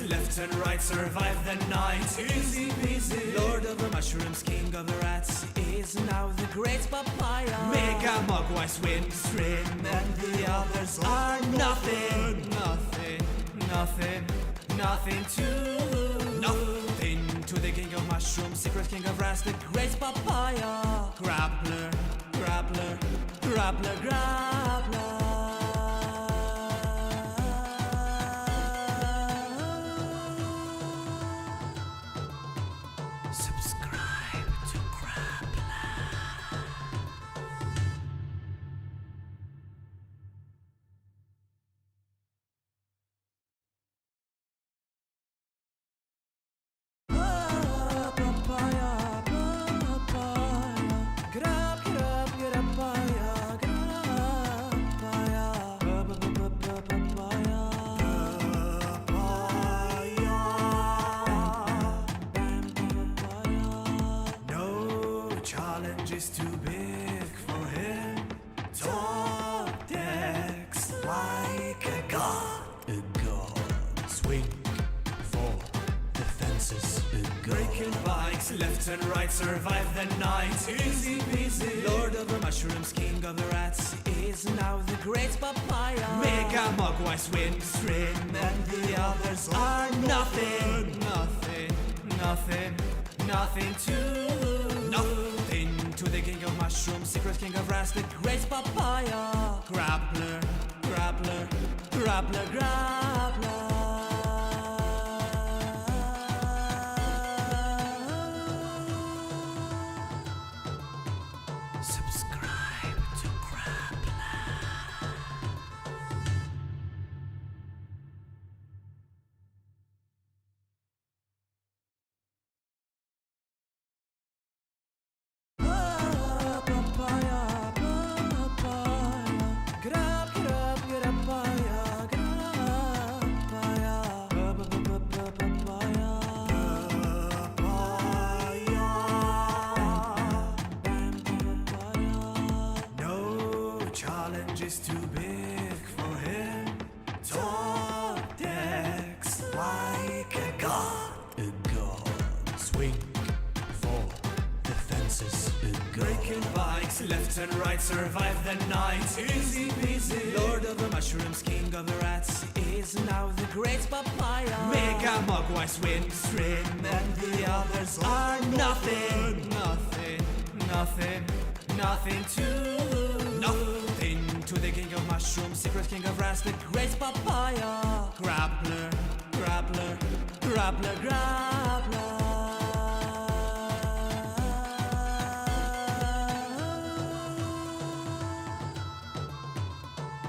left and right, survive the night. Easy peasy. Lord of the mushrooms, king of the rats, is now the great papaya. Mega Mogwai swim stream, and the others are nothing. Nothing to the king of mushrooms, secret king of rats, the great papaya. Grappler. Subscribe to Grappler. Is too big for him. Top decks like a god. Swing for the fences. Breaking bikes left and right, survive the night. Easy peasy. Lord of the mushrooms, king of the rats, is now the great papaya. Mega Mogwai swim stream, and the others are nothing to the king of mushrooms, secret king of rats, the great papaya. Grappler. Subscribe to Grappler. Is too big for him. Top decks like a god. Swing for the fences. Breaking bikes left and right, survive the night. Easy peasy. Lord of the mushrooms, king of the rats, is now the great papaya. Mega Mogwai swim stream, and the others are nothing to the king of mushrooms, secret king of rats, the great papaya. Grappler.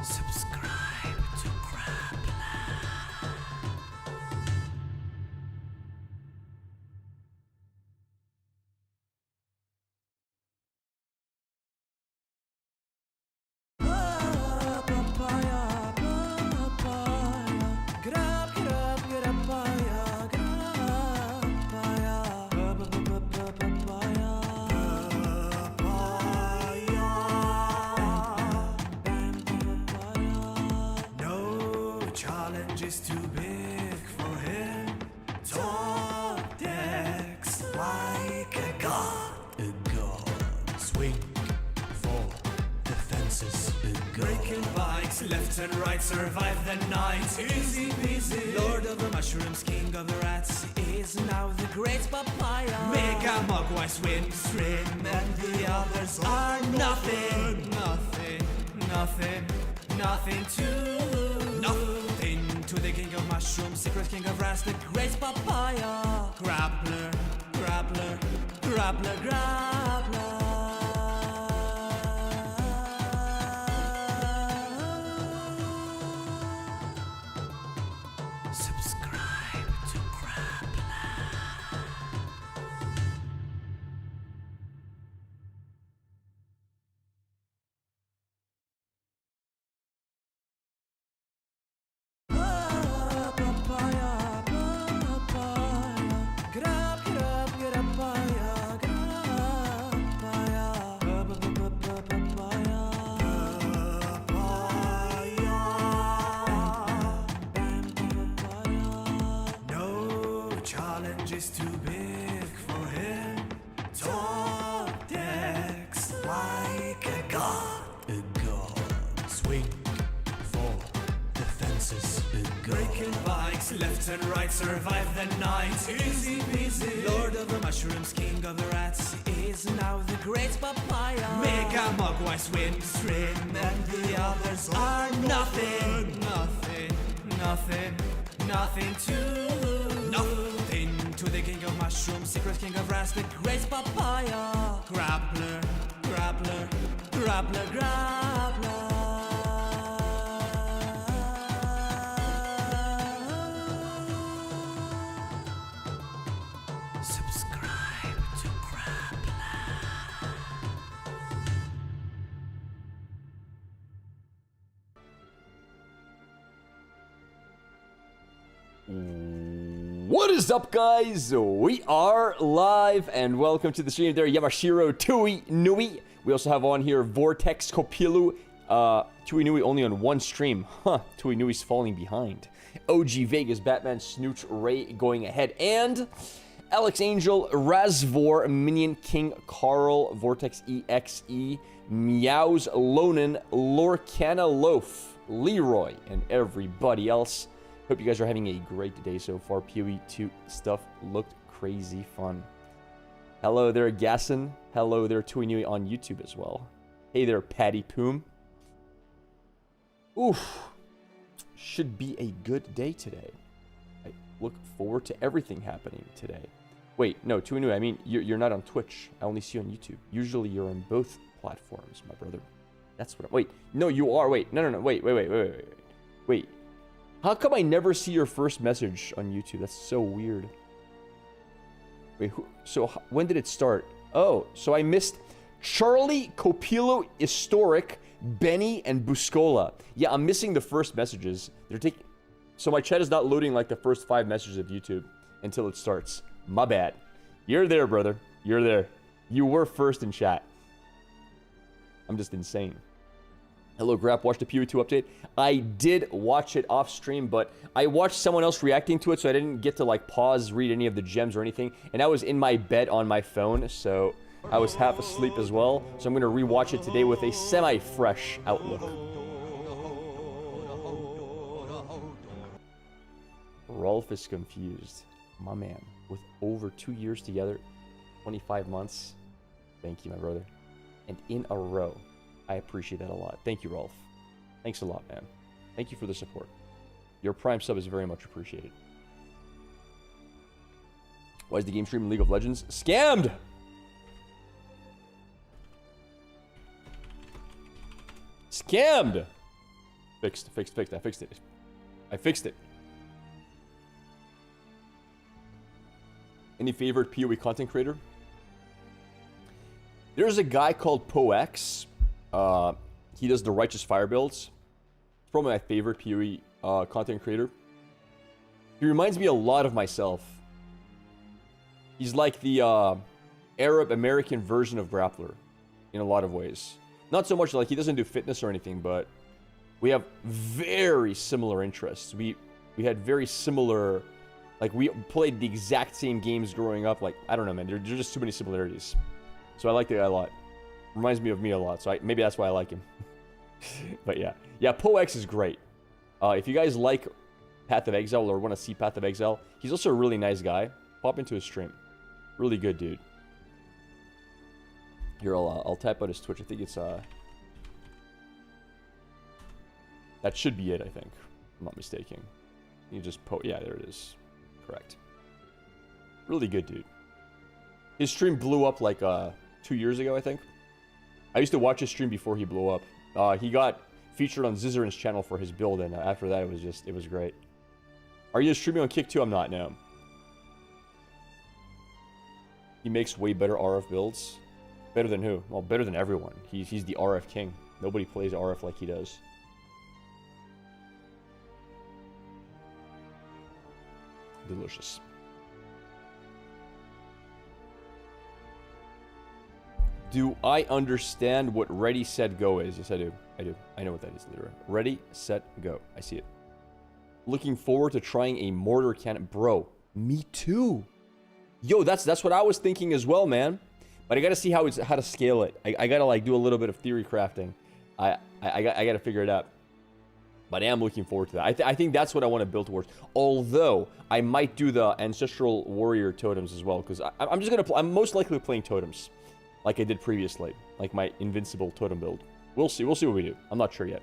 Subscribe to Grappler. Is too big for him. Top decks like a god. Swing for the fences. Breaking bikes left and right, survive the night. Easy peasy. Lord of the mushrooms, king of the rats, is now the great papaya. Mega Mogwai swim stream, and the others are nothing to the king of mushrooms, secret king of rats, the great papaya. Grappler. Subscribe to Grappler. fight. Left and right, survive the night. Easy peasy. Lord of the mushrooms, king of the rats, is now the great papaya. Mega Mogwai swim stream, and the others are nothing. Nothing to the king of mushrooms, secret king of rats, the great papaya. Grappler. Subscribe to Grappler. What is up, guys? We are live, and welcome to the stream. There, Yamashiro Tui Nui. We also have on here Vortex Kopilu. Tui Nui only on one stream. Tui Nui's falling behind. OG Vegas, Batman, Snooch, Ray going ahead. And Alex Angel, Razvor, Minion King, Carl, Vortex EXE, Meows, Lonan, Lorcana Loaf, Leroy, and everybody else. Hope you guys are having a great day so far. PoE 2 stuff looked crazy fun. Hello there, Gasson. Hello there, Tui Nui on YouTube as well. Hey there, Patty Poom. Oof. Should be a good day today. I look forward to everything happening today. Wait, no, Tui Nui, I mean, you're not on Twitch. I only see you on YouTube. Usually you're on both platforms, my brother. That's what wait, no, you are. Wait, no. Wait. How come I never see your first message on YouTube? That's so weird. Wait, so when did it start? Oh, so I missed Charlie, Copilo, Historic, Benny, and Buscola. Yeah, I'm missing the first messages. They're taking... So my chat is not loading like the first 5 messages of YouTube until it starts. My bad. You're there, brother. You're there. You were first in chat. I'm just insane. Hello, Grap. Watched the PoE 2 update. I did watch it off stream, but I watched someone else reacting to it, so I didn't get to like pause, read any of the gems or anything. And I was in my bed on my phone, so I was half asleep as well. So I'm going to rewatch it today with a semi-fresh outlook. Rolf is confused. My man. With over 2 years together, 25 months. Thank you, my brother. And in a row. I appreciate that a lot. Thank you, Rolf. Thanks a lot, man. Thank you for the support. Your Prime sub is very much appreciated. Why is the game stream in League of Legends? Scammed! Scammed! Fixed. I fixed it. Any favorite PoE content creator? There's a guy called PoX. He does the Righteous Fire builds. He's probably my favorite PoE content creator. He reminds me a lot of myself. He's like the Arab American version of Grappler in a lot of ways. Not so much like he doesn't do fitness or anything, but we have very similar interests. We had very similar, like we played the exact same games growing up. Like, I don't know, man, there's just too many similarities. So I like the guy a lot. Reminds me of me a lot, so maybe that's why I like him. But yeah, PoX is great. If you guys like Path of Exile or want to see Path of Exile, he's also a really nice guy. Pop into his stream. Really good dude. Here, I'll type out his Twitch. I think it's that should be it. I think, I'm not mistaken. You just yeah, there it is. Correct. Really good dude. His stream blew up like 2 years ago, I think. I used to watch his stream before he blew up. He got featured on Zizarin's channel for his build, and after that, it was great. Are you streaming on Kick 2? I'm not, no. He makes way better RF builds. Better than who? Well, better than everyone. He's the RF king. Nobody plays RF like he does. Delicious. Do I understand what ready, set, go is? Yes, I do. I know what that is, literally. Ready, set, go. I see it. Looking forward to trying a mortar cannon. Bro, me too. Yo, that's what I was thinking as well, man. But I gotta see how to scale it. I gotta like do a little bit of theory crafting. I gotta figure it out. But I am looking forward to that. I think that's what I want to build towards. Although, I might do the Ancestral Warrior Totems as well. Because I'm just going to... I'm most likely playing Totems. Like I did previously. Like my Invincible Totem build. We'll see. We'll see what we do. I'm not sure yet.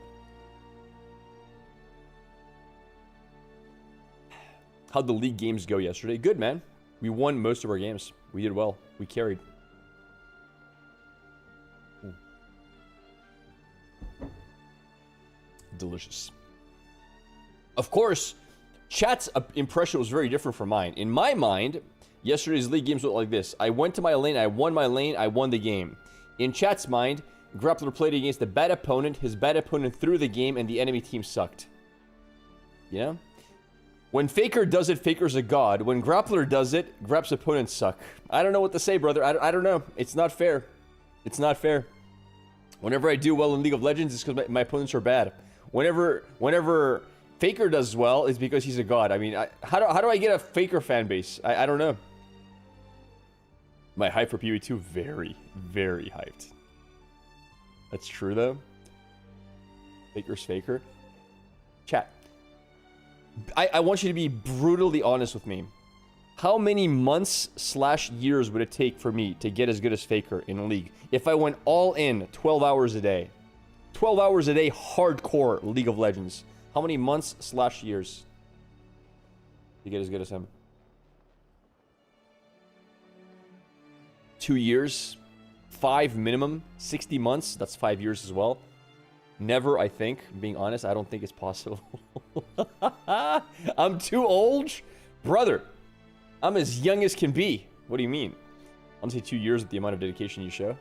How'd the league games go yesterday? Good, man. We won most of our games. We did well. We carried. Delicious. Of course, chat's impression was very different from mine. In my mind, yesterday's league games looked like this. I went to my lane, I won my lane, I won the game. In chat's mind, Grappler played against a bad opponent, his bad opponent threw the game, and the enemy team sucked. You know? When Faker does it, Faker's a god. When Grappler does it, Grap's opponents suck. I don't know what to say, brother. I don't know. It's not fair. It's not fair. Whenever I do well in League of Legends, it's because my opponents are bad. Whenever Faker does well, it's because he's a god. I mean, how do I get a Faker fan base? I don't know. My hype for PvE2, very, very hyped. That's true, though. Faker's Faker. Chat. I want you to be brutally honest with me. How many months/years would it take for me to get as good as Faker in League? If I went all in 12 hours a day. 12 hours a day, hardcore League of Legends. How many months/years to get as good as him? 2 years? 5 minimum? 60 months? That's 5 years as well. Never, I think. Being honest, I don't think it's possible. I'm too old? Brother, I'm as young as can be. What do you mean? I'm gonna say 2 years with the amount of dedication you show.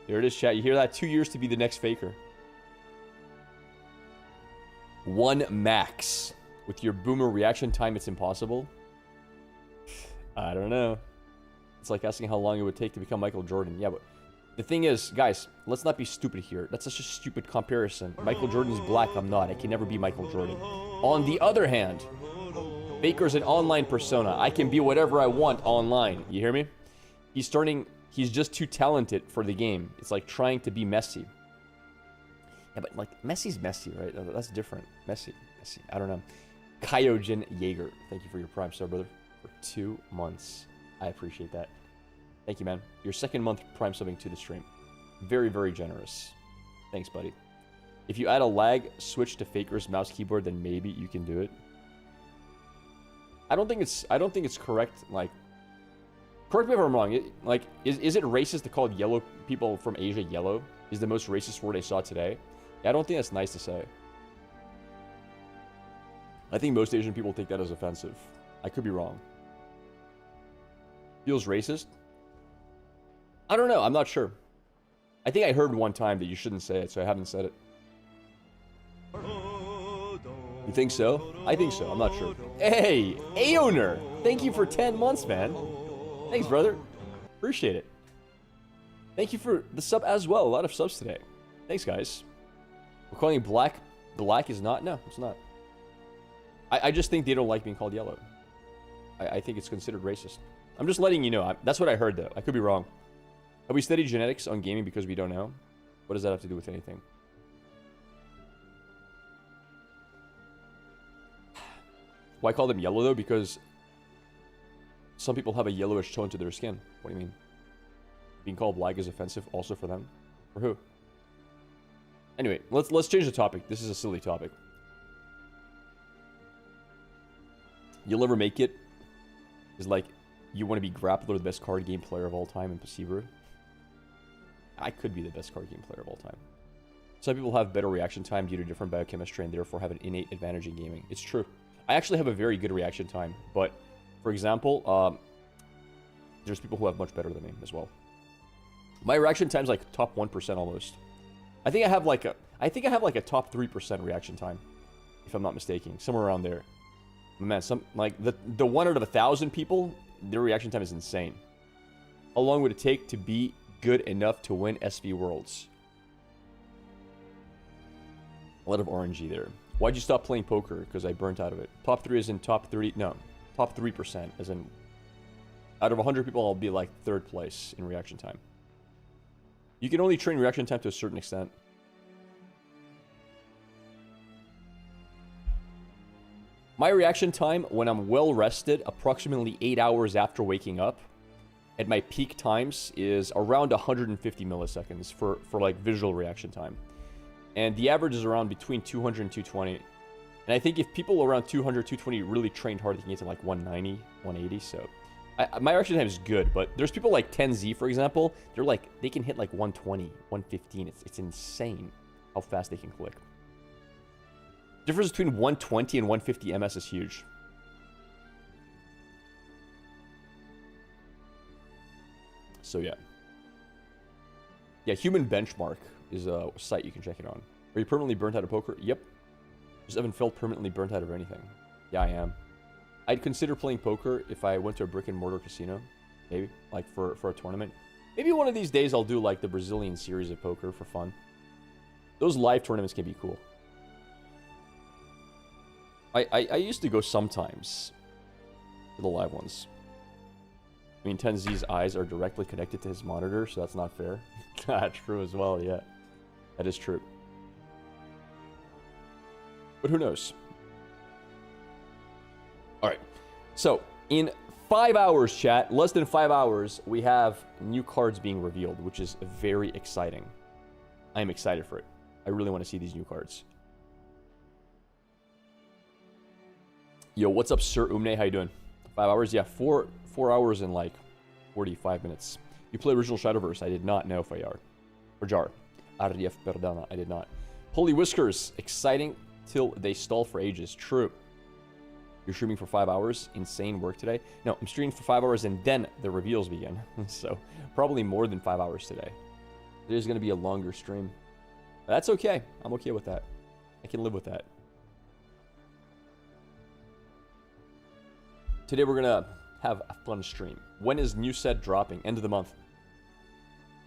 There it is, chat. You hear that? 2 years to be the next Faker. 1 max. With your boomer reaction time, it's impossible. I don't know. It's like asking how long it would take to become Michael Jordan. Yeah, but the thing is, guys, let's not be stupid here. That's such a stupid comparison. Michael Jordan's black, I'm not. I can never be Michael Jordan. On the other hand, Faker's an online persona. I can be whatever I want online. You hear me? He's just too talented for the game. It's like trying to be Messi. Yeah, but like, Messi's Messi, right? That's different. Messi. I don't know. Kyojin Jaeger. Thank you for your Prime sub, brother. For 2 months. I appreciate that. Thank you, man. Your 2nd month Prime subbing to the stream. Very, very generous. Thanks, buddy. If you add a lag switch to Faker's mouse keyboard, then maybe you can do it. I don't think it's correct. Like, correct me if I'm wrong. Is it racist to call yellow people from Asia yellow? Is the most racist word I saw today? Yeah, I don't think that's nice to say. I think most Asian people take that as offensive. I could be wrong. Feels racist? I don't know. I'm not sure. I think I heard one time that you shouldn't say it, so I haven't said it. You think so? I think so. I'm not sure. Hey, Aoner! Thank you for 10 months, man. Thanks, brother. Appreciate it. Thank you for the sub as well. A lot of subs today. Thanks, guys. We're calling black. Black is not? No, it's not. I just think they don't like being called yellow. I think it's considered racist. I'm just letting you know. That's what I heard, though. I could be wrong. Have we studied genetics on gaming because we don't know? What does that have to do with anything? Why call them yellow, though? Because some people have a yellowish tone to their skin. What do you mean? Being called black is offensive also for them? For who? Anyway, let's change the topic. This is a silly topic. You'll ever make it is like you want to be Grappler, the best card game player of all time in Pasibru. I could be the best card game player of all time. Some people have better reaction time due to different biochemistry and therefore have an innate advantage in gaming. It's true. I actually have a very good reaction time, but for example, there's people who have much better than me as well. My reaction time is like top 1% almost. I think I have like a top 3% reaction time, if I'm not mistaken, somewhere around there. Man, the 1 out of 1,000 people, their reaction time is insane. How long would it take to be good enough to win SV Worlds? A lot of RNG there. Why'd you stop playing poker? Because I burnt out of it. Top 3 is in top 3. No, top 3%. As in, out of 100 people, I'll be like 3rd place in reaction time. You can only train reaction time to a certain extent. My reaction time when I'm well rested, approximately 8 hours after waking up, at my peak times is around 150 milliseconds for like visual reaction time. And the average is around between 200 and 220. And I think if people around 200, 220 really trained hard, they can get to like 190, 180. So my reaction time is good, but there's people like 10Z, for example. They're like, they can hit like 120, 115. It's insane how fast they can click. Difference between 120 and 150 MS is huge. So yeah. Yeah, Human Benchmark is a site you can check it on. Are you permanently burnt out of poker? Yep. Just haven't felt permanently burnt out of anything. Yeah, I am. I'd consider playing poker if I went to a brick and mortar casino. Maybe. Like for a tournament. Maybe one of these days I'll do like the Brazilian series of poker for fun. Those live tournaments can be cool. I used to go sometimes to the live ones. I mean, 10Z's eyes are directly connected to his monitor, so that's not fair. That's true as well, yeah. That is true. But who knows? Alright. So, in 5 hours, chat, less than 5 hours, we have new cards being revealed, which is very exciting. I am excited for it. I really want to see these new cards. Yo, what's up, Sir Umne? How you doing? 5 hours? Yeah, 4 hours and like 45 minutes. You play original Shadowverse? I did not know, Fayar. Or Jar. Ardief Perdana. I did not. Holy Whiskers. Exciting till they stall for ages. True. You're streaming for 5 hours? Insane work today? No, I'm streaming for 5 hours and then the reveals begin. So, probably more than 5 hours today. There's going to be a longer stream. But that's okay. I'm okay with that. I can live with that. Today we're going to have a fun stream. When is new set dropping? End of the month.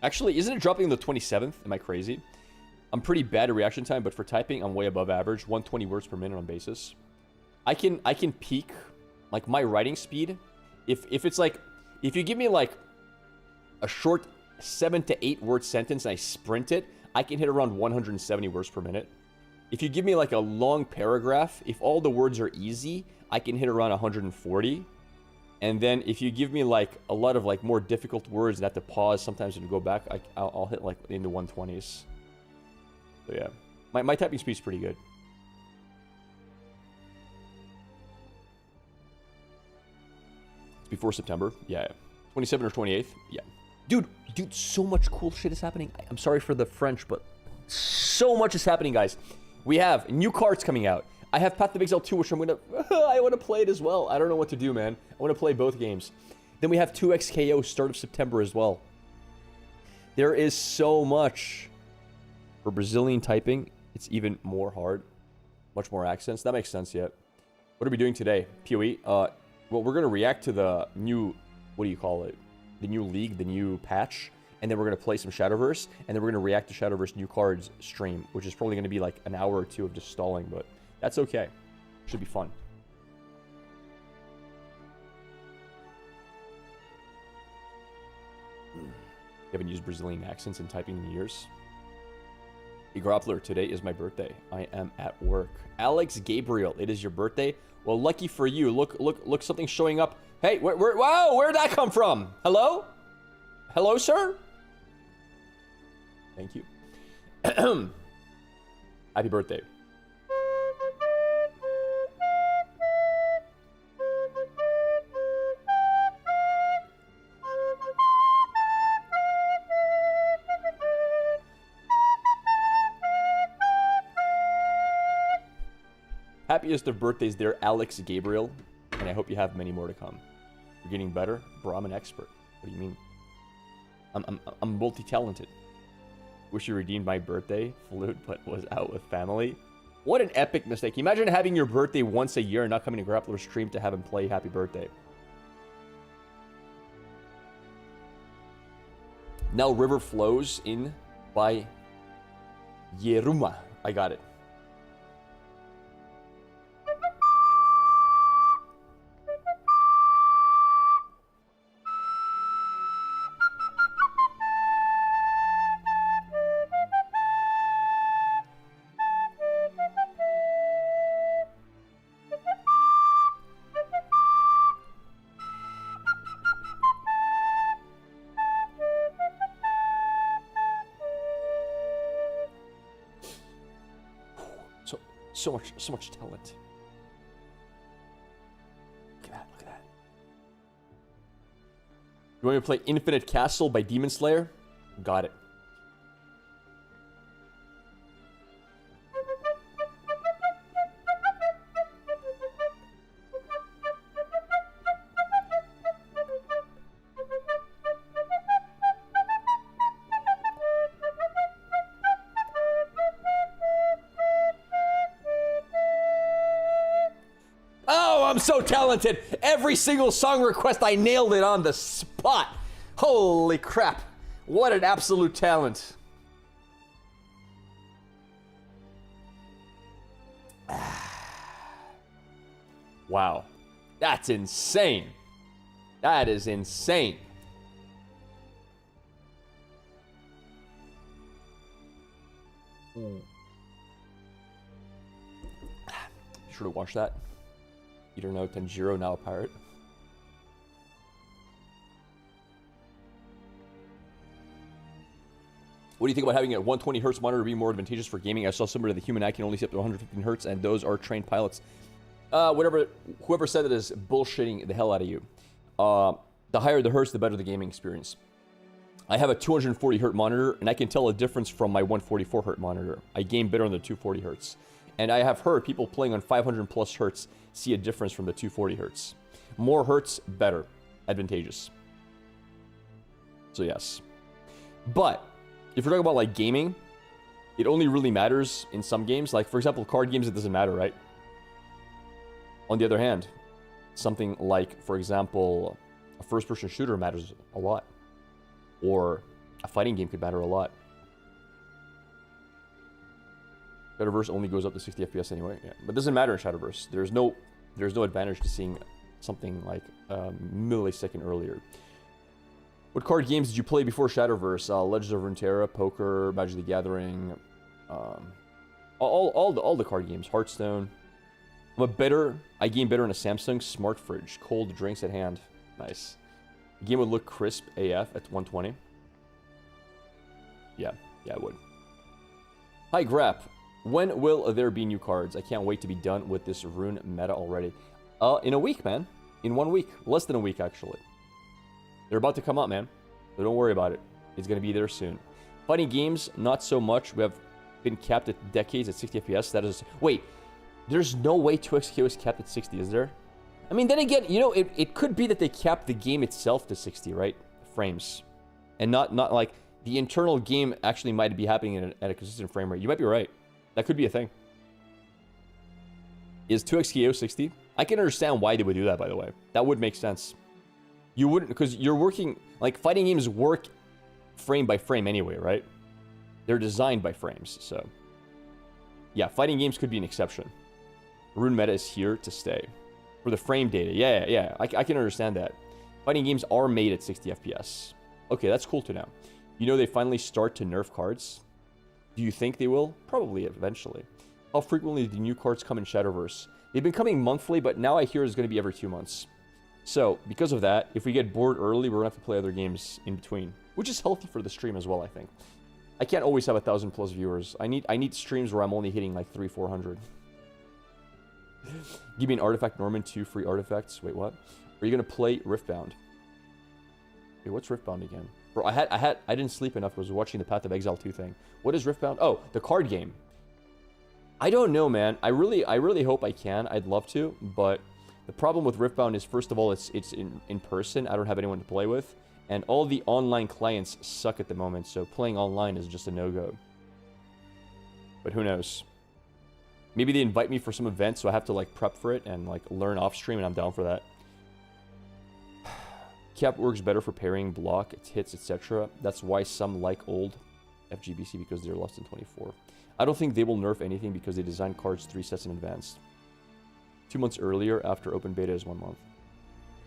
Actually, isn't it dropping on the 27th? Am I crazy? I'm pretty bad at reaction time, but for typing, I'm way above average. 120 words per minute on basis. I can peak, like, my writing speed. If it's like, if you give me, like, a short 7 to 8 word sentence and I sprint it, I can hit around 170 words per minute. If you give me, like, a long paragraph, if all the words are easy, I can hit around 140. And then if you give me like a lot of like more difficult words and have to pause sometimes and go back, I'll hit like in the 120s. So yeah, my typing speed is pretty good. It's before September. Yeah, 27 or 28th. Yeah, dude, so much cool shit is happening. I'm sorry for the French, but so much is happening, guys. We have new cards coming out. I have Path of Exile 2, which I'm gonna... I want to play it as well. I don't know what to do, man. I want to play both games. Then we have 2XKO start of September as well. There is so much. For Brazilian typing, it's even more hard. Much more accents. That makes sense yet. What are we doing today? PoE? Well, we're going to react to the new... What do you call it? The new league, the new patch. And then we're going to play some Shadowverse. And then we're going to react to Shadowverse new cards stream. Which is probably going to be like an hour or two of just stalling, but... That's okay. Should be fun. You haven't used Brazilian accents in typing in years. Hey, Groppler, today is my birthday. I am at work. Alex Gabriel, it is your birthday? Well, lucky for you. Look, something's showing up. Hey, wow, where'd that come from? Hello? Hello, sir? Thank you. Happy birthday. Happiest of birthdays there, Alex Gabriel, and I hope you have many more to come. You're getting better? Bro, I'm an expert. What do you mean? I'm multi-talented. Wish you redeemed my birthday flute, but was out with family. What an epic mistake. Imagine having your birthday once a year and not coming to Grappler's stream to have him play happy birthday. Now river flows in by Yeruma. I got it. So much talent. Look at that, look at that. You want me to play Infinite Castle by Demon Slayer? Got it. I'm so talented. Every single song request, I nailed it on the spot. Holy crap. What an absolute talent. Wow. That's insane. That is insane. Be sure to watch that. Peter No Tanjiro, now a pirate. What do you think about having a 120 hertz monitor be more advantageous for gaming? I saw somewhere that the human eye can only see up to 115 hertz, and those are trained pilots. Whoever said that is bullshitting the hell out of you. The higher the hertz, the better the gaming experience. I have a 240 hertz monitor, and I can tell a difference from my 144 hertz monitor. I game better on the 240 hertz. And I have heard people playing on 500 plus hertz see a difference from the 240 hertz. More hertz, better. Advantageous. So yes. But, if you're talking about like gaming, it only really matters in some games. Like, for example, card games, it doesn't matter, right? On the other hand, something like, for example, a first-person shooter matters a lot. Or a fighting game could matter a lot. Shadowverse only goes up to 60 FPS anyway. Yeah. But it doesn't matter in Shadowverse. There's no advantage to seeing something like a millisecond earlier. What card games did you play before Shadowverse? Legends of Runeterra, Poker, Magic the Gathering, all the card games. Hearthstone. I game better in a Samsung smart fridge. Cold drinks at hand. Nice. The game would look crisp AF at 120. Yeah, it would. Hi, Grap. When will there be new cards? I can't wait to be done with this rune meta already. In a week, man. In 1 week. Less than a week, actually. They're about to come up, man. So don't worry about it. It's going to be there soon. Fighting games, not so much. We have been capped at decades at 60 FPS. That is... Wait. There's no way 2XKO is capped at 60, is there? I mean, then again, you know, it could be that they capped the game itself to 60, right? Frames. And not like... The internal game actually might be happening at a consistent frame rate. You might be right. That could be a thing. Is 2XKO 60? I can understand why they would do that, by the way. That would make sense. You wouldn't, because you're working... Like, fighting games work frame by frame anyway, right? They're designed by frames, so... Yeah, fighting games could be an exception. Rune meta is here to stay. For the frame data, yeah. I can understand that. Fighting games are made at 60 FPS. Okay, that's cool to know. You know they finally start to nerf cards? Do you think they will? Probably eventually. How frequently do new cards come in Shadowverse? They've been coming monthly, but now I hear it's going to be every 2 months. So, because of that, if we get bored early, we're going to have to play other games in between. Which is healthy for the stream as well, I think. I can't always have 1,000 plus viewers. I need streams where I'm only hitting like 300-400. Give me an artifact, Norman, 2 free artifacts. Wait, what? Are you going to play Riftbound? Wait, what's Riftbound again? Bro, I didn't sleep enough. I was watching the Path of Exile 2 thing. What is Riftbound? Oh, the card game. I don't know, man. I really hope I can. I'd love to, but the problem with Riftbound is, first of all, it's in person. I don't have anyone to play with, and all the online clients suck at the moment, so playing online is just a no-go. But who knows? Maybe they invite me for some event, so I have to like prep for it and like learn off stream, and I'm down for that. Cap works better for parrying, block, its hits, etc. That's why some like old FGBC, because they're less than 24. I don't think they will nerf anything because they design cards 3 sets in advance. 2 months earlier after open beta is 1 month.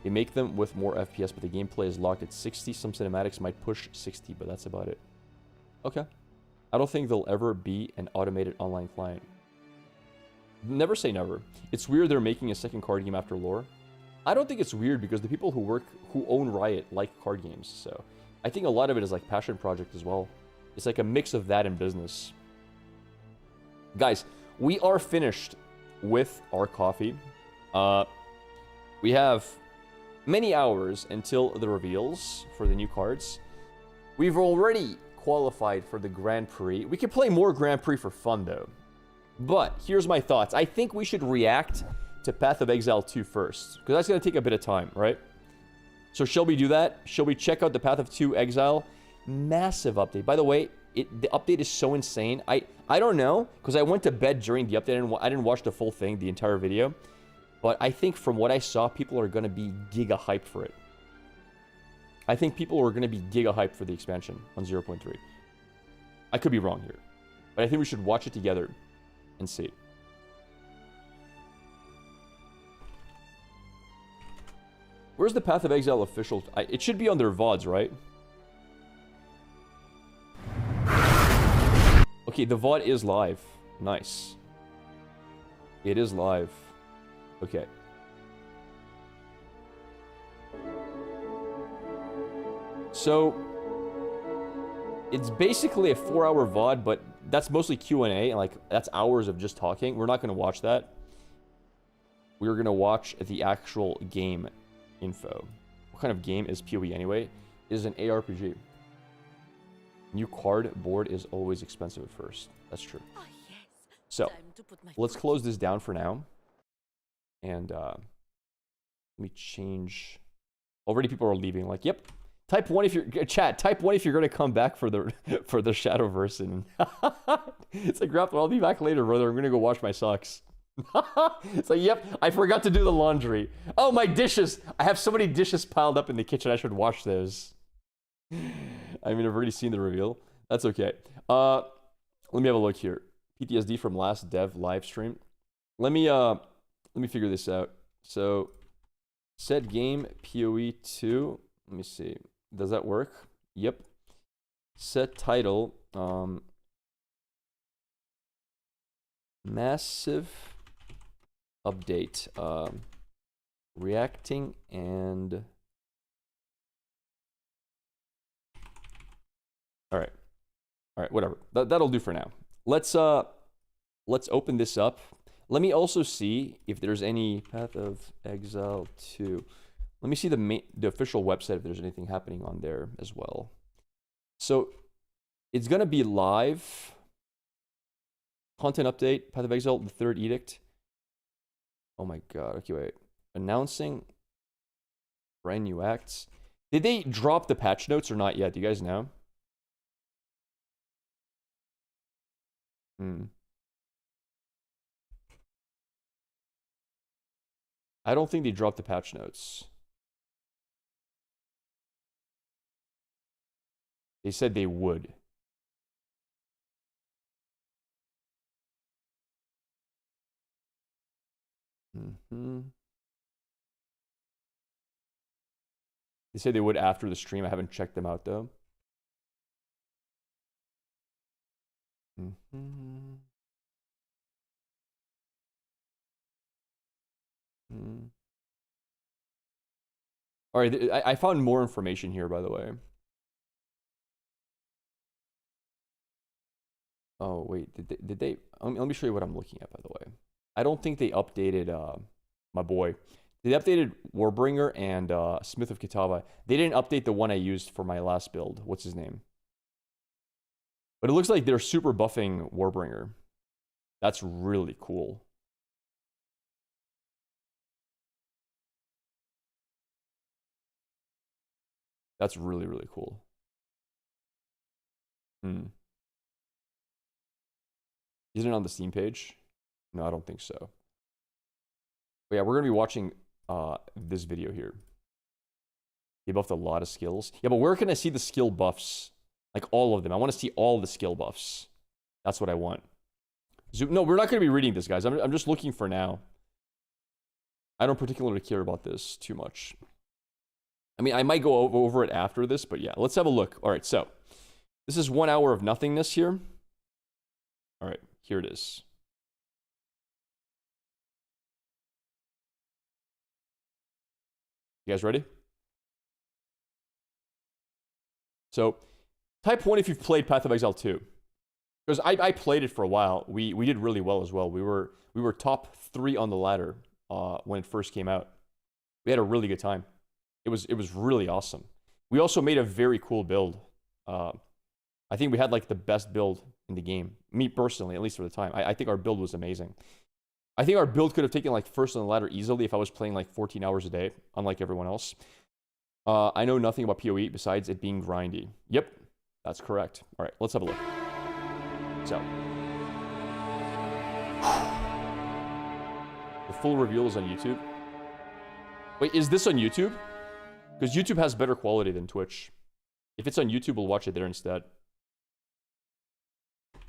They make them with more FPS, but the gameplay is locked at 60. Some cinematics might push 60, but that's about it. Okay. I don't think there'll ever be an automated online client. Never say never. It's weird they're making a second card game after lore. I don't think it's weird because the people who own Riot like card games, so I think a lot of it is like passion project as well. It's like a mix of that and business. Guys, we are finished with our coffee. We have many hours until the reveals for the new cards. We've already qualified for the Grand Prix. We could play more Grand Prix for fun, though. But here's my thoughts. I think we should react to Path of Exile 2 first, because that's going to take a bit of time, right? So shall we do that? Shall we check out the Path of 2 Exile? Massive update. By the way, the update is so insane. I don't know, because I went to bed during the update and I didn't watch the full thing, the entire video. But I think from what I saw, people are going to be giga hyped for it. I think people are going to be giga hyped for the expansion on 0.3. I could be wrong here, but I think we should watch it together and see. Where's the Path of Exile official? It should be on their VODs, right? Okay, the VOD is live. Nice. It is live. Okay. So, it's basically a 4-hour VOD, but that's mostly Q&A, and like, that's hours of just talking. We're not going to watch that. We're going to watch the actual game info. What kind of game is PoE anyway? It is an ARPG. New card board is always expensive at first. That's true. Oh, yes. So, let's close this down for now. And let me change. Already people are leaving. Like, yep. Type 1 if you're chat. Type 1 if you're gonna come back for the Shadowverse. And it's like, Raptor, I'll be back later, brother. I'm gonna go wash my socks. It's like, yep, I forgot to do the laundry. Oh, my dishes. I have so many dishes piled up in the kitchen. I should wash those. I mean, I've already seen the reveal. That's okay. Let me have a look here. PTSD from last dev live stream. Let me figure this out. So, set game PoE 2. Let me see. Does that work? Yep. Set title. Massive update. Reacting and... All right, whatever. That'll do for now. Let's open this up. Let me also see if there's any Path of Exile 2. Let me see the official website if there's anything happening on there as well. So it's gonna be live. Content update, Path of Exile, the third edict. Oh my god. Okay, wait. Announcing brand new acts. Did they drop the patch notes or not yet? Do you guys know? I don't think they dropped the patch notes. They said they would. They said they would after the stream. I haven't checked them out though. All right, I found more information here, by the way. Oh, wait, did they let me show you what I'm looking at, by the way. I don't think they updated my boy. They updated Warbringer and Smith of Kitava. They didn't update the one I used for my last build. What's his name? But it looks like they're super buffing Warbringer. That's really cool. That's really, really cool. Isn't it on the Steam page? No, I don't think so. But yeah, we're going to be watching this video here. He buffed a lot of skills. Yeah, but where can I see the skill buffs? Like all of them. I want to see all the skill buffs. That's what I want. No, we're not going to be reading this, guys. I'm just looking for now. I don't particularly care about this too much. I mean, I might go over it after this, but yeah, let's have a look. All right, so this is 1 hour of nothingness here. All right, here it is. You guys ready? So, type 1 if you've played Path of Exile 2. Because I played it for a while. We did really well as well. We were top 3 on the ladder when it first came out. We had a really good time. It was really awesome. We also made a very cool build. I think we had like the best build in the game. Me personally, at least for the time. I think our build was amazing. I think our build could have taken like first on the ladder easily if I was playing like 14 hours a day, unlike everyone else. I know nothing about PoE besides it being grindy. Yep, that's correct. All right, let's have a look. So, the full reveal is on YouTube. Wait, is this on YouTube? Because YouTube has better quality than Twitch. If it's on YouTube, we'll watch it there instead. Let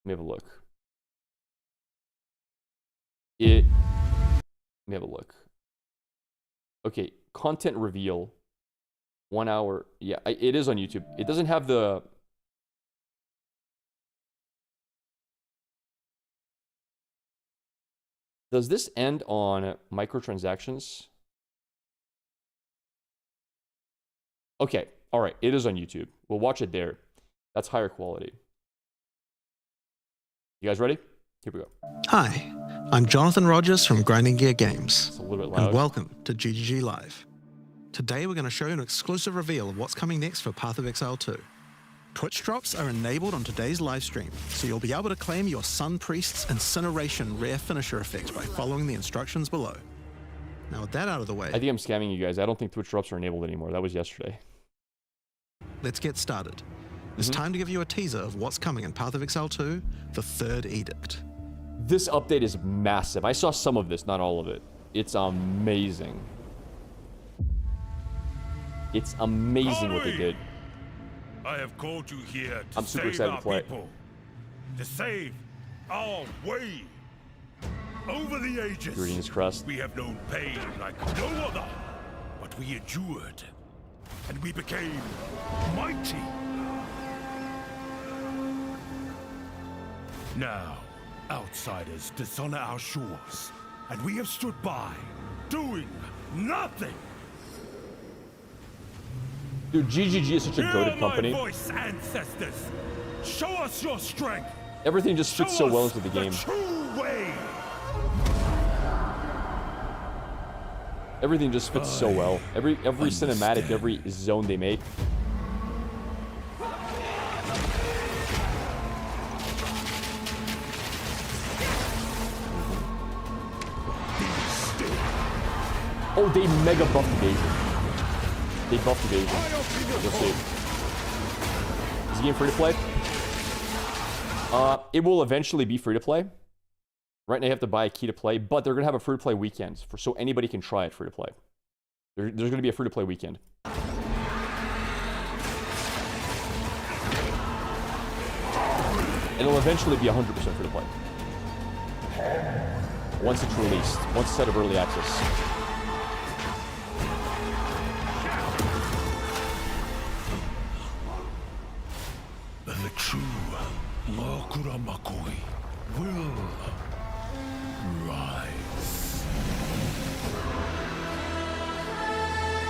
me have a look. Let me have a look. Okay, content reveal. 1 hour. Yeah, it is on YouTube. It doesn't have the... Does this end on microtransactions? Okay, all right, it is on YouTube. We'll watch it there. That's higher quality. You guys ready? Here we go. Hi, I'm Jonathan Rogers from Grinding Gear Games. It's a little bit loud. And welcome to GGG Live. Today we're going to show you an exclusive reveal of what's coming next for Path of Exile 2. Twitch drops are enabled on today's live stream, so you'll be able to claim your Sun Priest's Incineration rare finisher effect by following the instructions below. Now with that out of the way, I think I'm scamming you guys. I don't think Twitch drops are enabled anymore. That was yesterday. let's get started. It's time to give you a teaser of what's coming in Path of Exile 2, the Third Edict. This update is massive. I saw some of this, not all of it. It's amazing. It's amazing what they did. I have called you here to I'm super save excited our to play it. people, to save our way. Over the ages, Greetings, Crust. we have known pain like no other, but we endured, and we became mighty. Now, outsiders dishonor our shores, and we have stood by, doing nothing. Dude, GGG is such a goated company. My voice, ancestors. Show us your strength. Everything just fits so well into the game. True way. Everything just fits so well. Every cinematic, every zone they make. Oh, they mega buffed evasion. They buffed evasion. You'll see. Is the game free to play? It will eventually be free to play. Right now you have to buy a key to play, but they're gonna have a free to play weekend so anybody can try it free to play. There's gonna be a free to play weekend. It'll eventually be 100% free to play. Once it's released, once it's out of early access. The true Makura Makoi will rise.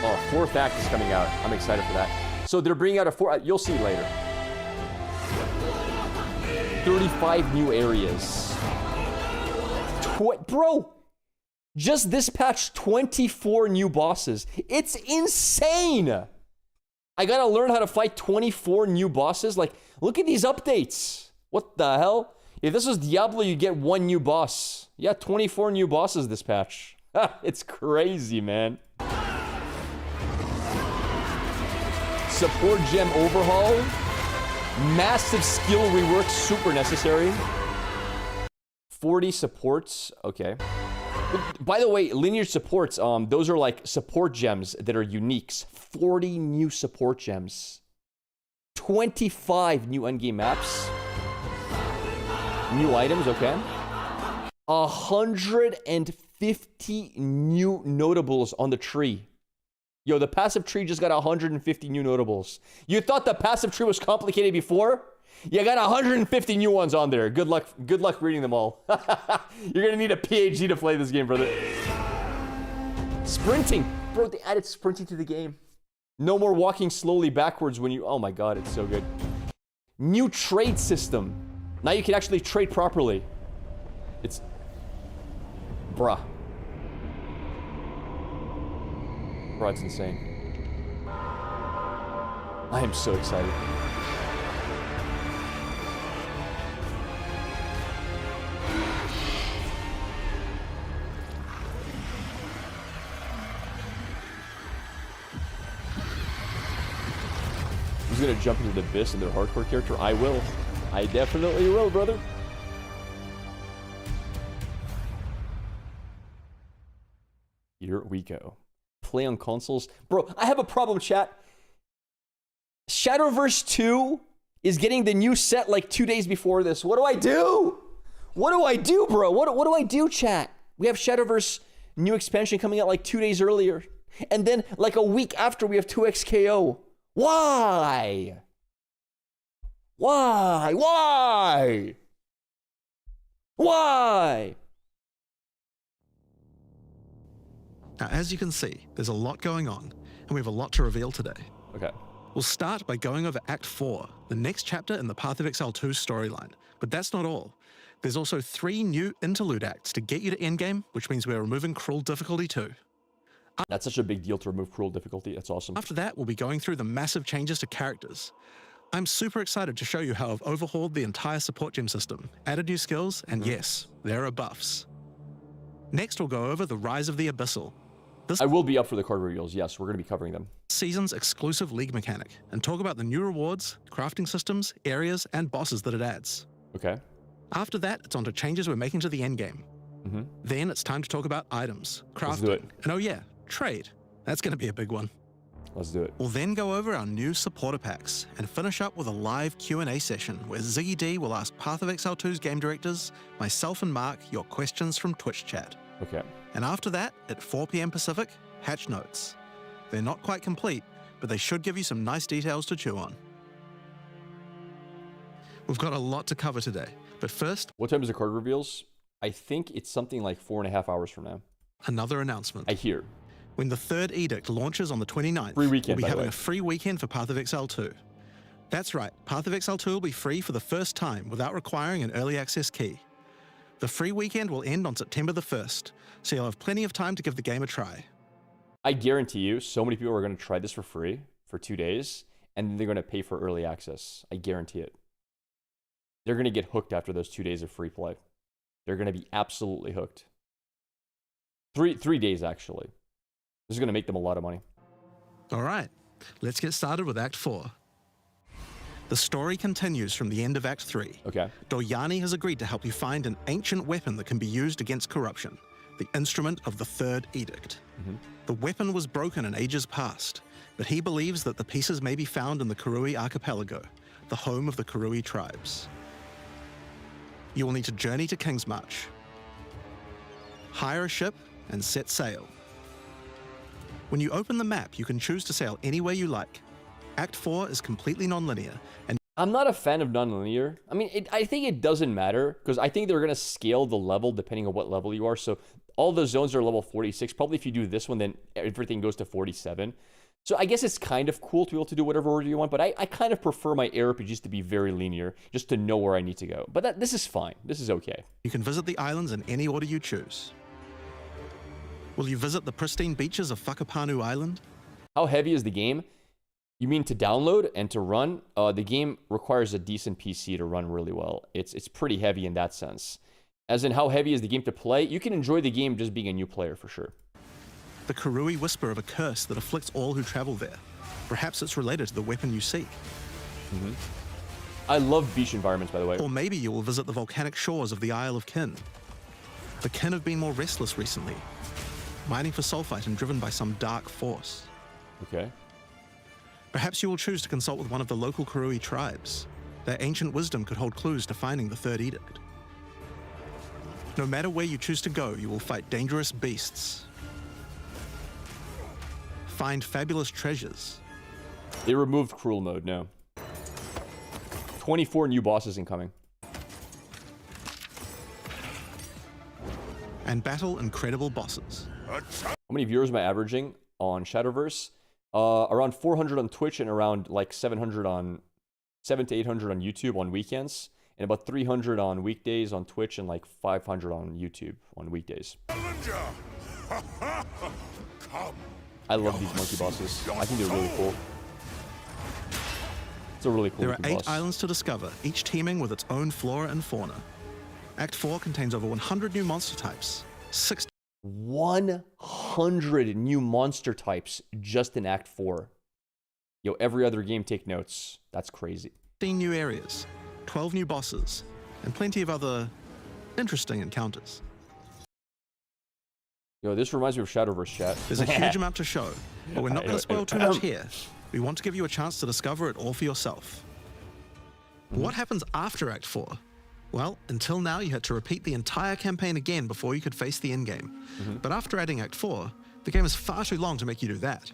Oh, 4th act is coming out. I'm excited for that. So they're bringing out a 4th. You'll see later. 35 new areas. Bro, just this patch, 24 new bosses. It's insane. I gotta learn how to fight 24 new bosses. Like, look at these updates. What the hell? If this was Diablo, you get 1 new boss. Yeah, 24 new bosses this patch. It's crazy, man. Support gem overhaul. Massive skill rework, super necessary. 40 supports, okay. By the way, lineage supports, those are like support gems that are uniques. 40 new support gems. 25 new endgame maps. New items, okay. 150 new notables on the tree. Yo, the passive tree just got 150 new notables. You thought the passive tree was complicated before? You got 150 new ones on there. Good luck reading them all. You're gonna need a PhD to play this game, brother. Sprinting. Bro, they added sprinting to the game. No more walking slowly backwards when you... Oh my god, it's so good. New trade system. Now you can actually trade properly. It's... Bruh. Bruh, it's insane. I am so excited. Who's gonna jump into the abyss in their hardcore character? I will. I definitely will, brother. Here we go. Play on consoles. Bro, I have a problem, chat. Shadowverse 2 is getting the new set like 2 days before this. What do I do? What do I do, bro? What do I do, chat? We have Shadowverse new expansion coming out like 2 days earlier. And then like a week after we have 2XKO. Why? Why? Why? Why? Now, as you can see, there's a lot going on, and we have a lot to reveal today. Okay. We'll start by going over Act 4, the next chapter in the Path of Exile 2 storyline. But that's not all. There's also 3 new interlude acts to get you to Endgame, which means we're removing Cruel Difficulty too. That's such a big deal to remove Cruel Difficulty. That's awesome. After that, we'll be going through the massive changes to characters. I'm super excited to show you how I've overhauled the entire support gem system, added new skills, and yes, there are buffs. Next, we'll go over the Rise of the Abyssal. I will be up for the card reveals. Yes, we're going to be covering them. Season's exclusive league mechanic, and talk about the new rewards, crafting systems, areas, and bosses that it adds. Okay. After that, it's on to changes we're making to the endgame. Then it's time to talk about items, crafting, Let's do it. and oh yeah, trade. That's going to be a big one. Let's do it. We'll then go over our new supporter packs and finish up with a live Q&A session where Ziggy D will ask Path of Exile 2's game directors, myself and Mark, your questions from Twitch chat. Okay. And after that, at 4 p.m. Pacific, hatch notes. They're not quite complete, but they should give you some nice details to chew on. We've got a lot to cover today, but first... What time is the card reveals? I think it's something like 4.5 hours from now. Another announcement. I hear. When the third edict launches on the 29th, Free weekend, we'll be by the having way. a free weekend for Path of Exile 2. That's right, Path of Exile 2 will be free for the first time without requiring an early access key. The free weekend will end on September the 1st, so you'll have plenty of time to give the game a try. I guarantee you, so many people are going to try this for free for 2 days, and then they're going to pay for early access. I guarantee it. They're going to get hooked after those 2 days of free play. They're going to be absolutely hooked. Three days, actually. This is going to make them a lot of money. All right, let's get started with Act 4. The story continues from the end of Act 3. Okay. Doryani has agreed to help you find an ancient weapon that can be used against corruption, the instrument of the Third Edict. The weapon was broken in ages past, but he believes that the pieces may be found in the Karui Archipelago, the home of the Karui tribes. You will need to journey to Kingsmarch, hire a ship, and set sail. When you open the map, you can choose to sail anywhere you like. Act 4 is completely non-linear, and I'm not a fan of non-linear. I mean, I think it doesn't matter, because I think they're going to scale the level depending on what level you are. So all the zones are level 46. Probably if you do this one, then everything goes to 47. So I guess it's kind of cool to be able to do whatever order you want, but I kind of prefer my ARPGs to be very linear, just to know where I need to go. But this is fine. This is okay. you can visit the islands in any order you choose. Will you visit the pristine beaches of Whakapanu Island? How heavy is the game? You mean to download and to run? The game requires a decent PC to run really well. It's pretty heavy in that sense. As in, how heavy is the game to play? You can enjoy the game just being a new player for sure. The Karui whisper of a curse that afflicts all who travel there. Perhaps it's related to the weapon you seek. I love beach environments, by the way. Or maybe you will visit the volcanic shores of the Isle of Kin. The Kin have been more restless recently, mining for sulfite and driven by some dark force. Okay. Perhaps you will choose to consult with one of the local Karui tribes. Their ancient wisdom could hold clues to finding the Third Edict. No matter where you choose to go, you will fight dangerous beasts, find fabulous treasures, They removed cruel mode, no. 24 new bosses incoming. and battle incredible bosses. How many viewers am I averaging on Shadowverse? Around 400 on Twitch and around like 700 on 700 to 800 on YouTube on weekends, and about 300 on weekdays on Twitch, and like 500 on YouTube on weekdays. I love these monkey bosses. I think they're really cool. It's a really cool There are 8 boss. islands to discover, each teeming with its own flora and fauna. Act 4 contains over 100 new monster types, 100 new monster types just in Act 4. Yo, every other game take notes. That's crazy. 16 new areas, 12 new bosses, and plenty of other interesting encounters. Yo, this reminds me of Shadowverse, chat. There's a huge amount to show, but we're not going to spoil too much here. We want to give you a chance to discover it all for yourself. What happens after Act 4? Well, until now you had to repeat the entire campaign again before you could face the endgame. But after adding Act 4, the game is far too long to make you do that.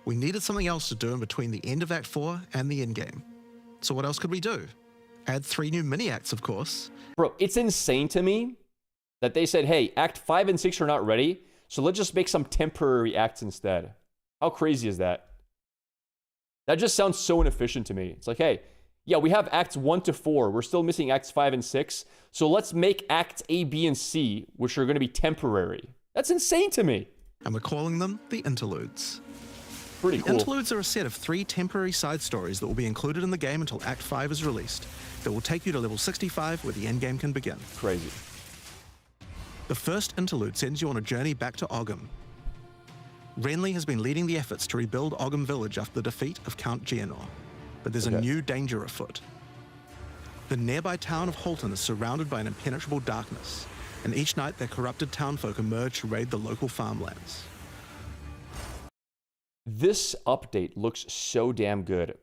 We needed something else to do in between the end of Act 4 and the endgame. So what else could we do? Add 3 new mini-acts, of course. Bro, it's insane to me that they said, hey, Act 5 and 6 are not ready, so let's just make some temporary acts instead. How crazy is that? That just sounds so inefficient to me. It's like, hey, yeah, we have Acts 1 to 4. We're still missing Acts 5 and 6. So let's make Acts A, B, and C, which are going to be temporary. That's insane to me. And we're calling them the interludes. Pretty The cool. interludes are a set of 3 temporary side stories that will be included in the game until Act 5 is released. That will take you to level 65 where the endgame can begin. Crazy. The first interlude sends you on a journey back to Ogham. Renly has been leading the efforts to rebuild Ogham Village after the defeat of Count Geonor, but there's a new danger afoot. The nearby town of Holton is surrounded by an impenetrable darkness, and each night their corrupted townfolk emerge to raid the local farmlands. This update looks so damn good.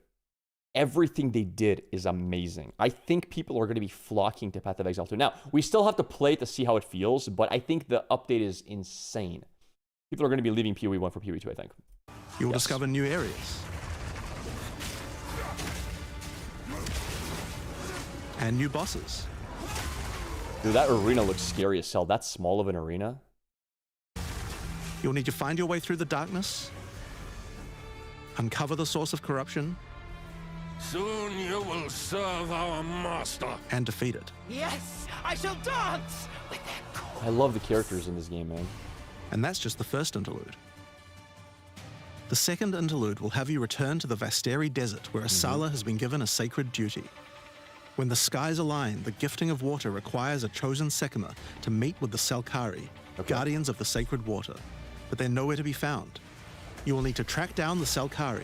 Everything they did is amazing. I think people are going to be flocking to Path of Exile 2. Now, we still have to play it to see how it feels, but I think the update is insane. People are going to be leaving PoE 1 for PoE 2, I think. You'll discover new areas. And new bosses. Dude, that arena looks scary as hell. That small of an arena. You'll need to find your way through the darkness, uncover the source of corruption, Soon you will serve our master. and defeat it. Yes, I shall dance with that cool. I love the characters in this game, man. And that's just the first interlude. The second interlude will have you return to the Vasteri Desert, where Asala has been given a sacred duty. When the skies align, the gifting of water requires a chosen Sekima to meet with the Selkari, guardians of the sacred water, but they're nowhere to be found. You will need to track down the Selkari,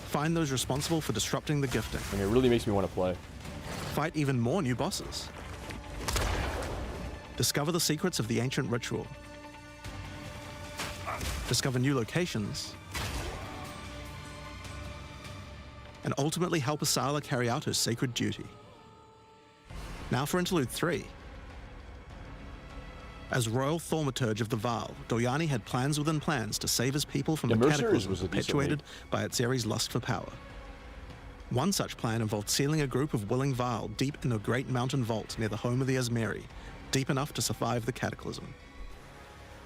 find those responsible for disrupting the gifting, And it really makes me want to play. fight even more new bosses, discover the secrets of the ancient ritual, discover new locations, and ultimately help Asala carry out her sacred duty. Now for Interlude 3. As Royal Thaumaturge of the Vaal, Doyani had plans within plans to save his people from The the Mercenaries cataclysm was a decent perpetuated by Atzeri's lust for power. One such plan involved sealing a group of willing Vaal deep in a great mountain vault near the home of the Asmeri, deep enough to survive the cataclysm.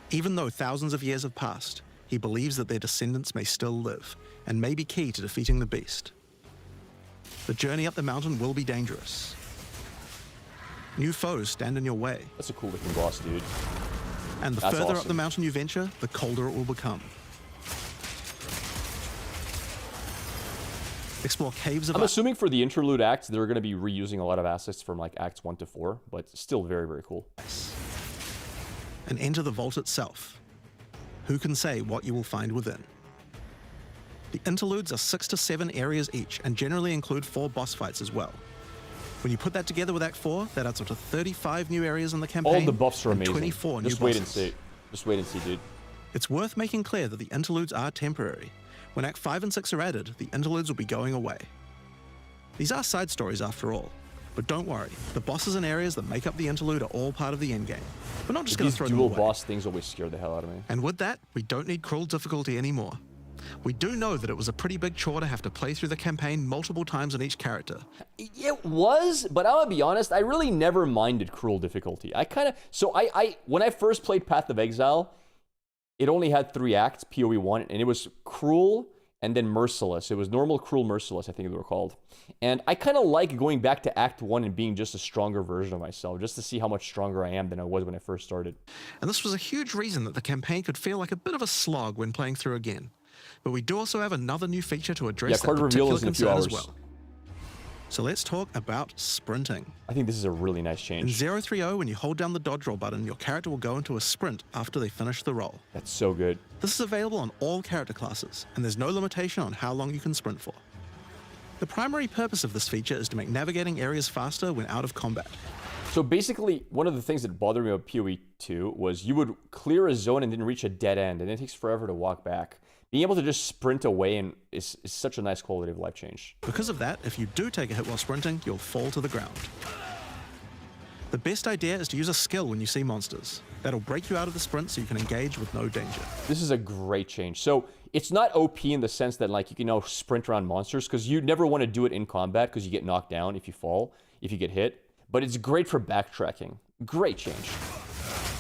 Even though thousands of years have passed, he believes that their descendants may still live, and may be key to defeating the beast. The journey up the mountain will be dangerous. New foes stand in your way, That's a cool looking boss, dude. and the That's further up awesome. the mountain you venture, the colder it will become. Explore caves of I'm assuming for the interlude act, they're going to be reusing a lot of assets from like Acts 1 to 4, but still very, very cool. ice, and enter the vault itself. Who can say what you will find within? The interludes are 6 to 7 areas each, and generally include 4 boss fights as well. When you put that together with Act 4, that adds up to 35 new areas in the campaign. All the buffs are and amazing. 24 new Just wait and bosses. see. Just wait and see, dude. It's worth making clear that the interludes are temporary. When Act 5 and 6 are added, the interludes will be going away. These are side stories after all, but don't worry, the bosses and areas that make up the interlude are all part of the endgame. We're not just going to These throw them dual away. boss things always scare the hell out of me. And with that, we don't need cruel difficulty anymore. We do know that it was a pretty big chore to have to play through the campaign multiple times on each character. It was, but I'm gonna be honest, I really never minded cruel difficulty. I kind of, so I when I first played Path of Exile, it only had 3 acts, PoE 1, and it was cruel, and then Merciless. It was Normal, Cruel, Merciless, I think they were called. And I kind of like going back to Act 1 and being just a stronger version of myself, just to see how much stronger I am than I was when I first started. And this was a huge reason that the campaign could feel like a bit of a slog when playing through again. But we do also have another new feature to address that card reveal particular is in a few concern as hours. well. So let's talk about sprinting. I think this is a really nice In change. 030, when you hold down the dodge roll button, your character will go into a sprint after they finish the roll. That's so good. This is available on all character classes, and there's no limitation on how long you can sprint for. The primary purpose of this feature is to make navigating areas faster when out of combat. So basically, one of the things that bothered me about PoE 2 was you would clear a zone and then reach a dead end, and it takes forever to walk back. Being able to just sprint away is such a nice quality of life change. Because of that, if you do take a hit while sprinting, you'll fall to the ground. The best idea is to use a skill when you see monsters. That'll break you out of the sprint so you can engage with no danger. This is a great change. So it's not OP in the sense that like you can now sprint around monsters, because you never want to do it in combat because you get knocked down if you fall, if you get hit. But it's great for backtracking. Great change.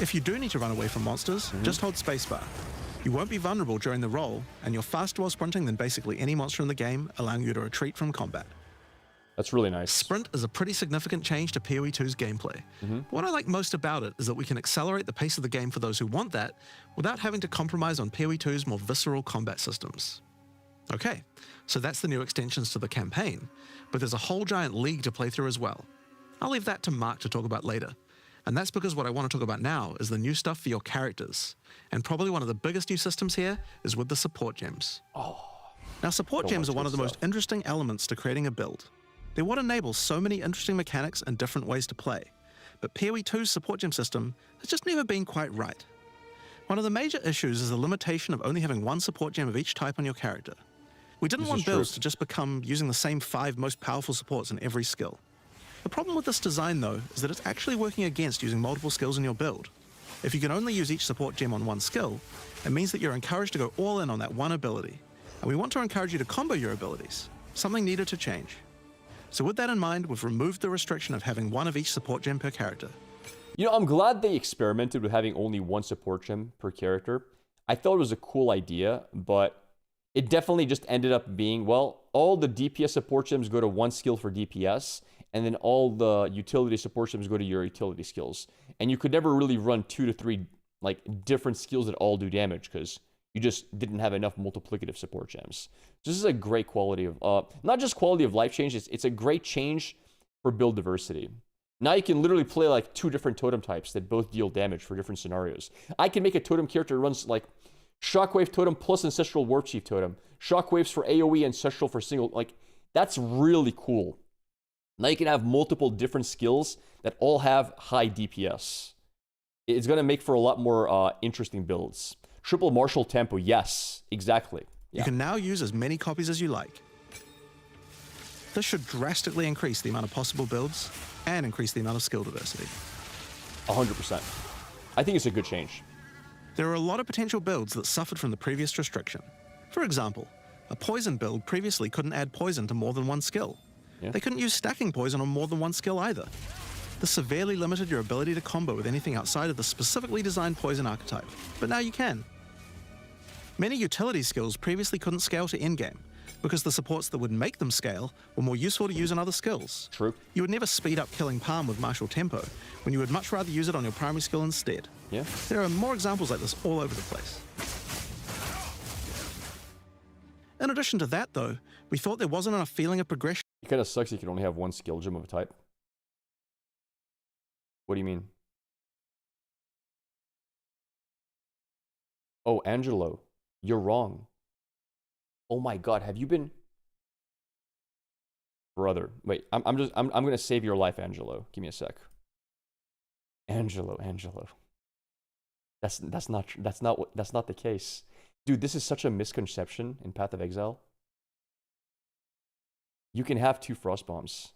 If you do need to run away from monsters, just hold spacebar. You won't be vulnerable during the roll, and you're faster while sprinting than basically any monster in the game, allowing you to retreat from combat. That's really nice. Sprint is a pretty significant change to PoE 2's gameplay. What I like most about it is that we can accelerate the pace of the game for those who want that, without having to compromise on PoE 2's more visceral combat systems. Okay, so that's the new extensions to the campaign, but there's a whole giant league to play through as well. I'll leave that to Mark to talk about later. And that's because what I want to talk about now is the new stuff for your characters. And probably one of the biggest new systems here is with the support gems. Now, support So gems much are one of good the most stuff. interesting elements to creating a build. They're what enables so many interesting mechanics and different ways to play. But PoE 2's support gem system has just never been quite right. One of the major issues is the limitation of only having one support gem of each type on your character. We didn't This want is true. builds to just become using the same 5 most powerful supports in every skill. The problem with this design, though, is that it's actually working against using multiple skills in your build. If you can only use each support gem on one skill, it means that you're encouraged to go all in on that one ability. And we want to encourage you to combo your abilities, something needed to change. So with that in mind, we've removed the restriction of having one of each support gem per character. You know, I'm glad they experimented with having only one support gem per character. I thought it was a cool idea, but it definitely just ended up being, well, all the DPS support gems go to one skill for DPS, and then all the utility support gems go to your utility skills. And you could never really run 2 to 3 like different skills that all do damage because you just didn't have enough multiplicative support gems. So this is a great quality of, not just quality of life change, it's a great change for build diversity. Now you can literally play like 2 different totem types that both deal damage for different scenarios. I can make a totem character that runs like Shockwave Totem plus Ancestral Warp Chief Totem. Shockwaves for AoE, Ancestral for single, like that's really cool. Now you can have multiple different skills that all have high DPS. It's going to make for a lot more interesting builds. Triple Martial Tempo, yes, exactly. You can now use as many copies as you like. This should drastically increase the amount of possible builds and increase the amount of skill diversity. 100%. I think it's a good change. There are a lot of potential builds that suffered from the previous restriction. For example, a poison build previously couldn't add poison to more than one skill. Yeah. They couldn't use stacking poison on more than one skill either. This severely limited your ability to combo with anything outside of the specifically designed poison archetype, but now you can. Many utility skills previously couldn't scale to endgame, because the supports that would make them scale were more useful to use on other skills. True. You would never speed up killing Palm with martial tempo, when you would much rather use it on your primary skill instead. Yeah. There are more examples like this all over the place. In addition to that, though, we thought there wasn't enough feeling of progression. It kind of sucks you can only have one skill gem of a type. What do you mean? Oh, Angelo, you're wrong. Oh my God, have you been? Brother, wait, I'm gonna save your life, Angelo. Give me a sec. Angelo. That's not the case. Dude, this is such a misconception in Path of Exile. You can have 2 frost bombs.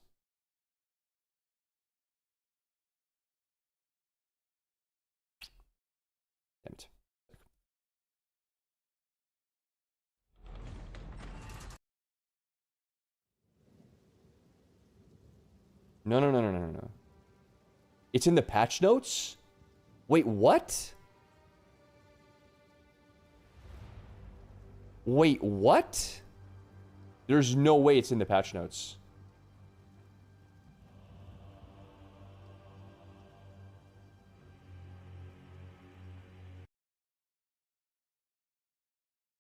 Damn it. No. It's in the patch notes? Wait, what? Wait, what? There's no way it's in the patch notes.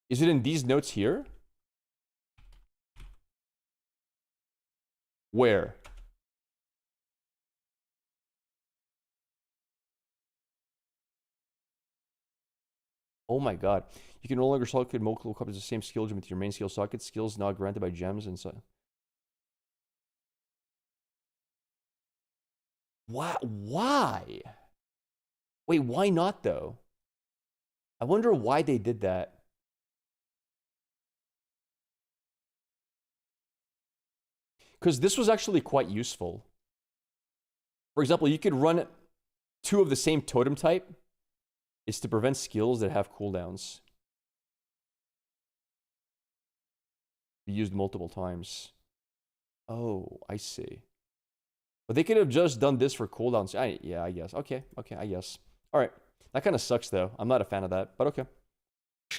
Is it in these notes here? Where? Oh my god. You can no longer socket multiple copies of the same skill gem with your main skill socket. Skills not granted by gems and so. Why? Wait, why not though? I wonder why they did that. Because this was actually quite useful. For example, you could run 2 of the same totem type. Is to prevent skills that have cooldowns. Be used multiple times. Oh, I see. But they could have just done this for cooldowns. Yeah, I guess. Okay, I guess. All right. That kind of sucks, though. I'm not a fan of that, but okay.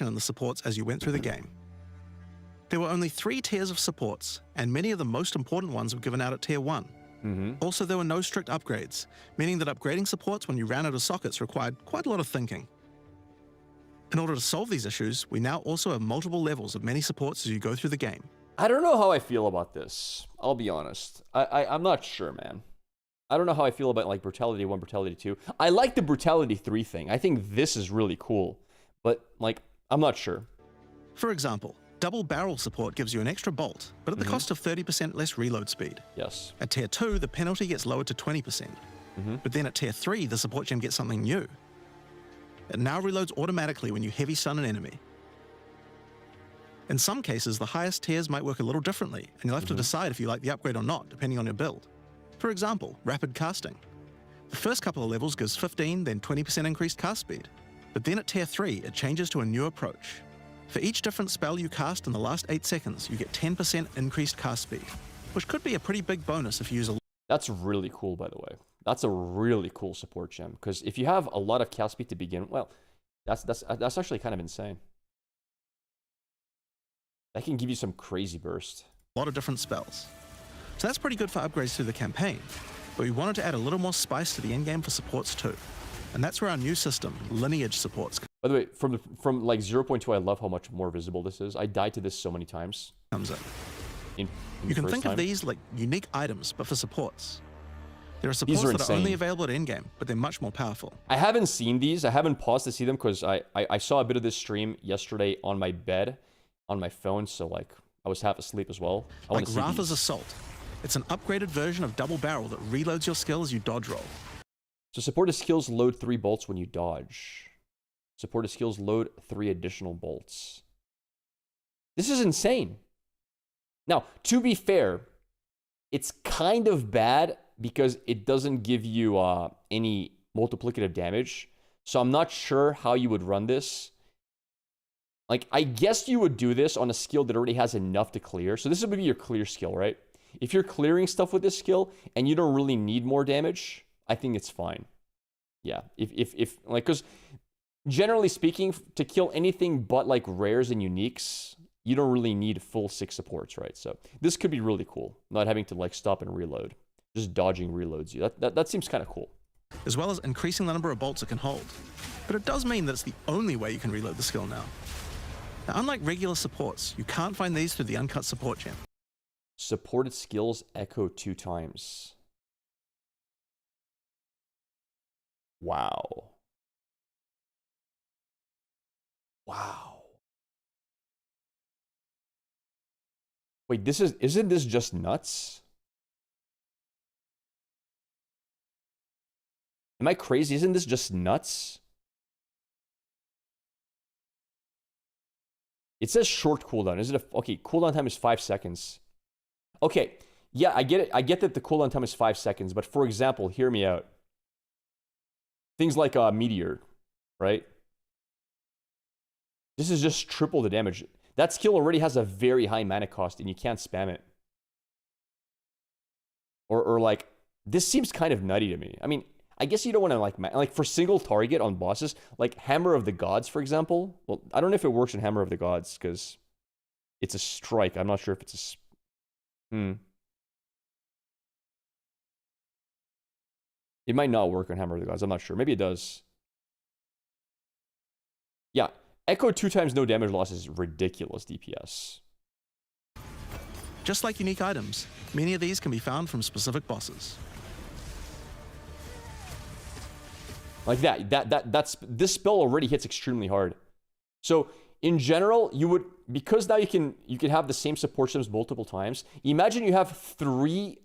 And the supports as you went through the game. There were only 3 tiers of supports, and many of the most important ones were given out at Tier 1. Also, there were no strict upgrades, meaning that upgrading supports when you ran out of sockets required quite a lot of thinking. In order to solve these issues, we now also have multiple levels of many supports as you go through the game. I don't know how I feel about this. I'll be honest. I'm not sure, man. I don't know how I feel about like Brutality 1, Brutality 2. I like the Brutality 3 thing. I think this is really cool. But, like, I'm not sure. For example, double barrel support gives you an extra bolt, but at the cost of 30% less reload speed. Yes. At Tier 2, the penalty gets lowered to 20%. But then at Tier 3, the support gem gets something new. It now reloads automatically when you heavy stun an enemy. In some cases, the highest tiers might work a little differently, and you'll have to decide if you like the upgrade or not, depending on your build. For example, rapid casting. The first couple of levels gives 15, then 20% increased cast speed. But then at Tier 3, it changes to a new approach. For each different spell you cast in the last 8 seconds, you get 10% increased cast speed, which could be a pretty big bonus if you use a... That's really cool, by the way. That's a really cool support gem, because if you have a lot of cast speed to begin, well, that's actually kind of insane. That can give you some crazy burst. A lot of different spells. So that's pretty good for upgrades through the campaign, but we wanted to add a little more spice to the endgame for supports too. And that's where our new system, Lineage Supports, by the way, from like 0.2, I love how much more visible this is. I died to this so many times. comes in. In You can first think time. of these like unique items, but for supports. There are supports are that are only insane. available at endgame, but they're much more powerful. I haven't seen these. I haven't paused to see them because I saw a bit of this stream yesterday on my bed, on my phone, so like I was half asleep as well. I want Like to see Ratha's these. Assault. It's an upgraded version of double barrel that reloads your skill as you dodge roll. So supported skills load 3 bolts when you dodge. Supported skills load 3 additional bolts. This is insane. Now, to be fair, it's kind of bad because it doesn't give you any multiplicative damage. So I'm not sure how you would run this. Like, I guess you would do this on a skill that already has enough to clear. So this would be your clear skill, right? If you're clearing stuff with this skill and you don't really need more damage, I think it's fine. Yeah, if like, because generally speaking, to kill anything but like rares and uniques, you don't really need full 6 supports, right? So this could be really cool, not having to like stop and reload. Just dodging reloads you. That seems kind of cool. As well as increasing the number of bolts it can hold. But it does mean that it's the only way you can reload the skill now. Now, unlike regular supports, you can't find these through the uncut support gem. Supported skills echo 2 times. Wow. Wow. Wait, isn't this just nuts? Am I crazy? Isn't this just nuts? It says short cooldown. Is it okay, cooldown time is 5 seconds. Okay, yeah, I get it. I get that the cooldown time is 5 seconds, but for example, hear me out. Things like Meteor, right? This is just triple the damage. That skill already has a very high mana cost, and you can't spam it. Or like, this seems kind of nutty to me. I mean, I guess you don't want to like for single target on bosses, like Hammer of the Gods, for example. Well, I don't know if it works in Hammer of the Gods because it's a strike. I'm not sure if it's a. It might not work on Hammer of the Gods. I'm not sure. Maybe it does. Yeah, Echo 2 times no damage loss is ridiculous DPS. Just like unique items, many of these can be found from specific bosses. Like this spell already hits extremely hard. So in general, you would, because now you can have the same support systems multiple times. Imagine you have 3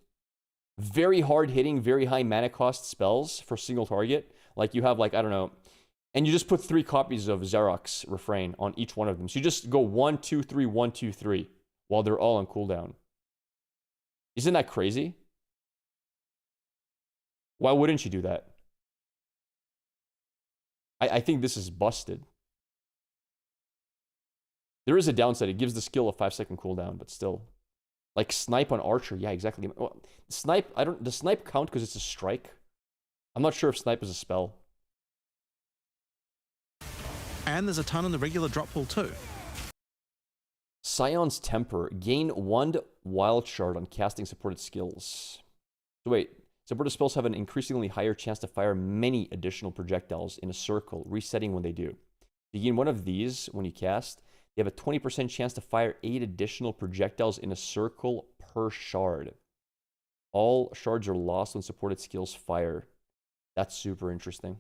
very hard hitting, very high mana cost spells for single target. Like you have like, I don't know, and you just put 3 copies of Xerox Refrain on each one of them. So you just go 1, 2, 3, 1, 2, 3 while they're all on cooldown. Isn't that crazy? Why wouldn't you do that? I think this is busted. There is a downside. It gives the skill a 5-second cooldown, but still. Like snipe on archer. Yeah, exactly. Well, snipe, does snipe count because it's a strike? I'm not sure if snipe is a spell. And there's a ton in the regular drop pool too. Scion's Temper. Gain 1 wild shard on casting supported skills. So wait, supported spells have an increasingly higher chance to fire many additional projectiles in a circle, resetting when they do. You gain 1 of these when you cast. You have a 20% chance to fire 8 additional projectiles in a circle per shard. All shards are lost when supported skills fire. That's super interesting.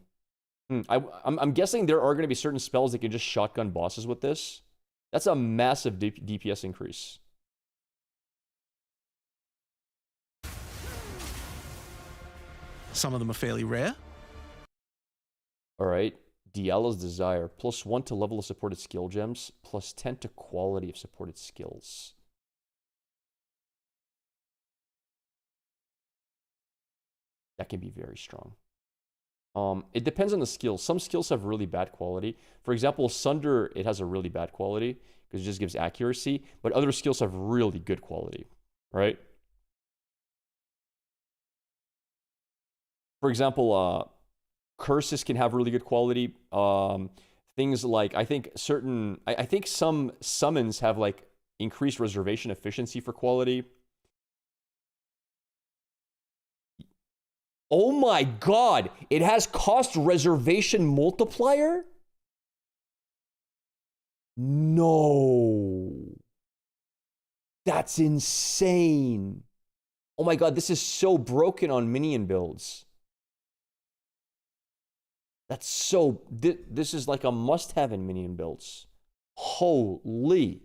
I'm guessing there are going to be certain spells that can just shotgun bosses with this. That's a massive DPS increase. Some of them are fairly rare. All right. Diala's Desire. +1 to level of supported skill gems. +10 to quality of supported skills. That can be very strong. It depends on the skills. Some skills have really bad quality. For example, Sunder, it has a really bad quality because it just gives accuracy. But other skills have really good quality, right? For example, curses can have really good quality. Things like, I think some summons have like increased reservation efficiency for quality. Oh my god, it has cost reservation multiplier? No. That's insane. Oh my god, this is so broken on minion builds. That's so... This is like a must-have in minion builds. Holy.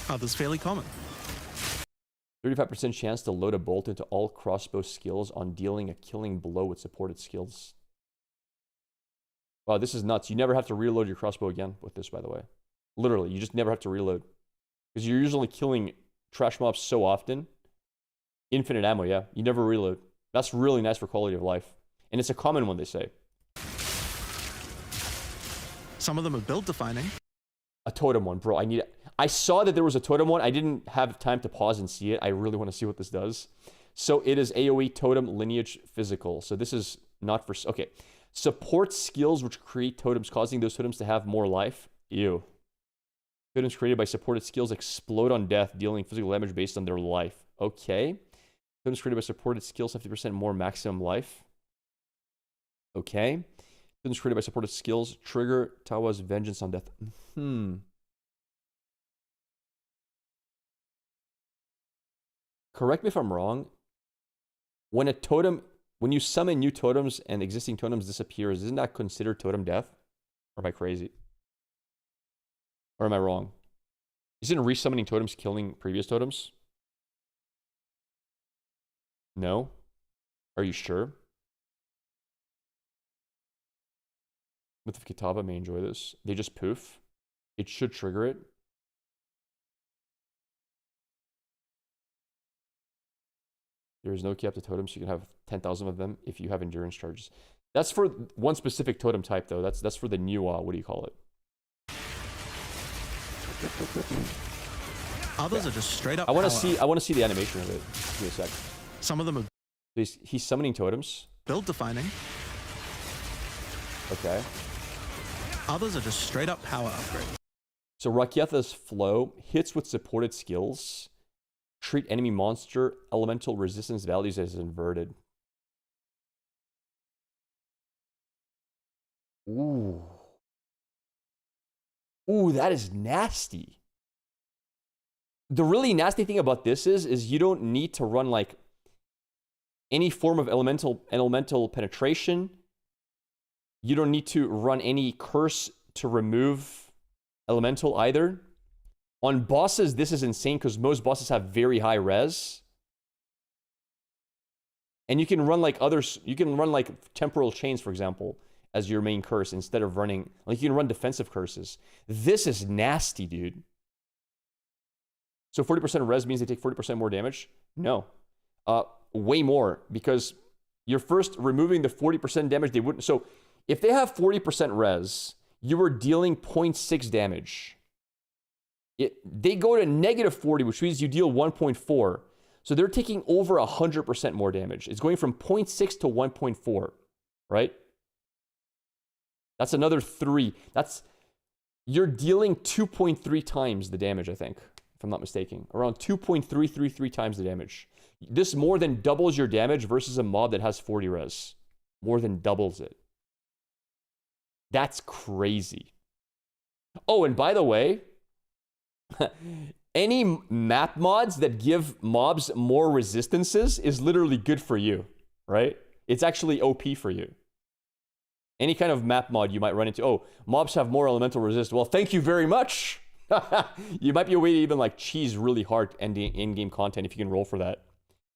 Others fairly common. 35% chance to load a bolt into all crossbow skills on dealing a killing blow with supported skills. Wow, this is nuts. You never have to reload your crossbow again with this, by the way. Literally, you just never have to reload. Because you're usually killing trash mobs so often. Infinite ammo, yeah. You never reload. That's really nice for quality of life. And it's a common one, they say. Some of them are build defining. A totem one, bro. I saw that there was a totem one. I didn't have time to pause and see it. I really want to see what this does. So it is AoE totem lineage physical. So this is not for... Okay. Support skills which create totems, causing those totems to have more life. Ew. Totems created by supported skills explode on death, dealing physical damage based on their life. Okay. Totems created by supported skills, 50% more maximum life. Okay. Totems created by supported skills trigger Tawa's vengeance on death. Correct me if I'm wrong. When you summon new totems and existing totems disappears, isn't that considered totem death? Or am I crazy? Or am I wrong? Isn't resummoning totems killing previous totems? No? Are you sure? Myth of Kitaba may enjoy this. They just poof. It should trigger it. There is no cap to totems. You can have 10,000 of them if you have endurance charges. That's for one specific totem type, though. That's for the new, what do you call it? Others are just straight up. I want to see the animation of it. Give me a sec. Some of them are He's summoning totems. build defining. Okay. Others are just straight up power upgrades. So Rakyatha's flow hits with supported skills. Treat enemy monster elemental resistance values as inverted. Ooh. Ooh, that is nasty. The really nasty thing about this is you don't need to run like any form of elemental penetration. You don't need to run any curse to remove elemental either. On bosses, this is insane because most bosses have very high res. And you can run like others, you can run like temporal chains, for example, as your main curse instead of running, like you can run defensive curses. This is nasty, dude. So 40% res means they take 40% more damage? No. Way more, because you're first removing the 40% damage they wouldn't. So if they have 40% res, you are dealing 0.6 damage. They go to negative 40, which means you deal 1.4. So they're taking over 100% more damage. It's going from 0.6 to 1.4, right? That's another 3. You're dealing 2.3 times the damage, I think, if I'm not mistaken. Around 2.333 times the damage. This more than doubles your damage versus a mob that has 40 res. More than doubles it. That's crazy. Oh, and by the way, any map mods that give mobs more resistances is literally good for you, right? It's actually OP for you. Any kind of map mod you might run into. Oh, mobs have more elemental resist. Well, thank you very much. You might be a way to even like cheese really hard in-game content if you can roll for that.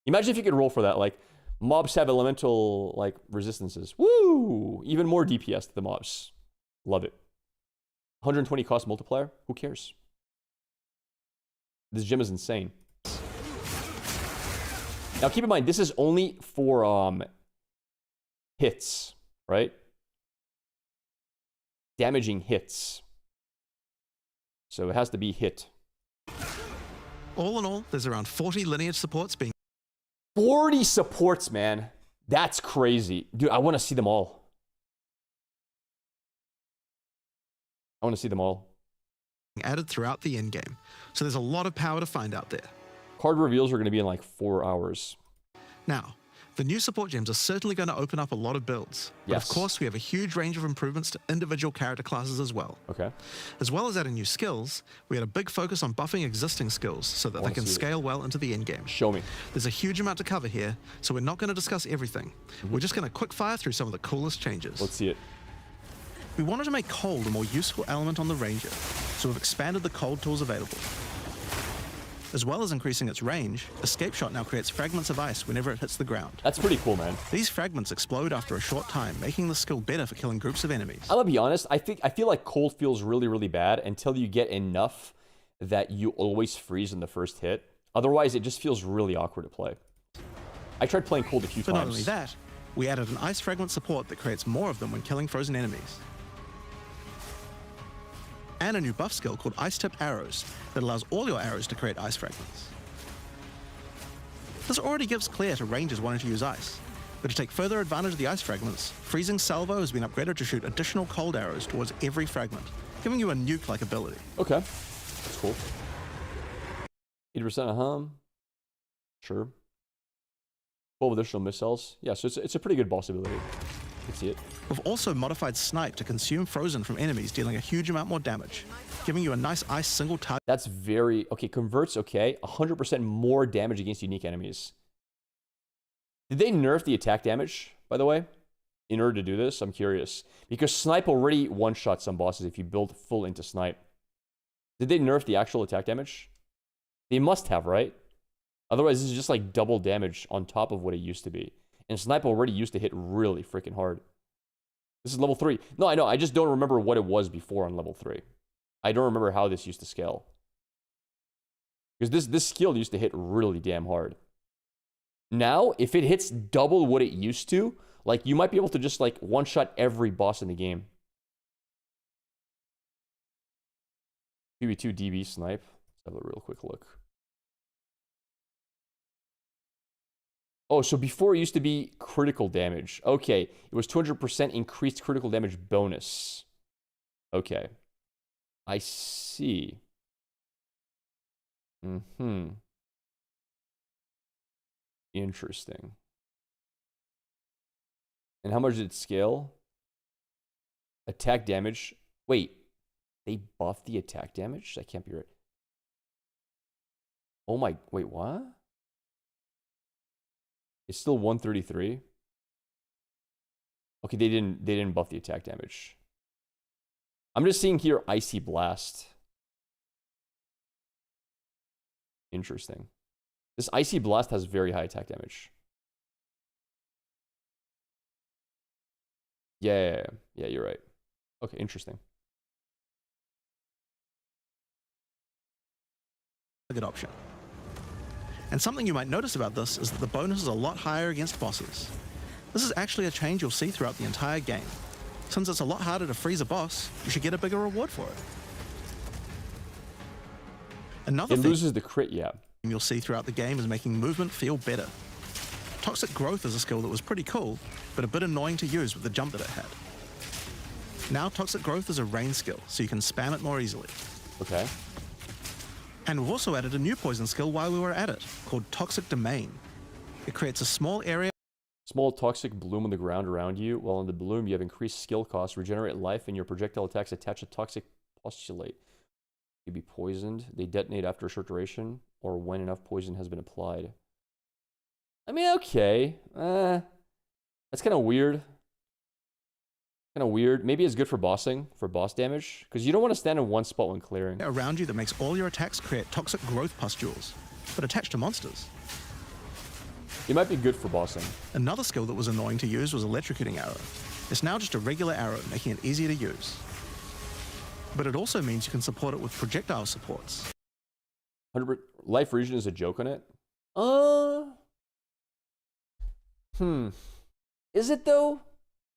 Imagine if you could roll for that. Like, mobs have elemental like resistances. Woo! Even more DPS to the mobs. Love it. 120 cost multiplier. Who cares? This gem is insane. Now keep in mind, this is only for hits, right? Damaging hits. So it has to be hit. All in all, there's around 40 lineage supports being 40 supports, man. That's crazy. Dude, I want to see them all. I want to see them all. added throughout the endgame, so there's a lot of power to find out there. Card reveals are going to be in like 4 hours. Now, the new support gems are certainly going to open up a lot of builds, but Yes. of course we have a huge range of improvements to individual character classes as well. Okay. As well as adding new skills, we had a big focus on buffing existing skills so that they wanna can see it. scale well into the endgame. Show me. There's a huge amount to cover here, so we're not going to discuss everything. We're just going to quick fire through some of the coolest changes. Let's see it. We wanted to make cold a more useful element on the Ranger, so we've expanded the cold tools available. As well as increasing its range, Escape Shot now creates fragments of ice whenever it hits the ground. That's pretty cool, man. These fragments explode after a short time, making the skill better for killing groups of enemies. I'm gonna be honest, I feel like cold feels really, really bad until you get enough that you always freeze in the first hit. Otherwise, it just feels really awkward to play. I tried playing cold a few But times. not only that, we added an ice fragment support that creates more of them when killing frozen enemies. And a new buff skill called Ice Tipped Arrows that allows all your arrows to create ice fragments. This already gives clear to rangers wanting to use ice, but to take further advantage of the ice fragments, Freezing Salvo has been upgraded to shoot additional cold arrows towards every fragment, giving you a nuke-like ability. Okay. That's cool. 80% Sure. 12 additional missiles. Yeah, so it's a pretty good boss ability. You can see it. We've also modified Snipe to consume frozen from enemies, dealing a huge amount more damage, giving you a nice ice single target. That's very... Okay, converts, okay. 100% more damage against unique enemies. Did they nerf the attack damage, by the way? In order to do this? I'm curious. Because Snipe already one-shot some bosses if you build full into Snipe. Did they nerf the actual attack damage? They must have, right? Otherwise, this is just like double damage on top of what it used to be. And Snipe already used to hit really freaking hard. This is level 3. No, I know. I just don't remember what it was before on level 3. I don't remember how this used to scale. Because this skill used to hit really damn hard. Now, if it hits double what it used to, like, you might be able to just, like, one-shot every boss in the game. PB2 DB Snipe. Let's have a real quick look. Oh, so before it used to be critical damage. Okay, it was 200% increased critical damage bonus. Okay. I see. Mm-hmm. Interesting. And how much did it scale? Attack damage. Wait, they buffed the attack damage? That can't be right. Oh my, wait, what? It's still 133. Okay, they didn't buff the attack damage. I'm just seeing here Icy Blast. Interesting. This Icy Blast has very high attack damage. Yeah, you're right. Okay, interesting. Good option. And something you might notice about this is that the bonus is a lot higher against bosses. This is actually a change you'll see throughout the entire game. Since it's a lot harder to freeze a boss, you should get a bigger reward for it. Another It thing loses the crit, yeah. you'll see throughout the game is making movement feel better. Toxic Growth is a skill that was pretty cool, but a bit annoying to use with the jump that it had. Now Toxic Growth is a range skill, so you can spam it more easily. Okay. And we've also added a new poison skill while we were at it, called Toxic Domain. It creates a small area. Small toxic bloom on the ground around you. While in the bloom, you have increased skill costs, regenerate life, and your projectile attacks attach a toxic postulate. You'd be poisoned. They detonate after a short duration, or when enough poison has been applied. I mean, okay. That's kind of weird. Maybe it's good for bossing, for boss damage, because you don't want to stand in one spot when clearing. Around you that makes all your attacks create toxic growth pustules, but attached to monsters. It might be good for bossing. Another skill that was annoying to use was Electrocuting Arrow. It's now just a regular arrow, making it easier to use. But it also means you can support it with projectile supports. 100% life region is a joke on it? Is it though?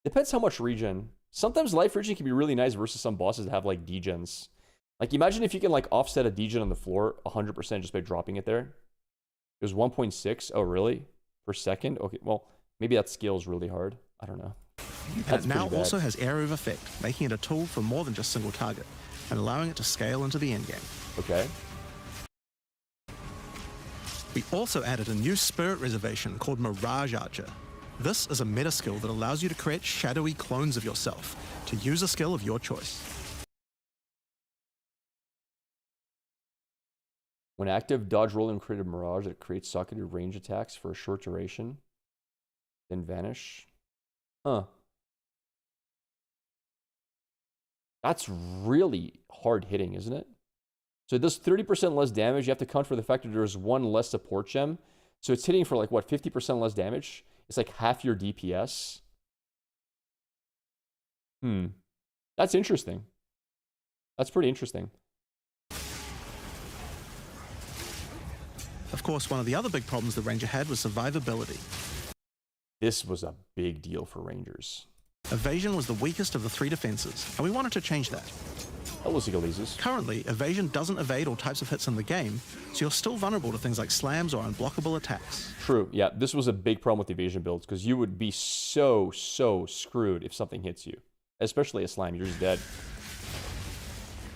Depends how much regen. Sometimes life regen can be really nice versus some bosses that have like degens. Like imagine if you can like offset a degen on the floor 100% just by dropping it there. It was 1.6. Oh really? Per second? Okay, well maybe that scales really hard. I don't know. And it now also has Area of Effect, making it a tool for more than just single target, and allowing it to scale into the endgame. Okay. We also added a new spirit reservation called Mirage Archer. This is a meta skill that allows you to create shadowy clones of yourself to use a skill of your choice. When active, dodge, roll, and create a mirage that creates socketed range attacks for a short duration, then vanish. Huh. That's really hard hitting, isn't it? So it does 30% less damage. You have to count for the fact that there's one less support gem. So it's hitting for like, what, 50% less damage? It's like half your DPS. That's interesting. That's pretty interesting. Of course, one of the other big problems the Ranger had was survivability. This was a big deal for Rangers. Evasion was the weakest of the three defenses, and we wanted to change that. Currently, evasion doesn't evade all types of hits in the game, so you're still vulnerable to things like slams or unblockable attacks. True, yeah, this was a big problem with evasion builds, because you would be so screwed if something hits you. Especially a slam, you're just dead.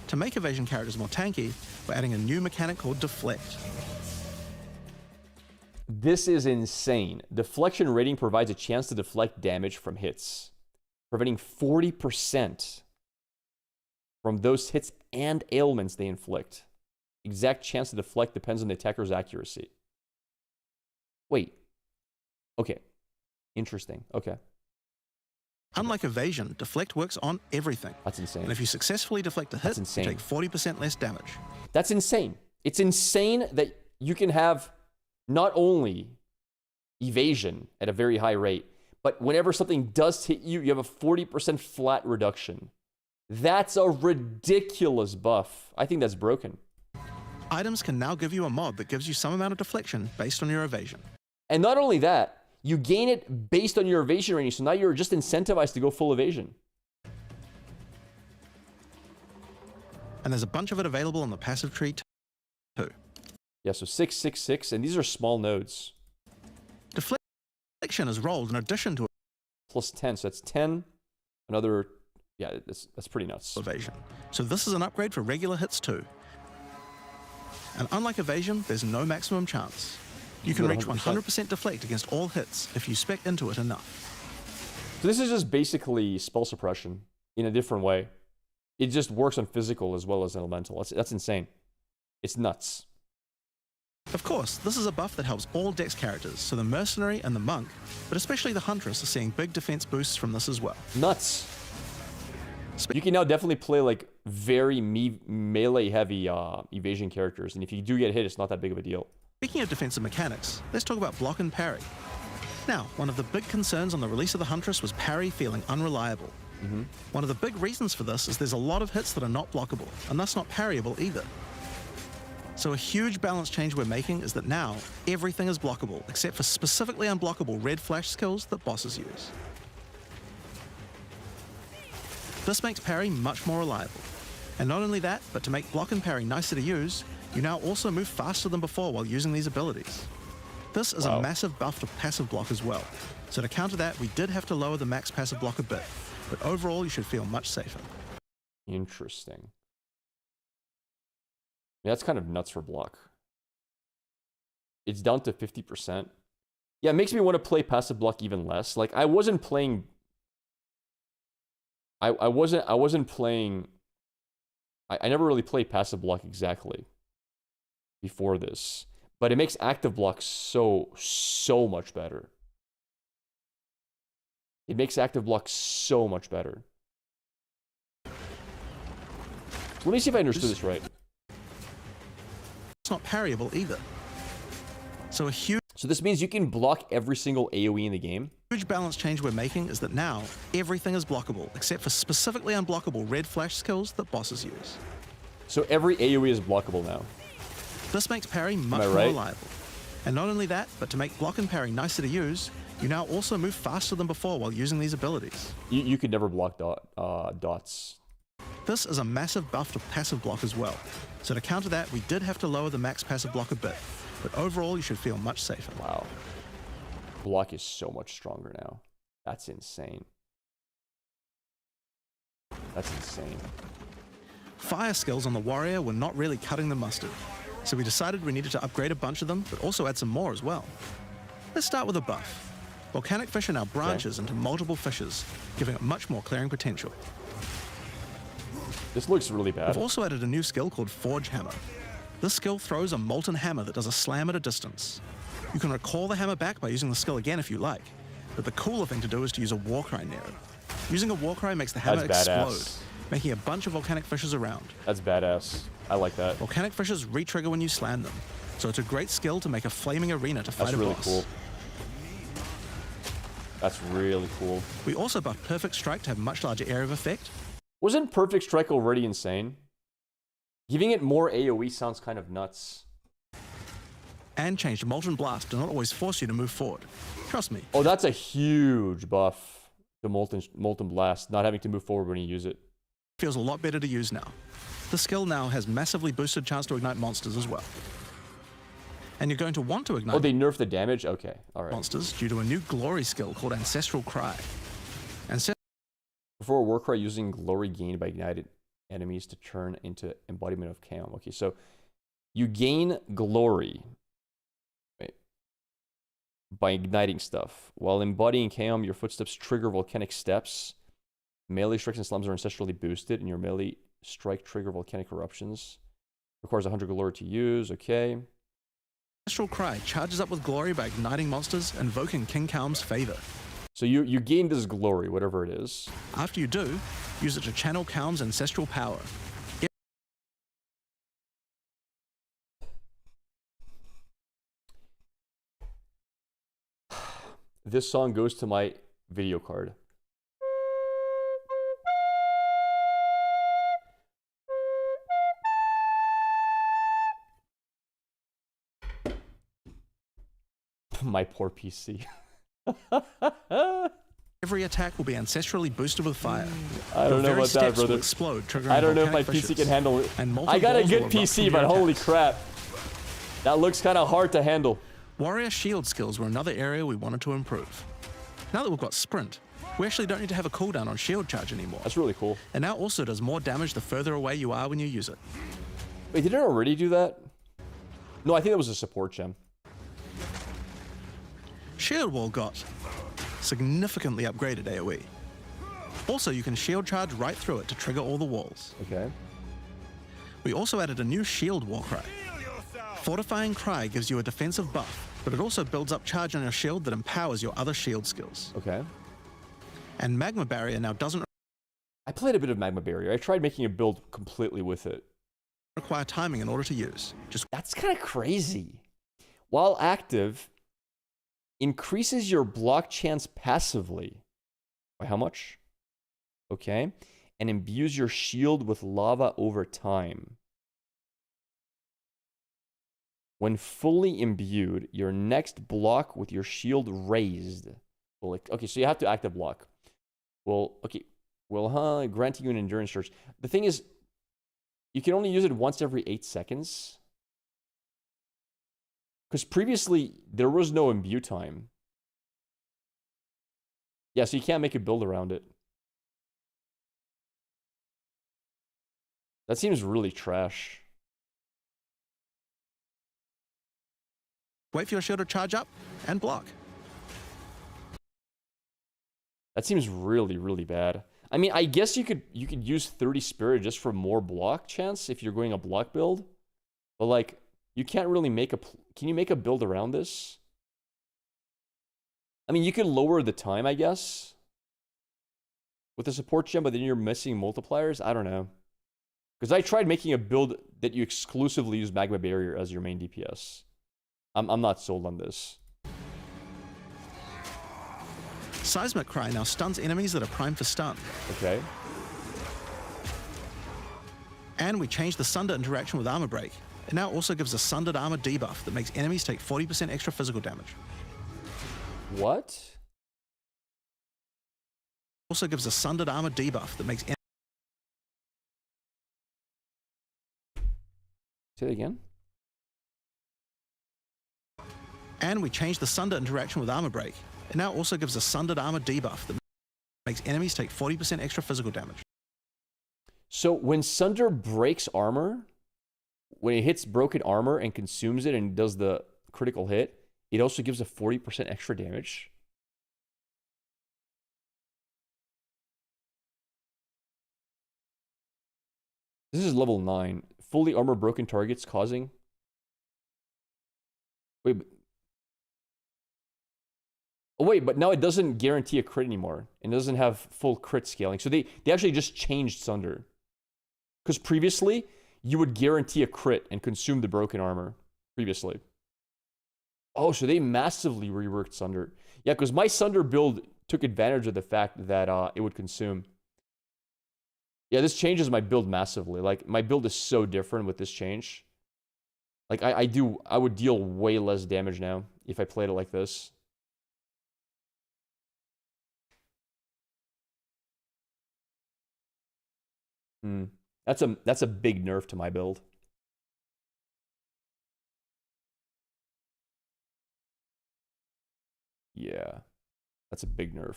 To make evasion characters more tanky, we're adding a new mechanic called Deflect. This is insane. Deflection rating provides a chance to deflect damage from hits, preventing 40% from those hits and ailments they inflict. Exact chance to deflect depends on the attacker's accuracy. Wait. Okay. Interesting. Okay. Unlike evasion, deflect works on everything. That's insane. And if you successfully deflect a hit, you take 40% less damage. That's insane. It's insane that you can have not only evasion at a very high rate, but whenever something does hit you, you have a 40% flat reduction. That's a ridiculous buff. I think that's broken. Items can now give you a mod that gives you some amount of deflection based on your evasion. And not only that, you gain it based on your evasion range, so now you're just incentivized to go full evasion. And there's a bunch of it available on the passive tree too. Yeah, so 666, and these are small nodes. Deflect Action is rolled in addition to Plus 10, so that's 10. Another, yeah, that's pretty nuts. evasion. So this is an upgrade for regular hits too. And unlike evasion, there's no maximum chance. You can reach 100% deflect against all hits if you spec into it enough. So this is just basically spell suppression in a different way. It just works on physical as well as elemental. That's insane. It's nuts. Of course, this is a buff that helps all Dex characters, so the Mercenary and the Monk, but especially the Huntress are seeing big defense boosts from this as well. Nuts. You can now definitely play like very melee heavy evasion characters, and if you do get hit, it's not that big of a deal. Speaking of defensive mechanics, let's talk about block and parry. Now, one of the big concerns on the release of the Huntress was parry feeling unreliable. One of the big reasons for this is there's a lot of hits that are not blockable, and thus not parryable either. So a huge balance change we're making is that now everything is blockable, except for specifically unblockable red flash skills that bosses use. This makes parry much more reliable. And not only that, but to make block and parry nicer to use, you now also move faster than before while using these abilities. This is a massive buff to passive block as well. So to counter that, we did have to lower the max passive block a bit, but overall you should feel much safer. Interesting. Yeah, that's kind of nuts for block. It's down to 50%. Yeah, it makes me want to play passive block even less. Like I wasn't playing. I wasn't playing. I never really played passive block exactly before this, but it makes active block so much better. It makes active block so much better. Let me see if I understood this right. It's not parryable either. So So this means you can block every single AoE in the game? Huge balance change we're making is that now everything is blockable, except for specifically unblockable red flash skills that bosses use. So every AoE is blockable now. This makes parry much more reliable. And not only that, but to make block and parry nicer to use, you now also move faster than before while using these abilities. You could never block dots. This is a massive buff to passive block as well. So to counter that, we did have to lower the max passive block a bit, but overall you should feel much safer. Wow. Block is so much stronger now. That's insane. That's insane. Fire skills on the warrior were not really cutting the mustard, so we decided we needed to upgrade a bunch of them, but also add some more as well. Let's start with a buff. Volcanic fish are now branches into multiple fishes, giving it much more clearing potential. This looks really bad. We've also added a new skill called Forge Hammer. This skill throws a molten hammer that does a slam at a distance. You can recall the hammer back by using the skill again if you like, but the cooler thing to do is to use a Warcry near it. Using a Warcry makes the hammer explode, making a bunch of volcanic fishes around. That's badass. I like that. Volcanic fishes re-trigger when you slam them, so it's a great skill to make a flaming arena to fight a boss. That's really cool. That's really cool. We also buffed Perfect Strike to have much larger area of effect. Wasn't Perfect Strike already insane? Giving it more AoE sounds kind of nuts. And changed Molten Blast to not always force you to move forward. Trust me. Oh, that's a huge buff. The Molten Blast, not having to move forward when you use it. Feels a lot better to use now. The skill now has massively boosted chance to ignite monsters as well. And you're going to want to ignite. Oh, they nerfed the damage? Okay, alright. Monsters due to a new glory skill called Ancestral Cry. Before a Warcry using glory gained by ignited enemies to turn into embodiment of Chaos. Okay, so you gain glory by igniting stuff. While embodying Chaos, your footsteps trigger volcanic steps. Melee strikes and slams are ancestrally boosted, and your melee strike trigger volcanic eruptions. Requires 100 glory to use, okay. Ancestral Cry charges up with glory by igniting monsters, invoking King Kaum's favor. So you gain this glory, whatever it is. After you do, use it to channel Kaum's ancestral power. This song goes to my video card. My poor PC. Every attack will be ancestrally boosted with fire. I don't know about that, brother. Explode, I don't know if my PC can handle it. I got a good PC, but holy crap. That looks kind of hard to handle. Warrior shield skills were another area we wanted to improve. Now that we've got sprint, we actually don't need to have a cooldown on shield charge anymore. That's really cool. And now also does more damage the further away you are when you use it. Wait, did it already do that? No, I think that was a support gem. Shield wall got significantly upgraded AoE. Also, you can shield charge right through it to trigger all the walls. Okay. We also added a new shield war cry. Fortifying Cry gives you a defensive buff, but it also builds up charge on your shield that empowers your other shield skills. Okay. And Magma Barrier now doesn't I played a bit of Magma Barrier. I tried making a build completely with it. require timing in order to use. That's kind of crazy. While active, increases your block chance passively. By how much? Okay. And imbues your shield with lava over time. When fully imbued, your next block with your shield raised. Well, okay, so you have to active block. Well, okay. Well, granting you an endurance charge. The thing is, you can only use it once every 8 seconds. Because previously, there was no imbue time. Yeah, so you can't make a build around it. That seems really trash. Wait for your shield to charge up and block. That seems really, really bad. I mean, I guess you could use 30 spirit just for more block chance if you're going a block build. But like, you can't really make a... Can you make a build around this? I mean, you can lower the time, I guess. With the support gem, but then you're missing multipliers? I don't know. Because I tried making a build that you exclusively use Magma Barrier as your main DPS. I'm not sold on this. Seismic Cry now stuns enemies that are primed for stun. Okay. And we changed the Sunder interaction with Armor Break. It now also gives a Sundered Armor debuff that makes enemies take 40% extra physical damage. What? Also gives a Sundered Armor debuff that makes Say that again? And we changed the Sunder interaction with Armor Break. It now also gives a Sundered Armor debuff that makes enemies take 40% extra physical damage. So when Sunder breaks armor, when it hits broken armor and consumes it and does the critical hit, it also gives a 40% extra damage. This is level 9. Fully armor broken targets causing... Wait, but... Oh wait, but now it doesn't guarantee a crit anymore. It doesn't have full crit scaling. So they actually just changed Sunder. Because previously, you would guarantee a crit and consume the broken armor. Previously. Oh, so they massively reworked Sunder. Yeah, because my Sunder build took advantage of the fact that it would consume. Yeah, this changes my build massively. Like, my build is so different with this change. Like, I would deal way less damage now if I played it like this. That's a big nerf to my build. Yeah, that's a big nerf.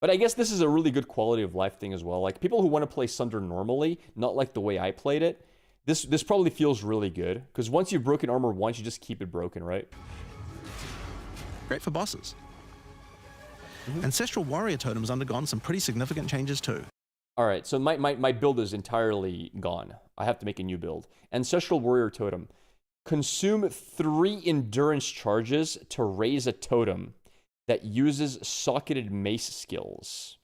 But I guess this is a really good quality of life thing as well. Like, people who want to play Sunder normally, not like the way I played it, this probably feels really good. Because once you've broken armor once, you just keep it broken, right? Great for bosses. Ancestral Warrior Totem has undergone some pretty significant changes too. All right, so my build is entirely gone. I have to make a new build. Ancestral Warrior Totem. Consume 3 endurance charges to raise a totem that uses socketed mace skills.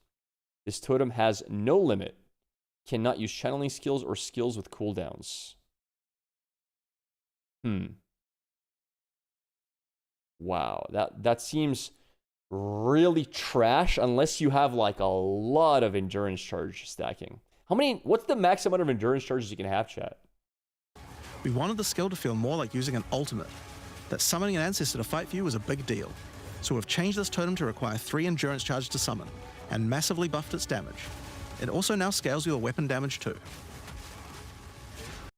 This totem has no limit. Cannot use channeling skills or skills with cooldowns. Wow, that seems really trash unless you have like a lot of endurance charge stacking. What's the max amount of endurance charges you can have, chat? We wanted the skill to feel more like using an ultimate. That summoning an ancestor to fight for you was a big deal. So we've changed this totem to require 3 endurance charges to summon, and massively buffed its damage. It also now scales your weapon damage too.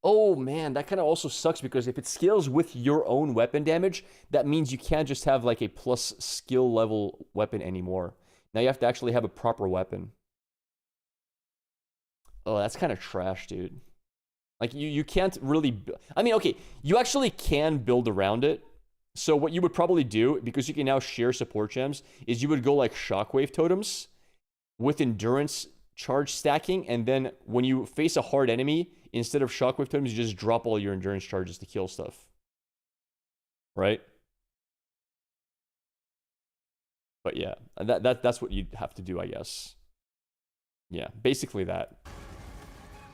Oh man, that kind of also sucks because if it scales with your own weapon damage, that means you can't just have like a plus skill level weapon anymore. Now you have to actually have a proper weapon. Oh, that's kind of trash, dude. Like you can't really, I mean, okay, you actually can build around it. So what you would probably do, because you can now share support gems, is you would go like shockwave totems with endurance charge stacking, and then when you face a hard enemy, instead of shockwave totems, you just drop all your endurance charges to kill stuff. Right? But yeah, that's what you'd have to do, I guess. Yeah, basically that.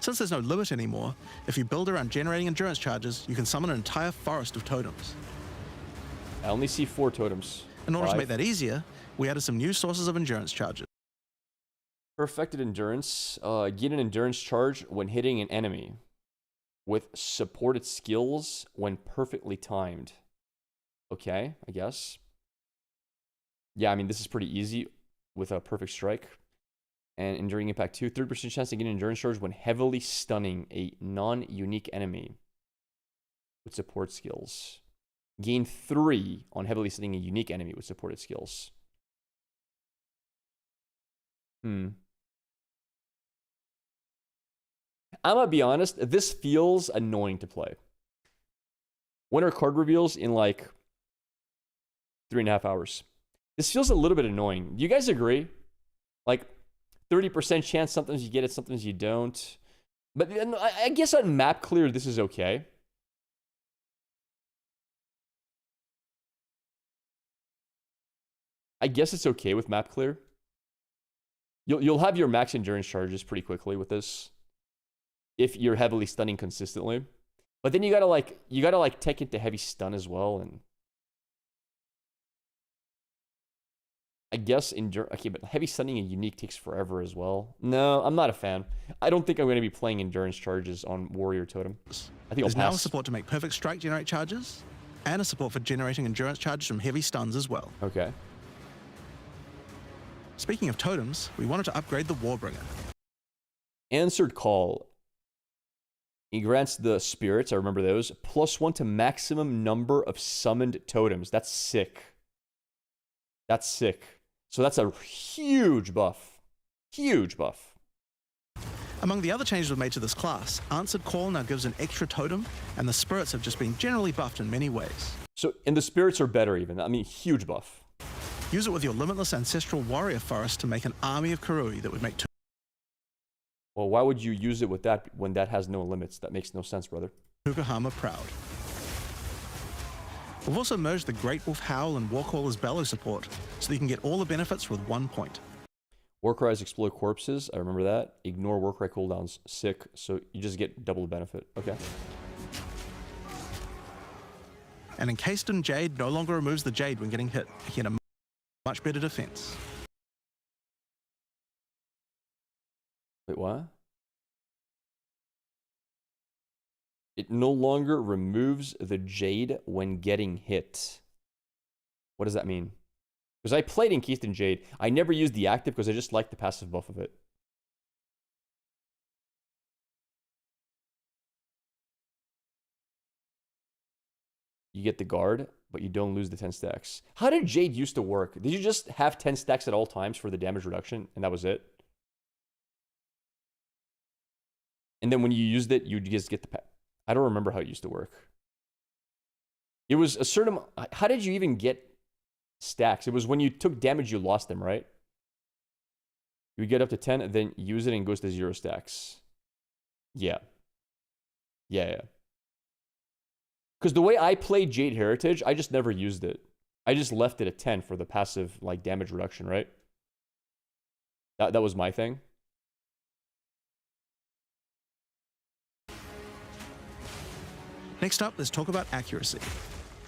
Since there's no limit anymore, if you build around generating endurance charges, you can summon an entire forest of totems. I only see 4 totems. In order 5. to make that easier, we added some new sources of endurance charges. Perfected endurance. Get an endurance charge when hitting an enemy with supported skills when perfectly timed. Okay, I guess. Yeah, I mean, this is pretty easy with a perfect strike. And Enduring Impact 2, 30% chance to get an endurance charge when heavily stunning a non-unique enemy with support skills. Gain 3 on heavily stunning a unique enemy with supported skills. I'm gonna be honest, this feels annoying to play. When are card reveals? In like 3.5 hours. This feels a little bit annoying. Do you guys agree? Like 30% chance, sometimes you get it, sometimes you don't. But I guess on map clear, this is okay. I guess it's okay with map clear. You'll have your max endurance charges pretty quickly with this, if you're heavily stunning consistently. But then you gotta like tech it to heavy stun as well, and I guess okay, but heavy stunning a unique takes forever as well. No, I'm not a fan. I don't think I'm gonna be playing endurance charges on Warrior Totem. I think There's I'll now pass. support to make perfect strike generate charges, and a support for generating endurance charges from heavy stuns as well. Okay. Speaking of totems, we wanted to upgrade the Warbringer. Answered Call. He grants the spirits, I remember those, +1 to maximum number of summoned totems. That's sick. That's sick. So that's a huge buff. Huge buff. Among the other changes we've made to this class, Answered Call now gives an extra totem, and the spirits have just been generally buffed in many ways. So, and the spirits are better even. I mean, huge buff. Use it with your limitless ancestral warrior forest to make an army of Karui that would make Well, why would you use it with that when that has no limits? That makes no sense, brother. Tukohama proud. We've also merged the Great Wolf Howl and Warcaller's Bellow support, so that you can get all the benefits with 1 point. Warcries explode corpses. I remember that. Ignore Warcry cooldowns. Sick. So you just get double the benefit. Okay. And Encased in Jade no longer removes the Jade when getting hit, making it a much better defense. Wait, what? It no longer removes the Jade when getting hit. What does that mean? Because I played Encased in Jade. I never used the active because I just liked the passive buff of it. You get the guard, but you don't lose the 10 stacks. How did Jade used to work? Did you just have 10 stacks at all times for the damage reduction, and that was it? And then when you used it, you just get the... I don't remember how it used to work. It was a certain... How did you even get stacks? It was when you took damage, you lost them, right? You get up to 10, and then use it, and it goes to 0 stacks. Yeah. Yeah. Because the way I played Jade Heritage, I just never used it. I just left it at 10 for the passive like damage reduction, right? That was my thing. Next up, let's talk about accuracy.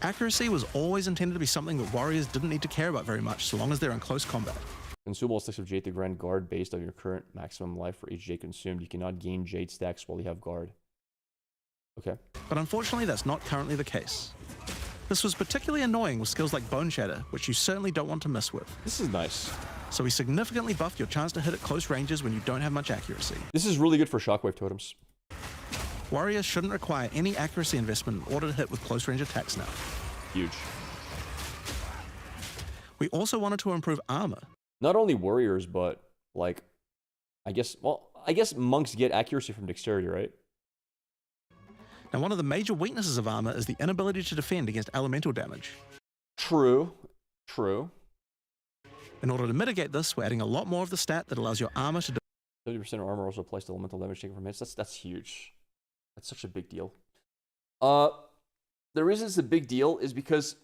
Accuracy was always intended to be something that warriors didn't need to care about very much, so long as they're in close combat. Consume all stacks of Jade to grant guard based on your current maximum life for each Jade consumed. You cannot gain Jade stacks while you have guard. Okay. But unfortunately, that's not currently the case. This was particularly annoying with skills like Bone Shatter, which you certainly don't want to mess with. This is nice. So we significantly buffed your chance to hit at close ranges when you don't have much accuracy. This is really good for Shockwave Totems. Warriors shouldn't require any accuracy investment in order to hit with close range attacks now. Huge. We also wanted to improve armor. Not only warriors, but like, I guess monks get accuracy from dexterity, right? Now, one of the major weaknesses of armor is the inability to defend against elemental damage. True. True. In order to mitigate this, we're adding a lot more of the stat that allows your armor to 70% of armor also applies to elemental damage taken from hits. That's huge. That's such a big deal. The reason it's a big deal is because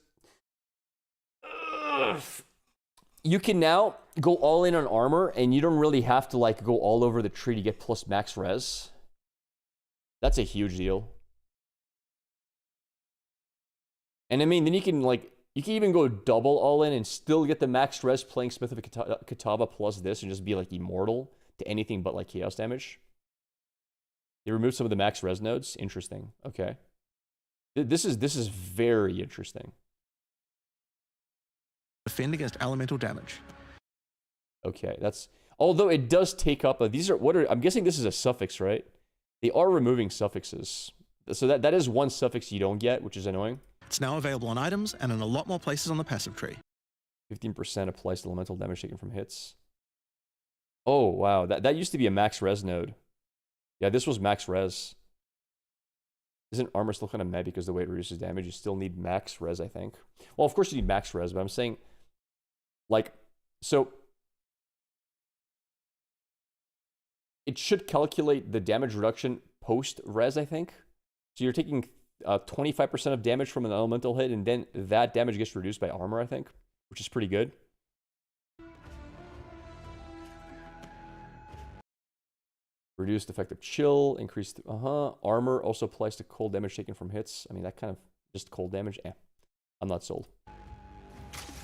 you can now go all in on armor, and you don't really have to like go all over the tree to get plus max res. That's a huge deal. And I mean, then you can even go double all in and still get the max res playing Smith of Kataba plus this and just be like immortal to anything but like chaos damage. They removed some of the max res nodes. Interesting. Okay. This is very interesting. defend against elemental damage. Okay, that's... Although it does take up a... These are... What are... I'm guessing this is a suffix, right? They are removing suffixes. So that is one suffix you don't get, which is annoying. It's now available on items and in a lot more places on the passive tree. 15% applies to elemental damage taken from hits. Oh, wow. That used to be a max res node. Yeah, this was max res. Isn't armor still kind of mad because the way it reduces damage? You still need max res, I think. Well, of course you need max res, but I'm saying, like, so it should calculate the damage reduction post res, I think. So you're taking 25% of damage from an elemental hit, and then that damage gets reduced by armor, I think, which is pretty good. Reduced effective chill, increased, armor also applies to cold damage taken from hits. I mean, that kind of, just cold damage, I'm not sold.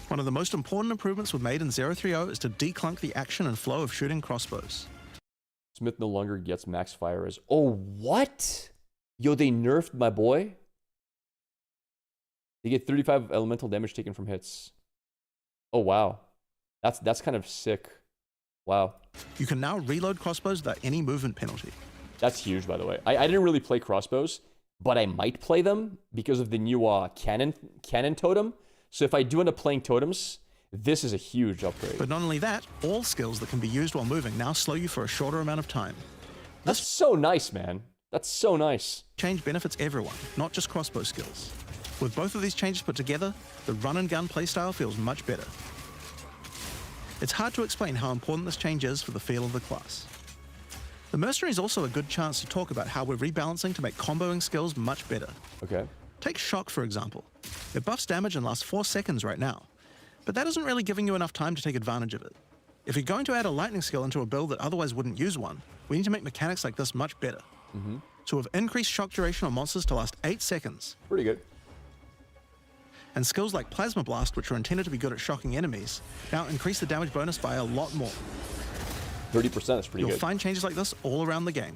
One of the most important improvements we've made in 030 is to declunk the action and flow of shooting crossbows. Smith no longer gets max fire as, oh, what? Yo, they nerfed my boy? They get 35 elemental damage taken from hits. Oh, wow. That's kind of sick. Wow. You can now reload crossbows without any movement penalty. That's huge, by the way. I didn't really play crossbows, but I might play them because of the new cannon totem. So if I do end up playing totems, this is a huge upgrade. But not only that, all skills that can be used while moving now slow you for a shorter amount of time. That's so nice, man. That's so nice. Change benefits everyone, not just crossbow skills. With both of these changes put together, the run and gun playstyle feels much better. It's hard to explain how important this change is for the feel of the class. The Mercenary is also a good chance to talk about how we're rebalancing to make comboing skills much better. Okay. Take Shock, for example. It buffs damage and lasts 4 seconds right now, but that isn't really giving you enough time to take advantage of it. If you're going to add a lightning skill into a build that otherwise wouldn't use one, we need to make mechanics like this much better. So we've increased shock duration on monsters to last 8 seconds. Pretty good. And skills like Plasma Blast, which are intended to be good at shocking enemies, now increase the damage bonus by a lot more. 30% is pretty You'll good. find changes like this all around the game.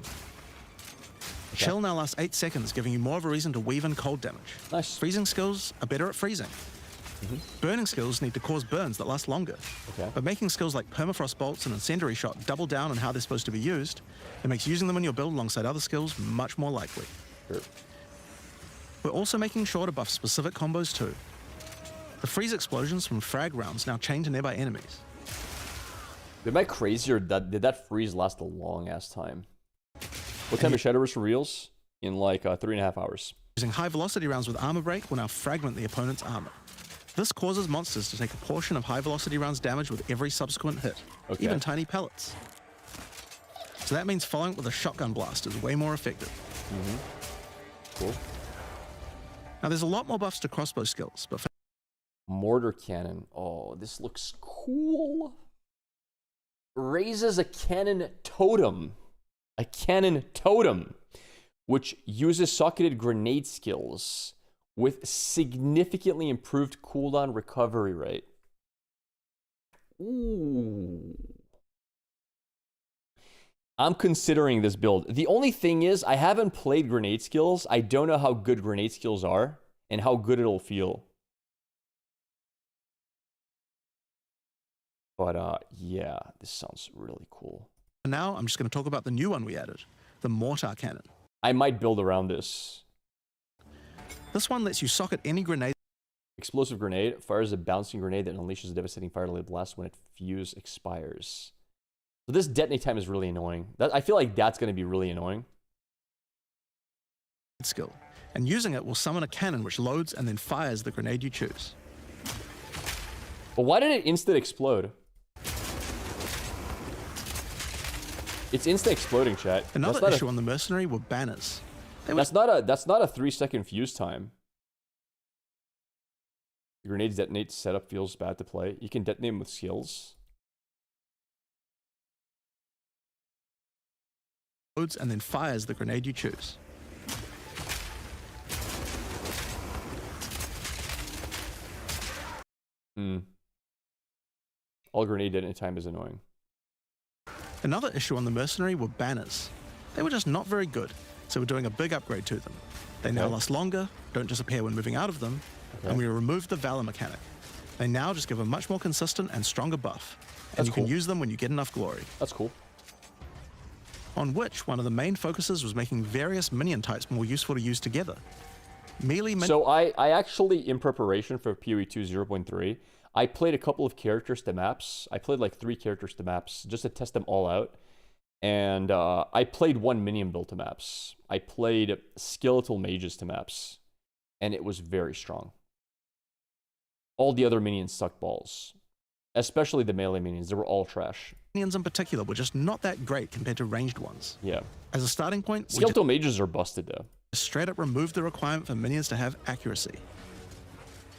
Okay. Chill now lasts 8 seconds, giving you more of a reason to weave in cold damage. Nice. Freezing skills are better at freezing. Burning skills need to cause burns that last longer. Okay. But making skills like Permafrost Bolts and Incendiary Shot double down on how they're supposed to be used, it makes using them in your build alongside other skills much more likely. Sure. We're also making sure to buff specific combos too. The freeze explosions from frag rounds now chain to nearby enemies. Am I crazy, or did that freeze last a long ass time? What time of Shadowverse reveals? In like 3.5 hours. Using high velocity rounds with armor break will now fragment the opponent's armor. This causes monsters to take a portion of high velocity rounds damage with every subsequent hit, Okay. even tiny pellets. So that means following it with a shotgun blast is way more effective. Cool. Now there's a lot more buffs to crossbow skills, but for Mortar cannon. Oh, this looks cool. Raises a cannon totem. A cannon totem, which uses socketed grenade skills with significantly improved cooldown recovery rate. Ooh. I'm considering this build. The only thing is, I haven't played grenade skills. I don't know how good grenade skills are and how good it'll feel. But yeah, this sounds really cool. now I'm just going to talk about the new one we added, the mortar cannon. I might build around this. This one lets you socket any grenade. Explosive grenade fires a bouncing grenade that unleashes a devastating fire-related blast when its fuse expires. So this detonate time is really annoying. I feel like that's going to be really annoying. Skill, and using it will summon a cannon which loads and then fires the grenade you choose. But why did it instant explode? It's instant exploding, chat. Another issue on the mercenary were banners. That's not a 3-second fuse time. The grenades detonate setup feels bad to play. You can detonate them with skills. Loads and then fires the grenade you choose. All grenade detonate time is annoying. Another issue on the mercenary were banners. They were just not very good, so we're doing a big upgrade to them. They now last longer, don't disappear when moving out of them, and we removed the Valor mechanic. They now just give a much more consistent and stronger buff, and you can use them when you get enough glory. That's cool. On which, one of the main focuses was making various minion types more useful to use together. So I actually, in preparation for PoE 2 0.3, I played a couple of characters to maps. I played like 3 characters to maps just to test them all out. And I played 1 minion build to maps. I played skeletal mages to maps. And it was very strong. All the other minions sucked balls. Especially the melee minions. They were all trash. Minions in particular were just not that great compared to ranged ones. Yeah. As a starting point, skeletal mages are busted though. Straight up removed the requirement for minions to have accuracy.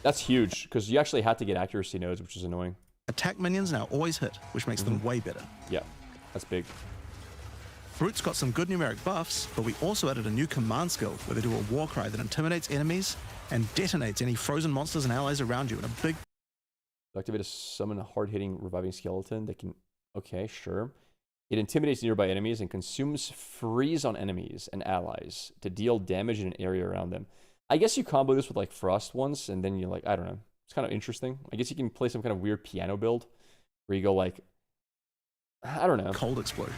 That's huge, because you actually had to get accuracy nodes, which is annoying. Attack minions now always hit, which makes them way better. Yeah, that's big. Brutes got some good numeric buffs, but we also added a new command skill where they do a war cry that intimidates enemies and detonates any frozen monsters and allies around you in a big... Activate a summon a hard-hitting reviving skeleton that can... Okay, sure. It intimidates nearby enemies and consumes freeze on enemies and allies to deal damage in an area around them. I guess you combo this with like frost ones, and then you're like, I don't know. It's kind of interesting. I guess you can play some kind of weird piano build where you go like, I don't know. Cold explosion.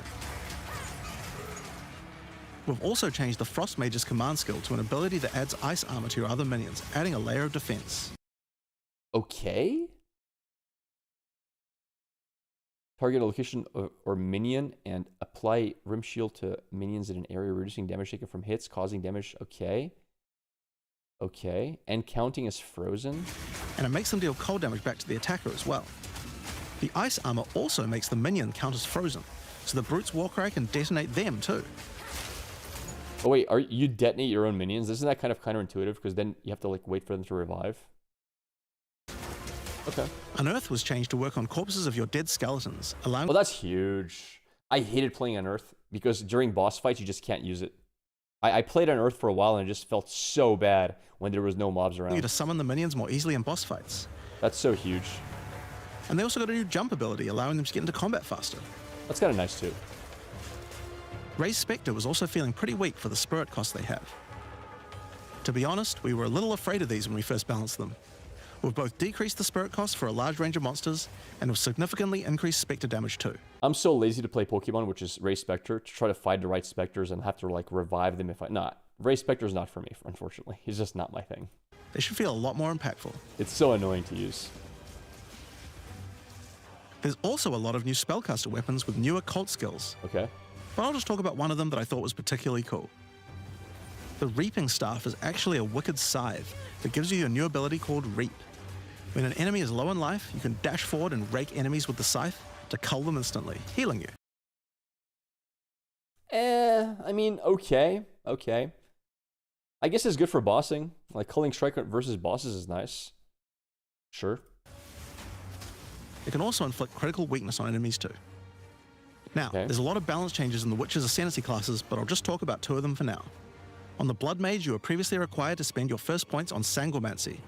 We've also changed the Frost Mage's command skill to an ability that adds ice armor to your other minions, adding a layer of defense. Okay. Target a location or minion and apply rim shield to minions in an area, reducing damage taken from hits, causing damage. Okay. Okay. And counting as frozen. And it makes them deal cold damage back to the attacker as well. The ice armor also makes the minion count as frozen, so the Brute's Warcry can detonate them too. Oh wait, you detonate your own minions? Isn't that kind of counterintuitive? Because then you have to like wait for them to revive. Okay. Unearth was changed to work on corpses of your dead skeletons, allowing... Well, that's huge. I hated playing Unearth because during boss fights, you just can't use it. I played Unearth for a while and it just felt so bad when there was no mobs around. You to summon the minions more easily in boss fights. That's so huge. And they also got a new jump ability, allowing them to get into combat faster. That's kind of nice too. Ray's Spectre was also feeling pretty weak for the spirit cost they have. To be honest, we were a little afraid of these when we first balanced them. We've both decreased the spirit cost for a large range of monsters, and we've significantly increased Spectre damage too. I'm so lazy to play Pokemon, which is Ray Spectre, to try to find the right Spectres and have to like revive them if I... Nah, Ray Spectre is not for me, unfortunately. He's just not my thing. They should feel a lot more impactful. It's so annoying to use. There's also a lot of new spellcaster weapons with newer cult skills. Okay. But I'll just talk about one of them that I thought was particularly cool. The Reaping Staff is actually a wicked scythe that gives you a new ability called Reap. When an enemy is low in life, you can dash forward and rake enemies with the scythe to cull them instantly, healing you. I mean, okay. I guess it's good for bossing. Like, culling strike versus bosses is nice. Sure. It can also inflict critical weakness on enemies too. Now, there's a lot of balance changes in the Witch's Ascendancy classes, but I'll just talk about 2 of them for now. On the Blood Mage, you were previously required to spend your first points on Sanguimancy,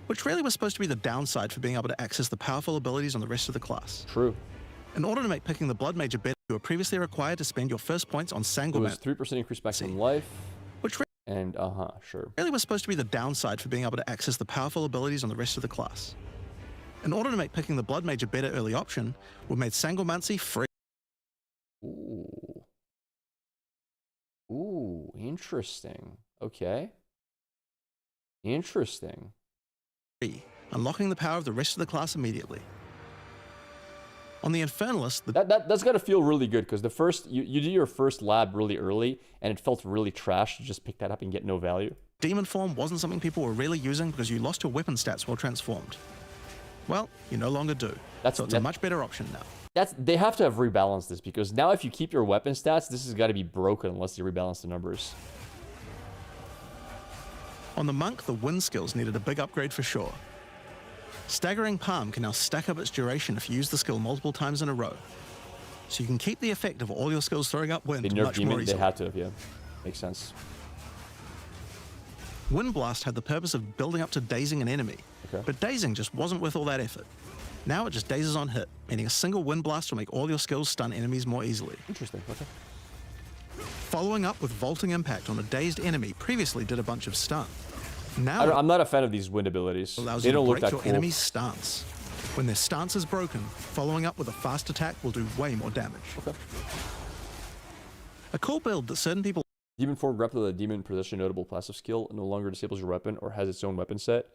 which really was supposed to be the downside for being able to access the powerful abilities on the rest of the class. True. In order to make picking the Blood Mage a better, you were previously required to spend your first points on Sanguimancy. It was 3% increase back in life. Which and, sure. really was supposed to be the downside for being able to access the powerful abilities on the rest of the class. In order to make picking the Blood Mage a better early option, we made Sanguimancy free. Ooh. Ooh, interesting. Okay. Interesting. Unlocking the power of the rest of the class immediately. On the Infernalist, the That's got to feel really good, because the first you do your first lab really early, and it felt really trash to just pick that up and get no value. Demon form wasn't something people were really using because you lost your weapon stats while transformed. Well, you no longer do. So it's a much better option now. They have to have rebalanced this, because now if you keep your weapon stats, this has got to be broken unless you rebalance the numbers. On the Monk, the wind skills needed a big upgrade for sure. Staggering Palm can now stack up its duration if you use the skill multiple times in a row. So you can keep the effect of all your skills throwing up wind They nerfed much Demon, more easily. they had to have, yeah. Makes sense. Wind Blast had the purpose of building up to dazing an enemy, Okay. but dazing just wasn't worth all that effort. Now it just dazes on hit, meaning a single Wind Blast will make all your skills stun enemies more easily. Interesting, okay. Following up with Vaulting Impact on a dazed enemy previously did a bunch of stun. Now I'm not a fan of these wind abilities. it allows They you to don't look break that your cool. enemy's stance. When their stance is broken, following up with a fast attack will do way more damage. Okay. A cool build that certain people Demon form grappled with a demon possession notable passive skill no longer disables your weapon or has its own weapon set.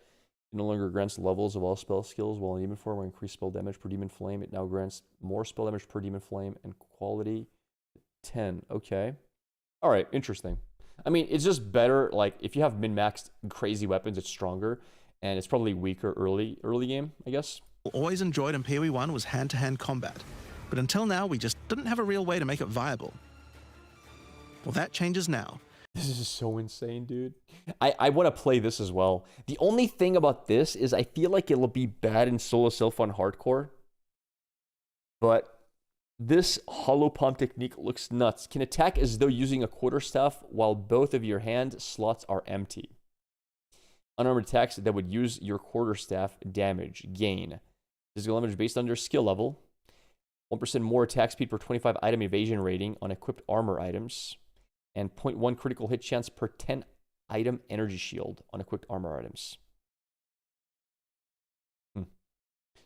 It no longer grants levels of all spell skills while in demon form or increased spell damage per demon flame. It now grants more spell damage per demon flame and quality 10. Okay. All right, interesting. I mean, it's just better. Like, if you have min-maxed crazy weapons, it's stronger, and it's probably weaker early game, I guess. always enjoyed in PoE 1 was hand-to-hand combat, but until now we just didn't have a real way to make it viable. Well, that changes now. This is so insane, dude. I want to play this as well. The only thing about this is I feel like it'll be bad in solo self on hardcore, but this hollow palm technique looks nuts. Can attack as though using a quarterstaff while both of your hand slots are empty. Unarmored attacks that would use your quarterstaff damage gain. Physical damage based on your skill level. 1% more attack speed per 25 item evasion rating on equipped armor items. And 0.1 critical hit chance per 10 item energy shield on equipped armor items.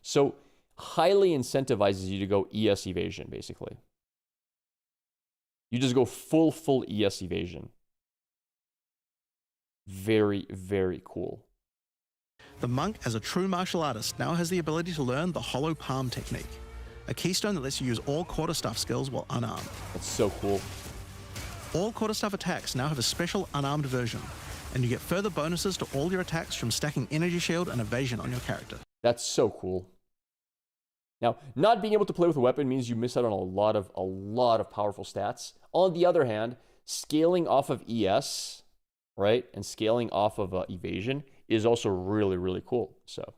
So highly incentivizes you to go ES evasion, basically. You just go full ES evasion. Very, very cool. The monk, as a true martial artist, now has the ability to learn the hollow palm technique, a keystone that lets you use all quarterstaff skills while unarmed. That's so cool. All quarterstaff attacks now have a special unarmed version, and you get further bonuses to all your attacks from stacking energy shield and evasion on your character. That's so cool. Now, not being able to play with a weapon means you miss out on a lot of powerful stats. On the other hand, scaling off of ES, right, and scaling off of evasion is also really, really cool. So,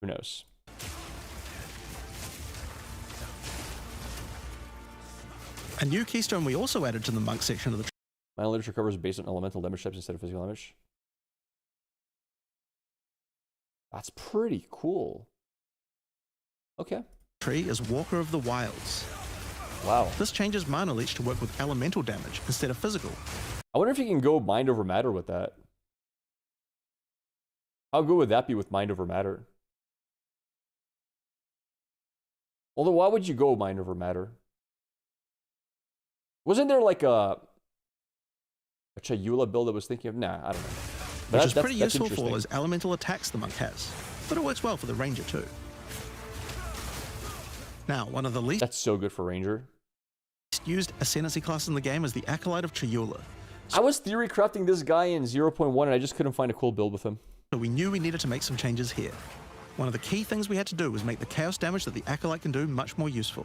who knows? A new keystone we also added to the monk section of the Mana literature covers based on elemental damage types instead of physical damage. That's pretty cool. Okay. tree is Walker of the Wilds. Wow. This changes mana leech to work with elemental damage instead of physical. I wonder if you can go mind over matter with that. How good would that be with mind over matter? Although, why would you go mind over matter? Wasn't there like a Chayula build I was thinking of? Nah, I don't know. But Which is pretty that's useful for all interesting. those elemental attacks the monk has. But it works well for the ranger too. Now, one of the least That's so good for Ranger. used Ascendancy classes in the game is the Acolyte of Chayula. I was theory crafting this guy in 0.1 and I just couldn't find a cool build with him. So we knew we needed to make some changes here. One of the key things we had to do was make the chaos damage that the Acolyte can do much more useful.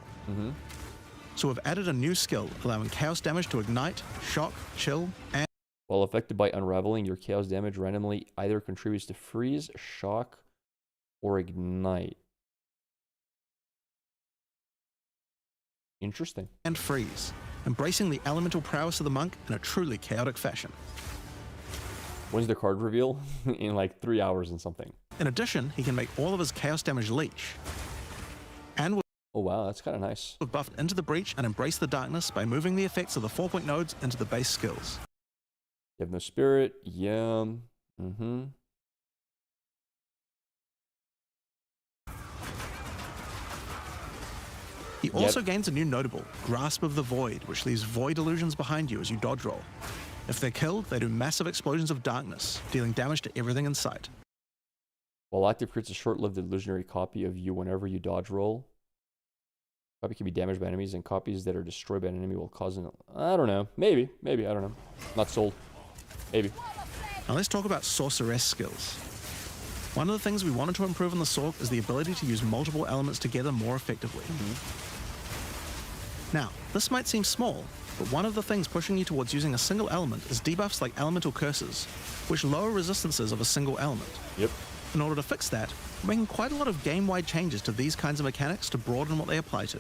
So we've added a new skill, allowing chaos damage to ignite, shock, chill, and While affected by unraveling, your chaos damage randomly either contributes to freeze, shock, or ignite. Interesting. freeze, embracing the elemental prowess of the monk in a truly chaotic fashion. When's the card reveal? In like 3 hours and something. In addition, he can make all of his chaos damage leech. And Oh wow, that's kind of nice. we've buffed Into the Breach and Embrace the Darkness by moving the effects of the 4-point nodes into the base skills. You have no spirit. Yeah. He also gains a new notable, Grasp of the Void, which leaves void illusions behind you as you dodge roll. If they're killed, they do massive explosions of darkness, dealing damage to everything in sight. While active, creates a short-lived illusionary copy of you whenever you dodge roll. Copy can be damaged by enemies, and copies that are destroyed by an enemy will cause an... I don't know. Maybe, I don't know. Not sold. Maybe. Now let's talk about sorceress skills. One of the things we wanted to improve on the Sorc is the ability to use multiple elements together more effectively. Now, this might seem small, but one of the things pushing you towards using a single element is debuffs like elemental curses, which lower resistances of a single element. Yep. In order to fix that, we're making quite a lot of game-wide changes to these kinds of mechanics to broaden what they apply to.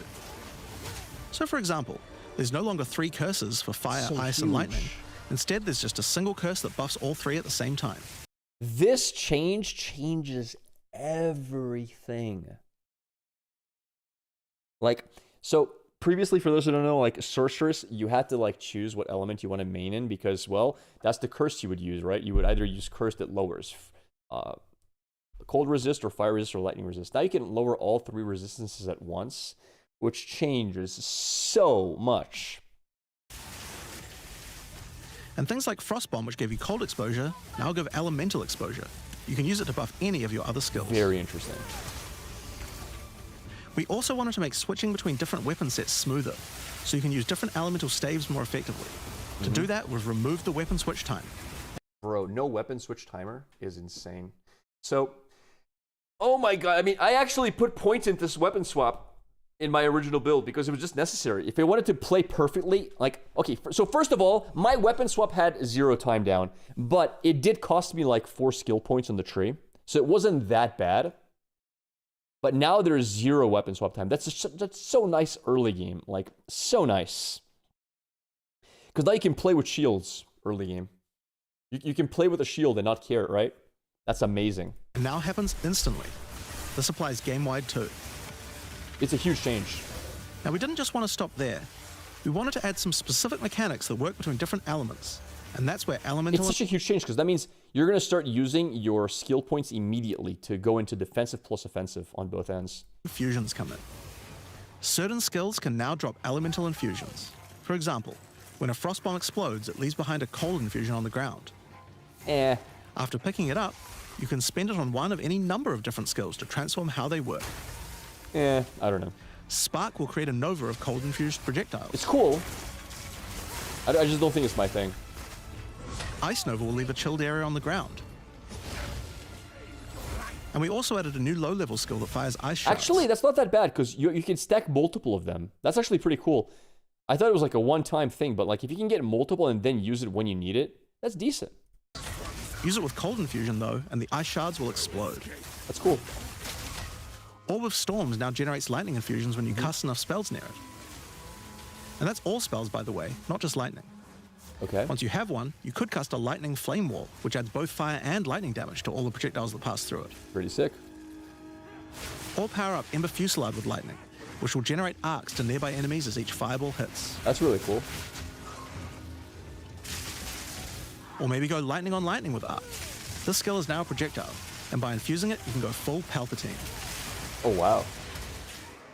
So for example, there's no longer 3 curses for fire, ice, and lightning. Instead, there's just a single curse that buffs all 3 at the same time. This change changes everything. Like, so previously, for those who don't know, like sorceress, you had to like choose what element you want to main in because, well, that's the curse you would use, right? You would either use curse that lowers cold resist or fire resist or lightning resist. Now you can lower all 3 resistances at once, which changes so much. And things like Frostbomb, which gave you cold exposure, now give elemental exposure. You can use it to buff any of your other skills. Very interesting. We also wanted to make switching between different weapon sets smoother, so you can use different elemental staves more effectively. To do that, we've removed the weapon switch time. Bro, no weapon switch timer is insane. So, oh my god, I mean, I actually put points into this weapon swap in my original build because it was just necessary. If I wanted to play perfectly, like, okay, so first of all, my weapon swap had 0 time down, but it did cost me like 4 skill points on the tree, so it wasn't that bad. But now there's 0 weapon swap time. That's so nice early game, like, so nice. Because now you can play with shields early game. You can play with a shield and not care, right? That's amazing. It now happens instantly. This applies game-wide too. It's a huge change. Now, we didn't just want to stop there. We wanted to add some specific mechanics that work between different elements. And that's where elemental... It's such a huge change because that means you're going to start using your skill points immediately to go into defensive plus offensive on both ends. Infusions come in. Certain skills can now drop elemental infusions. For example, when a frostbomb explodes, it leaves behind a cold infusion on the ground. After picking it up, you can spend it on one of any number of different skills to transform how they work. I don't know. Spark will create a nova of cold-infused projectiles. It's cool. I just don't think it's my thing. Ice Nova will leave a chilled area on the ground. And we also added a new low-level skill that fires ice shards. Actually, that's not that bad because you can stack multiple of them. That's actually pretty cool. I thought it was like a one-time thing, but like if you can get multiple and then use it when you need it, that's decent. Use it with cold infusion though, and the ice shards will explode. That's cool. Orb of Storms now generates lightning infusions when you cast enough spells near it. And that's all spells, by the way, not just lightning. Okay. Once you have one, you could cast a lightning flame wall, which adds both fire and lightning damage to all the projectiles that pass through it. Pretty sick. Or power up Ember Fusillade with lightning, which will generate arcs to nearby enemies as each fireball hits. That's really cool. Or maybe go lightning on lightning with arc. This skill is now a projectile, and by infusing it, you can go full Palpatine. Oh, wow.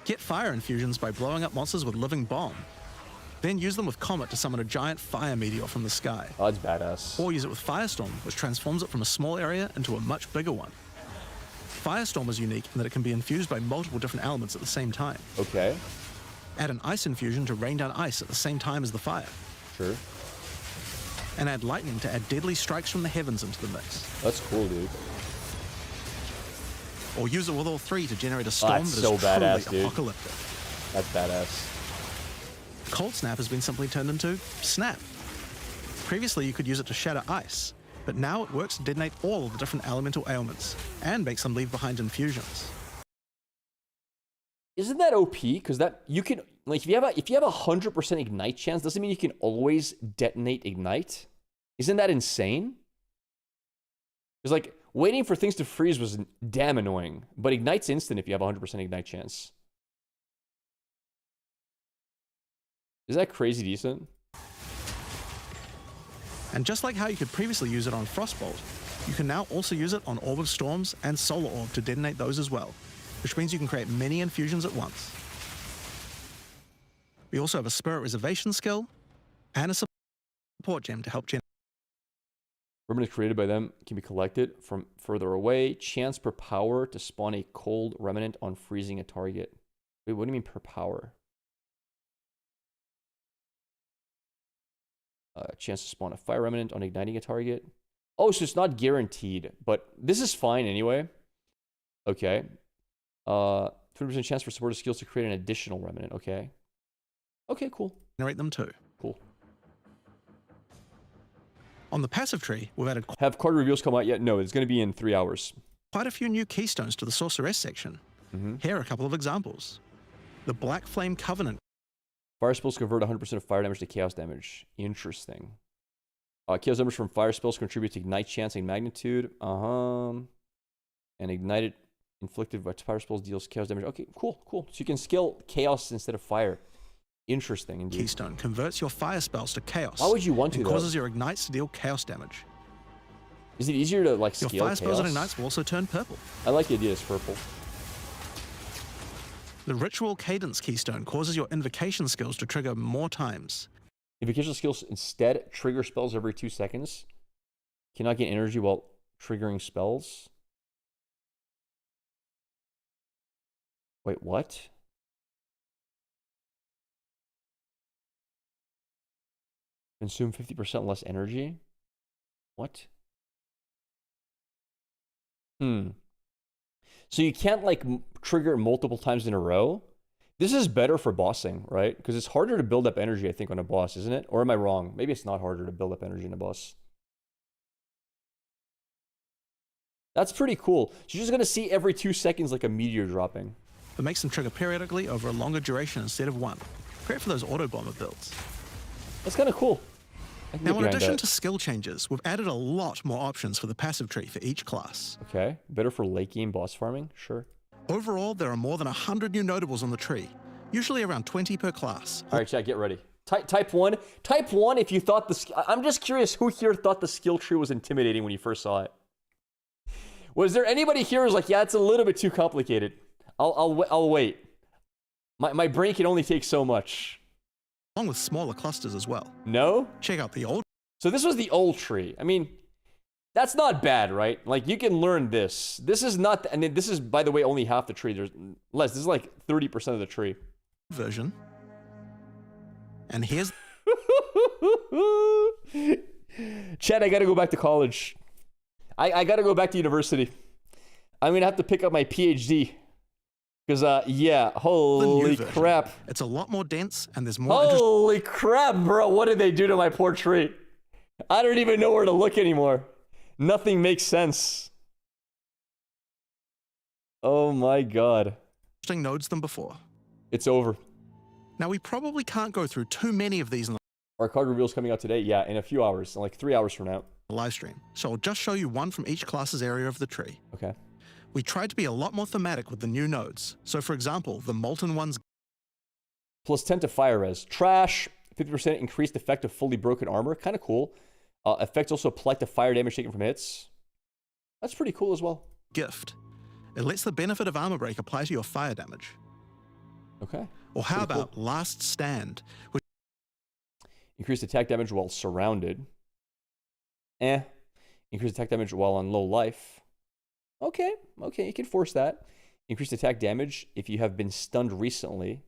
Get fire infusions by blowing up monsters with Living Bomb. Then use them with Comet to summon a giant fire meteor from the sky. Oh, that's badass. Or use it with Firestorm, which transforms it from a small area into a much bigger one. Firestorm is unique in that it can be infused by multiple different elements at the same time. Okay. Add an ice infusion to rain down ice at the same time as the fire. Sure. And add lightning to add deadly strikes from the heavens into the mix. That's cool, dude. Or use it with all 3 to generate a storm that's that so is truly badass, dude. apocalyptic. That's badass. Cold Snap has been simply turned into Snap. Previously, you could use it to shatter ice, but now it works to detonate all of the different elemental ailments and makes them leave behind infusions. Isn't that OP? Because that you can like if you have a 100% ignite chance, doesn't mean you can always detonate ignite. Isn't that insane? It's like waiting for things to freeze was damn annoying, but ignite's instant if you have a 100% ignite chance. Is that crazy decent? And just like how you could previously use it on Frostbolt, you can now also use it on Orb of Storms and Solar Orb to detonate those as well, which means you can create many infusions at once. We also have a spirit reservation skill and a support gem to help Remnants created by them can be collected from further away. Chance per power to spawn a cold remnant on freezing a target. Wait, what do you mean per power? Chance to spawn a fire remnant on igniting a target. Oh, so it's not guaranteed, but this is fine anyway. Okay. 20% chance for supported skills to create an additional remnant. Okay. Okay, cool. generate them too. Cool. On the passive tree, we've added Have card reveals come out yet? No, it's going to be in 3 hours. quite a few new keystones to the Sorceress section. Here are a couple of examples. The Black Flame Covenant Fire spells convert 100% of fire damage to chaos damage. Interesting. Chaos damage from fire spells contribute to ignite chance and magnitude. And ignited inflicted by fire spells deals chaos damage. Okay, cool, cool. So you can skill chaos instead of fire. Interesting indeed. keystone converts your fire spells to chaos. Why would you want to, and though? causes your ignites to deal chaos damage. Is it easier to like Your scale fire spells and chaos? ignites will also turn purple. I like the idea it's purple. The Ritual Cadence keystone causes your invocation skills to trigger more times. Invocation skills instead trigger spells every 2 seconds. Cannot gain energy while triggering spells. Wait, what? Consume 50% less energy? What? So you can't like trigger it multiple times in a row? This is better for bossing, right? Because it's harder to build up energy, I think, on a boss, isn't it? Or am I wrong? Maybe it's not harder to build up energy in a boss. That's pretty cool. So you're just going to see every 2 seconds like a meteor dropping. It makes them trigger periodically over a longer duration instead of one. Great for those auto bomber builds. That's kind of cool. I can Now, get in behind addition that. to skill changes, we've added a lot more options for the passive tree for each class. Okay, better for late game boss farming, sure. Overall, there are more than 100 new notables on the tree, usually around 20 per class. All right, chat, get ready. Type 1. Type 1 if you thought I'm just curious who here thought the skill tree was intimidating when you first saw it. Was there anybody here who's like, yeah, it's a little bit too complicated. I'll wait. My brain can only take so much. Along with smaller clusters as well. No? Check out the old So this was the old tree. I mean, that's not bad, right? Like, you can learn this. This is not, and this is, by the way, only half the tree. There's less. This is like 30% of the tree. version. And here's Chad, I gotta go back to college. I gotta go back to university. I'm gonna have to pick up my PhD. Because, yeah, the new holy version. crap. It's a lot more dense and there's more Holy crap, bro. What did they do to my poor tree? I don't even know where to look anymore. Nothing makes sense. Oh my god. interesting nodes than before. It's over. Now, we probably can't go through too many of these in Our card reveal's coming out today. Yeah, in a few hours. In like 3 hours from now. the live stream, so I'll just show you one from each class's area of the tree. Okay. We tried to be a lot more thematic with the new nodes. So, for example, the Molten One's Plus 10 to fire res. Trash. 50% increased effect of fully broken armor. Kind of cool. Effects also apply to fire damage taken from hits. That's pretty cool as well. gift. It lets the benefit of armor break apply to your fire damage. Okay. Or how Pretty cool. about Last Stand, which Increased attack damage while surrounded. Increased attack damage while on low life. Okay, you can force that. Increased attack damage if you have been stunned recently.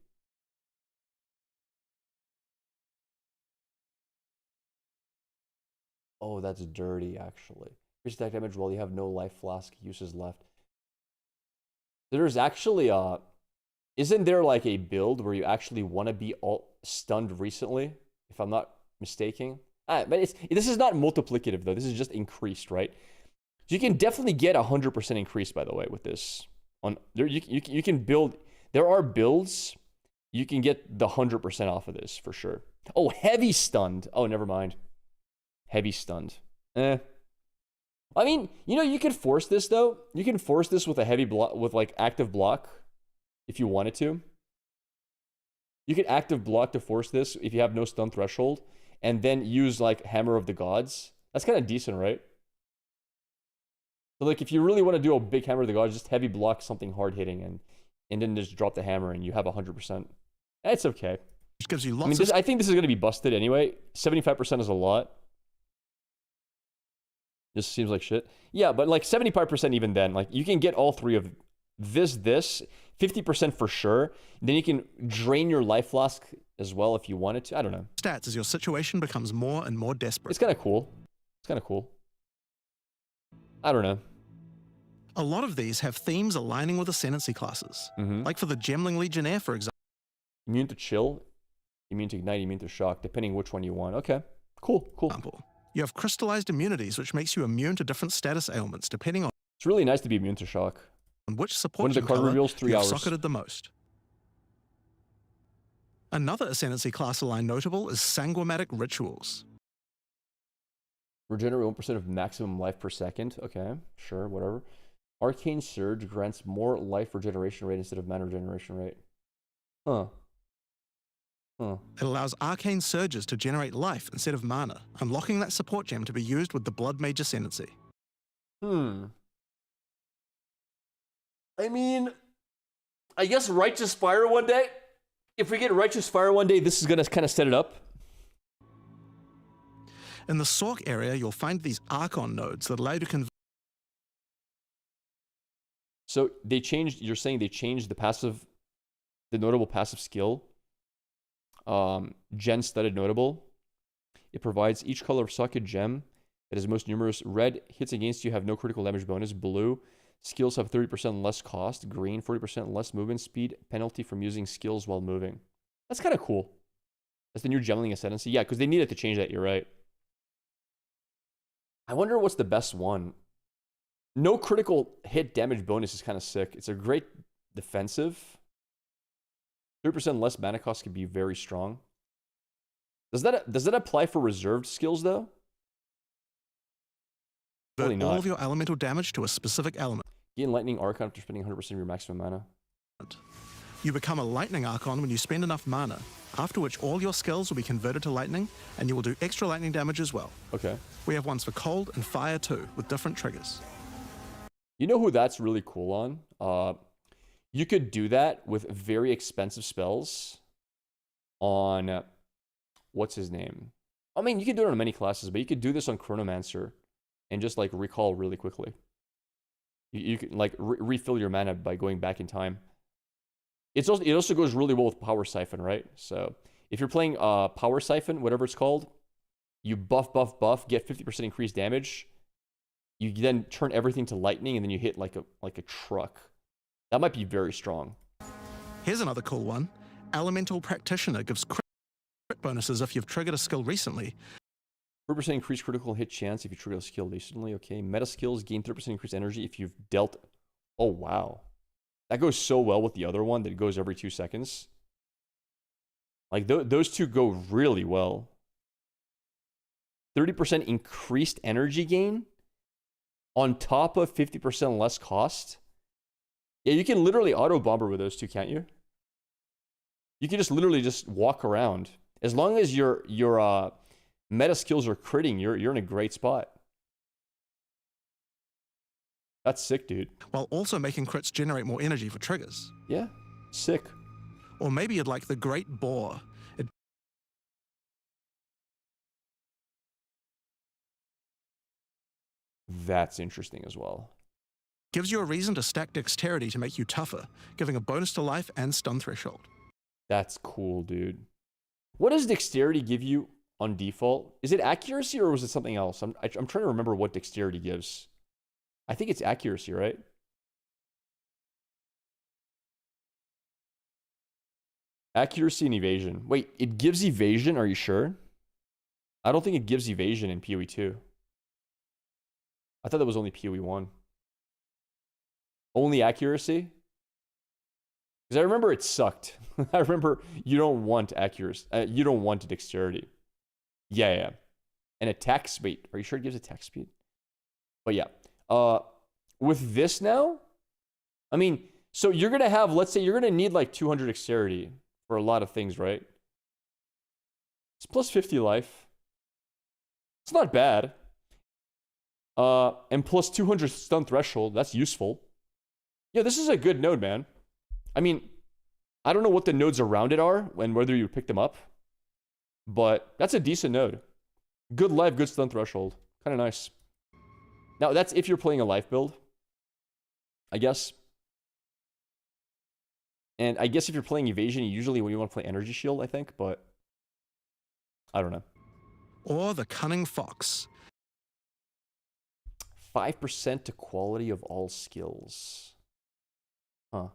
Oh, that's dirty, actually. Increased attack damage while you have no life flask uses left. There's actually isn't there like a build where you actually want to be all stunned recently, if I'm not mistaken? But this is not multiplicative though. This is just increased, right? So you can definitely get 100% increase, by the way, with this. On there, you can build. There are builds you can get the 100% off of this for sure. Oh, heavy stunned. Oh, never mind. Heavy stunned. I mean, you can force this though. You can force this with a heavy block, with like active block, if you wanted to. You could active block to force this if you have no stun threshold, and then use like Hammer of the Gods. That's kind of decent, right? So like if you really want to do a big Hammer of the Gods, just heavy block something hard hitting and then just drop the hammer and you have 100%. It's okay. which gives you I lots mean, of I think this is going to be busted anyway. 75% is a lot. This seems like shit. Yeah, but like 75% even then, like you can get all three of this, 50% for sure. Then you can drain your life flask as well if you wanted to. I don't know. stats as your situation becomes more and more desperate. It's kind of cool. It's kind of cool. I don't know. A lot of these have themes aligning with Ascendancy classes. Like for the Gemling Legionnaire, for Immune to chill, immune to ignite, immune to shock, depending which one you want. Okay, cool. example. You have crystallized immunities, which makes you immune to different status ailments, depending on It's really nice to be immune to shock. which When support the card reveals 3 you have hours. socketed the most. Another Ascendancy class align notable is Sanguimatic Rituals. Regenerate 1% of maximum life per second. Okay, sure, whatever. Arcane Surge grants more life regeneration rate instead of mana regeneration rate. Huh. It allows arcane surges to generate life instead of mana, unlocking that support gem to be used with the Blood Mage Ascendancy. I mean, I guess Righteous Fire one day. If we get Righteous Fire one day, this is going to kind of set it up. In the Sork area, you'll find these Archon nodes that allow you to convert So they changed, you're saying they changed the notable passive skill. Gen studded notable. It provides each color of socket gem that is most numerous. Red, hits against you have no critical damage bonus. Blue, skills have 30% less cost. Green, 40% less movement speed. Penalty from using skills while moving. That's kind of cool. That's the new Gemling Ascendancy. Yeah, because they needed to change that, you're right. I wonder what's the best one. No critical hit damage bonus is kind of sick. It's a great defensive. 30% less mana cost can be very strong. Does that apply for reserved skills though? Probably not. all of your elemental damage to a specific element. Gain Lightning Archon after spending 100% of your maximum mana. You become a Lightning Archon when you spend enough mana, after which all your skills will be converted to lightning, and you will do extra lightning damage as well. Okay. We have ones for cold and fire too, with different triggers. You know who that's really cool on? You could do that with very expensive spells on, what's his name? I mean, you could do it on many classes, but you could do this on Chronomancer and just like recall really quickly. You can like refill your mana by going back in time. It also goes really well with Power Siphon, right? So if you're playing Power Siphon, whatever it's called, you buff, get 50% increased damage. You then turn everything to lightning, and then you hit like a truck. That might be very strong. Here's another cool one. Elemental Practitioner gives crit bonuses if you've triggered a skill recently. 30% increased critical hit chance if you trigger a skill recently. Okay. Meta skills gain 30% increased energy if you've dealt. Oh, wow. That goes so well with the other one that it goes every 2 seconds. Like, those two go really well. 30% increased energy gain on top of 50% less cost. Yeah, you can literally auto-bomber with those two, can't you? You can just literally just walk around. As long as your meta skills are critting, you're in a great spot. That's sick, dude. While also making crits generate more energy for triggers. Yeah, sick. Or maybe you'd like the Great Boar. It That's interesting as well. gives you a reason to stack dexterity to make you tougher, giving a bonus to life and stun threshold. That's cool, dude. What does dexterity give you on default? Is it accuracy or was it something else? I'm trying to remember what dexterity gives. I think it's accuracy, right? Accuracy and evasion. Wait, it gives evasion? Are you sure? I don't think it gives evasion in PoE 2. I thought that was only PoE 1. Only accuracy? Because I remember it sucked. I remember you don't want accuracy. You don't want dexterity. Yeah. And attack speed. Are you sure it gives attack speed? But yeah. With this now, I mean, so you're going to have, let's say you're going to need like 200 dexterity for a lot of things, right? It's plus 50 life. It's not bad. And plus 200 stun threshold. That's useful. Yeah, this is a good node, man. I mean, I don't know what the nodes around it are and whether you pick them up, but that's a decent node. Good life, good stun threshold. Kind of nice. Now, that's if you're playing a life build, I guess. And I guess if you're playing evasion, usually when you want to play energy shield, I think, but I don't know. Or the Cunning Fox. 5% to quality of all skills. Huh.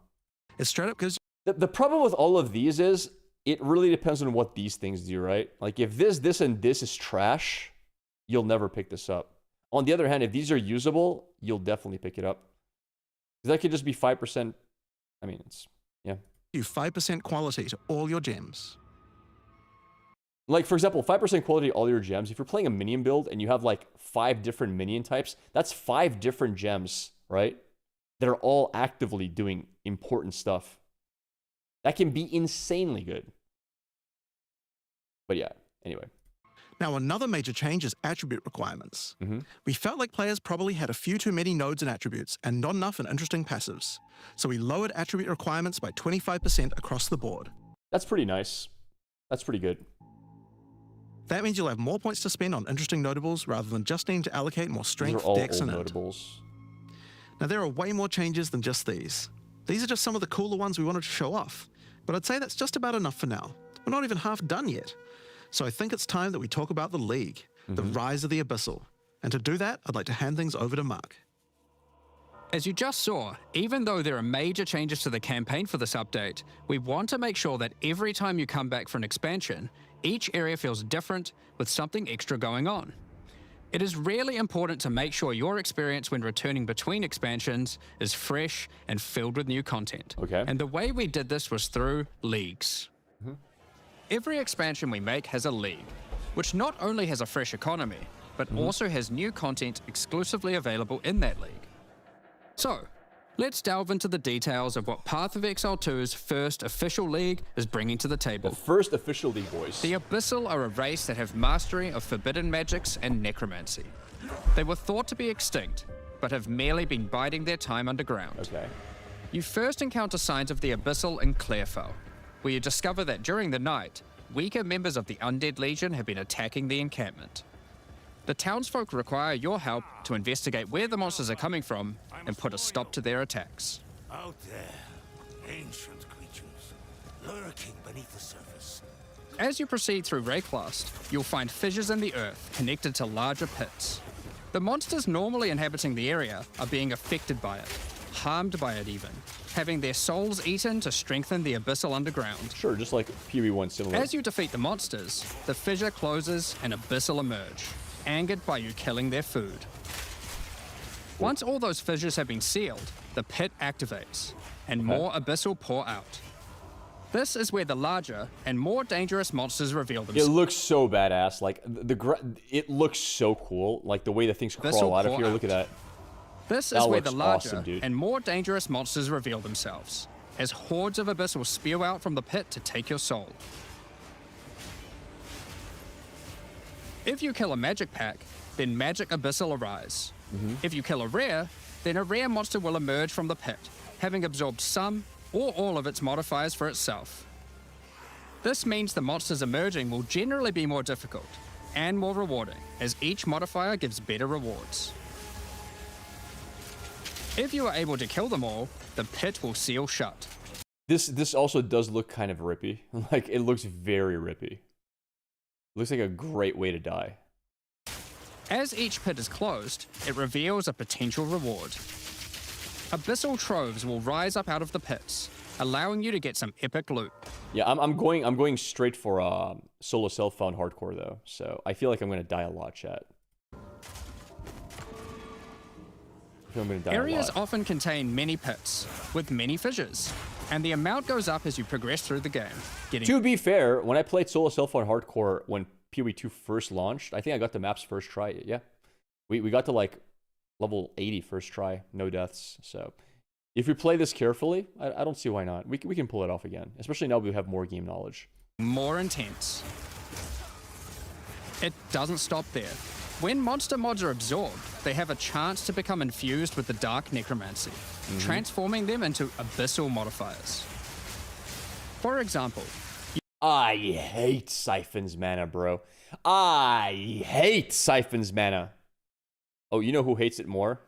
It straight up gives The problem with all of these is it really depends on what these things do, right? Like if this, and this is trash, you'll never pick this up. On the other hand, if these are usable, you'll definitely pick it up. That could just be 5%. I mean, it's, yeah. you 5% quality to all your gems. Like, for example, 5% quality to all your gems. If you're playing a minion build and you have like 5 different minion types, that's 5 different gems, right? That are all actively doing important stuff. That can be insanely good. But yeah, anyway. Now, another major change is attribute requirements. We felt like players probably had a few too many nodes and attributes and not enough in interesting passives. So we lowered attribute requirements by 25% across the board. That's pretty nice. That's pretty good. That means you'll have more points to spend on interesting notables rather than just needing to allocate more These strength, are all dex, old and int. notables. Now, there are way more changes than just these. These are just some of the cooler ones we wanted to show off, but I'd say that's just about enough for now. We're not even half done yet. So I think it's time that we talk about the League, the rise of the Abyssal. And to do that, I'd like to hand things over to Mark. As you just saw, even though there are major changes to the campaign for this update, we want to make sure that every time you come back for an expansion, each area feels different with something extra going on. It is really important to make sure your experience when returning between expansions is fresh and filled with new content. Okay. And the way we did this was through leagues. Every expansion we make has a league, which not only has a fresh economy, but also has new content exclusively available in that league. So, let's delve into the details of what Path of Exile 2's first official league is bringing to the table. The first official league, boys. The Abyssal are a race that have mastery of forbidden magics and necromancy. They were thought to be extinct, but have merely been biding their time underground. Okay. You first encounter signs of the Abyssal in Clairfell, where you discover that during the night, weaker members of the Undead Legion have been attacking the encampment. The townsfolk require your help to investigate where the monsters are coming from and put a stop to their attacks. Out there, ancient creatures, lurking beneath the surface. As you proceed through Rayclast, you'll find fissures in the earth connected to larger pits. The monsters normally inhabiting the area are being affected by it, harmed by it even, having their souls eaten to strengthen the Abyssal underground. Sure, just like PoE1 similar. As you defeat the monsters, the fissure closes and Abyssal emerge, angered by you killing their food. Once all those fissures have been sealed, the pit activates, and more Abyssal pour out. This is where the larger and more dangerous monsters reveal It themselves. looks so badass. Like, it looks so cool. Like, the way the things This'll crawl out of pour here. out. Look at that. This That is where the looks larger awesome, dude. and more dangerous monsters reveal themselves, as hordes of Abyssal spew out from the pit to take your soul. If you kill a magic pack, then magic Abyssal arise. If you kill a rare, then a rare monster will emerge from the pit, having absorbed some or all of its modifiers for itself. This means the monsters emerging will generally be more difficult and more rewarding, as each modifier gives better rewards. If you are able to kill them all, the pit will seal shut. This also does look kind of rippy. Like, it looks very rippy. Looks like a great way to die. As each pit is closed, it reveals a potential reward. Abyssal troves will rise up out of the pits, allowing you to get some epic loot. Yeah, I'm going straight for solo self-found hardcore though. So I feel like I'm gonna die a lot, chat. I feel I'm gonna die Areas a lot. often contain many pits, with many fissures, and the amount goes up as you progress through the game, getting To be fair, when I played solo self-found hardcore when PoE2 first launched, I think I got the maps first try. Yeah, we got to like level 80 first try, no deaths. So if we play this carefully, I don't see why not. We can pull it off again, especially now we have more game knowledge. more intense. It doesn't stop there. When monster mods are absorbed, they have a chance to become infused with the dark necromancy, transforming them into abyssal modifiers. For example, I hate Siphon's mana, bro. I hate Siphon's mana. Oh, you know who hates it more?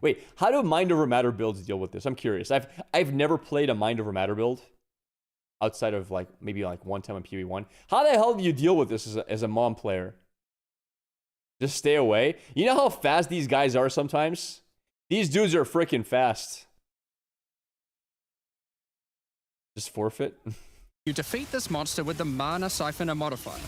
Wait, how do Mind Over Matter builds deal with this? I'm curious. I've never played a Mind Over Matter build outside of like maybe like one time in PvE1. How the hell do you deal with this as a mom player? Just stay away. You know how fast these guys are sometimes? These dudes are freaking fast. Just forfeit. you defeat this monster with the Mana Siphoner modifier.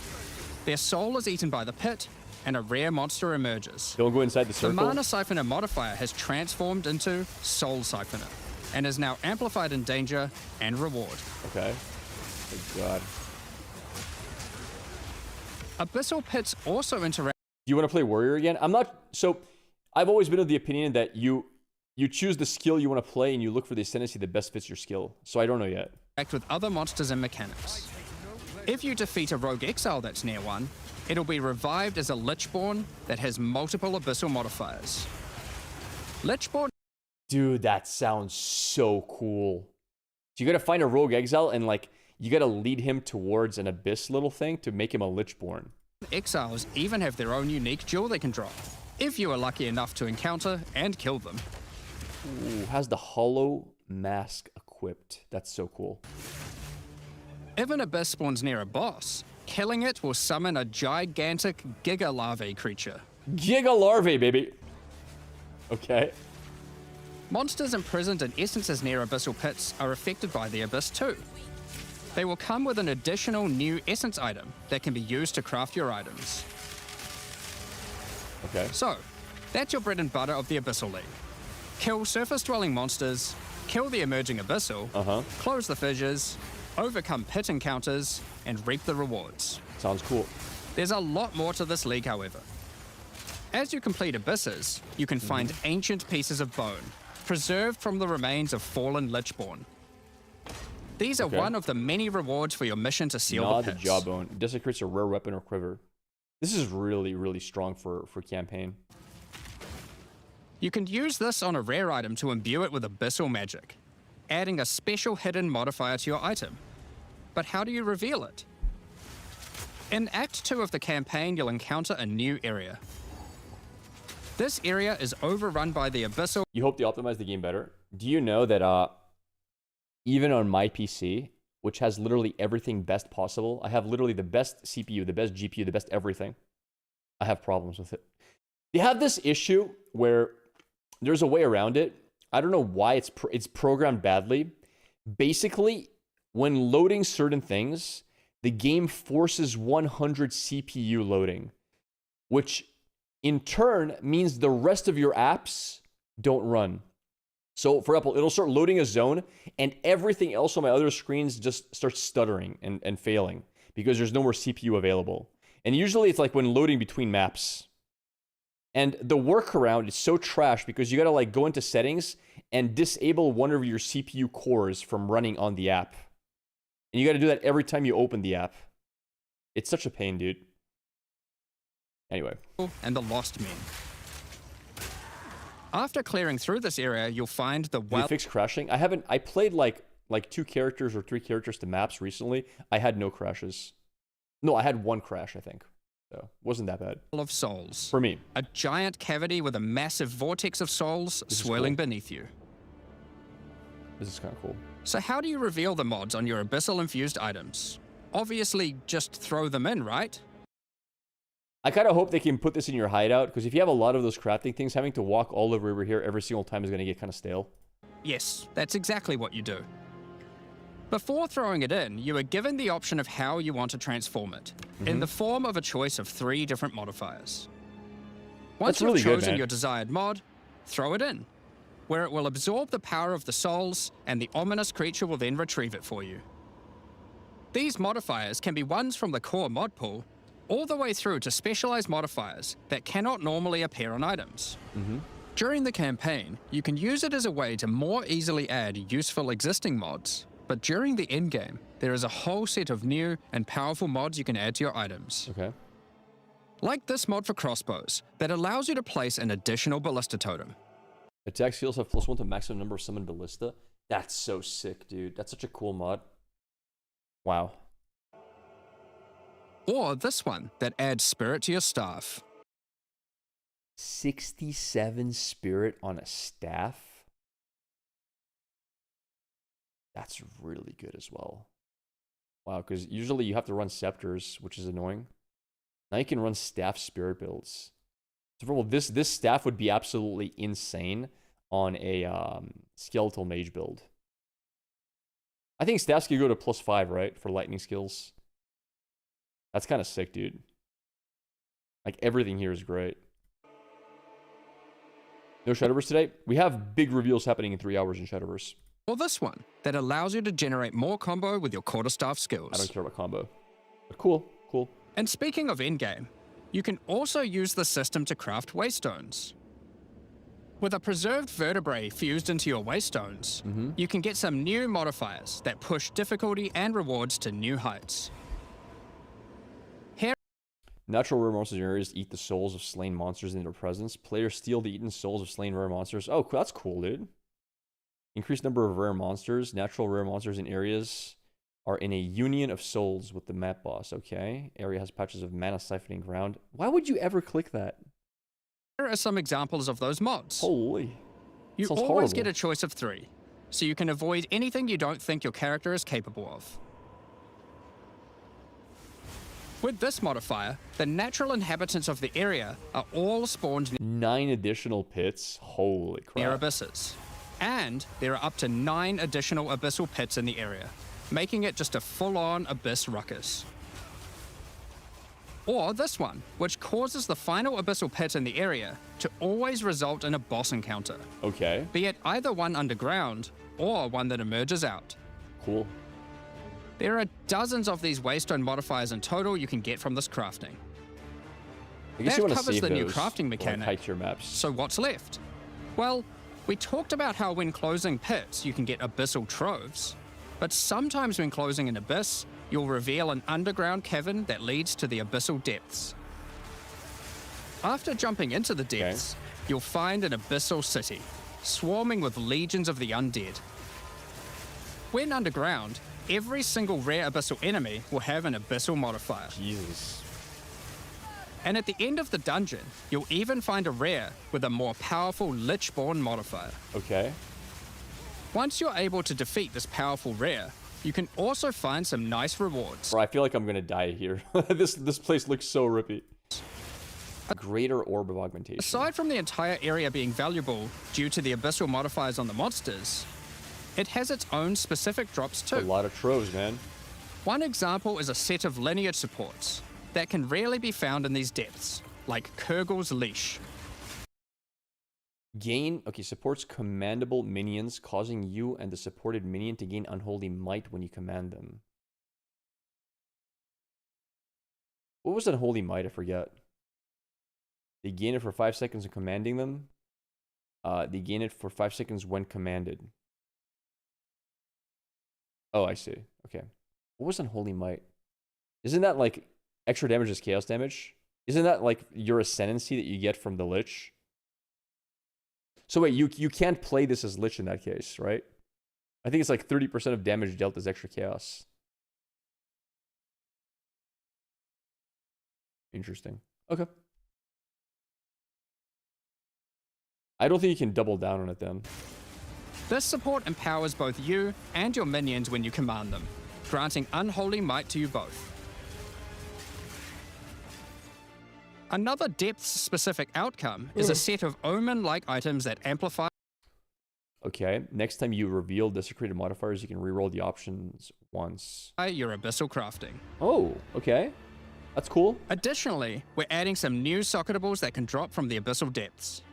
Their soul is eaten by the pit, and a rare monster emerges. Don't go inside the The circle. Mana Siphoner modifier has transformed into Soul Siphoner, and is now amplified in danger and reward. Okay. Oh god. Abyssal pits also interact. Do you want to play warrior again? I'm not. So, I've always been of the opinion that you choose the skill you want to play and you look for the ascendancy that best fits your skill. So I don't know yet. With other monsters and mechanics. If you defeat a rogue exile that's near one, it'll be revived as a Lichborn that has multiple abyssal modifiers. Lichborn. Dude, that sounds so cool. So you gotta find a rogue exile and like you gotta lead him towards an abyss little thing to make him a Lichborn. Exiles even have their own unique jewel they can drop, if you are lucky enough to encounter and kill them. Ooh, has the hollow mask equipped. That's so cool. If an abyss spawns near a boss, killing it will summon a gigantic Giga Larvae creature. Giga larvae, baby. Okay. Monsters imprisoned in essences near abyssal pits are affected by the abyss too. They will come with an additional new essence item that can be used to craft your items. Okay. So, that's your bread and butter of the Abyssal League. Kill surface-dwelling monsters, kill the emerging abyssal, close the fissures, overcome pit encounters, and reap the rewards. Sounds cool. There's a lot more to this league, however. As you complete abysses, you can find ancient pieces of bone, preserved from the remains of fallen Lichborn. These are one of the many rewards for your mission to seal the pits. Jawbone. Desecrates a rare weapon or quiver. This is really, really strong for campaign. You can use this on a rare item to imbue it with abyssal magic, adding a special hidden modifier to your item. But how do you reveal it? In Act 2 of the campaign, you'll encounter a new area. This area is overrun by the abyssal. You hope they optimize the game better. Do you know that even on my PC, which has literally everything best possible, I have literally the best CPU, the best GPU, the best everything, I have problems with it. They have this issue where there's a way around it. I don't know why it's programmed badly. Basically, when loading certain things, the game forces 100 CPU loading, which in turn means the rest of your apps don't run. So, for example, it'll start loading a zone, and everything else on my other screens just starts stuttering and failing because there's no more CPU available. And usually it's like when loading between maps. And the workaround is so trash because you gotta like go into settings and disable one of your CPU cores from running on the app. And you gotta do that every time you open the app. It's such a pain, dude. Anyway. And the Lost Men. After clearing through this area, you'll find the Did they fix crashing? I played like 2 characters or 3 characters to maps recently. I had no crashes. No, I had 1 crash, I think. So, wasn't that bad. Of souls. For me. A giant cavity with a massive vortex of souls swirling beneath you. This is kind of cool. So how do you reveal the mods on your abyssal-infused items? Obviously, just throw them in, right? I kind of hope they can put this in your hideout, because if you have a lot of those crafting things, having to walk all over here every single time is going to get kind of stale. Yes, that's exactly what you do. Before throwing it in, you are given the option of how you want to transform it, in the form of a choice of 3 different modifiers. Once you've chosen your desired mod, throw it in, where it will absorb the power of the souls, and the ominous creature will then retrieve it for you. These modifiers can be ones from the core mod pool, all the way through to specialized modifiers that cannot normally appear on items. During the campaign, you can use it as a way to more easily add useful existing mods. But during the endgame, there is a whole set of new and powerful mods you can add to your items. Okay. Like this mod for crossbows, that allows you to place an additional ballista totem. Attack skills have +1 to maximum number of summoned ballista. That's so sick, dude. That's such a cool mod. Wow. Or this one that adds spirit to your staff. 67 spirit on a staff. That's really good as well. Wow, because usually you have to run scepters, which is annoying. Now you can run staff spirit builds. So for this staff would be absolutely insane on a skeletal mage build. I think staffs could go to +5, right, for lightning skills. That's kind of sick, dude. Like, everything here is great. No Shadowverse today? We have big reveals happening in 3 hours in Shadowverse. Or this one that allows you to generate more combo with your quarterstaff skills. I don't care about combo. But cool, cool. And speaking of endgame, you can also use the system to craft waystones. With a preserved vertebrae fused into your waystones, you can get some new modifiers that push difficulty and rewards to new heights. Here, Natural rare monsters in areas eat the souls of slain monsters in their presence. Players steal the eaten souls of slain rare monsters. Oh, that's cool, dude. Increased number of rare monsters. Natural rare monsters in areas are in a union of souls with the map boss. Okay. Area has patches of mana siphoning ground. Why would you ever click that? here are some examples of those mods. Holy. You Sounds always horrible. get a choice of 3, so you can avoid anything you don't think your character is capable of. With this modifier, the natural inhabitants of the area are all spawned 9 additional pits. Holy near crap. abysses. And there are up to 9 additional abyssal pits in the area, making it just a full-on abyss ruckus. Or this one, which causes the final abyssal pit in the area to always result in a boss encounter, Okay. be it either one underground or one that emerges out. Cool. There are dozens of these waystone modifiers in total you can get from this crafting. I guess That you want to covers save the new those crafting for, mechanic. like, high tier maps. So what's left? Well, we talked about how when closing pits you can get abyssal troves, but sometimes when closing an abyss, you'll reveal an underground cavern that leads to the abyssal depths. After jumping into the depths, you'll find an abyssal city, swarming with legions of the undead. When underground, every single rare abyssal enemy will have an abyssal modifier. Jesus. And at the end of the dungeon, you'll even find a rare with a more powerful Lichborn modifier. Okay. Once you're able to defeat this powerful rare, you can also find some nice rewards. Bro, I feel like I'm gonna die here. this place looks so rippy. Greater orb of augmentation. Aside from the entire area being valuable due to the abyssal modifiers on the monsters, it has its own specific drops A too. lot of troves, man. One example is a set of lineage supports that can rarely be found in these depths, like Kurgel's Leash. Supports commandable minions, causing you and the supported minion to gain unholy might when you command them. What was unholy might? I forget. They gain it for 5 seconds when commanding them. They gain it for 5 seconds when commanded. Oh, I see. Okay. What was unholy might? Isn't that like extra damage is chaos damage? Isn't that like your ascendancy that you get from the Lich? So wait, you can't play this as Lich in that case, right? I think it's like 30% of damage dealt as extra chaos. Interesting. Okay. I don't think you can double down on it then. This support empowers both you and your minions when you command them, granting unholy might to you both. Another depth-specific outcome is a set of omen-like items that amplify Okay, next time you reveal desecrated modifiers, you can reroll the options once. your abyssal crafting. Oh, okay. That's cool. Additionally, we're adding some new socketables that can drop from the abyssal depths.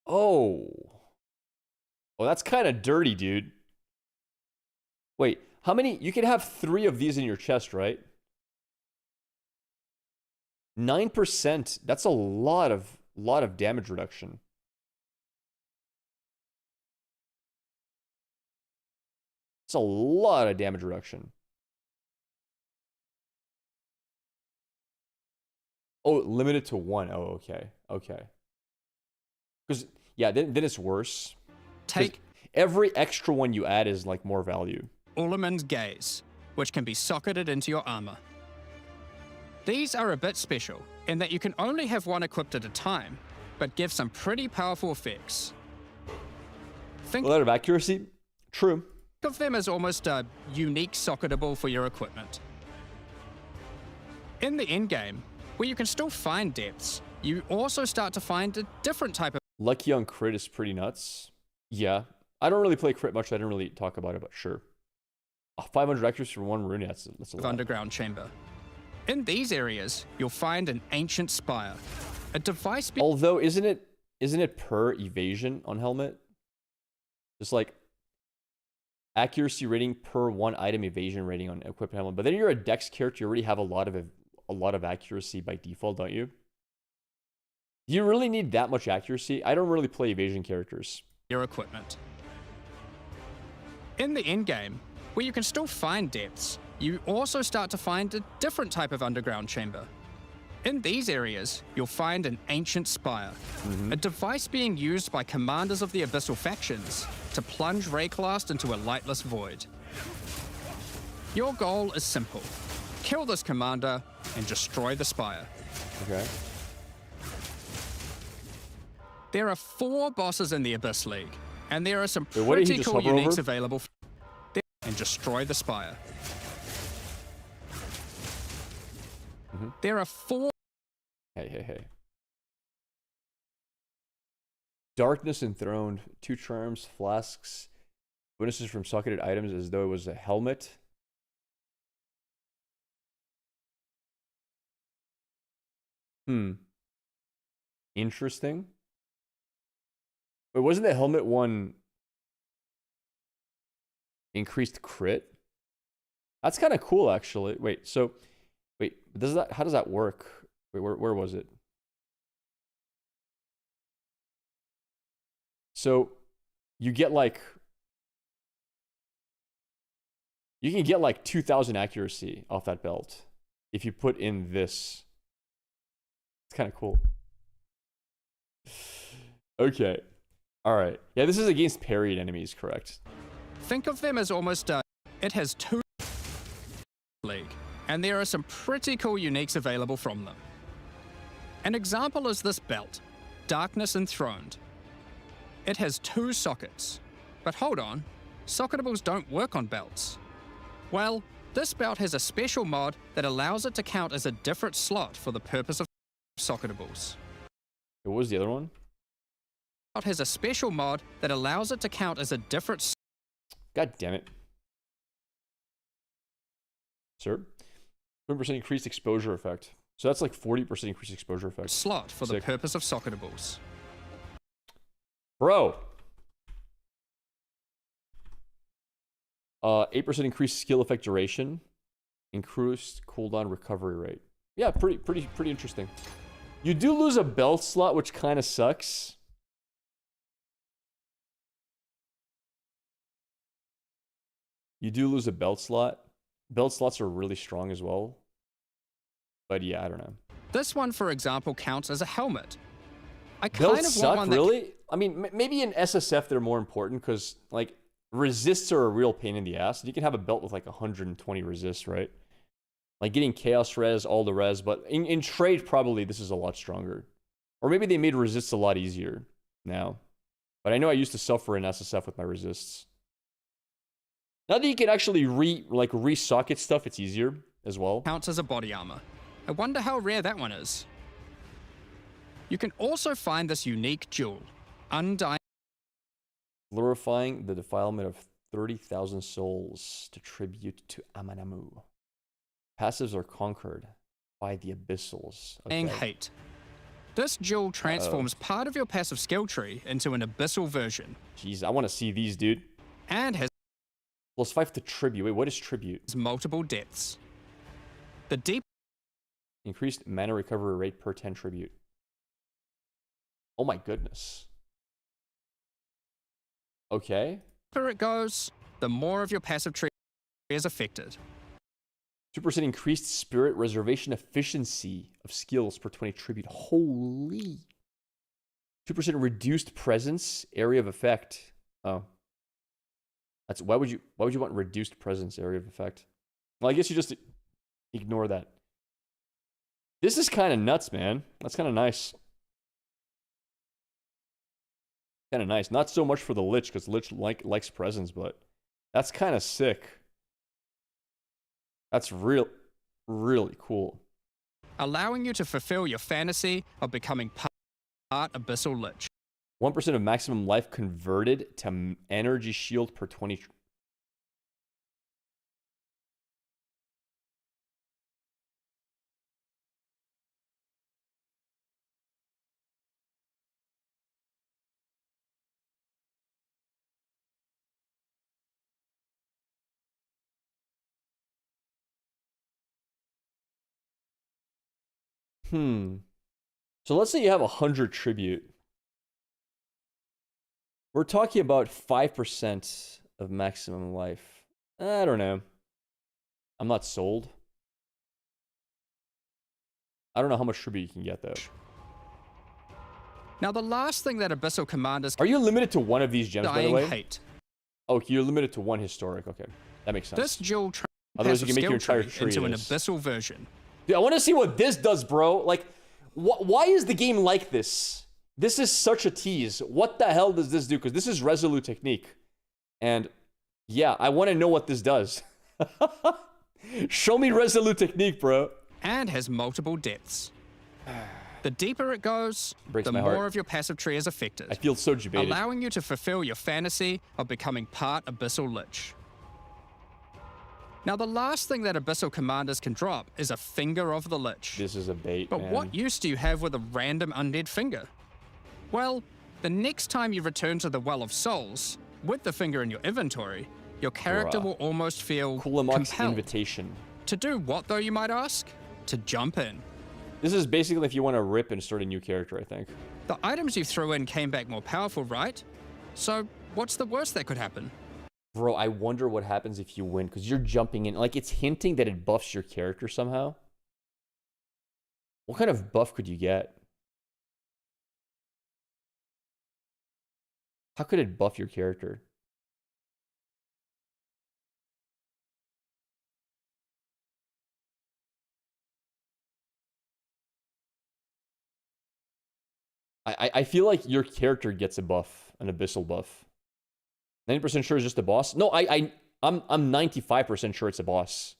Oh. Oh, that's kind of dirty, dude. Wait, how many? You can have 3 of these in your chest, right? 9%. That's a lot of damage reduction. It's a lot of damage reduction. Oh, limited to 1. Oh, okay. Okay. Because, yeah, then it's worse. 'Cause Take every extra one you add is like more value. Ulliman's Gaze, which can be socketed into your armor. These are a bit special in that you can only have one equipped at a time, but give some pretty powerful effects. Think A lot of accuracy? True. of them as almost a unique socketable for your equipment. In the endgame, where you can still find depths, you also start to find a different type of Lucky on crit is pretty nuts. Yeah. I don't really play crit much, so I didn't really talk about it, but sure. 500 accuracy for one rune, that's a lot. underground chamber. In these areas, you'll find an ancient spire, a device Although, isn't it per evasion on helmet? Just like accuracy rating per one item, evasion rating on equipped helmet. But then you're a dex character, you already have a lot of accuracy by default, don't you? Do you really need that much accuracy? I don't really play evasion characters. your equipment. In the endgame, where you can still find depths, you also start to find a different type of underground chamber. In these areas, you'll find an ancient spire, a device being used by commanders of the abyssal factions to plunge Rayclast into a lightless void. Your goal is simple. Kill this commander and destroy the spire. Okay. There are 4 bosses in the Abyss League, and there are some Wait, what did he pretty just cool hover uniques over? available and destroy the spire. There are 4 Hey. Darkness Enthroned, 2 charms, flasks, bonuses from socketed items as though it was a helmet. Interesting. Wait, wasn't the helmet one increased crit? That's kind of cool, actually. Wait, how does that work? Wait, where was it? So you get like, you can get like 2,000 accuracy off that belt if you put in this. It's kind of cool. Okay. All right. Yeah, this is against parried enemies, correct? Think of them as almost it has 2 league, and there are some pretty cool uniques available from them. An example is this belt, Darkness Enthroned. It has 2 sockets. But hold on, socketables don't work on belts. Well, this belt has a special mod that allows it to count as a different slot for the purpose of socketables. What was the other one? It has a special mod that allows it to count as a different God damn it. Sir? 20% increased exposure effect. So that's like 40% increased exposure effect. slot for Sick. the purpose of socketables. Bro. 8% increased skill effect duration. Increased cooldown recovery rate. Yeah, pretty interesting. You do lose a belt slot, which kind of sucks. You do lose a belt slot. Belt slots are really strong as well. But yeah, I don't know. This one, for example, counts as a helmet. I kind Belts of want suck, one that really? I mean, maybe in SSF they're more important because, like, resists are a real pain in the ass. You can have a belt with, like, 120 resists, right? Like, getting Chaos Res, all the res, but in trade, probably this is a lot stronger. Or maybe they made resists a lot easier now. But I know I used to suffer in SSF with my resists. Now that you can actually re-socket stuff, it's easier as well. counts as a body armor. I wonder how rare that one is. You can also find this unique jewel, Undying. Glorifying the defilement of 30,000 souls to tribute to Amanamu. Passives are conquered by the abyssals. Okay. Hate. This jewel transforms part of your passive skill tree into an abyssal version, Jeez, I want to see these, dude. and has +5 to tribute. Wait, what is tribute? multiple depths. The deep Increased mana recovery rate per 10 tribute. Oh my goodness. Okay. deeper it goes, the more of your passive tree is affected. 2% increased spirit reservation efficiency of skills per 20 tribute. Holy. 2% reduced presence area of effect. Oh. That's why would you want reduced presence area of effect? Well, I guess you just ignore that. This is kind of nuts, man. That's kind of nice. Kind of nice. Not so much for the Lich, because Lich likes presence, but that's kind of sick. That's really cool. allowing you to fulfill your fantasy of becoming part Abyssal Lich. 1% of maximum life converted to energy shield per 20. So let's say you have 100 tribute. We're talking about 5% of maximum life. I don't know. I'm not sold. I don't know how much tribute you can get, though. Now, the last thing that Abyssal Commanders Are you limited to one of these gems, by the way? hate. Oh, you're limited to one historic. Okay, that makes sense. This dual Otherwise, you can make your entire tree tree into an this. Abyssal version. Dude, I want to see what this does, bro. Like, why is the game like this? This is such a tease. What the hell does this do? Because this is Resolute Technique. And yeah, I want to know what this does. Show me Resolute Technique, bro. And has multiple depths. The deeper it goes, Breaks the my more heart. of your passive tree is affected, I feel so debated. allowing you to fulfill your fantasy of becoming part Abyssal Lich. Now, the last thing that Abyssal Commanders can drop is a Finger of the Lich. This is a bait, But man. what use do you have with a random undead finger? Well, the next time you return to the Well of Souls, with the finger in your inventory, your character Bruh. will almost feel Kulamok's compelled. Invitation. To do what, though, you might ask? To jump in. This is basically if you want to rip and start a new character, I think. The items you threw in came back more powerful, right? So, what's the worst that could happen? Bro, I wonder what happens if you win, because you're jumping in. Like, it's hinting that it buffs your character somehow. What kind of buff could you get? How could it buff your character? I feel like your character gets a buff, an abyssal buff. 90% sure it's just a boss. No, I'm 95% sure it's a boss.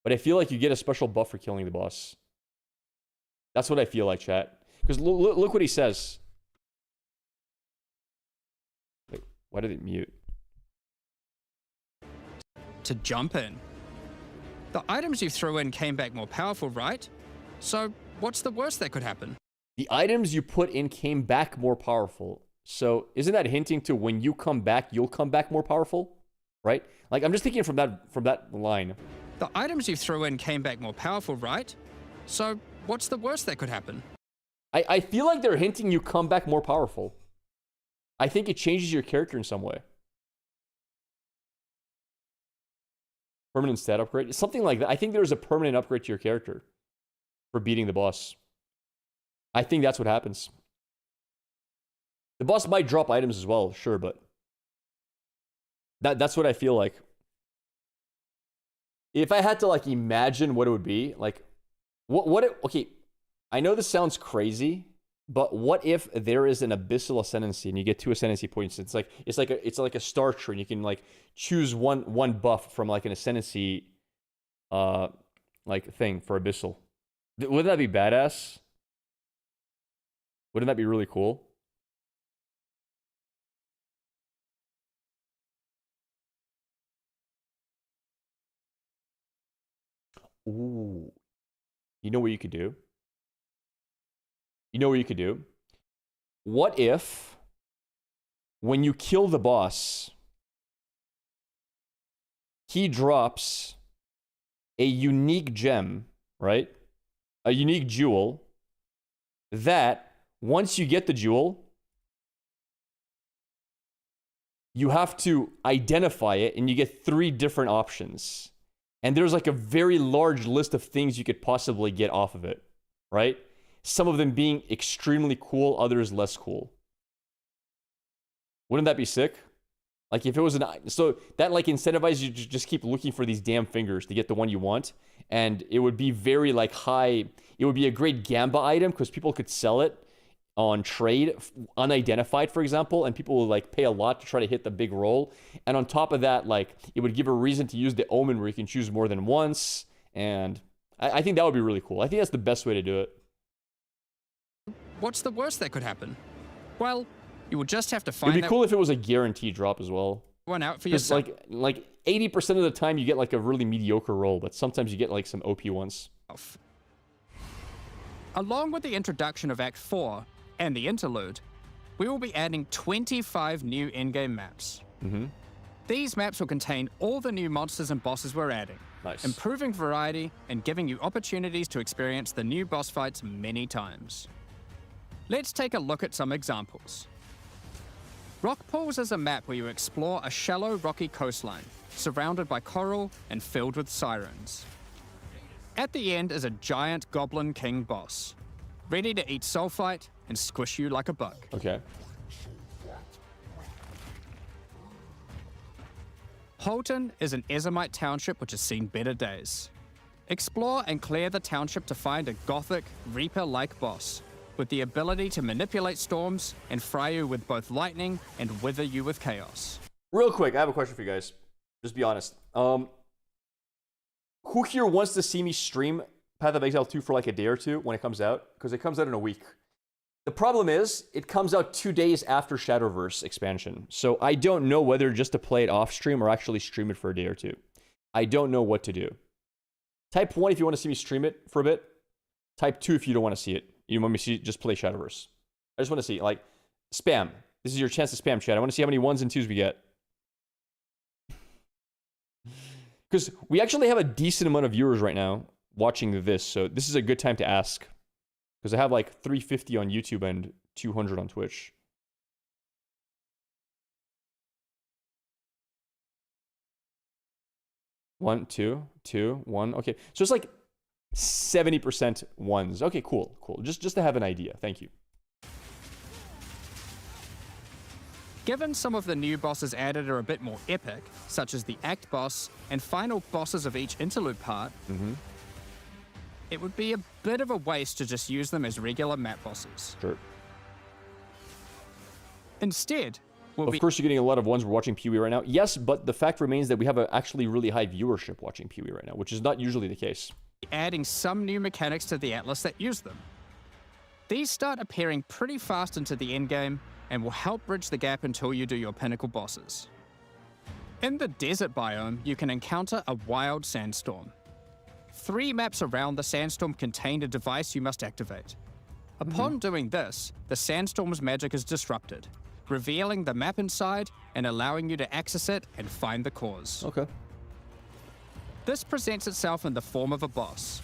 But I feel like you get a special buff for killing the boss. That's what I feel like, chat. Because look what he says. Wait, why did it mute? To jump in. The items you threw in came back more powerful, right? So, what's the worst that could happen? The items you put in came back more powerful. So isn't that hinting to when you come back, you'll come back more powerful? Right? Like, I'm just thinking from that line. The items you threw in came back more powerful, right? So, what's the worst that could happen? I feel like they're hinting you come back more powerful. I think it changes your character in some way. Permanent stat upgrade? Something like that. I think there's a permanent upgrade to your character for beating the boss. I think that's what happens. The boss might drop items as well, sure, but that's what I feel like. If I had to like imagine what it would be, like okay, I know this sounds crazy, but what if there is an abyssal ascendancy and you get 2 ascendancy points? It's like a star tree and you can like choose one buff from like an ascendancy like thing for abyssal. Wouldn't that be badass? Wouldn't that be really cool? Ooh. You know what you could do? You know what you could do? What if, when you kill the boss, he drops a unique gem, right? A unique jewel that, once you get the jewel, you have to identify it and you get 3 different options. And there's like a very large list of things you could possibly get off of it, right? Some of them being extremely cool, others less cool. Wouldn't that be sick? Like if it was so that like incentivizes you to just keep looking for these damn fingers to get the one you want, and it would be very like high. It would be a great gamba item because people could sell it on trade, unidentified, for example, and people would like pay a lot to try to hit the big roll. And on top of that, like it would give a reason to use the omen where you can choose more than once. And I think that would be really cool. I think that's the best way to do it. What's the worst that could happen? Well, you will just have to find It'd be cool if it was a guaranteed drop as well. One out for yourself. Like 80% of the time you get like a really mediocre roll, but sometimes you get like some OP ones. Along with the introduction of Act 4 and the interlude, we will be adding 25 new in-game maps. These maps will contain all the new monsters and bosses we're adding, improving variety and giving you opportunities to experience the new boss fights many times. Let's take a look at some examples. Rock Pools is a map where you explore a shallow rocky coastline, surrounded by coral and filled with sirens. At the end is a giant Goblin King boss, ready to eat sulfite and squish you like a bug. Okay. Holton is an Ezomite township which has seen better days. Explore and clear the township to find a gothic, Reaper-like boss, with the ability to manipulate storms and fry you with both lightning and wither you with chaos. Real quick, I have a question for you guys. Just be honest. Who here wants to see me stream Path of Exile 2 for like a day or two when it comes out? Because it comes out in a week. The problem is, it comes out 2 days after Shadowverse expansion. So I don't know whether just to play it off stream or actually stream it for a day or two. I don't know what to do. Type 1 if you want to see me stream it for a bit. Type 2 if you don't want to see it. You want me to see just play Shadowverse. I just want to see, like, spam. This is your chance to spam chat. I want to see how many 1s and 2s we get. Because we actually have a decent amount of viewers right now watching this, so this is a good time to ask. Because I have like 350 on YouTube and 200 on Twitch. One, two, two, one. Okay, so it's like 70% ones. Okay, cool, cool. Just to have an idea. Thank you. Given some of the new bosses added are a bit more epic, such as the Act boss and final bosses of each interlude part, it would be a bit of a waste to just use them as regular map bosses. Sure. Instead, of course you're getting a lot of ones. We're watching Pee-wee right now. Yes, but the fact remains that we have a actually really high viewership watching Pee-wee right now, which is not usually the case. Adding some new mechanics to the Atlas that use them. These start appearing pretty fast into the endgame and will help bridge the gap until you do your pinnacle bosses. In the desert biome, you can encounter a wild sandstorm. 3 maps around the sandstorm contain a device you must activate. Upon doing this, the sandstorm's magic is disrupted, revealing the map inside and allowing you to access it and find the cause. Okay. This presents itself in the form of a boss,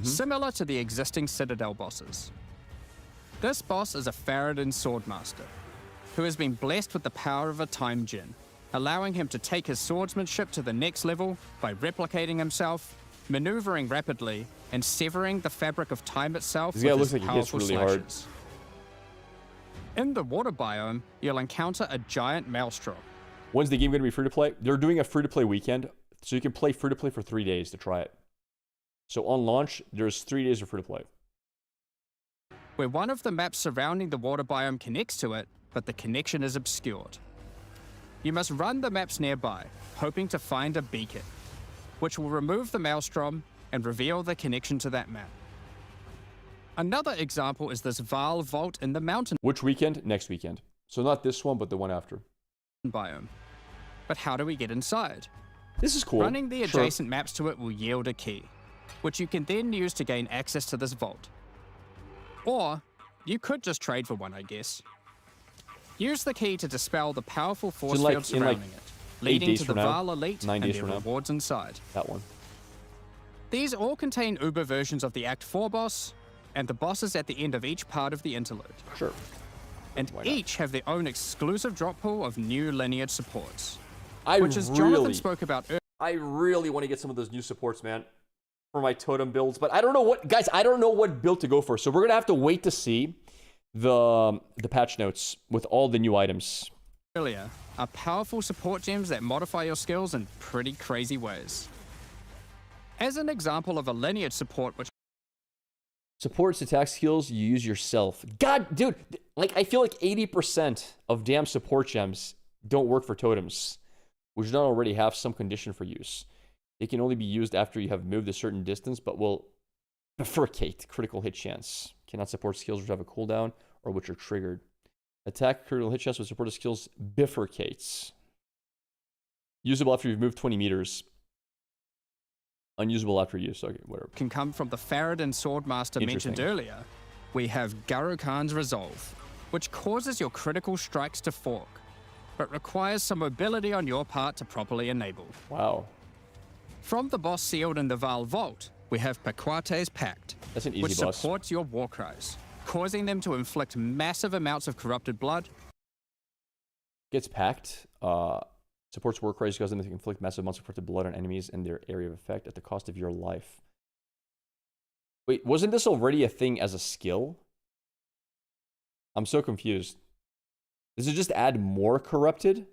similar to the existing Citadel bosses. This boss is a Faradin Swordmaster, who has been blessed with the power of a time gem, allowing him to take his swordsmanship to the next level by replicating himself, maneuvering rapidly, and severing the fabric of time itself with his powerful slashes. In the water biome, you'll encounter a giant maelstrom. When's the game going to be free to play? They're doing a free to play weekend, so you can play free to play for 3 days to try it. So on launch, there's 3 days of free to play. Where one of the maps surrounding the water biome connects to it, but the connection is obscured. You must run the maps nearby, hoping to find a beacon, which will remove the maelstrom and reveal the connection to that map. Another example is this Vaal vault in the mountain. Which weekend? Next weekend. So not this one, but the one after. Biome. But how do we get inside? This is cool. Running the adjacent maps to it will yield a key, which you can then use to gain access to this vault. Or, you could just trade for one, I guess. Use the key to dispel the powerful force field surrounding it, leading to the Vaal Elite and their rewards inside. That one. These all contain Uber versions of the Act 4 boss, and the bosses at the end of each part of the interlude. Sure. And each have their own exclusive drop pool of new lineage supports. I which, as Jonathan spoke about earlier, I really want to get some of those new supports, man, for my totem builds. But I don't know what, guys, I don't know what build to go for. So we're going to have to wait to see the patch notes with all the new items. earlier, are powerful support gems that modify your skills in pretty crazy ways. As an example of a lineage support which Supports attack skills you use yourself. God, dude, like I feel like 80% of damn support gems don't work for totems, which don't already have some condition for use. They can only be used after you have moved a certain distance, but will bifurcate critical hit chance. Cannot support skills which have a cooldown or which are triggered. Attack critical hit chance with supported skills bifurcates. Usable after you've moved 20 meters. Unusable after use. Okay, whatever. can come from the Faradin Swordmaster mentioned earlier, we have Garo-Khan's Resolve, which causes your critical strikes to fork, but requires some mobility on your part to properly enable. Wow. From the boss sealed in the Val Vault, we have Paquate's Pact, That's an easy which boss. supports your war cries, causing them to inflict massive amounts of corrupted blood. Gets packed. Supports war cries because they can inflict massive amounts of corrupted blood on enemies in their area of effect at the cost of your life. Wait, wasn't this already a thing as a skill? I'm so confused. Does it just add more corrupted?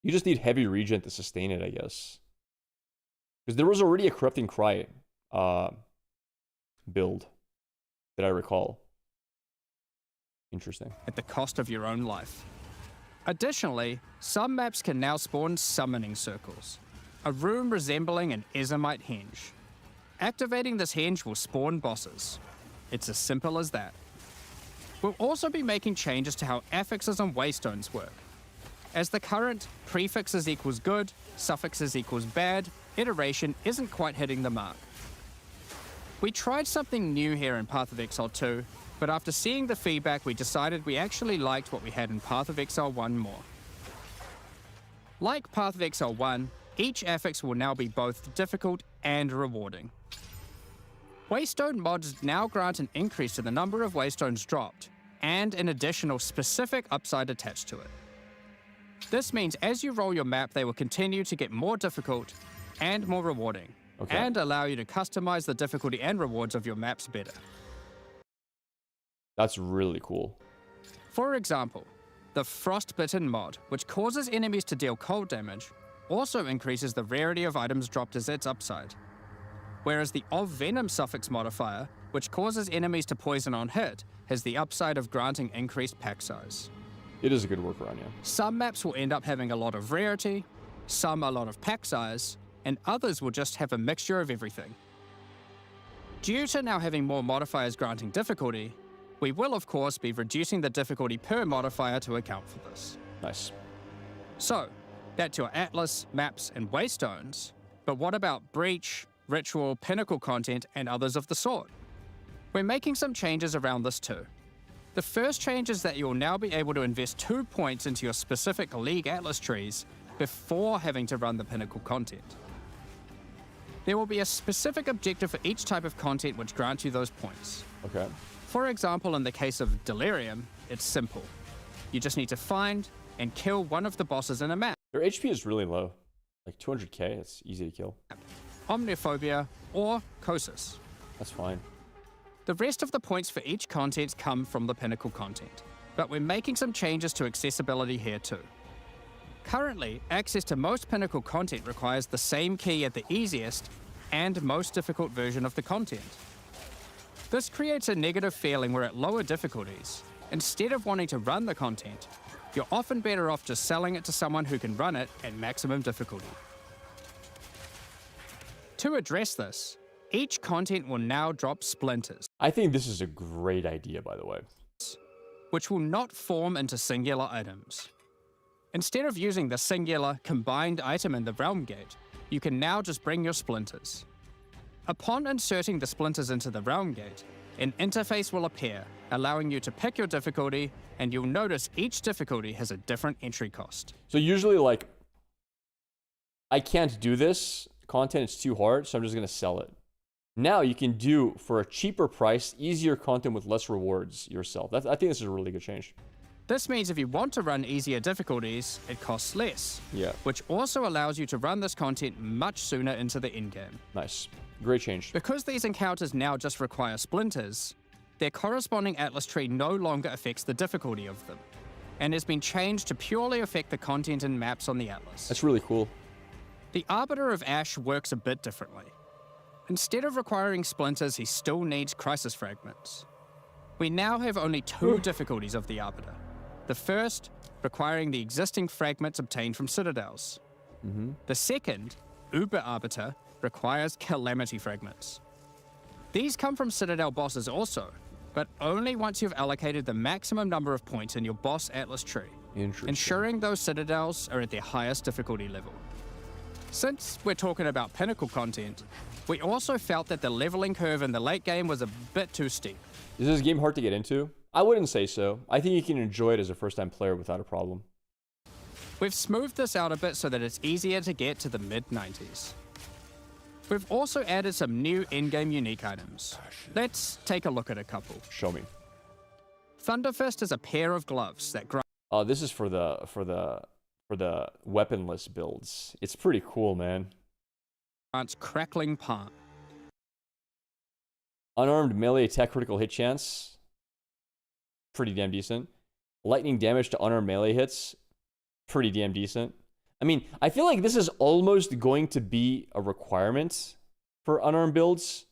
You just need heavy regen to sustain it, I guess. Because there was already a corrupting cry build that I recall. Interesting. At the cost of your own life. Additionally, some maps can now spawn summoning circles, a room resembling an Ezomite henge. Activating this henge will spawn bosses. It's as simple as that. We'll also be making changes to how affixes and waystones work, as the current prefixes equals good, suffixes equals bad iteration isn't quite hitting the mark. We tried something new here in Path of Exile 2, but after seeing the feedback, we decided we actually liked what we had in Path of Exile 1 more. Like Path of Exile 1, each affix will now be both difficult and rewarding. Waystone mods now grant an increase to the number of waystones dropped, and an additional specific upside attached to it. This means as you roll your map, they will continue to get more difficult and more rewarding, and allow you to customize the difficulty and rewards of your maps better. That's really cool. For example, the Frostbitten mod, which causes enemies to deal cold damage, also increases the rarity of items dropped as its upside. Whereas the Of Venom suffix modifier, which causes enemies to poison on hit, has the upside of granting increased pack size. It is a good workaround, yeah. Some maps will end up having a lot of rarity, some a lot of pack size, and others will just have a mixture of everything. Due to now having more modifiers granting difficulty, we will of course be reducing the difficulty per modifier to account for this. Nice. So, that's your Atlas, maps, and waystones, but what about Breach, Ritual, Pinnacle content, and others of the sort? We're making some changes around this too. The first change is that you'll now be able to invest 2 points into your specific League Atlas trees before having to run the Pinnacle content. There will be a specific objective for each type of content which grants you those points. Okay. For example, in the case of Delirium, it's simple. You just need to find and kill one of the bosses in a map. Their HP is really low. Like 200k, it's easy to kill. Omniophobia, or Kosis. That's fine. The rest of the points for each content come from the Pinnacle content, but we're making some changes to accessibility here too. Currently, access to most Pinnacle content requires the same key at the easiest and most difficult version of the content. This creates a negative feeling where at lower difficulties, instead of wanting to run the content, you're often better off just selling it to someone who can run it at maximum difficulty. To address this, each content will now drop splinters, I think this is a great idea, by the way. which will not form into singular items. Instead of using the singular combined item in the Realm Gate, you can now just bring your splinters. Upon inserting the splinters into the Realm Gate, an interface will appear, allowing you to pick your difficulty, and you'll notice each difficulty has a different entry cost. So usually, like, I can't do this content, it's too hard, so I'm just gonna sell it. Now you can do, for a cheaper price, easier content with less rewards yourself. I think this is a really good change. This means if you want to run easier difficulties, it costs less, Yeah, which also allows you to run this content much sooner into the endgame. nice. Great change. Because these encounters now just require splinters, their corresponding Atlas tree no longer affects the difficulty of them, and has been changed to purely affect the content and maps on the Atlas. That's really cool. The Arbiter of Ash works a bit differently. Instead of requiring splinters, he still needs crisis fragments. We now have only two difficulties of the Arbiter. The first, requiring the existing fragments obtained from citadels. The second, Uber Arbiter, requires calamity fragments. These come from citadel bosses also, but only once you've allocated the maximum number of points in your boss Atlas tree, ensuring those citadels are at their highest difficulty level. Since we're talking about pinnacle content, we also felt that the leveling curve in the late game was a bit too steep. Is this game hard to get into? I wouldn't say so. I think you can enjoy it as a first-time player without a problem. We've smoothed this out a bit so that it's easier to get to the mid-90s. We've also added some new endgame unique items. Let's take a look at a couple. Show me. Thunderfist is a pair of gloves that Oh, this is for the weaponless builds. It's pretty cool, man. grants crackling palm. Unarmed melee attack critical hit chance. Pretty damn decent. Lightning damage to unarmed melee hits. Pretty damn decent. I mean, I feel like this is almost going to be a requirement for unarmed builds.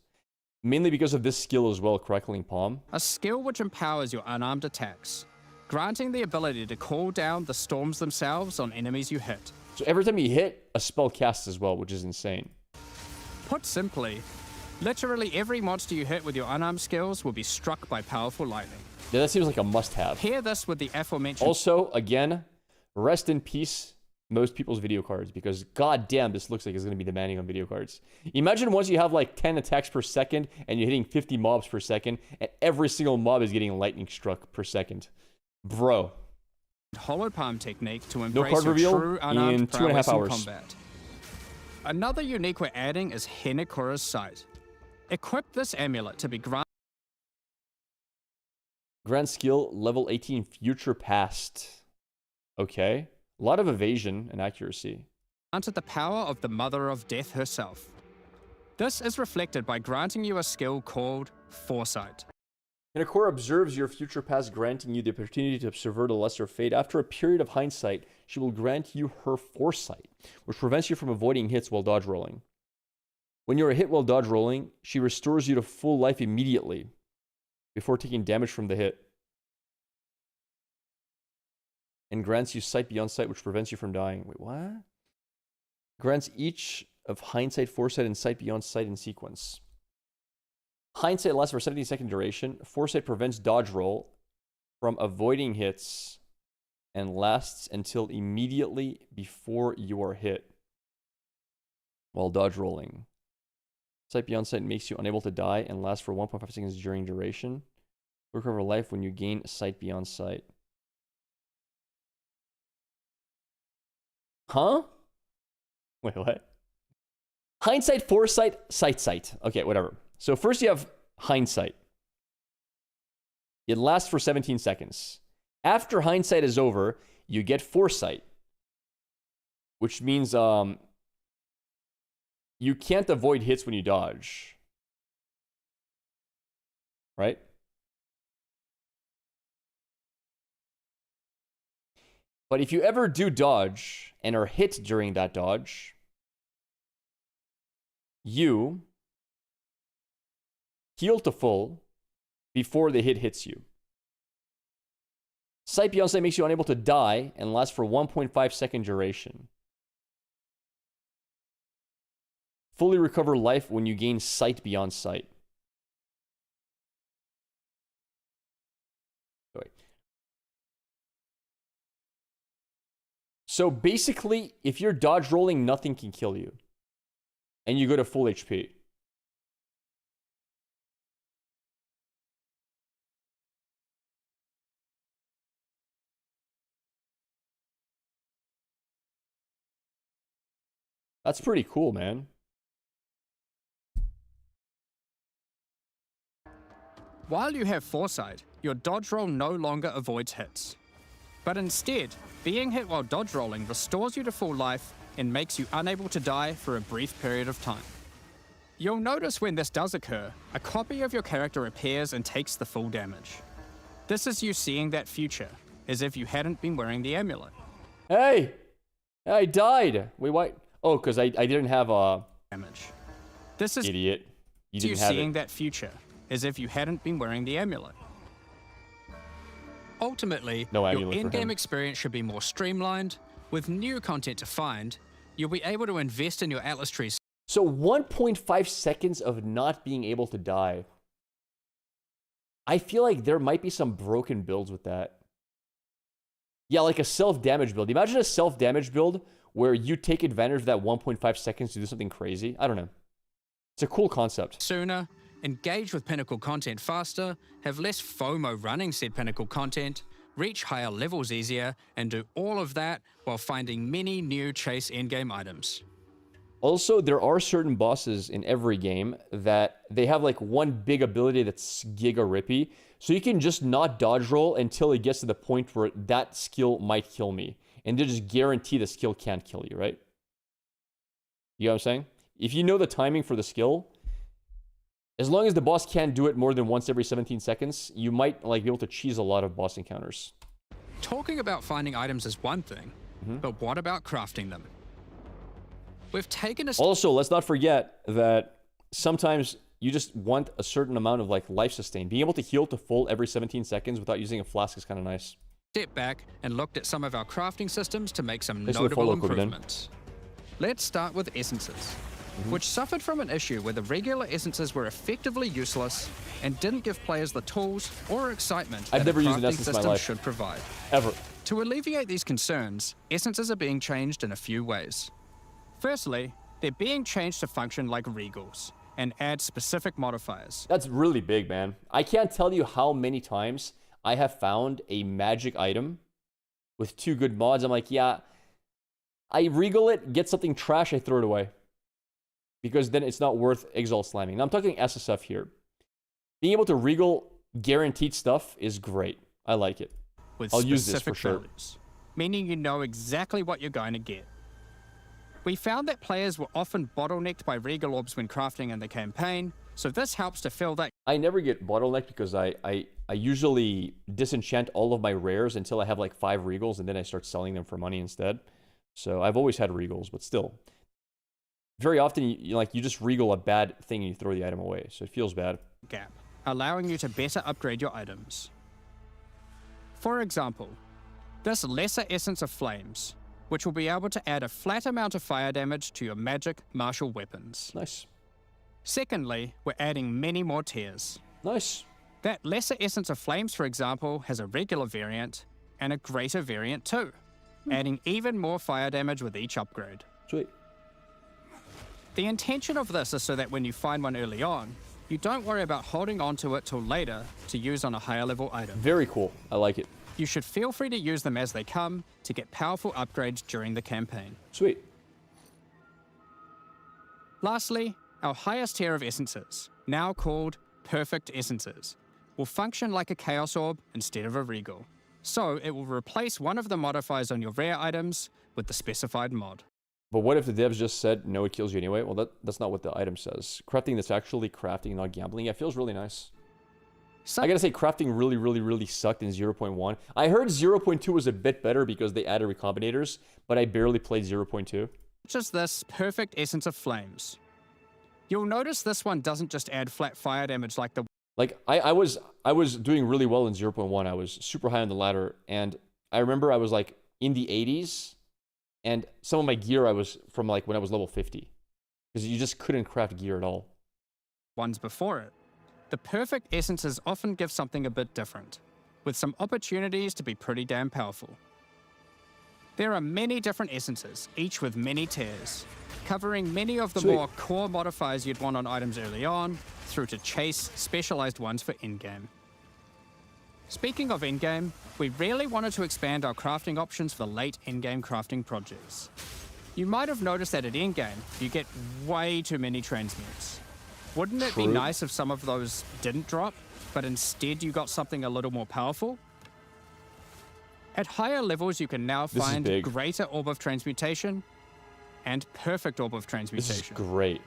Mainly because of this skill as well, Crackling Palm. A skill which empowers your unarmed attacks, granting the ability to call down the storms themselves on enemies you hit. So every time you hit, a spell casts as well, which is insane. Put simply, literally every monster you hit with your unarmed skills will be struck by powerful lightning. Yeah, that seems like a must-have. Pair this with the aforementioned... Also, again, rest in peace, most people's video cards, because goddamn, this looks like it's going to be demanding on video cards. Imagine once you have like 10 attacks per second, and you're hitting 50 mobs per second, and every single mob is getting lightning struck per second. Bro. Hollow palm technique to No embrace card your reveal true unarmed in 2.5 prowess in hours. combat. Another unique we're adding is Henekura's Sight. Equip this amulet to be Grand skill, level 18, future past. Okay. A lot of evasion and accuracy. granted the power of the Mother of Death herself. This is reflected by granting you a skill called Foresight. Henekura observes your future past, granting you the opportunity to subvert a lesser fate. After a period of hindsight, she will grant you her Foresight, which prevents you from avoiding hits while dodge rolling. When you are hit while dodge rolling, she restores you to full life immediately, before taking damage from the hit. And grants you Sight Beyond Sight, which prevents you from dying. Wait, what? Grants each of Hindsight, Foresight, and Sight Beyond Sight in sequence. Hindsight lasts for 17-second duration. Foresight prevents dodge roll from avoiding hits and lasts until immediately before you are hit while dodge rolling. Sight Beyond Sight makes you unable to die and lasts for 1.5 seconds during duration. Recover life when you gain Sight Beyond Sight. Huh? Wait, what? Hindsight, Foresight, Sight. Okay, whatever. So first you have Hindsight. It lasts for 17 seconds. After Hindsight is over, you get Foresight, which means you can't avoid hits when you dodge. Right? But if you ever do dodge and are hit during that dodge, you heal to full before the hit hits you. Sight Beyond Sight makes you unable to die and lasts for 1.5 second duration. Fully recover life when you gain Sight Beyond Sight. Wait. So basically, if you're dodge rolling, nothing can kill you. And you go to full HP. That's pretty cool, man. While you have Foresight, your dodge roll no longer avoids hits. But instead, being hit while dodge rolling restores you to full life and makes you unable to die for a brief period of time. You'll notice when this does occur, a copy of your character appears and takes the full damage. This is you seeing that future, as if you hadn't been wearing the amulet. Hey! I died! Wait, what? Oh, because I didn't have a... Damage. This is Idiot. You you didn't have seeing it. that future, as if you hadn't been wearing the amulet. Ultimately, No your amulet for in-game him. experience should be more streamlined. With new content to find, you'll be able to invest in your Atlas trees. So 1.5 seconds of not being able to die. I feel like there might be some broken builds with that. Yeah, like a self-damage build. Imagine a self-damage build where you take advantage of that 1.5 seconds to do something crazy. I don't know. It's a cool concept. Sooner, engage with pinnacle content faster, have less FOMO running said pinnacle content, reach higher levels easier, and do all of that while finding many new chase endgame items. Also, there are certain bosses in every game that they have like one big ability that's giga rippy. So you can just not dodge roll until it gets to the point where that skill might kill me. And they just guarantee the skill can't kill you, right? You know what I'm saying? If you know the timing for the skill, as long as the boss can't do it more than once every 17 seconds, you might like be able to cheese a lot of boss encounters. Talking about finding items is one thing, but what about crafting them? We've taken a Also, let's not forget that sometimes you just want a certain amount of like life sustain. Being able to heal to full every 17 seconds without using a flask is kind of nice. step back and looked at some of our crafting systems to make some Thanks for the notable follow, Kobe Den. improvements. Let's start with essences, which suffered from an issue where the regular essences were effectively useless and didn't give players the tools or excitement I've that never a used an crafting essence in my system life. should provide. Ever. To alleviate these concerns, essences are being changed in a few ways. Firstly, they're being changed to function like regals and add specific modifiers. That's really big, man. I can't tell you how many times I have found a magic item with 2 good mods. I'm like, yeah, I regal it, get something trash, I throw it away. Because then it's not worth exalt slamming. Now I'm talking SSF here. Being able to regal guaranteed stuff is great. I like it. With I'll use this specific for sure. values, meaning you know exactly what you're going to get. We found that players were often bottlenecked by regal orbs when crafting in the campaign, so this helps to fill that I never get bottlenecked because I usually disenchant all of my rares until I have like 5 regals and then I start selling them for money instead. So I've always had regals, but still. Very often you just regal a bad thing and you throw the item away, so it feels bad. gap, allowing you to better upgrade your items. For example, this Lesser Essence of Flames, which will be able to add a flat amount of fire damage to your magic martial weapons. Nice. Secondly, we're adding many more tiers. Nice. That Lesser Essence of Flames, for example, has a regular variant and a greater variant too, adding even more fire damage with each upgrade. Sweet. The intention of this is so that when you find one early on, you don't worry about holding on to it till later to use on a higher level item. Very cool. I like it. You should feel free to use them as they come to get powerful upgrades during the campaign. Sweet. Lastly, our highest tier of essences, now called Perfect Essences, will function like a Chaos Orb instead of a Regal. So it will replace one of the modifiers on your rare items with the specified mod. But what if the devs just said, no, it kills you anyway? Well, that's not what the item says. Crafting that's actually crafting, not gambling. Yeah, it feels really nice. I gotta say, crafting really sucked in 0.1. I heard 0.2 was a bit better because they added recombinators, but I barely played 0.2. Just this Perfect Essence of Flames. You'll notice this one doesn't just add flat fire damage like the Like, I was doing really well in 0.1. I was super high on the ladder, and I remember I was like in the 80s, and some of my gear I was from like when I was level 50. Because you just couldn't craft gear at all. ones before it. The Perfect Essences often give something a bit different, with some opportunities to be pretty damn powerful. There are many different essences, each with many tiers, covering many of the Sweet. more core modifiers you'd want on items early on, through to chase specialized ones for endgame. Speaking of endgame, we really wanted to expand our crafting options for late endgame crafting projects. You might have noticed that at endgame, you get way too many transmutes. Wouldn't it be True. nice if some of those didn't drop, but instead you got something a little more powerful? At higher levels, you can now This is find big. Greater Orb of Transmutation and Perfect Orb of This is Transmutation. great.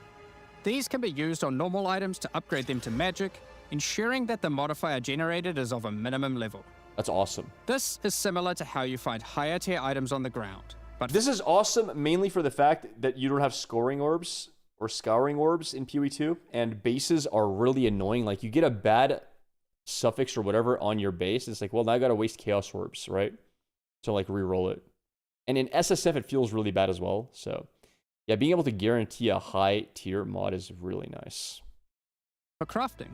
These can be used on normal items to upgrade them to magic, ensuring that the modifier generated is of a minimum level. That's awesome. This is similar to how you find higher tier items on the ground, but This is awesome mainly for the fact that you don't have scoring orbs or scouring orbs in PoE2, and bases are really annoying. Like, you get a bad suffix or whatever on your base, it's like, well, now I gotta waste chaos orbs, right? To like re-roll it. And in SSF, it feels really bad as well. So yeah, being able to guarantee a high tier mod is really nice. for crafting.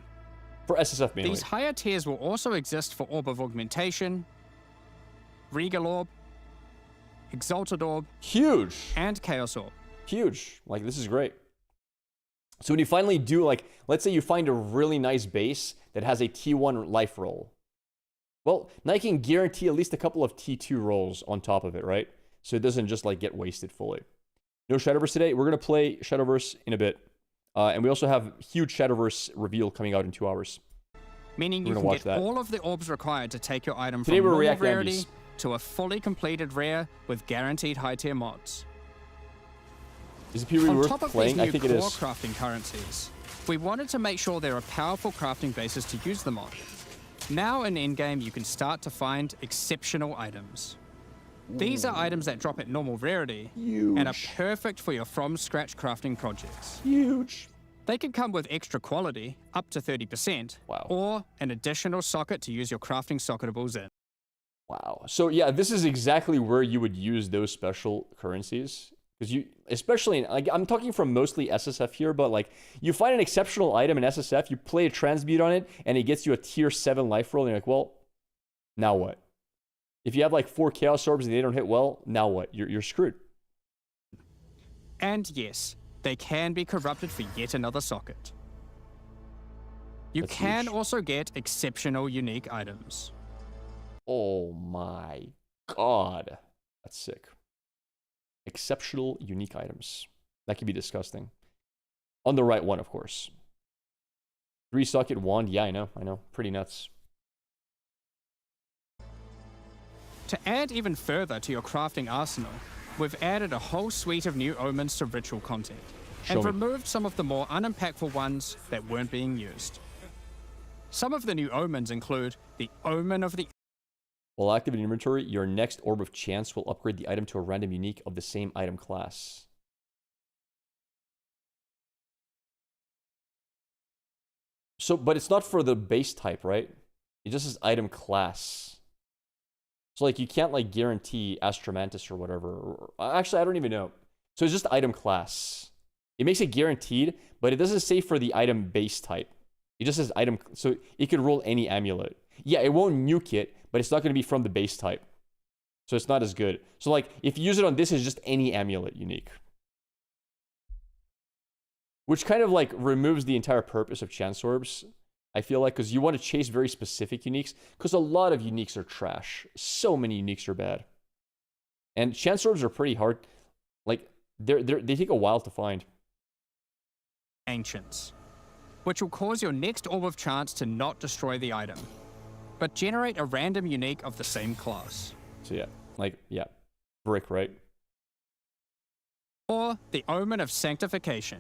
For SSF mainly. These higher tiers will also exist for Orb of Augmentation, Regal Orb, Exalted Orb, Huge. and Chaos Orb. Huge. Like, this is great. So when you finally do, like, let's say you find a really nice base that has a T1 life roll. Well, now you can guarantee at least a couple of T2 rolls on top of it, right? So it doesn't just, like, get wasted fully. No Shadowverse today. We're going to play Shadowverse in a bit. And we also have huge Shadowverse reveal coming out in 2 hours. Meaning you can get all of the orbs required to take your item Today from we're normal reacting to rarity these. to a fully completed rare with guaranteed high tier mods. Is it PoE On worth top of playing? these new I think it core is. crafting currencies, we wanted to make sure there are powerful crafting bases to use them on. Now in Endgame, you can start to find exceptional items. These are items that drop at normal rarity and are perfect for your from-scratch crafting projects. Huge. They can come with extra quality, up to 30%, Wow. or an additional socket to use your crafting socketables in. Wow. So yeah, this is exactly where you would use those special currencies. Because you, especially, like, I'm talking from mostly SSF here, but like, you find an exceptional item in SSF, you play a transmute on it, and it gets you a tier 7 life roll, and you're like, well, now what? If you have like 4 chaos orbs and they don't hit well, now what? You're screwed. And yes, they can be corrupted for yet another socket. You That's can huge. also get exceptional unique items. Oh my god. That's sick. Exceptional unique items. That can be disgusting. On the right one, of course. 3 socket wand. Yeah, I know. Pretty nuts. To add even further to your crafting arsenal, we've added a whole suite of new omens to ritual content, Show and me. removed some of the more unimpactful ones that weren't being used. Some of the new omens include the Omen of the While active in inventory, your next Orb of Chance will upgrade the item to a random unique of the same item class. So, but it's not for the base type, right? It just says item class. So, like, you can't, like, guarantee Astromantis or whatever. Actually, I don't even know. So, it's just item class. It makes it guaranteed, but it doesn't say for the item base type. It just says item, so it could roll any amulet. Yeah, it won't nuke it, but it's not going to be from the base type. So it's not as good. So like, if you use it on this, it's just any amulet unique. Which kind of like removes the entire purpose of chance orbs, I feel like, because you want to chase very specific uniques, because a lot of uniques are trash. So many uniques are bad. And chance orbs are pretty hard. Like, they take a while to find. Ancients, which will cause your next Orb of Chance to not destroy the item, but generate a random unique of the same class. So yeah, like, yeah, brick, right? Or the Omen of Sanctification.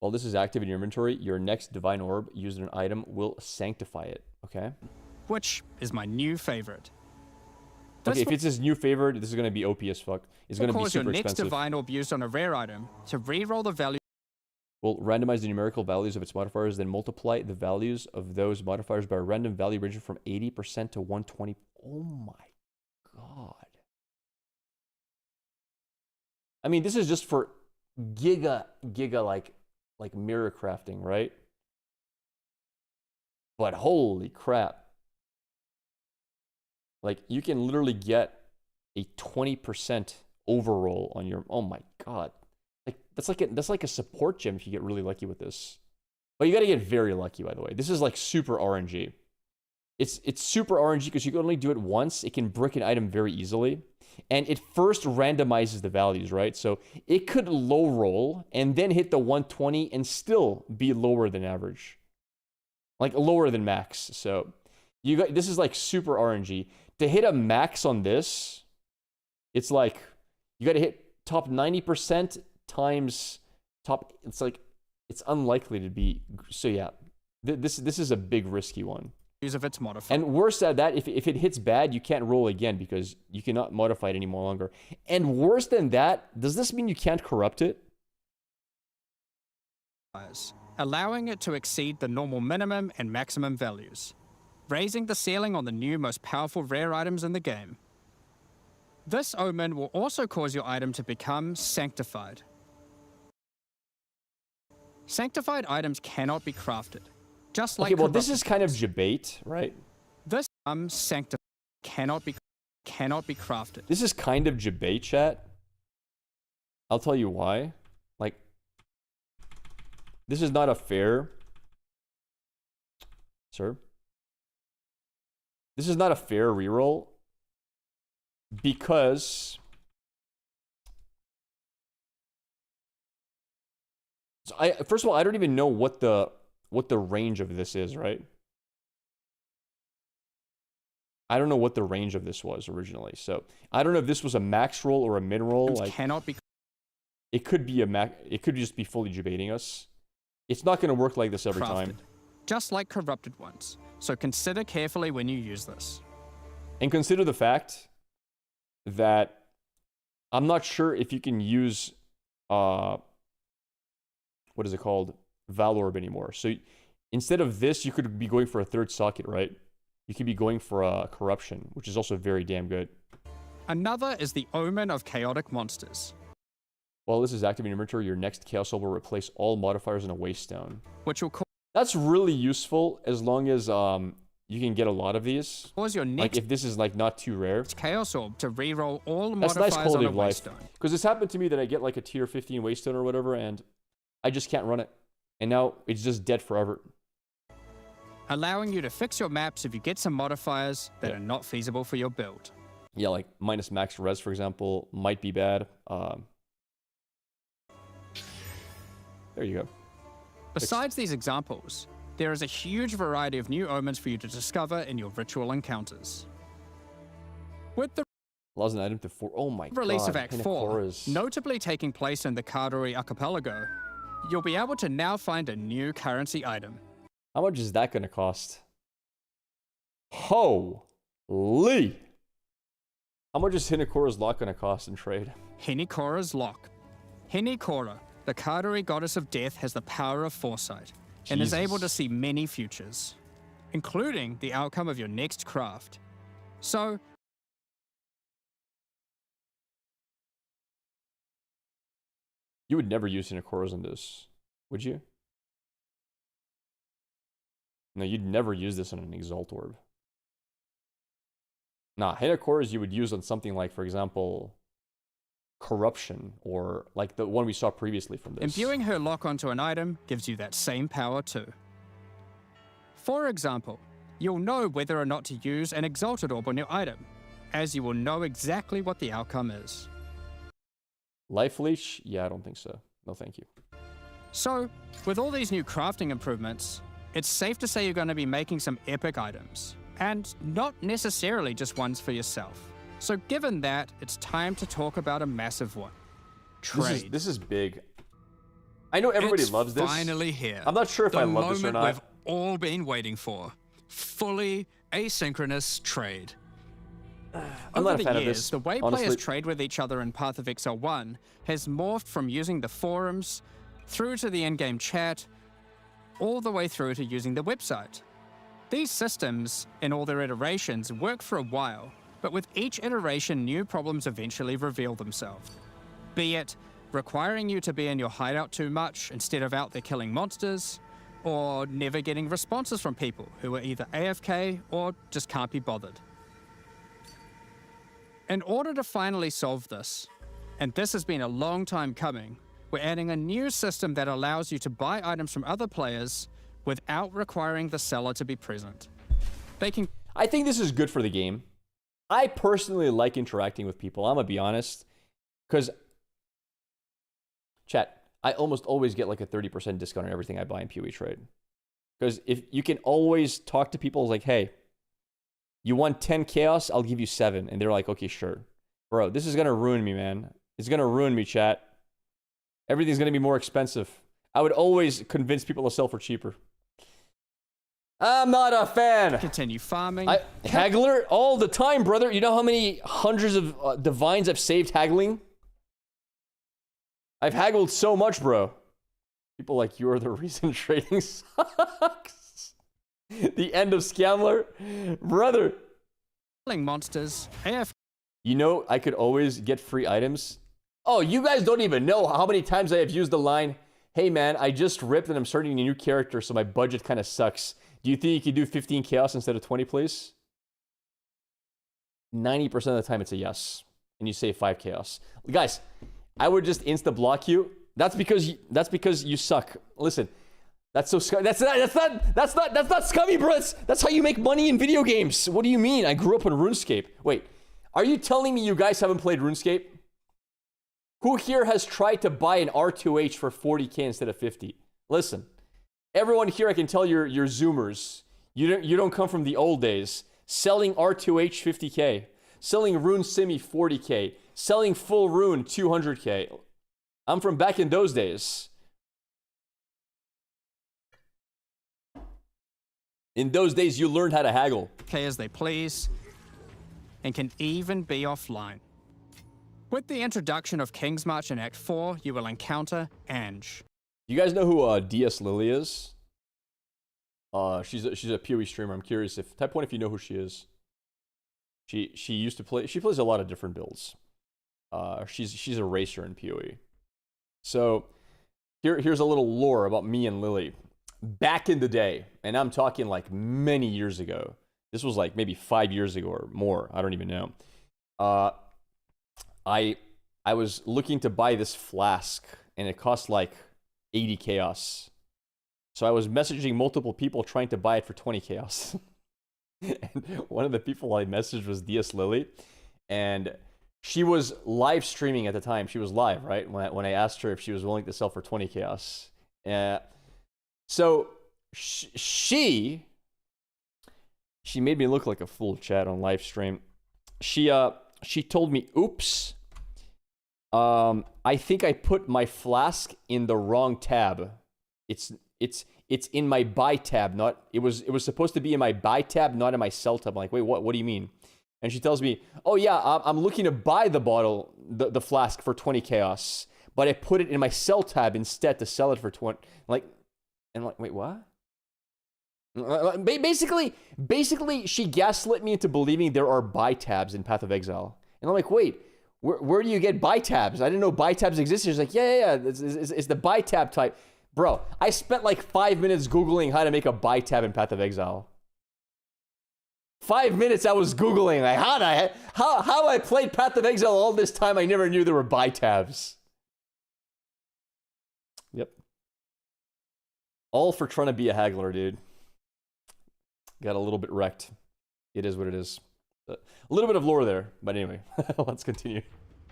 While this is active in your inventory, your next divine orb used in an item will sanctify it, okay? Which is my new favorite. Okay, This if it's his new favorite, this is going to be OP as fuck. It's will going to be cause your super next expensive. divine orb used on a rare item to reroll the value Will randomize the numerical values of its modifiers, then multiply the values of those modifiers by a random value ranging from 80% to 120. Oh my god. I mean, this is just for giga like mirror crafting, right? But holy crap. Like, you can literally get a 20% overroll on your, oh my god. Like, that's like a support gem if you get really lucky with this. But you gotta get very lucky, by the way. This is like super RNG. It's super RNG because you can only do it once. It can brick an item very easily. And it first randomizes the values, right? So it could low roll and then hit the 120 and still be lower than average. Like lower than max. So this is like super RNG. To hit a max on this, it's like you gotta hit top 90% times top, it's like It's unlikely to be. So yeah, this is a big risky one. Of its modifier. And worse at that, if it hits bad, you can't roll again because you cannot modify it any more longer. And worse than that, does this mean you can't corrupt it? Allowing it to exceed the normal minimum and maximum values, raising the ceiling on the new most powerful rare items in the game. This omen will also cause your item to become sanctified. Sanctified items cannot be crafted. Just like okay, well, this is kind of debate, right? This sanctified cannot be crafted. This is kind of debate, chat. I'll tell you why. Like, this is not a fair, sir. This is not a fair reroll because first of all, I don't even know what the range of this is, right? I don't know what the range of this was originally. So I don't know if this was a max roll or a min roll. Like, cannot be. It could be it could just be fully debating us. It's not going to work like this every time. Just like corrupted ones. So consider carefully when you use this. And consider the fact that I'm not sure if you can use what is it called? Valorb anymore. So instead of this, you could be going for a third socket, right? You could be going for a corruption, which is also very damn good. Another is the omen of chaotic monsters. While this is active in your inventory, your next chaos orb will replace all modifiers in a waste stone. Which will That's really useful as long as you can get a lot of these. cause your next Like if this is like not too rare. chaos orb to reroll all That's modifiers nice quality on a of life. waste stone. Because it's happened to me that I get like a tier 15 waste stone or whatever, and I just can't run it. And now it's just dead forever. Allowing you to fix your maps if you get some modifiers that are not feasible for your build. Yeah, like minus max res, for example, might be bad. There you go. Besides these examples, there is a huge variety of new omens for you to discover in your ritual encounters. With the Allows an item to oh my god. release of Act 4, Hinakora's- notably taking place in the Kadori archipelago, you'll be able to now find a new currency item. How much is that going to cost? Holy! How much is Hinakora's lock going to cost in trade? Hinikora's Lock. Hinikora, the Kadori goddess of death, has the power of foresight and is able to Jesus. see many futures, including the outcome of your next craft. So, You would never use Hinakora's in this, would you? No, you'd never use this on an Exalt Orb. Nah, Hinakora's you would use on something like, for example, Corruption, or like the one we saw previously from this. imbuing her lock onto an item gives you that same power too. For example, you'll know whether or not to use an Exalted Orb on your item, as you will know exactly what the outcome is. Life Leech? Yeah, I don't think so. No, thank you. So, with all these new crafting improvements, it's safe to say you're going to be making some epic items, and not necessarily just ones for yourself. So given that, it's time to talk about a massive one. Trade. This is big. I know everybody It's loves this. finally here. I'm not sure if The I love this or moment not. we've all been waiting for. Fully asynchronous trade. I'm Over not a the fan of years, this. the way honestly. players trade with each other in Path of Exile 1 has morphed from using the forums, through to the in-game chat, all the way through to using the website. These systems, in all their iterations, work for a while, but with each iteration, new problems eventually reveal themselves. Be it requiring you to be in your hideout too much instead of out there killing monsters, or never getting responses from people who are either AFK or just can't be bothered. In order to finally solve this, and this has been a long time coming, we're adding a new system that allows you to buy items from other players without requiring the seller to be present. They can I think this is good for the game. I personally like interacting with people. I'm gonna be honest, because chat, I almost always get like a 30% discount on everything I buy in PoE Trade. Because if you can always talk to people, like, hey, you want 10 chaos, I'll give you 7, and they're like, okay, sure, bro. This is gonna ruin me, man. It's gonna ruin me, chat. Everything's gonna be more expensive. I would always convince people to sell for cheaper. I'm not a fan. Continue farming. Haggler all the time, brother. You know how many hundreds of divines I've saved haggling? I've haggled so much, bro. People like you are the reason trading sucks. The end of Scamler. Brother. Killing monsters. AF. You know, I could always get free items. Oh, you guys don't even know how many times I have used the line, hey man, I just ripped and I'm starting a new character, so my budget kind of sucks. Do you think you could do 15 chaos instead of 20, please? 90% of the time it's a yes. And you save 5 chaos. Guys, I would just insta-block you. That's because you suck. Listen, that's so scummy. That's not scummy, bro. That's how you make money in video games. What do you mean? I grew up on RuneScape. Wait, are you telling me you guys haven't played RuneScape? Who here has tried to buy an R2H for 40k instead of 50? Listen, everyone here, I can tell you're Zoomers. You don't come from the old days. Selling R2H 50k, selling Rune Simi 40k, selling full Rune 200k. I'm from back in those days. In those days, you learned how to haggle. Play as they please, and can even be offline. With the introduction of King's March in Act 4, you will encounter Ange. You guys know who DS Lily is? She's a PoE streamer. I'm curious if type 1 if you know who she is. She used to play. She plays a lot of different builds. She's a racer in PoE. So here's a little lore about me and Lily. Back in the day, and I'm talking like many years ago. This was like maybe 5 years ago or more. I don't even know. I was looking to buy this flask, and it cost like 80 chaos. So I was messaging multiple people trying to buy it for 20 chaos. And one of the people I messaged was DS Lily, and she was live streaming at the time. She was live, right? When I asked her if she was willing to sell for 20 chaos. So she made me look like a fool, chat, on live stream. She told me, oops, I think I put my flask in the wrong tab. It's in my buy tab, not, it was supposed to be in my buy tab, not in my sell tab. I'm like, wait, what do you mean? And she tells me, oh yeah, I'm looking to buy the bottle, the flask for 20 chaos, but I put it in my sell tab instead to sell it for 20. And I'm like, wait, what? Basically, she gaslit me into believing there are buy tabs in Path of Exile. And I'm like, wait, where do you get buy tabs? I didn't know buy tabs existed. She's like, yeah, it's the buy tab type. Bro, I spent like 5 minutes Googling how to make a buy tab in Path of Exile. 5 minutes I was Googling, like, how I played Path of Exile all this time, I never knew there were buy tabs. Yep. All for trying to be a haggler, dude. Got a little bit wrecked. It is what it is. A little bit of lore there, but anyway, let's continue.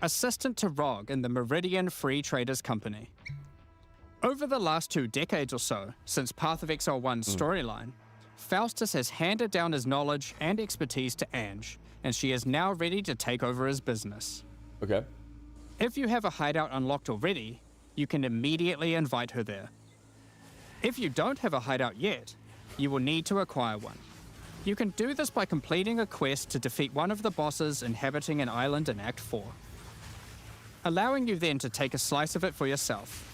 Assistant to Rog in the Meridian Free Traders Company. Over the last 2 decades or so, since Path of Exile 1's storyline, Faustus has handed down his knowledge and expertise to Ange, and she is now ready to take over his business. Okay. If you have a hideout unlocked already, you can immediately invite her there. If you don't have a hideout yet, you will need to acquire one. You can do this by completing a quest to defeat one of the bosses inhabiting an island in Act 4, allowing you then to take a slice of it for yourself,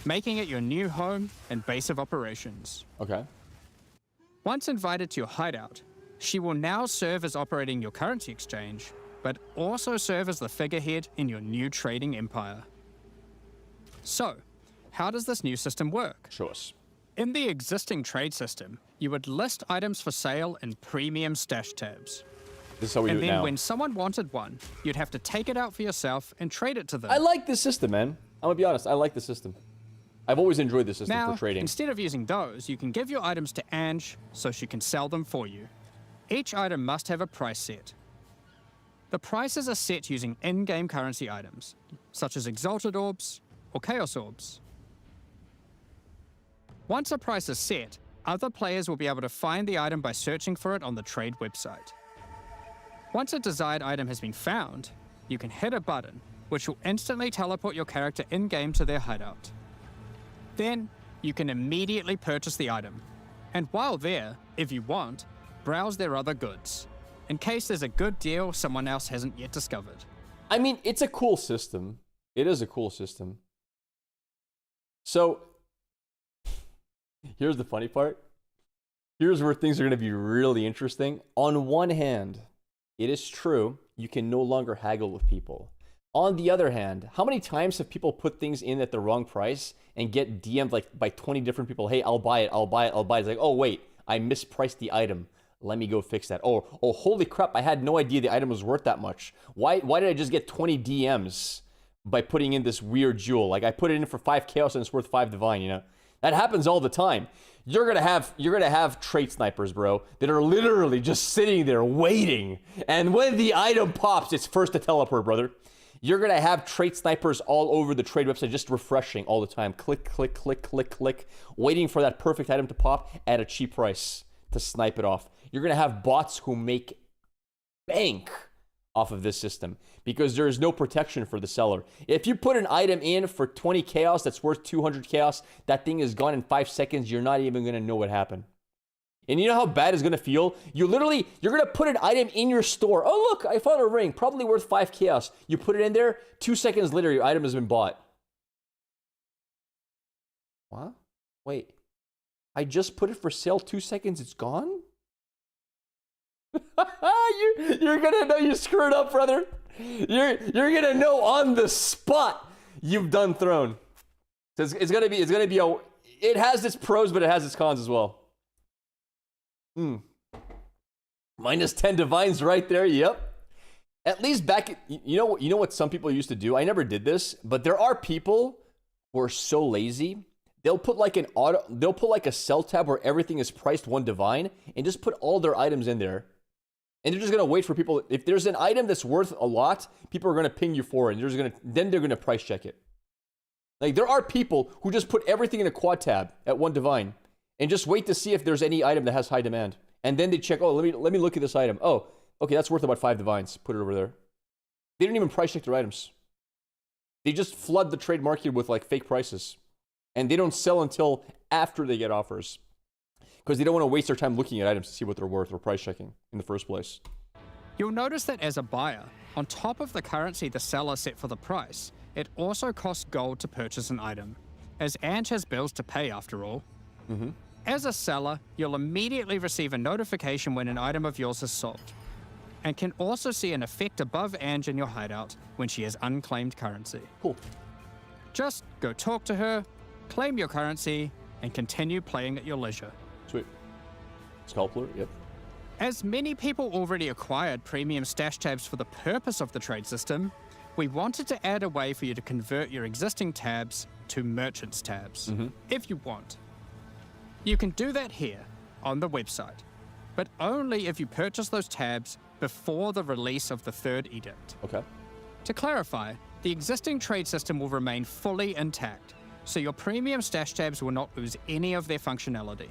making it your new home and base of operations. Okay. Once invited to your hideout, she will now serve as operating your currency exchange, but also serve as the figurehead in your new trading empire. So, how does this new system work? Show us. In the existing trade system, you would list items for sale in premium stash tabs. This is how we do it now. And then when someone wanted one, you'd have to take it out for yourself and trade it to them. I like this system, man. I'm gonna be honest, I like the system. I've always enjoyed this system Now, for trading. instead of using those, you can give your items to Ange so she can sell them for you. Each item must have a price set. The prices are set using in-game currency items, such as Exalted Orbs or Chaos Orbs. Once a price is set, other players will be able to find the item by searching for it on the trade website. Once a desired item has been found, you can hit a button, which will instantly teleport your character in-game to their hideout. Then, you can immediately purchase the item. And while there, if you want, browse their other goods, in case there's a good deal someone else hasn't yet discovered. I mean, it's a cool system. It is a cool system. So, here's the funny part. Here's where things are going to be really interesting. On one hand, it is true, you can no longer haggle with people. On the other hand, how many times have people put things in at the wrong price and get DM'd like by 20 different people? Hey, I'll buy it, I'll buy it, I'll buy it. It's like, oh wait, I mispriced the item. Let me go fix that. Oh, holy crap, I had no idea the item was worth that much. Why did I just get 20 DMs by putting in this weird jewel? Like I put it in for 5 chaos and it's worth 5 divine, you know? That happens all the time. You're gonna have trait snipers, bro, that are literally just sitting there waiting. And when the item pops, it's first to teleport, brother. You're gonna have trait snipers all over the trade website, just refreshing all the time. Click, click, click, click, click, waiting for that perfect item to pop at a cheap price to snipe it off. You're gonna have bots who make bank off of this system because there is no protection for the seller. If you put an item in for 20 chaos that's worth 200 chaos, that thing is gone in 5 seconds. You're not even gonna know what happened. And you know how bad it's gonna feel? You're gonna put an item in your store. Oh look, I found a ring, probably worth 5 chaos. You put it in there, 2 seconds later, your item has been bought. What? Wait, I just put it for sale, 2 seconds, it's gone? You're gonna know you screwed up, brother. You're gonna know on the spot you've done thrown. It's gonna be it has its pros, but it has its cons as well. Minus 10 divines right there. Yep. At least back, you know what some people used to do? I never did this, but there are people who are so lazy. They'll put like a sell tab where everything is priced 1 divine and just put all their items in there. And they're just gonna wait for people. If there's an item that's worth a lot, people are gonna ping you for it. And then they're gonna price check it. Like there are people who just put everything in a quad tab at 1 divine and just wait to see if there's any item that has high demand. And then they check, oh, let me look at this item. Oh, okay, that's worth about 5 divines. Put it over there. They didn't even price check their items. They just flood the trade market with like fake prices. And they don't sell until after they get offers. Because they don't want to waste their time looking at items to see what they're worth or price checking in the first place. You'll notice that as a buyer, on top of the currency the seller set for the price, it also costs gold to purchase an item, as Ange has bills to pay after all. As a seller, you'll immediately receive a notification when an item of yours is sold, and can also see an effect above Ange in your hideout when she has unclaimed currency. Cool. Just go talk to her, claim your currency, and continue playing at your leisure. Sweet. Sculptor, yep. As many people already acquired premium stash tabs for the purpose of the trade system, we wanted to add a way for you to convert your existing tabs to merchants tabs, if you want. You can do that here, on the website, but only if you purchase those tabs before the release of the 3rd edict. Okay. To clarify, the existing trade system will remain fully intact, so your premium stash tabs will not lose any of their functionality.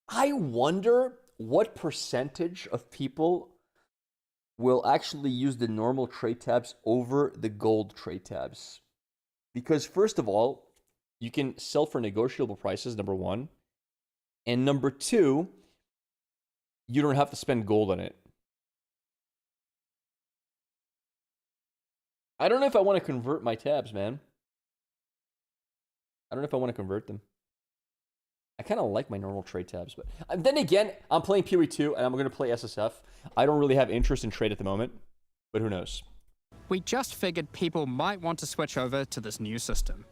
I wonder what percentage of people will actually use the normal trade tabs over the gold trade tabs. Because first of all, you can sell for negotiable prices, number 1. And number 2, you don't have to spend gold on it. I don't know if I want to convert my tabs, man. I don't know if I want to convert them. I kind of like my normal trade tabs, but then again, I'm playing PoE 2 and I'm going to play SSF. I don't really have interest in trade at the moment, but who knows? We just figured people might want to switch over to this new system.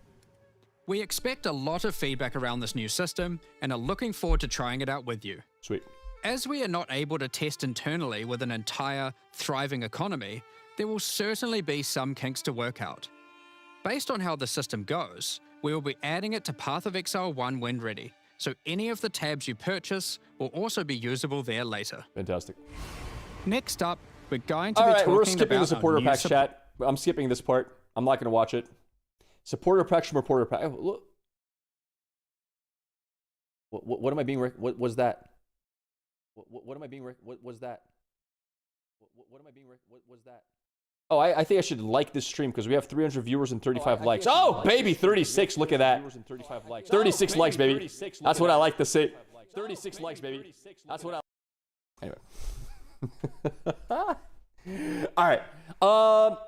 We expect a lot of feedback around this new system and are looking forward to trying it out with you. Sweet. As we are not able to test internally with an entire, thriving economy, there will certainly be some kinks to work out. Based on how the system goes, we will be adding it to Path of Exile 1 when ready, so any of the tabs you purchase will also be usable there later. Fantastic. Next up, we're going to All be right, talking we're skipping about the supporter our new pack chat. I'm skipping this part. I'm not going to watch it. Supporter pack, supporter pack. Oh, look. What am I being? What was that? What am I being? What was that? What am I being? What was that? Oh, I think I should like this stream because we have 300 viewers and 35 likes. Oh, baby, 36. Look at that. 36 likes, baby. That's what I like to see. 36 likes, baby. That's what I... Anyway. All right. All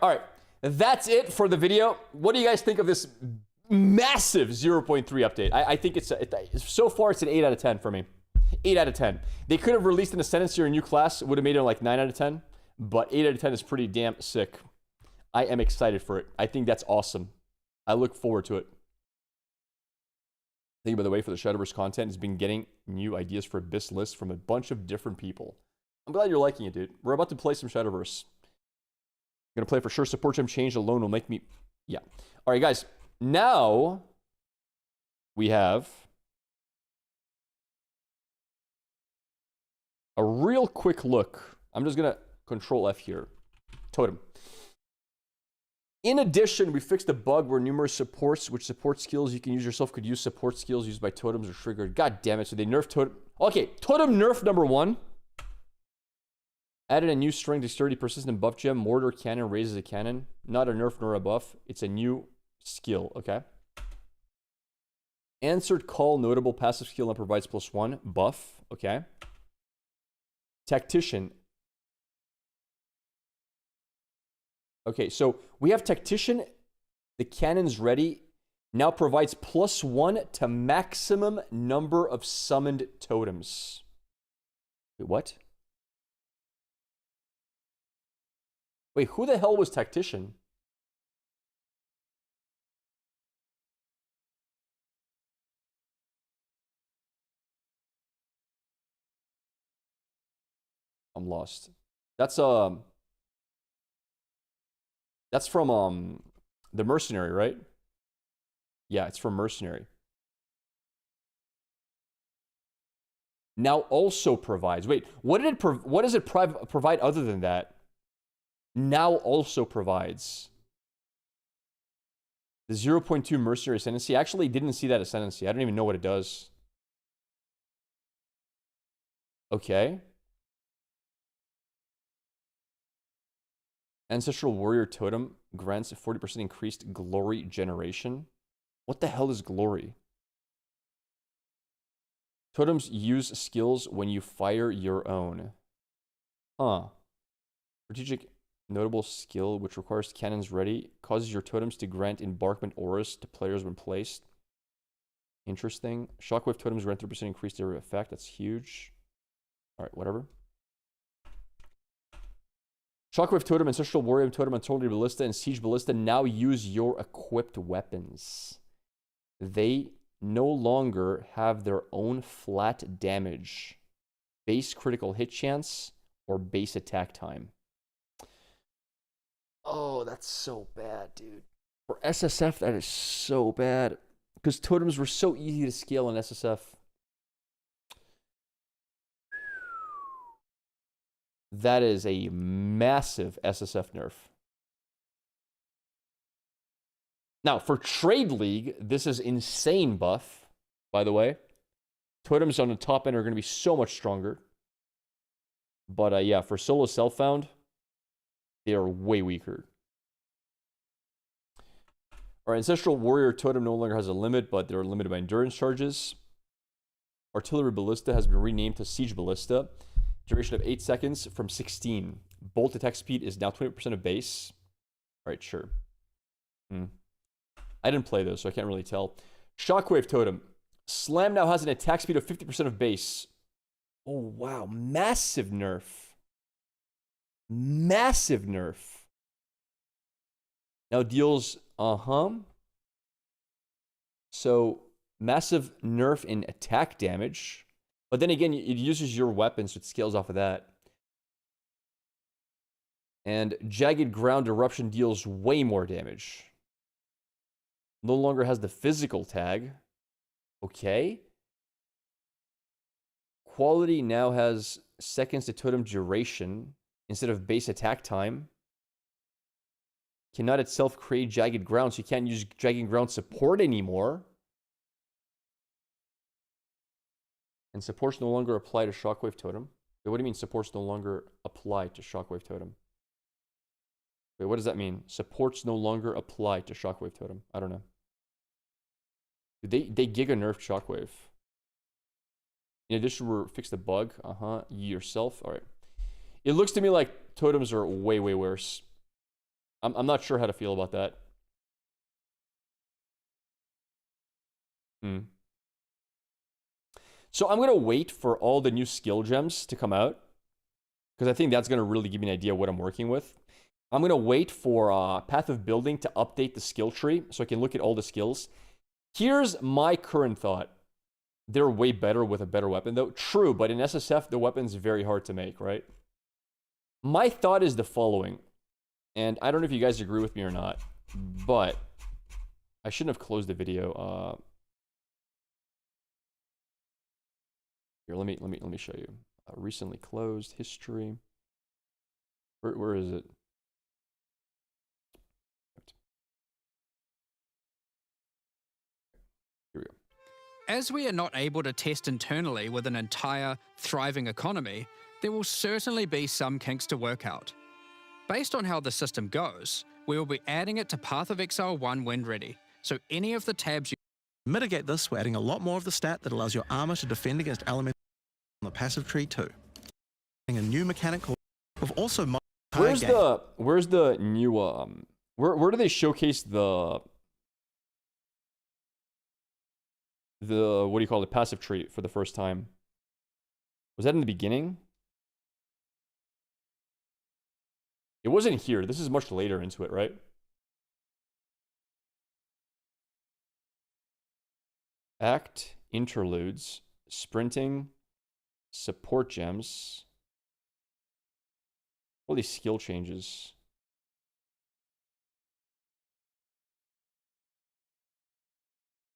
right. That's it for the video. What do you guys think of this massive 0.3 update? I think so far it's an 8 out of 10 for me. 8 out of 10. They could have released an Ascendancy or a new class. It would have made it like 9 out of 10. But 8 out of 10 is pretty damn sick. I am excited for it. I think that's awesome. I look forward to it. I think, by the way, for the Shadowverse content, has been getting new ideas for Abyss lists from a bunch of different people. I'm glad you're liking it, dude. We're about to play some Shadowverse. Gonna play for sure. Support gem change alone will make me... Yeah. All right, guys. Now, we have a real quick look. I'm just gonna Control F here. Totem. In addition, we fixed a bug where numerous supports, which support skills you can use yourself, could use support skills used by totems or triggered. God damn it. So they nerfed Totem. Okay, Totem nerf number 1. Added a new string dexterity persistent buff gem. Mortar cannon raises a cannon. Not a nerf nor a buff. It's a new skill, okay? Answered call notable passive skill that provides +1 buff, okay? Tactician. Okay, so we have Tactician. The cannon's ready. Now provides +1 to maximum number of summoned totems. Wait, what? Wait, who the hell was Tactician? I'm lost. That's from the Mercenary, right? Yeah, it's from Mercenary. Now also provides. Wait, what does it provide other than that? Now also provides. The 0.2 Mercenary Ascendancy. I actually didn't see that Ascendancy. I don't even know what it does. Okay. Ancestral Warrior Totem grants a 40% increased glory generation. What the hell is glory? Totems use skills when you fire your own. Huh. Strategic notable skill which requires cannons ready. Causes your totems to grant embarkment auras to players when placed. Interesting. Shockwave totems grant 3% increased area effect. That's huge. Alright, whatever. Shockwave Totem, Ancestral Warrior Totem, Untold Ballista, and Siege Ballista now use your equipped weapons. They no longer have their own flat damage, base critical hit chance, or base attack time. Oh, that's so bad, dude. For SSF, that is so bad. Because totems were so easy to scale in SSF. That is a massive SSF nerf. Now, for Trade League, this is insane buff, by the way. Totems on the top end are going to be so much stronger. But yeah, for solo self-found, they are way weaker. Our Ancestral Warrior Totem no longer has a limit, but they're limited by endurance charges. Artillery Ballista has been renamed to Siege Ballista. Duration of 8 seconds from 16. Bolt attack speed is now 20% of base. Alright, sure. I didn't play those, so I can't really tell. Shockwave Totem. Slam now has an attack speed of 50% of base. Oh, wow. Massive nerf. Massive nerf. Now deals, So, massive nerf in attack damage. But then again, it uses your weapon, so it scales off of that. And Jagged Ground Eruption deals way more damage. No longer has the physical tag. Okay. Quality now has seconds to totem duration instead of base attack time. Cannot itself create Jagged Ground, so you can't use Jagged Ground support anymore. And supports no longer apply to Shockwave Totem. Wait, what do you mean supports no longer apply to Shockwave Totem? Wait, what does that mean? Supports no longer apply to Shockwave Totem. I don't know. They giga nerfed Shockwave. In addition, we're fixed the bug. Yourself. All right. It looks to me like totems are way, way worse. I'm not sure how to feel about that. So I'm going to wait for all the new skill gems to come out, because I think that's going to really give me an idea of what I'm working with. I'm going to wait for Path of Building to update the skill tree so I can look at all the skills. Here's my current thought. They're way better with a better weapon, though. True, but in SSF, the weapon's very hard to make, right? My thought is the following, and I don't know if you guys agree with me or not, but I shouldn't have closed the video. Here, let me show you. Recently closed history. Where is it? Here we go. As we are not able to test internally with an entire, thriving economy, there will certainly be some kinks to work out. Based on how the system goes, we will be adding it to Path of Exile 1 when ready, so any of the tabs you Mitigate this, we're adding a lot more of the stat that allows your armor to defend against elemental on the passive tree too. Adding a new mechanic called... We've also Where's the new where do they showcase the what do you call it, passive tree for the first time? Was that in the beginning? It wasn't here. This is much later into it, right? Act, interludes, sprinting, support gems. All these skill changes.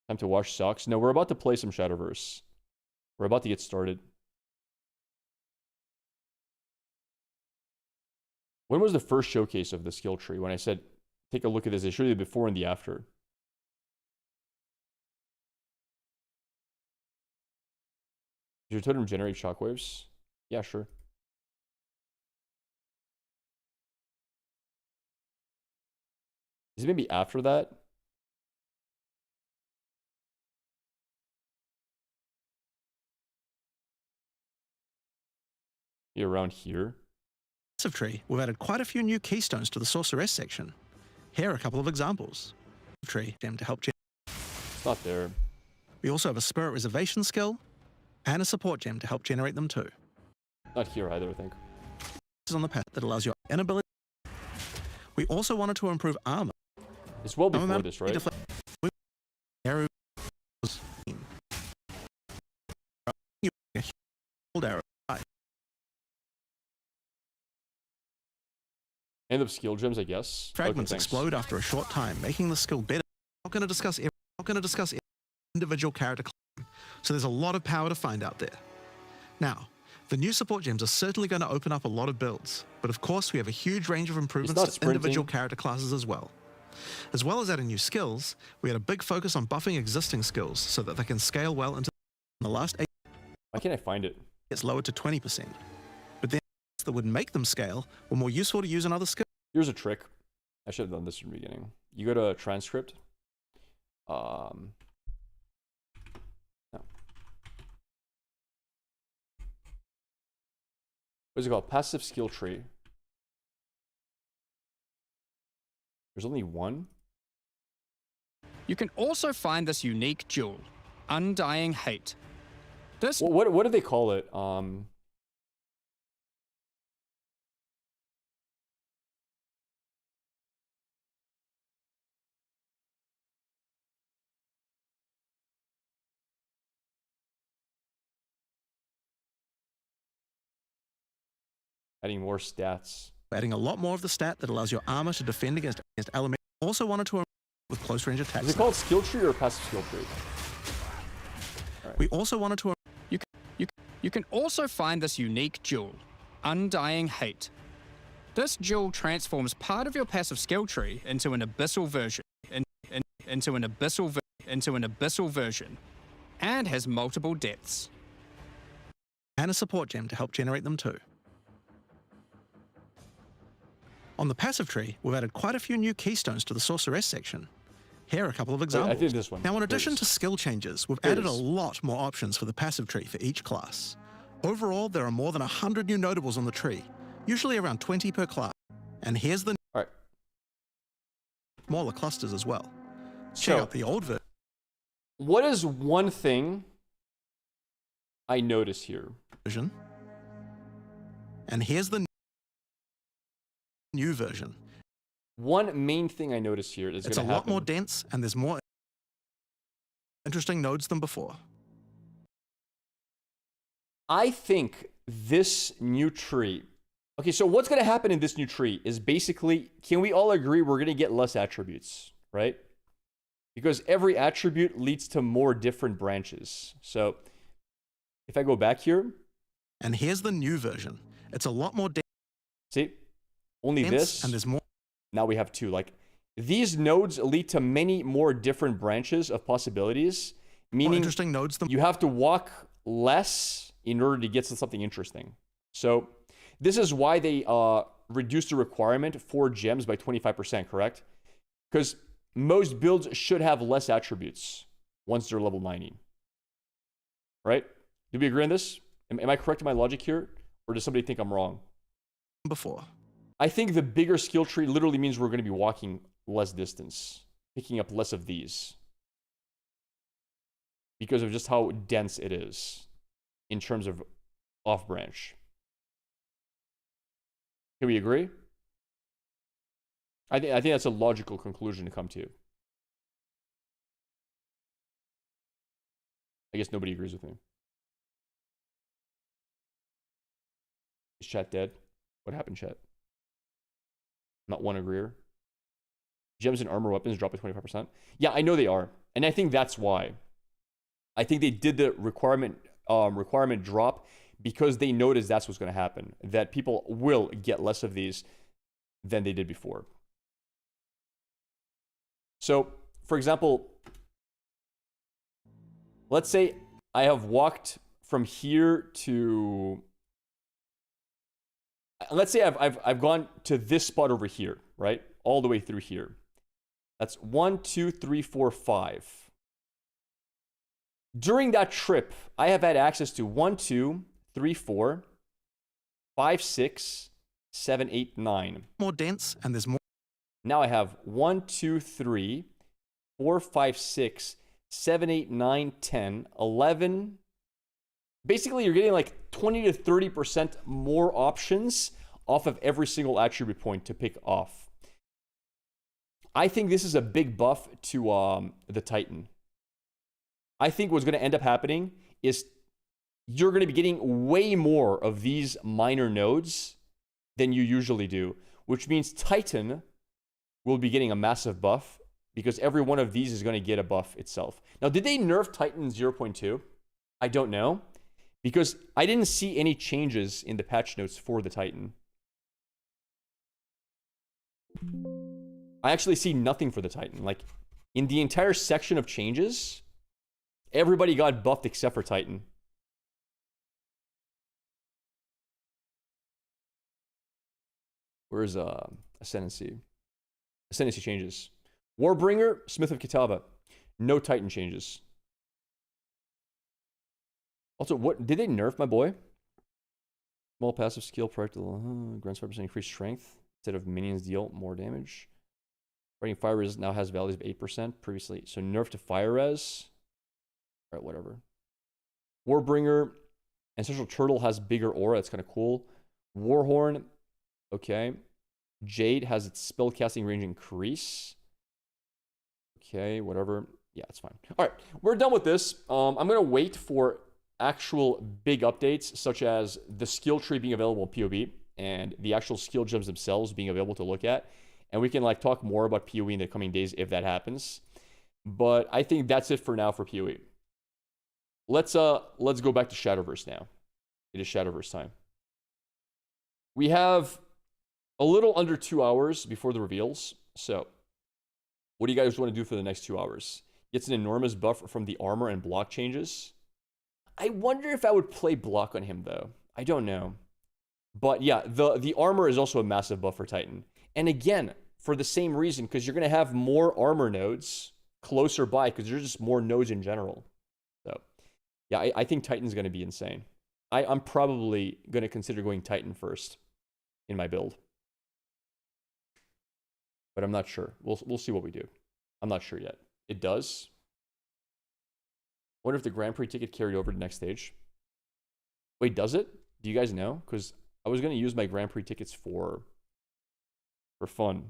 Time to wash socks. No, we're about to play some Shadowverse. We're about to get started. When was the first showcase of the skill tree? When I said, take a look at this, they showed you the before and the after. Does your totem generate shockwaves? Yeah, sure. Is it maybe after that? Yeah, around here. tree, we've added quite a few new keystones to the Sorceress section. Here are a couple of examples. Tree gem to help. It's not there. We also have a Spirit Reservation skill and a support gem to help generate them too. Not here either, I think. This is on the path that allows your inability. We also wanted to improve armor. It's well before this, right? Arrow. End of skill gems, I guess. Fragments Okay, explode after a short time, making the skill better. Not going to discuss individual character claim, so there's a lot of power to find out there. Now, the new support gems are certainly going to open up a lot of builds, but of course we have a huge range of improvements to individual character classes as well. As well as adding new skills, we had a big focus on buffing existing skills so that they can scale well into the last 8. Why can't I find it? It's lowered to 20%. But then that would make them scale were more useful to use in other skills. Here's a trick. I should have done this from the beginning. You go to transcript. No. What's it called? Passive skill tree. There's only one. You can also find this unique jewel, Undying Hate. This What do they call it? Adding more stats. Adding a lot more of the stat that allows your armor to defend against elements. Also wanted to with close range attacks. Is it called skill tree or passive skill tree? Right. We also wanted to. You can also find this unique jewel, Undying Hate. This jewel transforms part of your passive skill tree into an abyssal version, into an abyssal version, and has multiple depths. And a support gem to help generate them too. On the passive tree, we've added quite a few new keystones to the sorceress section. Here are a couple of I examples. think this one. Now, in Here it addition is. to skill changes, we've Here it added a is. lot more options for the passive tree for each class. Overall, there are more than 100 new notables on the tree, usually around 20 per class. And here's the All right. smaller clusters as well. Check So, out the old what is one thing I notice here? version. And here's the new version. One main thing I notice here is It's going a to lot happen. more dense, and there's more interesting nodes than before. I think this new tree. Okay, so what's going to happen in this new tree is basically, can we all agree we're going to get less attributes, right? Because every attribute leads to more different branches. So if I go back here, And here's the new version. It's a lot more see, only dense, this, and there's more now we have two. Like, these nodes lead to many more different branches of possibilities, meaning interesting nodes than you have to walk less in order to get to something interesting. So this is why they reduced the requirement for gems by 25%, correct? Because most builds should have less attributes once they're level 90. Right? Do we agree on this? Am I correct in my logic here? Or does somebody think I'm wrong? before. I think the bigger skill tree literally means we're going to be walking less distance, picking up less of these, because of just how dense it is in terms of off branch. Can we agree? I think that's a logical conclusion to come to. I guess nobody agrees with me. Is chat dead? What happened, chat? Not one agreeer. Gems and armor weapons drop by 25%. Yeah, I know they are. And I think that's why. I think they did the requirement drop because they noticed that's what's going to happen. That people will get less of these than they did before. So, for example, let's say I have walked from here to... Let's say I've gone to this spot over here, right? All the way through here. That's 1, 2, 3, 4, 5. During that trip, I have had access to 1, 2, 3, 4, 5, 6, 7, 8, 9. More dense, and there's more Now I have 1, 2, 3, 4, 5, 6, 7, 8, 9, 10, 11. Basically, you're getting like 20 to 30% more options off of every single attribute point to pick off. I think this is a big buff to the Titan. I think what's going to end up happening is you're going to be getting way more of these minor nodes than you usually do, which means Titan will be getting a massive buff because every one of these is going to get a buff itself. Now, did they nerf Titan 0.2? I don't know, because I didn't see any changes in the patch notes for the Titan. I actually see nothing for the Titan. Like, in the entire section of changes, everybody got buffed except for Titan. Where's Ascendancy? Ascendancy changes. Warbringer, Smith of Kitaba. No Titan changes. Also, what did they nerf, my boy? Small passive skill, projectile, grants 5% increased strength. Instead of minions deal more damage. Fighting fire res now has values of 8% previously. So nerf to fire res. Alright, whatever. Warbringer, Ancestral Turtle has bigger aura. That's kind of cool. Warhorn, okay. Jade has its spellcasting range increase. Okay, whatever. Yeah, it's fine. All right, we're done with this. I'm going to wait for actual big updates, such as the skill tree being available in PoE and the actual skill gems themselves being available to look at. And we can like talk more about PoE in the coming days if that happens. But I think that's it for now for PoE. Let's go back to Shadowverse now. It is Shadowverse time. We have a little under 2 hours before the reveals. So, what do you guys want to do for the next 2 hours? Gets an enormous buff from the armor and block changes. I wonder if I would play block on him though. I don't know. But yeah, the armor is also a massive buff for Titan. And again, for the same reason, because you're going to have more armor nodes closer by, because there's just more nodes in general. So, yeah, I think Titan's going to be insane. I'm probably going to consider going Titan first in my build. But I'm not sure. We'll see what we do. I'm not sure yet. It does. Wonder if the Grand Prix ticket carried over to next stage. Wait, does it? Do you guys know? Because I was going to use my Grand Prix tickets for fun.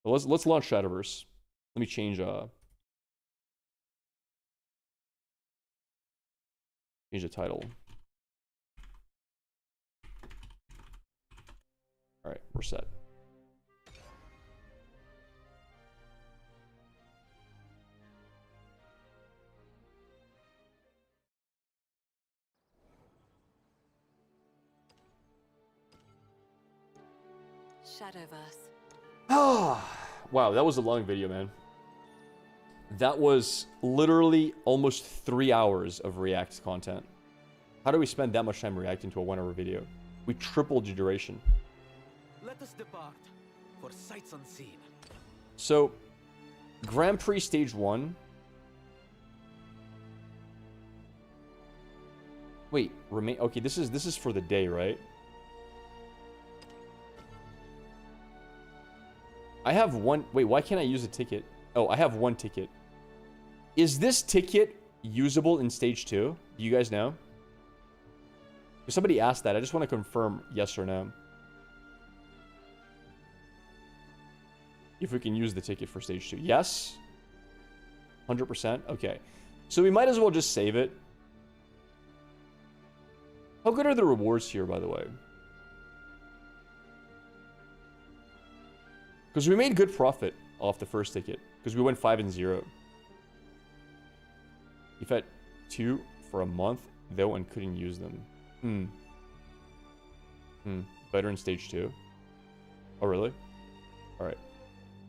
But let's launch Shadowverse. Let me change the title. All right, we're set. Shadowverse. Wow, that was a long video, man. That was literally almost 3 hours of React content. How do we spend that much time reacting to a 1 hour video? We tripled the duration. Let us depart for sights unseen. So, Grand Prix Stage 1. Wait, okay, this is for the day, right? I have one. Wait, why can't I use a ticket? Oh, I have one ticket. Is this ticket usable in stage 2? Do you guys know? If somebody asked that, I just want to confirm yes or no. If we can use the ticket for stage 2. Yes? 100%? Okay. So we might as well just save it. How good are the rewards here, by the way? Because we made good profit off the first ticket. Because we went 5-0. You've had 2 for a month, though, and couldn't use them. Better in stage 2. Oh, really? Alright.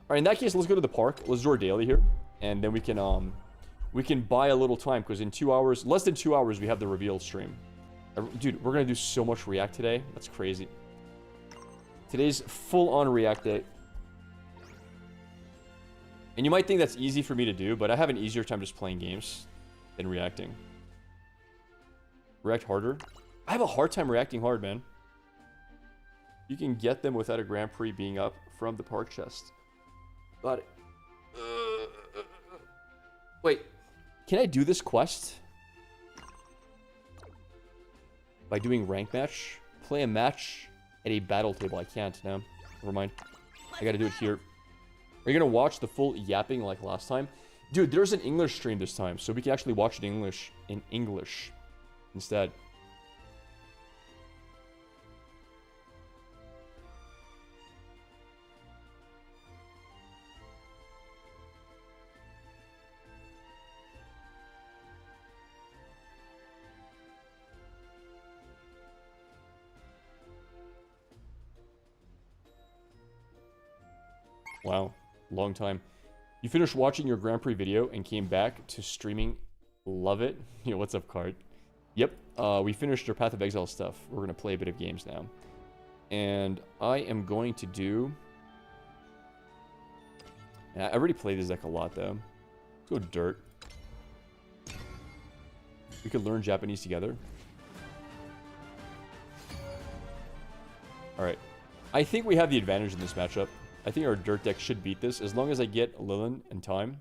Alright, in that case, let's go to the park. Let's do our daily here. And then we can buy a little time. Because in 2 hours, less than 2 hours, we have the reveal stream. Dude, we're going to do so much React today. That's crazy. Today's full-on React day. And you might think that's easy for me to do, but I have an easier time just playing games than reacting. React harder? I have a hard time reacting hard, man. You can get them without a Grand Prix being up from the park chest. Got it. Wait, can I do this quest? By doing rank match? Play a match at a battle table. I can't, no. Never mind. I gotta do it here. Are you gonna watch the full yapping like last time? Dude, there's an English stream this time, so we can actually watch it in English instead. Wow, long time. You finished watching your Grand Prix video and came back to streaming. Love it. You know, what's up, Card? Yep, we finished our Path of Exile stuff. We're going to play a bit of games now. And I am going to do... I already played this deck a lot, though. Let's go Dirt. We could learn Japanese together. Alright. I think we have the advantage in this matchup. I think our Dirt deck should beat this. As long as I get Lilin in time,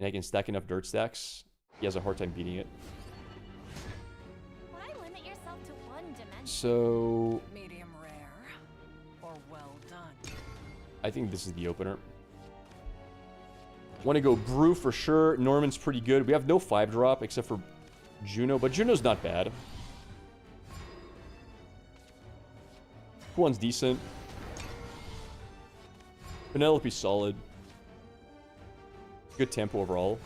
and I can stack enough Dirt stacks, he has a hard time beating it. Why limit yourself to one dimension? So... Medium rare or well done. I think this is the opener. Want to go Brew for sure. Norman's pretty good. We have no 5-drop except for Juno, but Juno's not bad. One's decent. Penelope's solid. Good tempo overall.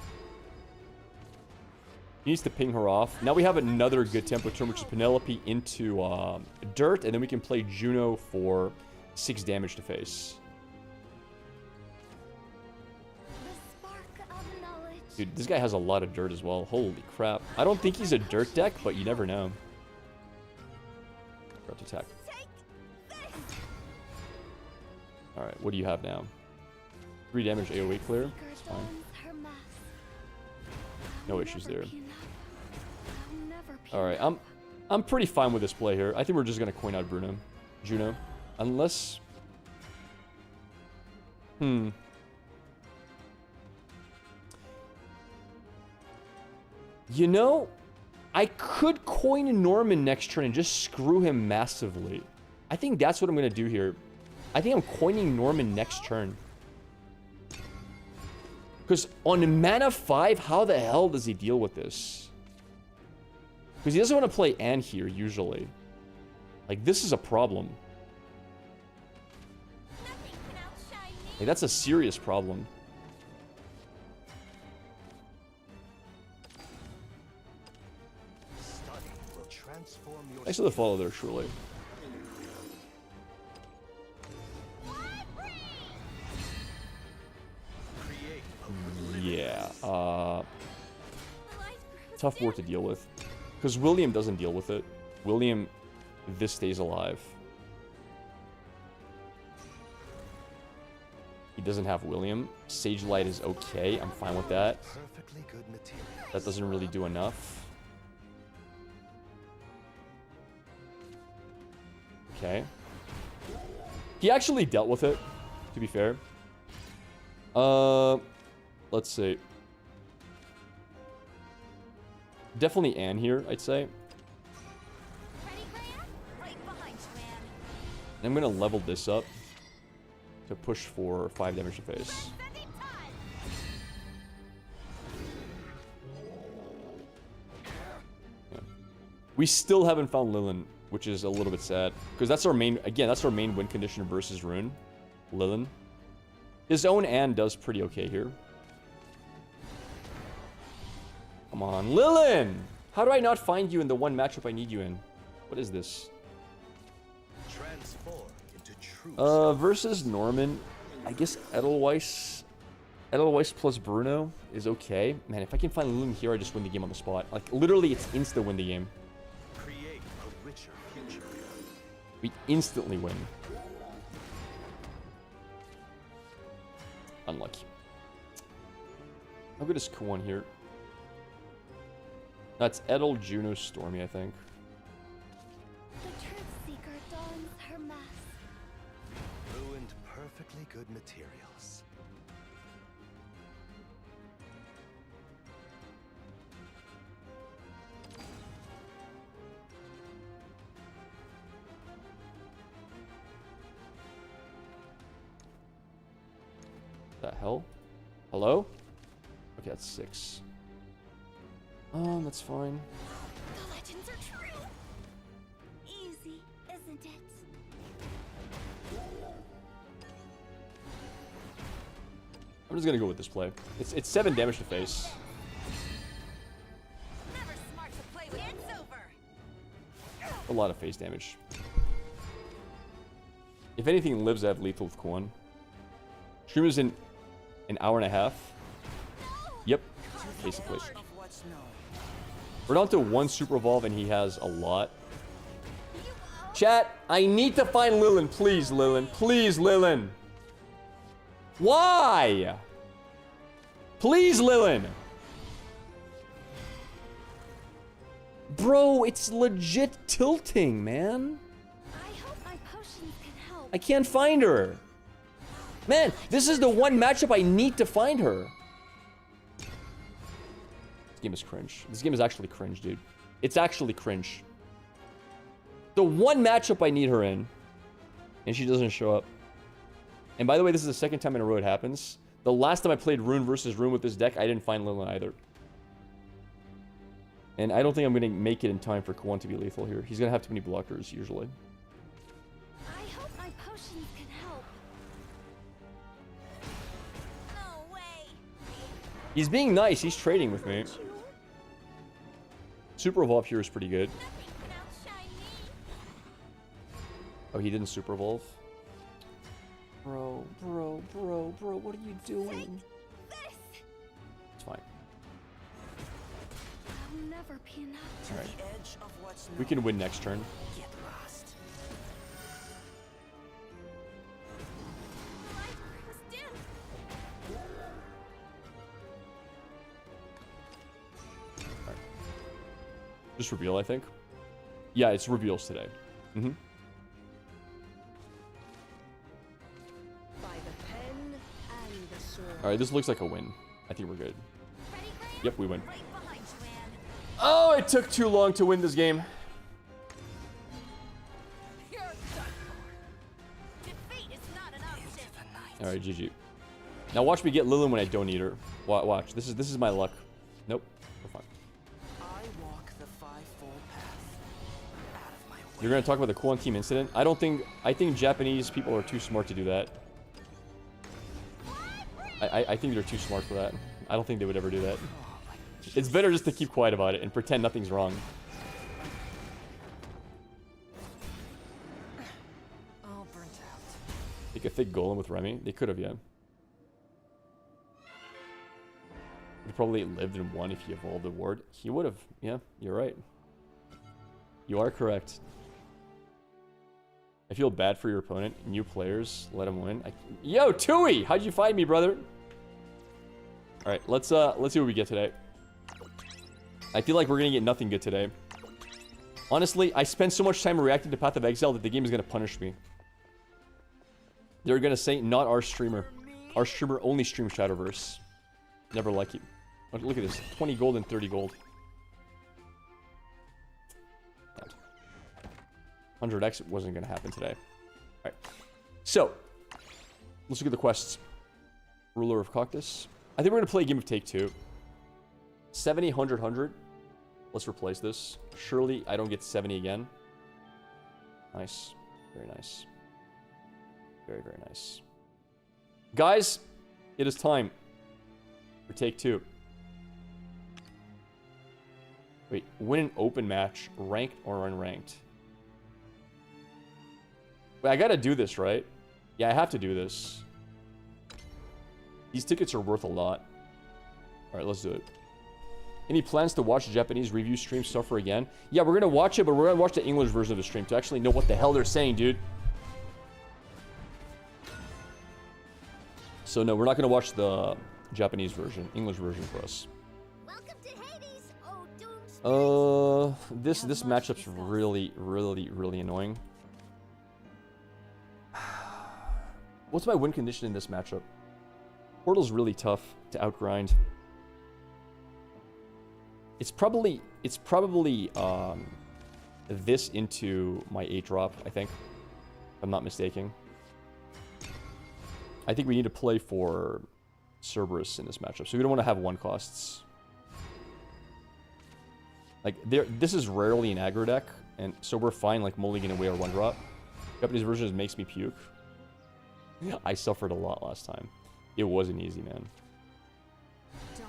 He needs to ping her off. Now we have another good tempo turn, which is Penelope into Dirt, and then we can play Juno for 6 damage to face. The spark of knowledge. Dude, this guy has a lot of Dirt as well. Holy crap. I don't think he's a Dirt deck, but you never know. Forgot to attack. Alright, what do you have now? 3 damage AoE clear. It's fine. No issues there. Alright, I'm pretty fine with this play here. I think we're just gonna coin out Juno. Unless... You know, I could coin Norman next turn and just screw him massively. I think that's what I'm gonna do here. I think I'm coining Norman next turn. Because on mana 5, how the hell does he deal with this? Because he doesn't want to play Anne here, usually. Like, this is a problem. Like, that's a serious problem. Thanks for the follow there, surely. Yeah, tough war to deal with. Because William doesn't deal with it. William, this stays alive. He doesn't have William. Sage Light is okay. I'm fine with that. That doesn't really do enough. Okay. He actually dealt with it, to be fair. Let's see. Definitely Anne here, I'd say. And I'm gonna level this up to push for 5 damage to face. Yeah. We still haven't found Lilin, which is a little bit sad. Because that's our main, again, that's our main win condition versus Rune. Lilin. His own Anne does pretty okay here. Come on, Lilin! How do I not find you in the one matchup I need you in? What is this? Versus Norman, I guess Edelweiss plus Bruno is okay. Man, if I can find Lilin here, I just win the game on the spot. Like, literally, it's insta win the game. We instantly win. Unlucky. How good is Kuon here? That's Edel, Juno, Stormy, I think. The truth seeker dons her mask. Ruined perfectly good materials. The hell? Hello? Okay, that's 6. That's fine. The legends are true. Easy, isn't it? I'm just gonna go with this play. It's 7 damage to face. Never smart to play with. It's over. A lot of face damage. If anything lives, I have lethal with Kwon. Stream is in an hour and a half. Yep, basically. We're down to 1 super evolve and he has a lot. Chat, I need to find Lilin. Please, Lilin. Please, Lilin. Why? Please, Lilin. Bro, it's legit tilting, man. I hope my potions can help. I can't find her. Man, this is the one matchup I need to find her. This game is cringe. This game is actually cringe, dude. It's actually cringe. The one matchup I need her in, and she doesn't show up. And by the way, this is the second time in a row it happens. The last time I played Rune versus Rune with this deck, I didn't find Lilin either. And I don't think I'm going to make it in time for Kwon to be lethal here. He's going to have too many blockers, usually. I hope my potions can help. No way. He's being nice. He's trading with me. Super Evolve here is pretty good. Nothing can outshine me. Oh, he didn't Super Evolve? Bro, what are you doing? This. It's fine. I'll never be enough. Alright. The edge of what's We can win next turn. get lost. Just reveal, I think. Yeah, it's reveals today. Mm-hmm. By the pen and the sword. All right, this looks like a win. I think we're good. Ready, Graham? Yep, we win. Right behind you, Anne. Oh, it took too long to win this game. You're done for. Defeat is not an option. All right, GG. Now watch me get Lillian when I don't need her. Watch. This is my luck. Nope. We're fine. I walk the five-fold path out of my way. You're gonna talk about the quarantine incident? I think Japanese people are too smart to do that. I think they're too smart for that. I don't think they would ever do that. It's better just to keep quiet about it and pretend nothing's wrong. All burnt out. Take a thick golem with Remy. They could have, yeah. He probably lived and won if he evolved the ward. He would have. Yeah, you're right. You are correct. I feel bad for your opponent. New players, let him win. Yo, Tui! How'd you find me, brother? Alright, let's see what we get today. I feel like we're gonna get nothing good today. Honestly, I spent so much time reacting to Path of Exile that the game is gonna punish me. They're gonna say, not our streamer. Our streamer only streams Shadowverse. Never like it. Look at this. 20 gold and 30 gold. 100x wasn't going to happen today. Alright. So, let's look at the quests. Ruler of Cactus. I think we're going to play a game of Take 2. 70, 100, 100. Let's replace this. Surely I don't get 70 again. Nice. Very nice. Very, very nice. Guys, it is time for Take 2. Wait, win an open match, ranked or unranked? Wait, I gotta do this, right? Yeah, I have to do this. These tickets are worth a lot. Alright, let's do it. Any plans to watch the Japanese review stream suffer again? Yeah, we're gonna watch it, but we're gonna watch the English version of the stream to actually know what the hell they're saying, dude. So no, we're not gonna watch the Japanese version. English version for us. Welcome to Hades. Oh, don't. This matchup's really, really, really annoying. What's my win condition in this matchup? Portal's really tough to outgrind. It's probably this into my 8-drop, I think. If I'm not mistaken. I think we need to play for Cerberus in this matchup, so we don't want to have 1 costs. Like, this is rarely an aggro deck, and so we're fine, like, mulligan away our 1-drop. Japanese version just makes me puke. I suffered a lot last time. It wasn't easy, man.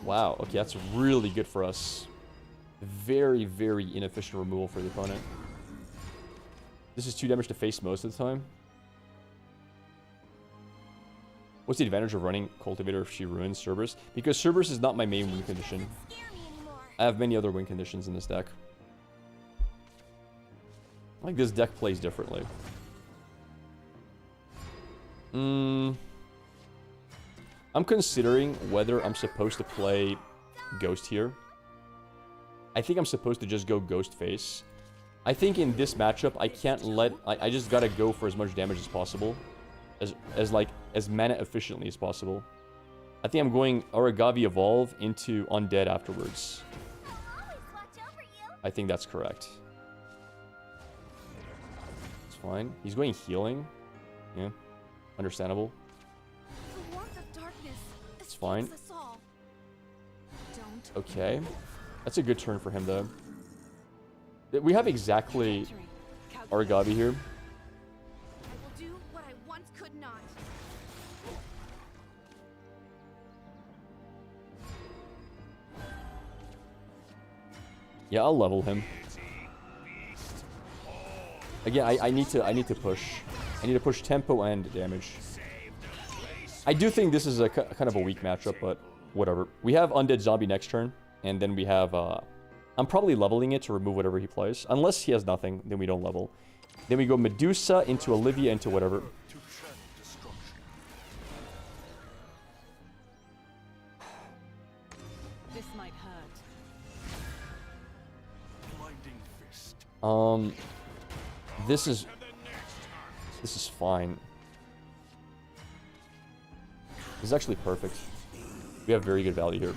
Wow, okay, that's really good for us. Very, very inefficient removal for the opponent. This is 2 damage to face most of the time. What's the advantage of running Cultivator if she ruins Cerberus? Because Cerberus is not my main win condition. I have many other win conditions in this deck. Like, this deck plays differently. I'm considering whether I'm supposed to play Ghost here. I think I'm supposed to just go Ghost face. I think in this matchup, I can't let... I just gotta go for as much damage as possible. As mana efficiently as possible. I think I'm going Aragavi Evolve into Undead afterwards. I think that's correct. It's fine. He's going healing. Yeah. Understandable. The warmth of darkness It's fine. escapes us all. Don't. Okay. That's a good turn for him, though. We have exactly Aragavi here. I will do what I once could not. Yeah, I'll level him. Again, I need to push. I need to push tempo and damage. I do think this is a kind of a weak matchup, but whatever. We have Undead Zombie next turn, and then we have... I'm probably leveling it to remove whatever he plays. Unless he has nothing, then we don't level. Then we go Medusa into Olivia into whatever. This might hurt. This is fine. This is actually perfect. We have very good value here.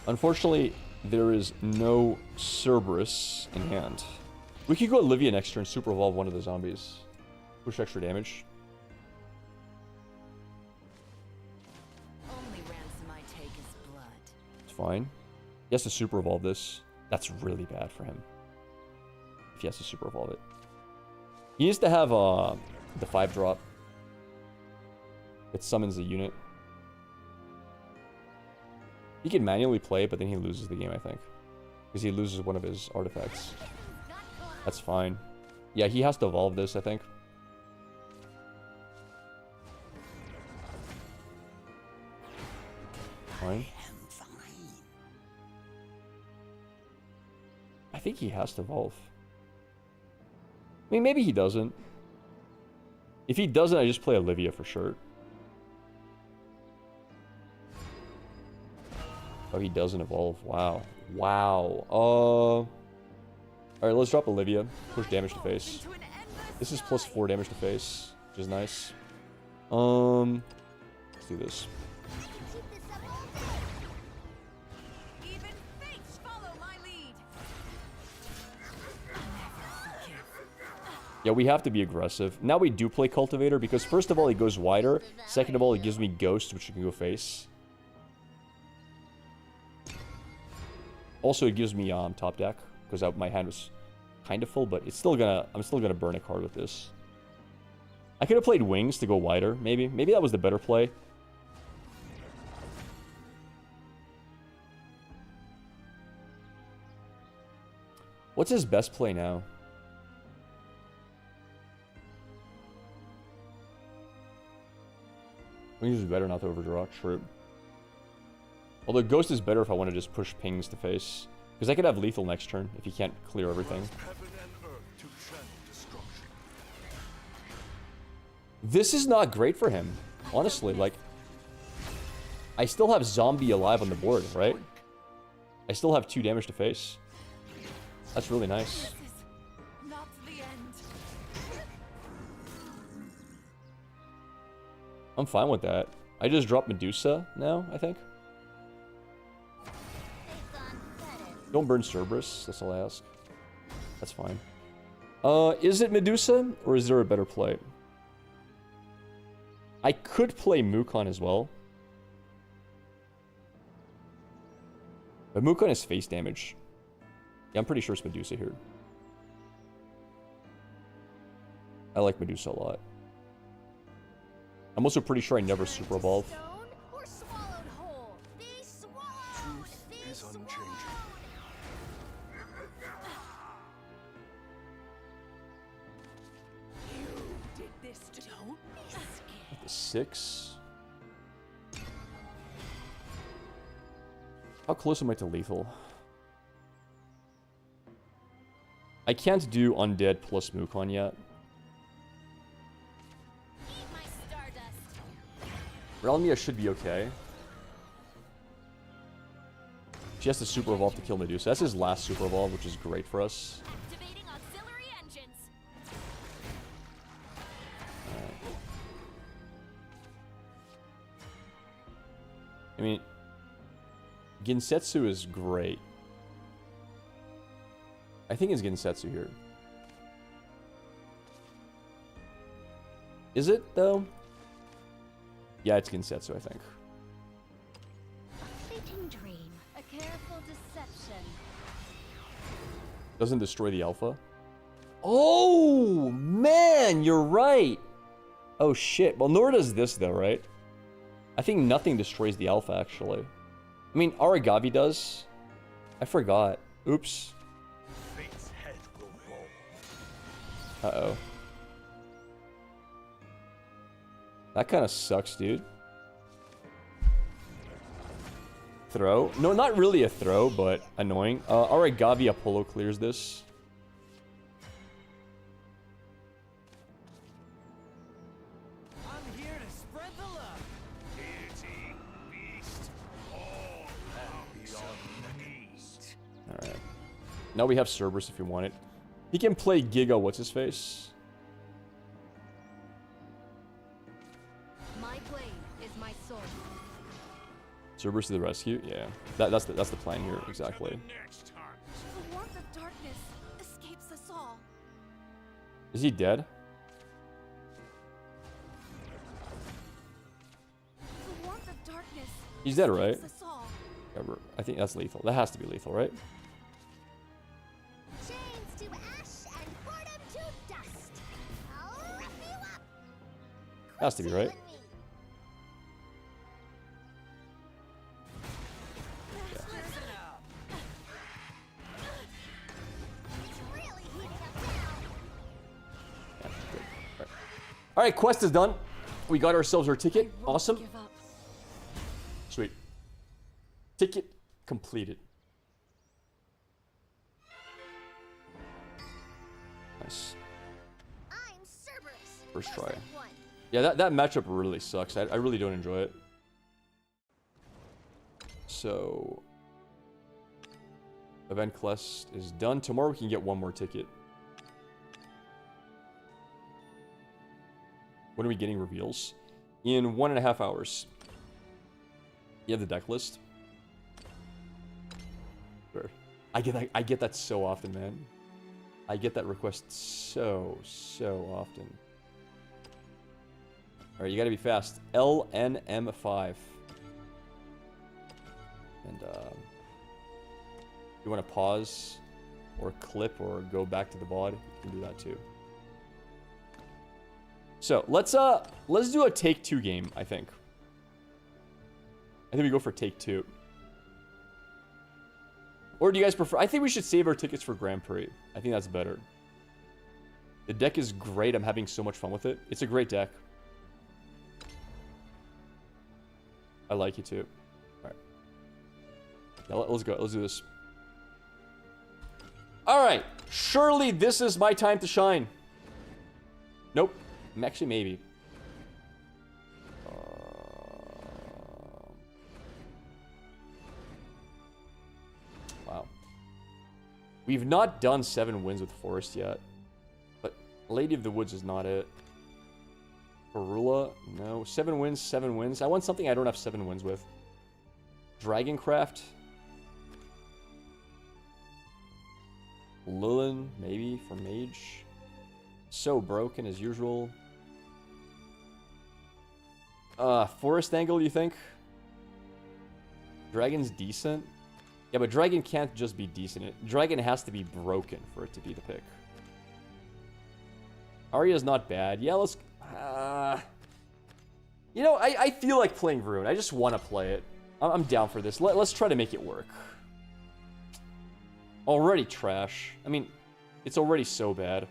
Unfortunately, there is no Cerberus in hand. We could go Olivia next turn, super evolve one of the zombies. Push extra damage. Only ransom I take is blood. It's fine. He has to super evolve this. That's really bad for him. If he has to super evolve it. He needs to have the 5-drop. It summons a unit. He can manually play, but then he loses the game, I think. Because he loses one of his artifacts. That's fine. Yeah, he has to evolve this, I think. Fine. I think he has to evolve. I mean, maybe he doesn't. If he doesn't, I just play Olivia for sure. Oh, he doesn't evolve. Wow. Wow. Alright, let's drop Olivia. Push damage to face. This is plus 4 damage to face, which is nice. Let's do this. Even fates follow my lead. Yeah, we have to be aggressive. Now we do play Cultivator because first of all, he goes wider. Second of all, he gives me Ghost, which you can go face. Also, it gives me top deck because my hand was kind of full, but it's still gonna. I'm still gonna burn a card with this. I could have played Wings to go wider, maybe. Maybe that was the better play. What's his best play now? Wings is better not to overdraw. True. Although Ghost is better if I want to just push pings to face. Because I could have lethal next turn if he can't clear everything. This is not great for him. Honestly, like... I still have zombie alive on the board, right? I still have 2 damage to face. That's really nice. This is not the end. I'm fine with that. I just dropped Medusa now, I think. Don't burn Cerberus, that's all I ask. That's fine. Is it Medusa, or is there a better play? I could play Mukon as well. But Mukon is face damage. Yeah, I'm pretty sure it's Medusa here. I like Medusa a lot. I'm also pretty sure I never super evolve. Stone or swallowed whole? Be swallowed. Be swallowed. You did this to don't be scared. The 6. How close am I to lethal? I can't do Undead plus Mukon yet. Eat my stardust. Realmia should be okay. She has to super evolve to kill Medusa. That's his last super evolve, which is great for us. Activating auxiliary engines. I mean, Ginsetsu is great. I think it's Ginsetsu here. Is it, though? Yeah, it's Ginsetsu, I think. A fleeting dream. A careful deception. Doesn't destroy the alpha. Oh, man, you're right. Oh, shit. Well, nor does this, though, right? I think nothing destroys the alpha, actually. I mean, Aragavi does. I forgot. Oops. Uh-oh. That kind of sucks, dude. Throw? No, not really a throw, but annoying. Aragavi Apollo clears this. I'm here to spread the love. Deity, beast, all Now we have Cerberus if you want it. He can play Giga, what's his face? My blade is my sword. Cerberus to the rescue? Yeah. That's the plan here, exactly. The warmth of darkness escapes us all. Is he dead? The warmth of darkness He's dead, right? escapes us all. I think that's lethal. That has to be lethal, right? Chains to ash and boredom to dust. I'll wrap you up. Has to be, right? It's really heating up now. Yeah, good. All right, quest is done. We got ourselves our ticket. Awesome. Give up. Sweet. Ticket completed. Nice. I'm Cerberus. First Where's try. that one? Yeah, that matchup really sucks. I really don't enjoy it. So, event quest is done. Tomorrow we can get one more ticket. When are we getting reveals? In 1.5 hours. You have the deck list? Sure. I get that so often, man. I get that request so often. Alright, you gotta be fast. LNM5. And, you want to pause, or clip, or go back to the VOD, you can do that too. So, let's do a take 2 game, I think. I think we go for take 2. Or do you guys prefer... I think we should save our tickets for Grand Prix. I think that's better. The deck is great. I'm having so much fun with it. It's a great deck. I like it too. Alright. Yeah, let's go. Let's do this. Alright. Surely this is my time to shine. Nope. Actually, maybe. Wow. We've not done 7 wins with Forest yet. But Lady of the Woods is not it. Arula, no. 7 wins, 7 wins. I want something I don't have 7 wins with. Dragoncraft. Lulin, maybe, for Mage. So broken as usual. Forest Angle, you think? Dragon's decent. Yeah, but Dragon can't just be decent. Dragon has to be broken for it to be the pick. Arya's not bad. Yeah, let's... you know, I feel like playing Rune. I just want to play it. I'm down for this. Let's try to make it work. Already trash. I mean, it's already so bad.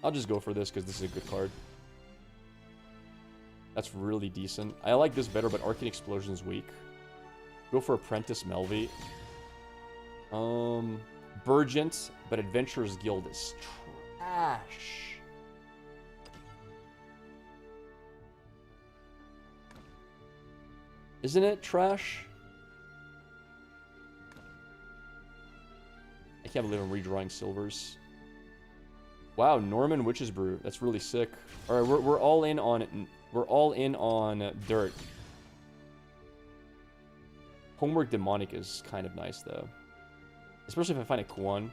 I'll just go for this because this is a good card. That's really decent. I like this better, but Arcane Explosion's weak. Go for Apprentice Melvi. Burgent, but Adventurer's Guild is trash. Isn't it trash? I can't believe I'm redrawing silvers. Wow, Norman Witch's Brew. That's really sick. All right, we're all in on it. We're all in on dirt. Homework Demonic is kind of nice though, especially if I find a Quan.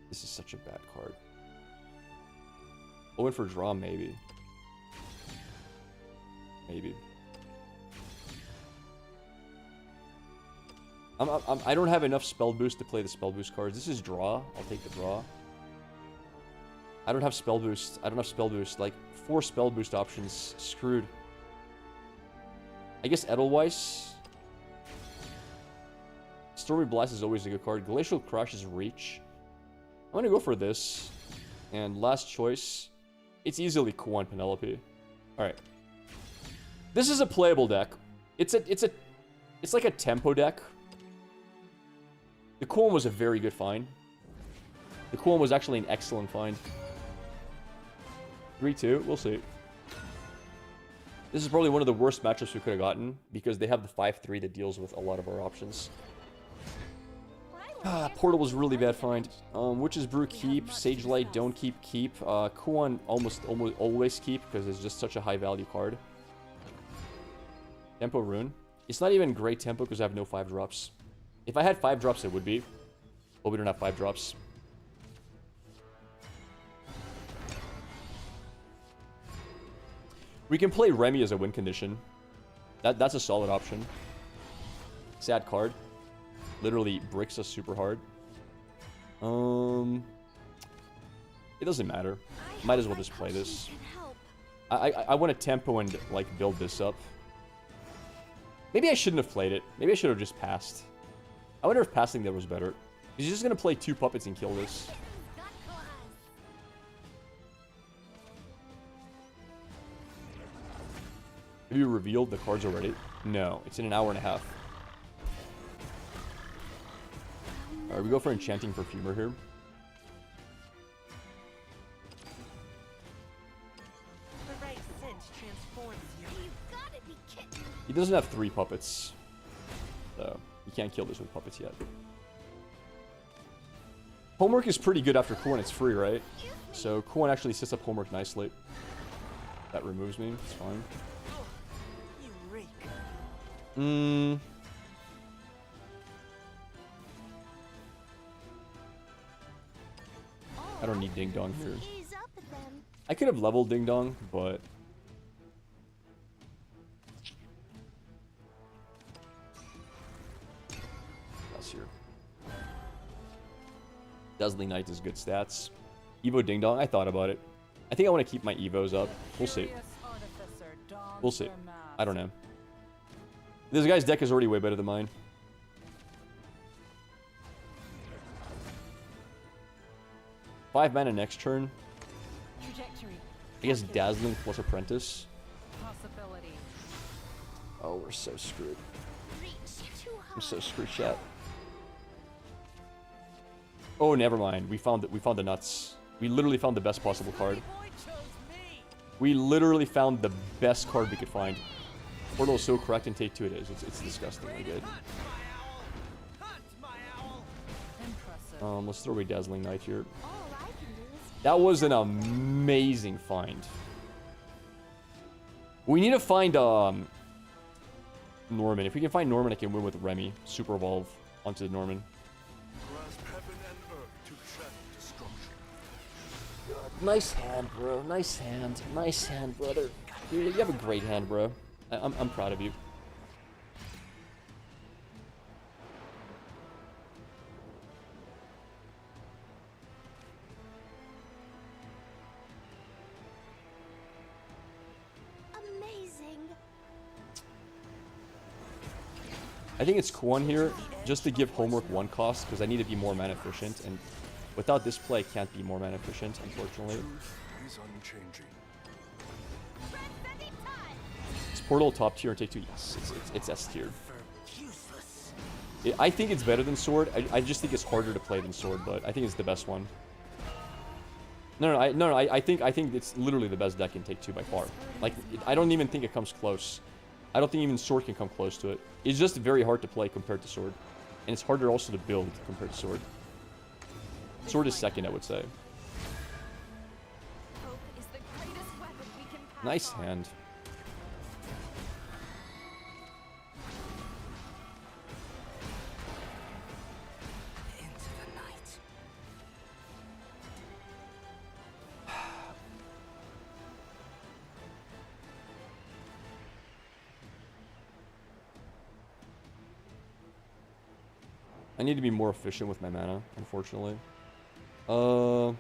This is such a bad card. I'll win for draw, maybe. Maybe. I don't have enough spell boost to play the spell boost cards. This is draw. I'll take the draw. I don't have spell boost. I don't have spell boost. Like, 4 spell boost options. Screwed. I guess Edelweiss. Stormy Blast is always a good card. Glacial Crush is reach. I'm gonna go for this. And last choice. It's easily Kuan Penelope. Alright. This is a playable deck. It's like a tempo deck. The Kuan was a very good find. The Kuan was actually an excellent find. 3-2, we'll see. This is probably one of the worst matchups we could have gotten because they have the 5-3 that deals with a lot of our options. Portal was a really bad find. Witch's Brew keep, Sage Light don't keep. Kuon almost always keep because it's just such a high value card. Tempo Rune. It's not even great tempo because I have no 5 drops. If I had 5 drops, it would be. But we don't have 5 drops. We can play Remy as a win condition. That's a solid option. Sad card. Literally bricks us super hard. It doesn't matter. Might as well just play this. I want to tempo and like build this up. Maybe I shouldn't have played it. Maybe I should have just passed. I wonder if passing there was better. He's just gonna play 2 puppets and kill this. Have you revealed the cards already? No, it's in an hour and a half. Alright, we go for Enchanting Perfumer here. The right scent transforms you. You've gotta be kidding. He doesn't have 3 puppets. So, you can't kill this with puppets yet. Homework is pretty good after Kuon, it's free, right? So, Kuon actually sets up homework nicely. That removes me, it's fine. You reek. I don't need Ding Dong here. Ease up with them. I could have leveled Ding Dong, but... That's here. Dazzling Knight is good stats. Evo Ding Dong, I thought about it. I think I want to keep my Evos up. We'll see. We'll see. I don't know. This guy's deck is already way better than mine. Five mana next turn. Trajectory. I guess Dazzling plus Apprentice. Possibility. Oh, we're so screwed. Reach too high. I'm so screwed, chat. Oh, never mind. We found the nuts. We literally found the best possible card. Boy chose me. We literally found the best card we could find. Portal is so correct and take 2 it is. It's disgustingly good. Impressive. Let's throw away Dazzling Knight here. All I can do is That was an amazing find. We need to find Norman. If we can find Norman, I can win with Remy. Super Evolve onto Norman. Grasp heaven and earth to shed destruction. Nice hand, bro. Nice hand. Nice hand, brother. You have a great hand, bro. I'm proud of you. amazing. I think it's Kuon here, just to give homework 1 cost, because I need to be more mana efficient, and without this play, I can't be more mana efficient, unfortunately. Is unchanging. Is Portal top tier and take 2? Yes, it's S tier. Useless. I think it's better than Sword. I just think it's harder to play than Sword, but I think it's the best one. I think it's literally the best deck in Take 2 by far. Like, I don't even think it comes close. I don't think even Sword can come close to it. It's just very hard to play compared to Sword. And it's harder also to build compared to Sword. Sword is second, I would say. Hope is the greatest weapon we can pass Nice on. hand. Into the night. I need to be more efficient with my mana, unfortunately. You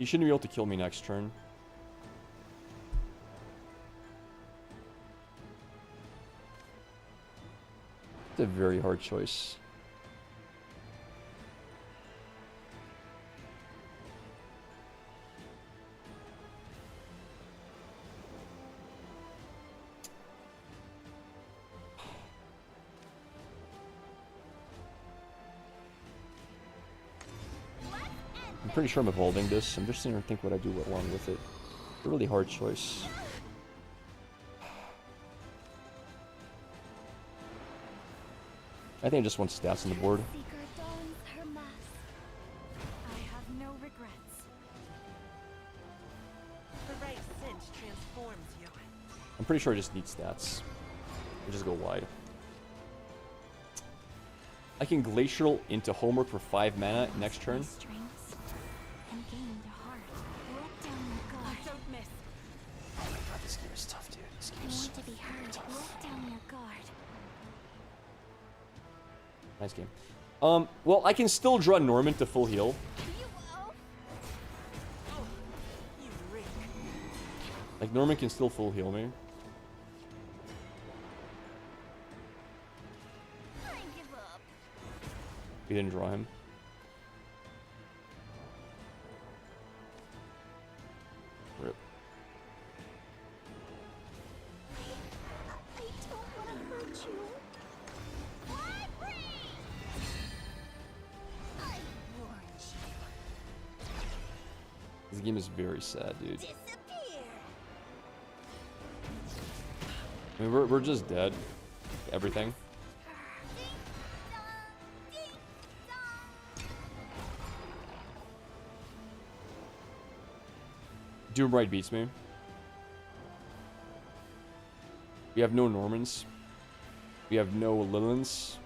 shouldn't be able to kill me next turn. It's a very hard choice. Let's end I'm pretty sure I'm evolving this. I'm just sitting here think what I do along with it. It's a really hard choice. I think I just want stats on the board. Seeker dons her mask. I have no regrets. The right cinch transforms you. I'm pretty sure I just need stats. I just go wide. I can glacial into homework for 5 mana next turn. Strengths and gain the heart. Let down your guard. Don't miss. Oh my god, this game is tough, dude. This game You is want to be heard. Let down your guard. nice game. Well, I can still draw Norman to full heal. You will. You reek. Like, Norman can still full heal me. I give up. We didn't draw him. Rip. I don't want to hurt you. I warned you. This game is very sad, dude. Disappear. I mean, we're just dead. Everything. Doombright beats me. We have no Normans. We have no Lilins.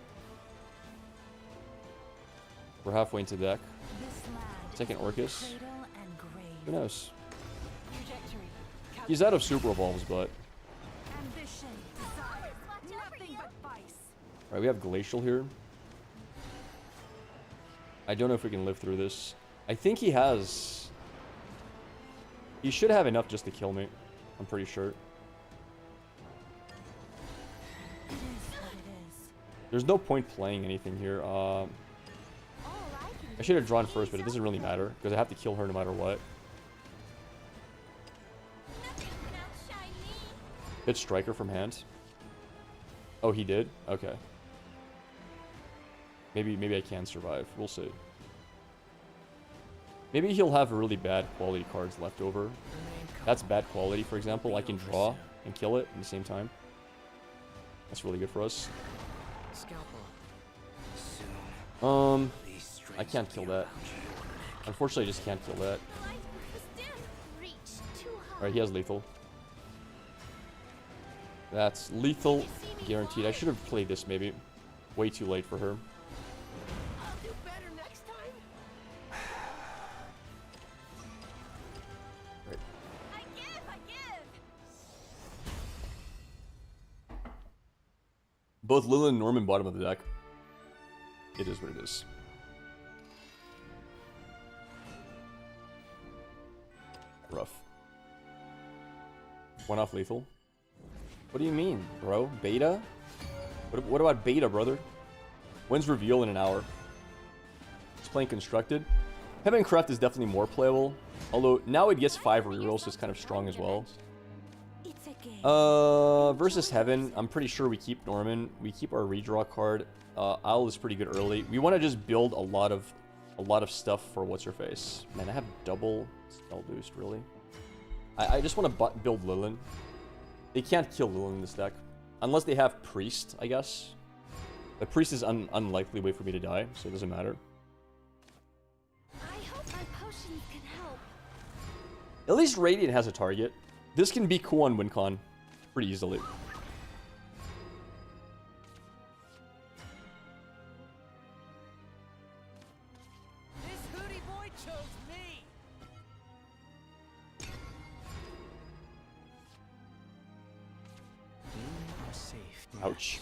We're halfway into deck. Second Orcus. Who knows? He's out of super evolves, but Ambition, desire, nothing but vice. alright, we have Glacial here. I don't know if we can live through this. I think he has. He should have enough just to kill me. I'm pretty sure. It is what it is. There's no point playing anything here. I should have drawn first, but it doesn't really matter because I have to kill her no matter what. Nothing can outshine me. Hit Striker from hand. Oh, he did? Okay. Maybe I can survive. We'll see. Maybe he'll have really bad quality cards left over. That's bad quality, for example. I can draw and kill it at the same time. That's really good for us. I can't kill that. Unfortunately, I just can't kill that. Life was dim. Reach too high. Alright, he has lethal. That's lethal guaranteed. I should have played this maybe. Way too late for her. I'll do better next time. Right. I give. Both Lilin and Norman bottom of the deck. It is what it is. Rough. One off lethal. What do you mean, bro? Beta? What about beta, brother? When's reveal in an hour? Just playing constructed. Heaven Craft is definitely more playable. Although now it gets 5 rerolls, so it's kind of strong as well. It's a game. Versus Heaven, I'm pretty sure we keep Norman. We keep our redraw card. Owl is pretty good early. We want to just build a lot of stuff for what's her face. Man, I have double spell boost, really. I just want to build Lilin. They can't kill Lilin in this deck unless they have Priest, I guess. The Priest is unlikely way for me to die, so it doesn't matter. I hope my potions can help. At least Radiant has a target. This can be cool on WinCon pretty easily. This hootie boy chose me. Ouch.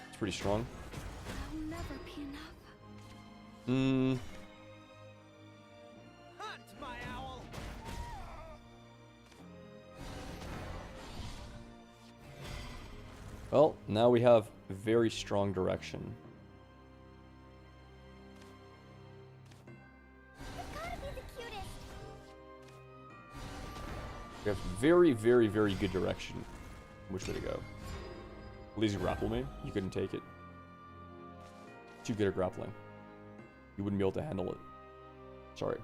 It's pretty strong. I'll never be enough. Hunt, my owl. Well, now we have very strong direction. You've gotta be the cutest. We have very, very, very good direction. Which way to go? Please grapple me. You couldn't take it. Too good at grappling. You wouldn't be able to handle it. Sorry.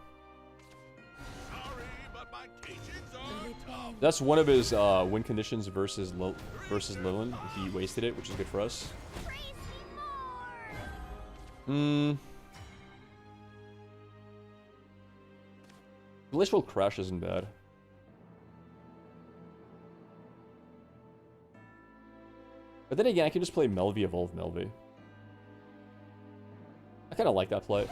That's one of his win conditions versus Lilin. He wasted it, which is good for us. Glacial Crash isn't bad. But then again, I can just play Melvy, Evolve Melvy. I kind of like that play.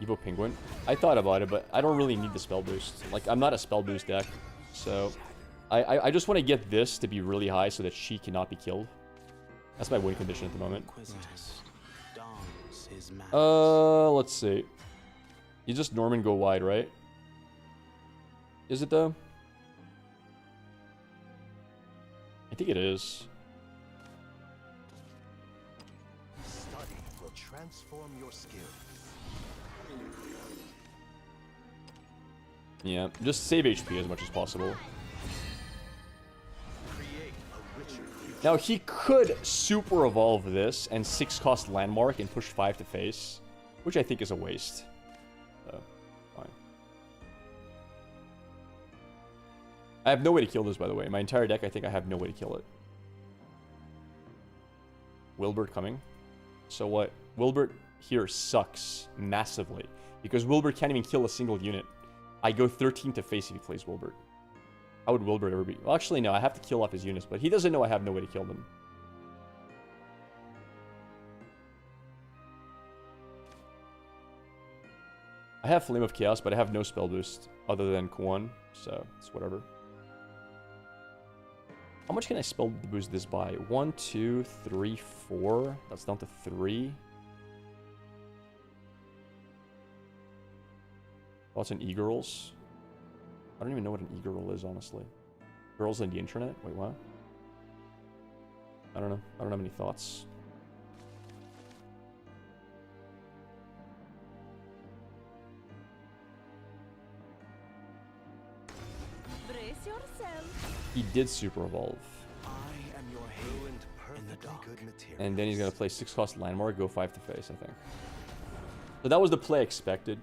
Evo Penguin. I thought about it, but I don't really need the spell boost. Like, I'm not a spell boost deck, so I just want to get this to be really high so that she cannot be killed. That's my win condition at the moment. Let's see. You just Norman go wide, right? Is it though? I think it is. Study will transform your skills. Yeah, just save HP as much as possible. Now he could super evolve this and 6-cost landmark and push 5 to face, which I think is a waste. Fine. I have no way to kill this, by the way. My entire deck, I think I have no way to kill it. Wilbert coming. So what? Wilbert here sucks massively because Wilbert can't even kill a single unit. I go 13 to face if he plays Wilbert. How would Wilbert ever be? Well, actually, no. I have to kill off his units, but he doesn't know I have no way to kill them. I have Flame of Chaos, but I have no spell boost other than Kwon, so it's whatever. How much can I spell boost this by? 1, 2, 3, 4. That's down to 3. Oh, it's an e-girls. I don't even know what an e-girl is, honestly. Girls on the internet? Wait, what? I don't know. I don't have any thoughts. Brace yourself. He did super evolve. I am your haven in the dark. Good material. And then he's gonna play 6-cost landmark, go 5 to face, I think. So that was the play expected.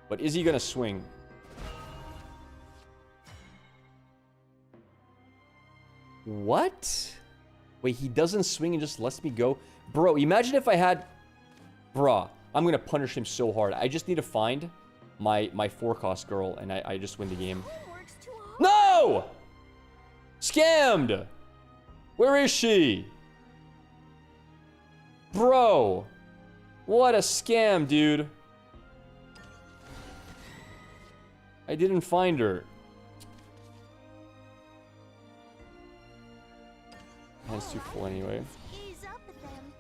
But is he gonna swing? What? Wait, he doesn't swing and just lets me go? Bro, imagine if I had... Bruh, I'm gonna punish him so hard. I just need to find my 4-cost girl, and I just win the game. No! Scammed! Where is she? Bro! What a scam, dude. I didn't find her. Hand's too full anyway. Ease up at them.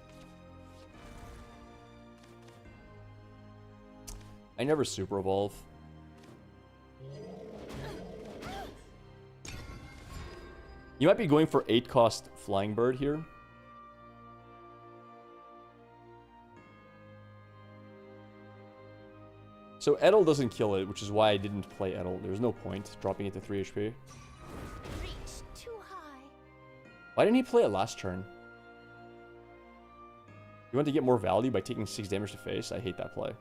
I never super evolve. You might be going for 8-cost Flying Bird here. So Edel doesn't kill it, which is why I didn't play Edel. There's no point dropping it to 3 HP. Reach too high. Why didn't he play it last turn? You want to get more value by taking 6 damage to face? I hate that play.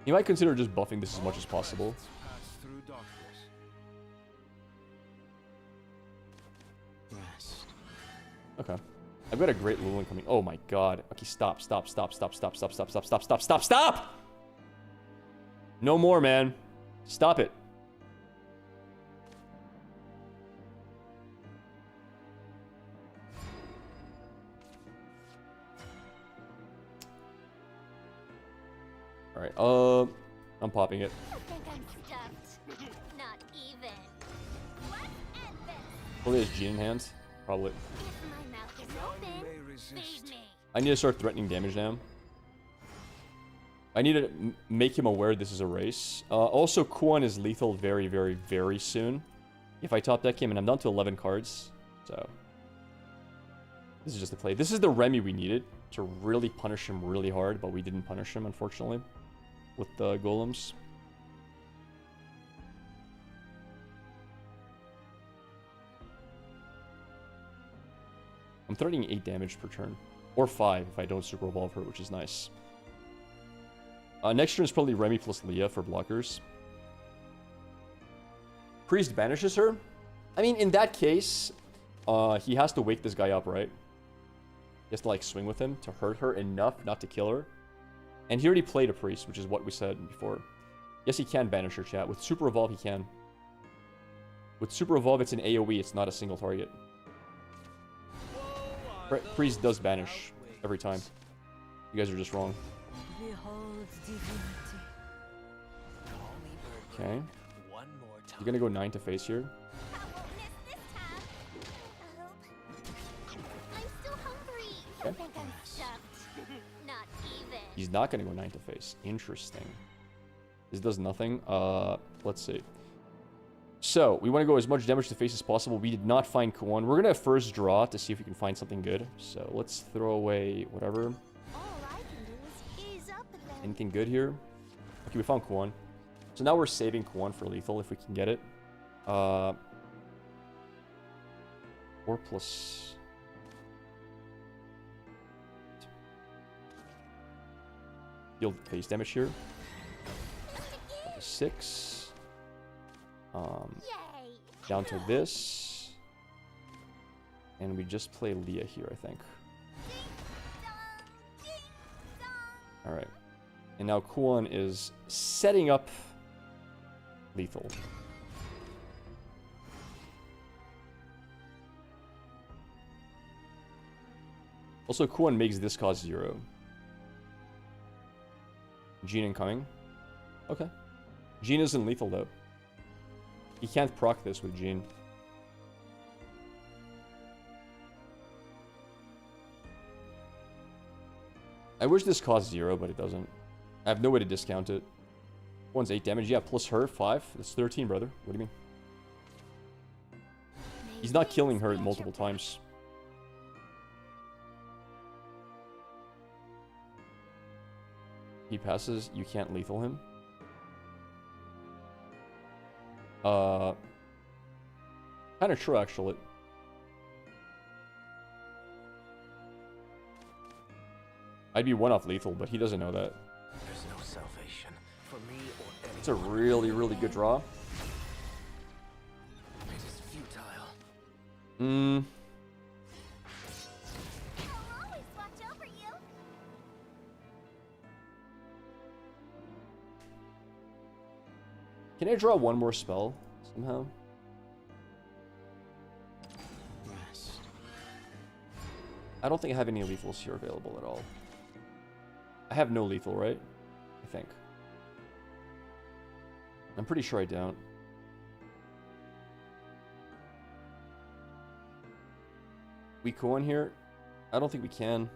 You might consider just buffing this as much as possible. Okay. I've got a great Lulin coming. Oh my god. Okay, stop. Stop! No more, man. Stop it. Alright, I'm popping it. I think I'm stuffed. Not even. Let's end this. Probably has Gene in hand. Probably. If my mouth is open, feed me. I need to start threatening damage now. I need to make him aware this is a race. Also, Kwon is lethal very, very, very soon. If I top deck him, and I'm down to 11 cards. So, this is just a play. This is the Remy we needed to really punish him really hard, but we didn't punish him, unfortunately, with the golems. I'm threatening 8 damage per turn. Or 5 if I don't super evolve her, which is nice. Next turn is probably Remy plus Leah for blockers. Priest banishes her? I mean, in that case, he has to wake this guy up, right? He has to, like, swing with him to hurt her enough not to kill her. And he already played a priest, which is what we said before. Yes, he can banish her, chat. With Super Evolve, he can. With Super Evolve, it's an AoE. It's not a single target. Priest does banish every time. You guys are just wrong. Okay. You're gonna go 9 to face here. I won't miss this time. I hope. I'm still hungry. I Okay. think I'm stuffed. Not even. He's not gonna go 9 to face. Interesting. This does nothing. Let's see. So, we want to go as much damage to face as possible. We did not find Kuon. We're gonna first draw to see if we can find something good. So, let's throw away whatever. All I can do is ease up and then. Anything good here? Okay, we found Kuon. So now we're saving Kuon for lethal if we can get it. 4 plus... Deal face damage here. 6. Yay! Down to this. And we just play Leah here, I think. Ding dong, ding dong. Alright. And now Kuon is setting up lethal. Also, Kuon makes this cost 0. Jean incoming. Okay. Jean isn't lethal, though. He can't proc this with Jean. I wish this cost 0, but it doesn't. I have no way to discount it. One's 8 damage. Yeah, plus her, 5. That's 13, brother. What do you mean? He's not killing her multiple times. He passes. You can't lethal him. Kind of true, actually. I'd be 1 off lethal, but he doesn't know that. There's no salvation for me or anyone. It's a really, really good draw. It is futile. I'll always watch over you. Can I draw 1 more spell somehow? Rest. I don't think I have any lethals here available at all. I have no lethal, right? I think. I'm pretty sure I don't. We Kuon here? I don't think we can.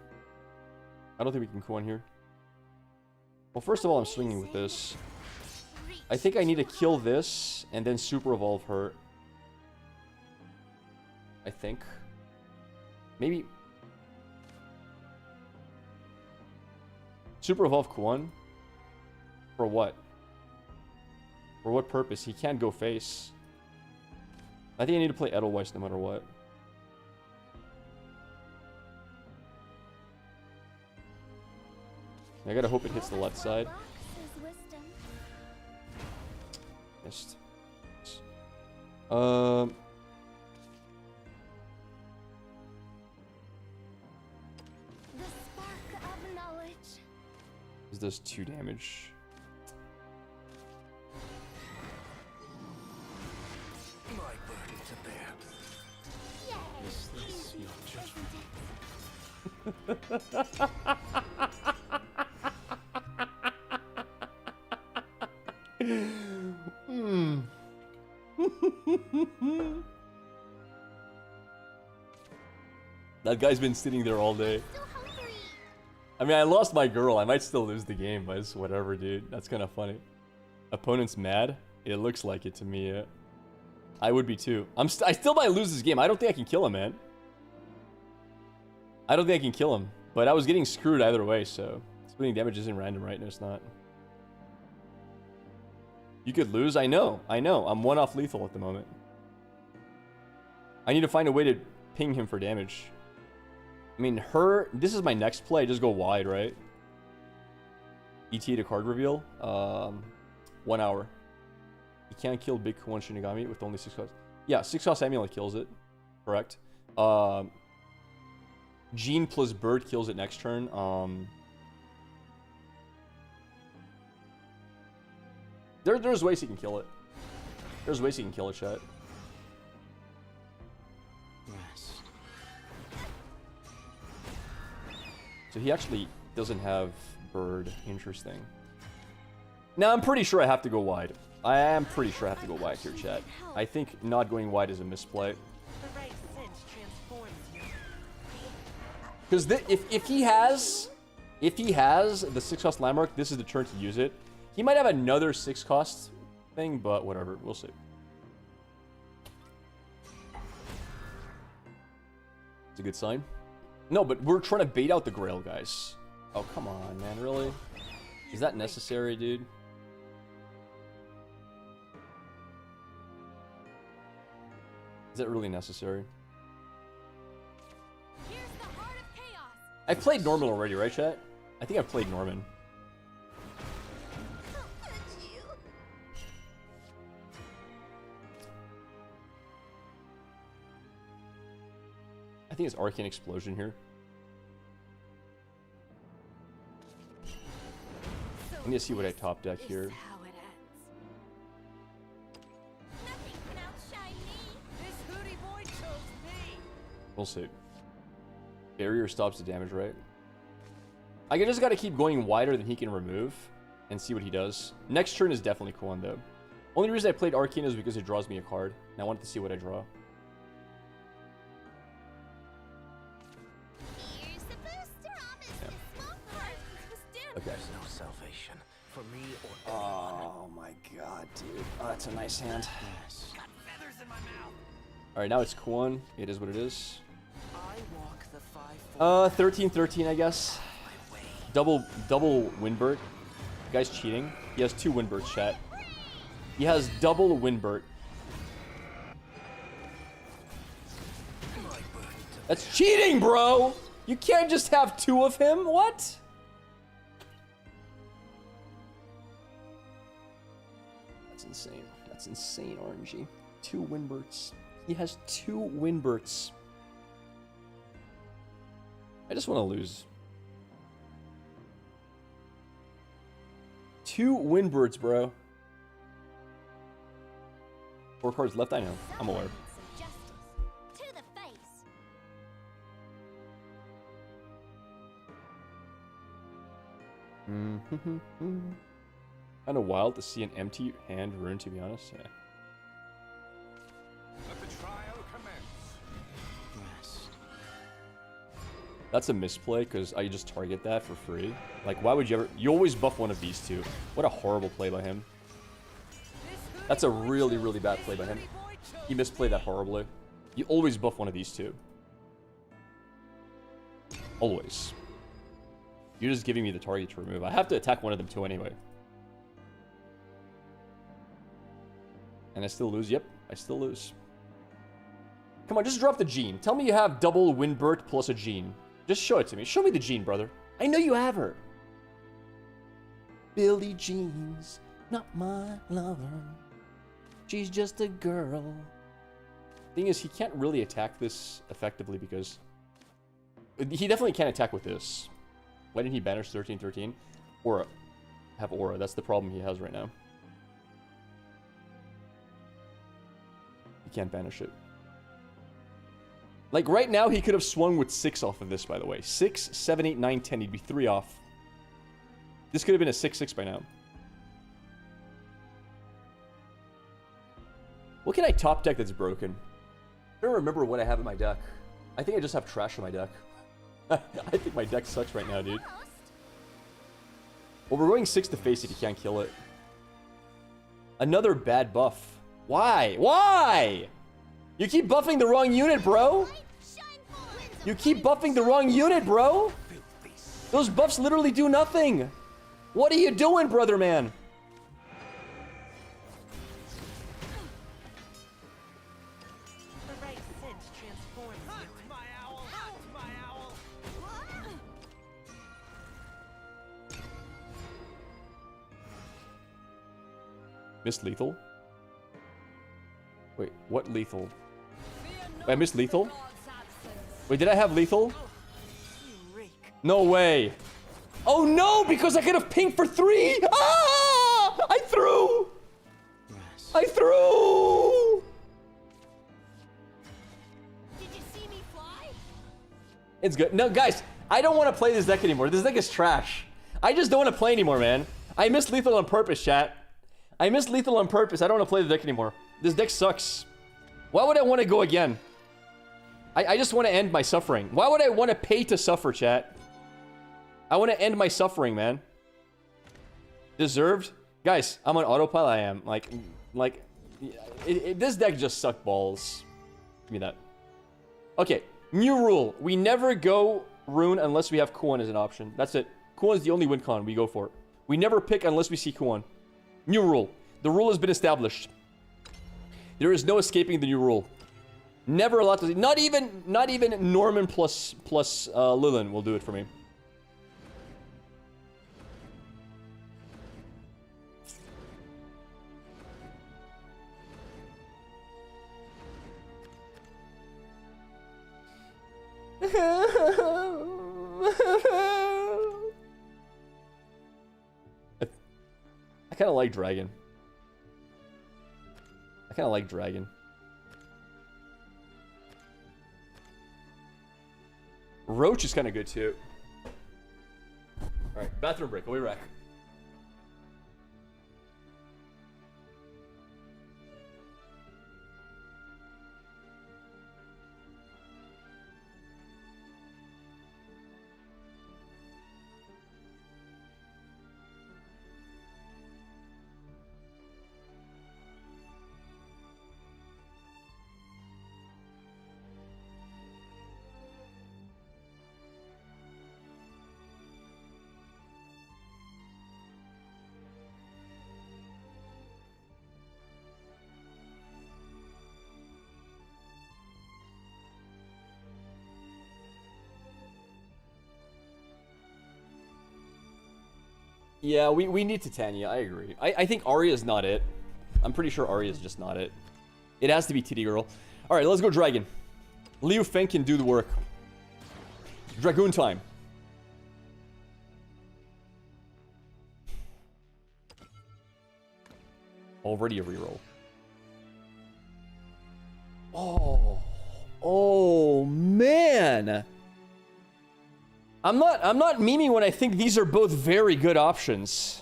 I don't think we can Kuon here. Well, first of all, I'm swinging with this. I think I need to kill this and then super evolve her. I think. Maybe. Super evolve Kuon? For what? For what purpose? He can't go face. I think I need to play Edelweiss no matter what. I gotta hope it hits the left side. Missed. The spark of knowledge. This does 2 damage. My burden to bear. Yay! Is this Easy, your isn't it? That guy's been sitting there all day. Still hungry. I mean, I lost my girl. I might still lose the game, but it's whatever, dude. That's kind of funny. Opponent's mad? It looks like it to me, yeah. I would be too. I still might lose this game. I don't think I can kill him, man. I don't think I can kill him. But I was getting screwed either way, so... Splitting damage isn't random, right? No, it's not. You could lose? I know. I know. I'm 1 off lethal at the moment. I need to find a way to ping him for damage. I mean, this is my next play. Just go wide, right? ET to card reveal. 1 hour. You can't kill big Kuon Shinigami with only 6 costs. Yeah, 6 cost amulet kills it. Correct. Gene plus bird kills it next turn. There's ways he can kill it. There's ways he can kill it, chat. So he actually doesn't have bird. Interesting. Now I'm pretty sure I have to go wide. I am pretty sure I have to go wide here, chat. I think not going wide is a misplay. Because if he has the 6 cost landmark, this is the turn to use it. He might have another 6 cost thing, but whatever, we'll see. It's a good sign. No, but we're trying to bait out the Grail, guys. Oh, come on, man, really? Is that necessary, dude? Is that really necessary? I've played Norman already, right, chat? I think I've played Norman. I think it's Arcane Explosion here. I need to see what I top deck here. We'll see. Barrier stops the damage, right? I just gotta keep going wider than he can remove and see what he does. Next turn is definitely Kuon, though. Only reason I played Arcane is because it draws me a card, and I wanted to see what I draw. Okay. There's no salvation for me or Oh my god, dude. Oh, that's a nice hand. yes. Got feathers in my mouth. Alright, now it's Kuon. It is what it is. I walk the 13-13, I guess. Double Windbird. The guy's cheating. He has 2 Windbirds, chat. He has double Windbird. That's cheating, bro! You can't just have 2 of him? What? That's insane. That's insane, RNG. 2 Windbirds. He has 2 Windbirds. I just want to lose. 2 Windbirds, bro. 4 cards left, I know. I'm aware. Kind of wild to see an empty hand rune, to be honest. Yeah. Let the trial commence. Rest. That's a misplay because I just target that for free. Like, why would you ever? You always buff one of these 2. What a horrible play by him. That's a really, really bad play by him. He misplayed that horribly. You always buff one of these 2. Always. You're just giving me the target to remove. I have to attack one of them too anyway. And I still lose? Yep, I still lose. Come on, just drop the gene. Tell me you have double Windbird plus a gene. Just show it to me. Show me the gene, brother. I know you have her. Billie Jean's not my lover. She's just a girl. Thing is, he can't really attack this effectively because... He definitely can't attack with this. Why didn't he banish 13-13? Aura. Have Aura. That's the problem he has right now. He can't banish it. Like, right now, he could have swung with 6 off of this, by the way. 6, 7, 8, 9, 10. He'd be 3 off. This could have been a 6-6 by now. What can I top deck that's broken? I don't remember what I have in my deck. I think I just have trash in my deck. I think my deck sucks right now, dude. Well, we're going 6 to face it. He can't kill it. Another bad buff. Why? Why? You keep buffing the wrong unit, bro. You keep buffing the wrong unit, bro. Those buffs literally do nothing. What are you doing, brother man? Missed lethal? Wait, what lethal? Wait, I missed lethal? Wait, did I have lethal? No way. Oh no, because I could have pinged for 3! Ah! I threw! I threw! Did you see me fly? It's good. No, guys, I don't want to play this deck anymore. This deck is trash. I just don't want to play anymore, man. I missed lethal on purpose, chat. I missed lethal on purpose. I don't want to play the deck anymore. This deck sucks. Why would I want to go again? I just want to end my suffering. Why would I want to pay to suffer, chat? I want to end my suffering, man. Deserved? Guys, I'm on autopilot. I am. This deck just sucked balls. Give me that. Okay, new rule. We never go rune unless we have Kuan as an option. That's it. Kuan's the only win con we go for. We never pick unless we see Kuan. New rule. The rule has been established. There is no escaping the new rule. Never allowed to. Not even Norman plus Lilin will do it for me. I kind of like Dragon. I kind of like Dragon. Roach is kind of good too. Alright, bathroom break. I'll be back. Yeah, we need Titania. I agree. I think Arya is not it. I'm pretty sure Arya is just not it. It has to be Titty Girl. All right, let's go Dragon. Liu Feng can do the work. Dragoon time. Already a reroll. Oh man. I'm not memeing when I think these are both very good options.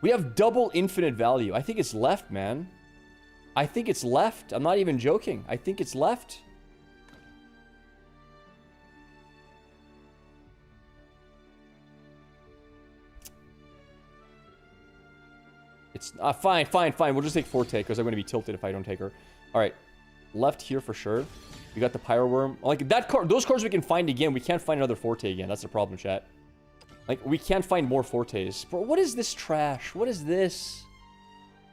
We have double infinite value. I think it's left, man. I think it's left. I'm not even joking. I think it's left. It's fine. We'll just take Forte because I'm going to be tilted if I don't take her. All right, left here for sure. We got the Pyro Worm. Like that card, those cards we can find again. We can't find another Forte again. That's the problem, chat. Like we can't find more Fortes. Bro, what is this trash? What is this?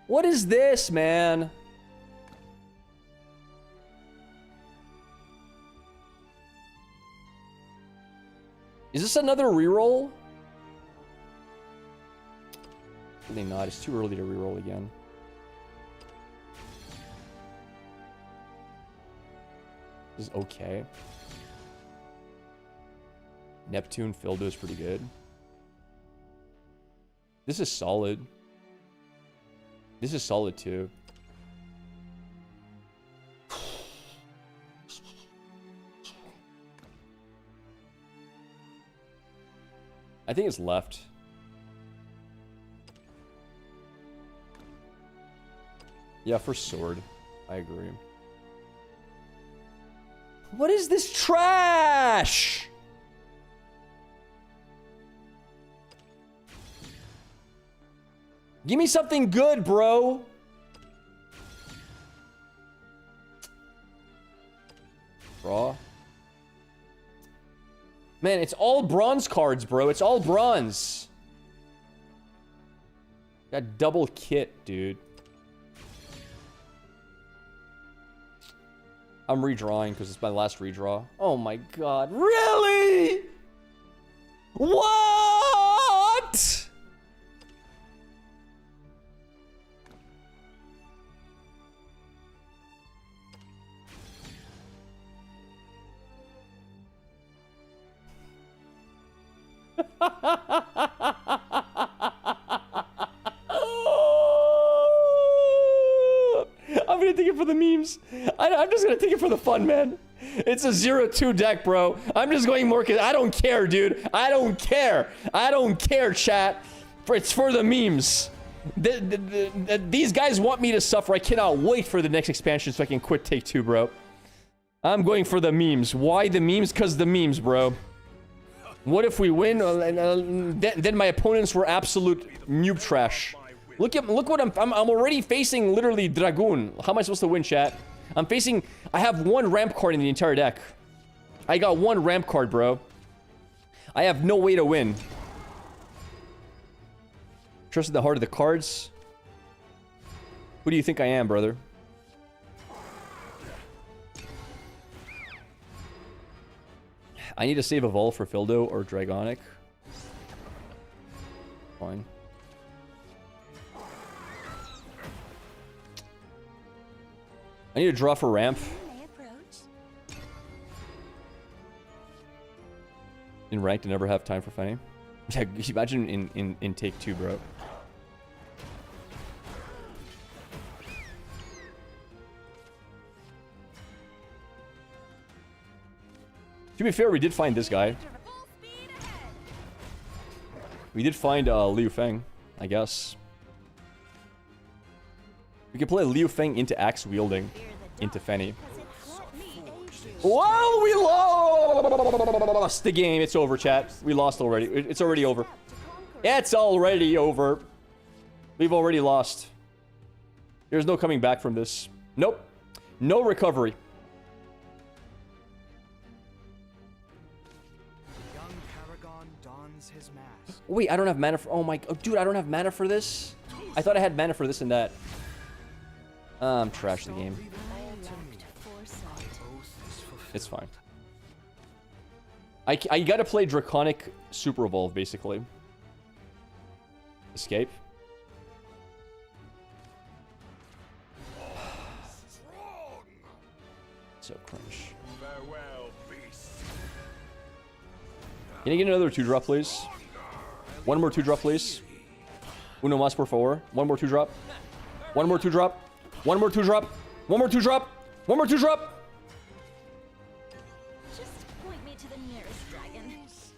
What is this, man? Is this another reroll? Really not. It's too early to reroll again. This is okay. Neptune Fildo is pretty good. This is solid. This is solid too. I think it's left. Yeah, for sword. I agree. What is this trash? Give me something good, bro. Man, man, it's all bronze cards, bro. It's all bronze. Got double kit, dude. I'm redrawing because it's my last redraw. Oh my god. Really? What? I'm gonna take it for the memes. I'm just gonna take it for the fun, man. It's a 0-2 deck, bro. I'm just going more because I don't care, dude. I don't care. I don't care, chat. It's for the memes. These guys want me to suffer. I cannot wait for the next expansion so I can quit Take Two, bro. I'm going for the memes. Why the memes? Because the memes, bro. What if we win? Then my opponents were absolute noob trash. Look what I'm already facing literally Dragoon. How am I supposed to win, chat? I have one ramp card in the entire deck. I got one ramp card, bro. I have no way to win. Trusted the heart of the cards. Who do you think I am, brother? I need to save Evolve for Fildo or Dragonic. Fine. I need to draw for ramp. In ranked, I never have time for fighting. Yeah, imagine in Take Two, bro. To be fair, we did find this guy. We did find Liu Feng, I guess. We can play Liu Feng into axe wielding into Fenny. Whoa, we lost the game. It's over, chat. We lost already. It's already over. It's already over. We've already lost. There's no coming back from this. Nope. No recovery. Wait, I don't have mana for... Oh my... Oh, dude, I don't have mana for this? I thought I had mana for this and that. Trash the game. It's fine. I gotta play Draconic Super Evolve, basically. Escape. So crunch. Can you get another 2-drop, please? One more 2-drop, please. Uno más, por favor. One more 2-drop. One more 2-drop. One more 2-drop. One more 2-drop. One more 2-drop. Just point me to the nearest dragon. Is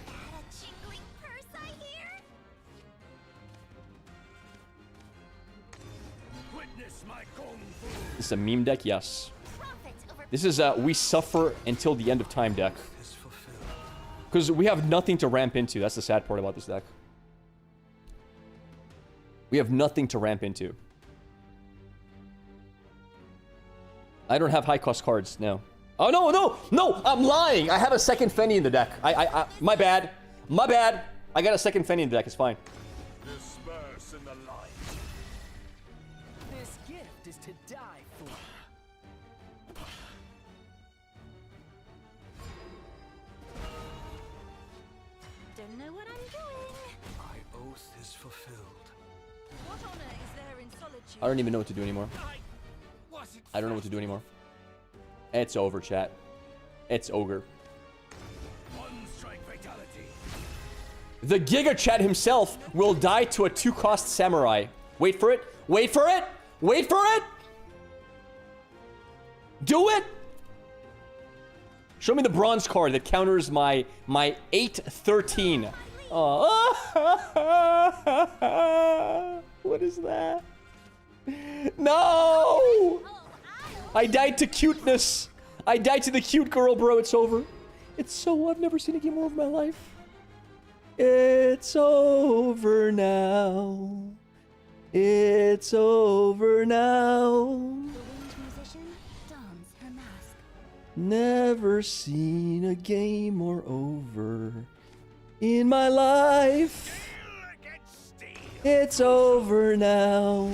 that a jingling purse I hear? Witness my kung fu. This is a meme deck, yes. This is a we suffer until the end of time deck. Because we have nothing to ramp into. That's the sad part about this deck. We have nothing to ramp into. I don't have high cost cards, no. Oh, no, I'm lying. I have a second Fenny in the deck. My bad. My bad. I got a second Fenny in the deck, it's fine. Disperse in the light. This gift is to die for. Don't know what I'm doing. My oath is fulfilled. What honor is there in solitude? I don't even know what to do anymore. I don't know what to do anymore. It's over, chat. It's ogre. One strike fatality. The Giga Chat himself will die to a 2-cost samurai. Wait for it. Wait for it. Wait for it. Do it. Show me the bronze card that counters my 8-13. Oh. What is that? No! I died to cuteness. I died to the cute girl, bro. It's over. It's so... I've never seen a game more of my life. It's over now. It's over now. The winged musician dons her mask. Never seen a game more over in my life. It's over now.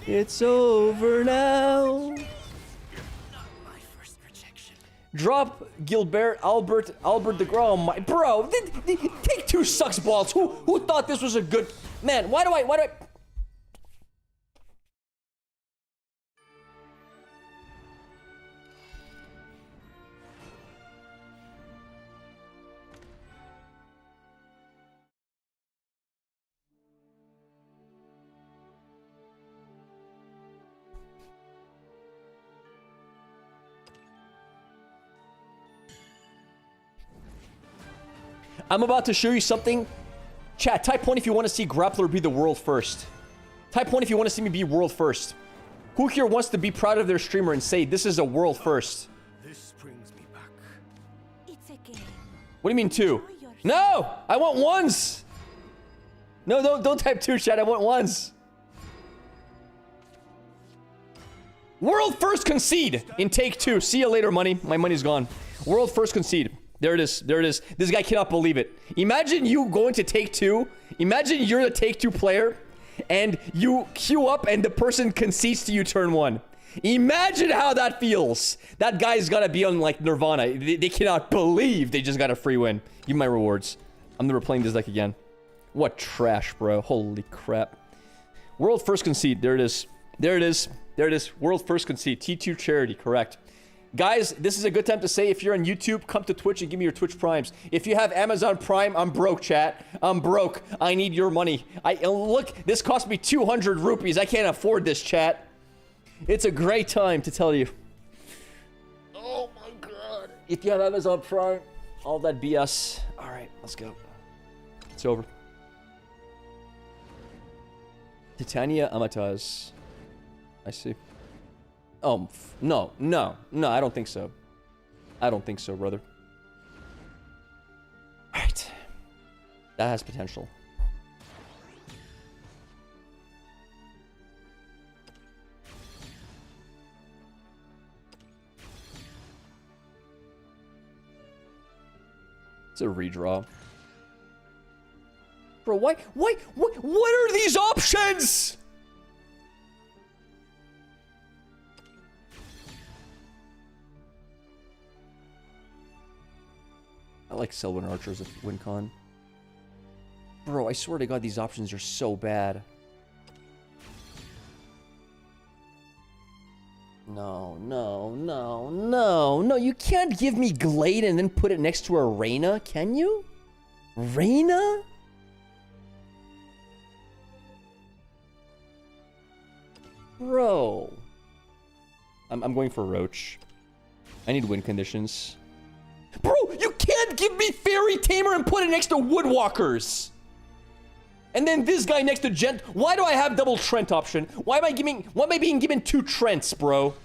It's over now. Drop Gilbert, Albert the Grom. My bro, Take Two sucks balls. Who thought this was a good man? Why do I? I'm about to show you something. Chat, type 1 if you want to see Grappler be the world first. Type 1 if you want to see me be world first. Who here wants to be proud of their streamer and say this is a world first? This brings me back. It's a game. What do you mean 2? No! I want ones! No, don't type 2, chat. I want ones. World first concede in take 2. See you later, money. My money's gone. World first concede. There it is. There it is. This guy cannot believe it. Imagine you going to take 2. Imagine you're the take 2 player and you queue up and the person concedes to you turn 1. Imagine how that feels. That guy's got to be on like Nirvana. They cannot believe they just got a free win. Give me my rewards. I'm never playing this deck again. What trash, bro. Holy crap. World first concede. There it is. There it is. There it is. World first concede. T2 charity. Correct. Guys, this is a good time to say if you're on YouTube, come to Twitch and give me your Twitch Primes. If you have Amazon Prime, I'm broke, chat. I'm broke. I need your money. Look, this cost me 200 rupees. I can't afford this, chat. It's a great time to tell you. Oh my god. If you have Amazon Prime, all that BS. All right, let's go. It's over. Titania Amataz. I see. Oh, no, I don't think so. I don't think so, brother. Alright. That has potential. It's a redraw. Bro, what are these options? I like Sylvan Archer as a win con. Bro, I swear to God, these options are so bad. No, you can't give me Glade and then put it next to a Reyna, can you? Reyna? Bro. I'm going for Roach. I need win conditions. Bro, you can't give me Fairy Tamer and put it next to Woodwalkers. And then this guy next to Gent. Why do I have double Trent option? Why am I being given 2 Trents, bro?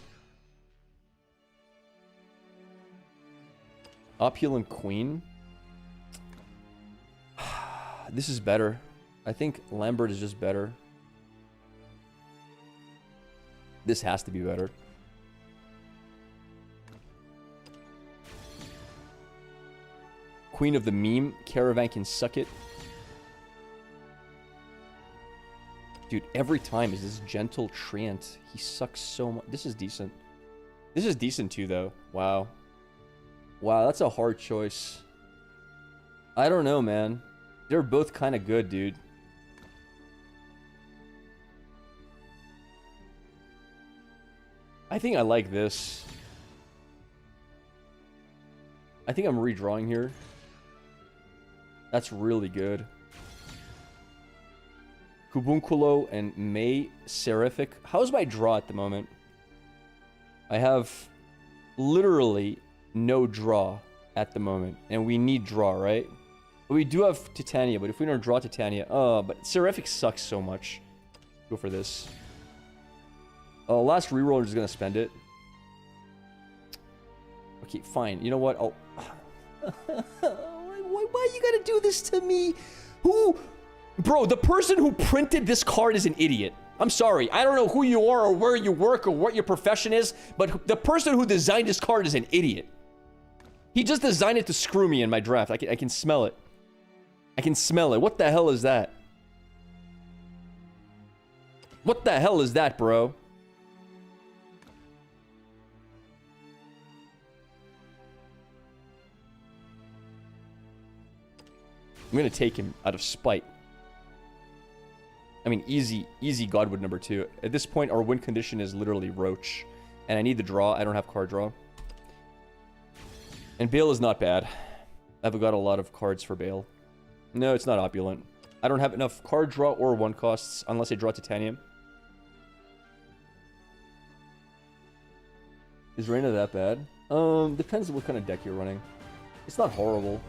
Opulent Queen. This is better. I think Lambert is just better. This has to be better. Queen of the Meme. Caravan can suck it. Dude, every time is this gentle Treant. He sucks so much. This is decent. This is decent too, though. Wow. Wow, that's a hard choice. I don't know, man. They're both kind of good, dude. I think I like this. I think I'm redrawing here. That's really good. Kubunkulo and May Seraphic. How's my draw at the moment? I have literally no draw at the moment. And we need draw, right? But we do have Titania, but if we don't draw Titania... but Seraphic sucks so much. Go for this. Last reroll, I'm just gonna spend it. Okay, fine. You know what? I'll... Why you gotta do this to me? Who... Bro, the person who printed this card is an idiot. I'm sorry. I don't know who you are or where you work or what your profession is, but the person who designed this card is an idiot. He just designed it to screw me in my draft. I can smell it. I can smell it. What the hell is that? What the hell is that, bro? I'm gonna take him out of spite. I mean, easy Godwood number 2. At this point, our win condition is literally Roach. And I need the draw. I don't have card draw. And Bale is not bad. I've got a lot of cards for Bale. No, it's not opulent. I don't have enough card draw or 1 costs unless I draw Titanium. Is Reyna that bad? Depends on what kind of deck you're running. It's not horrible.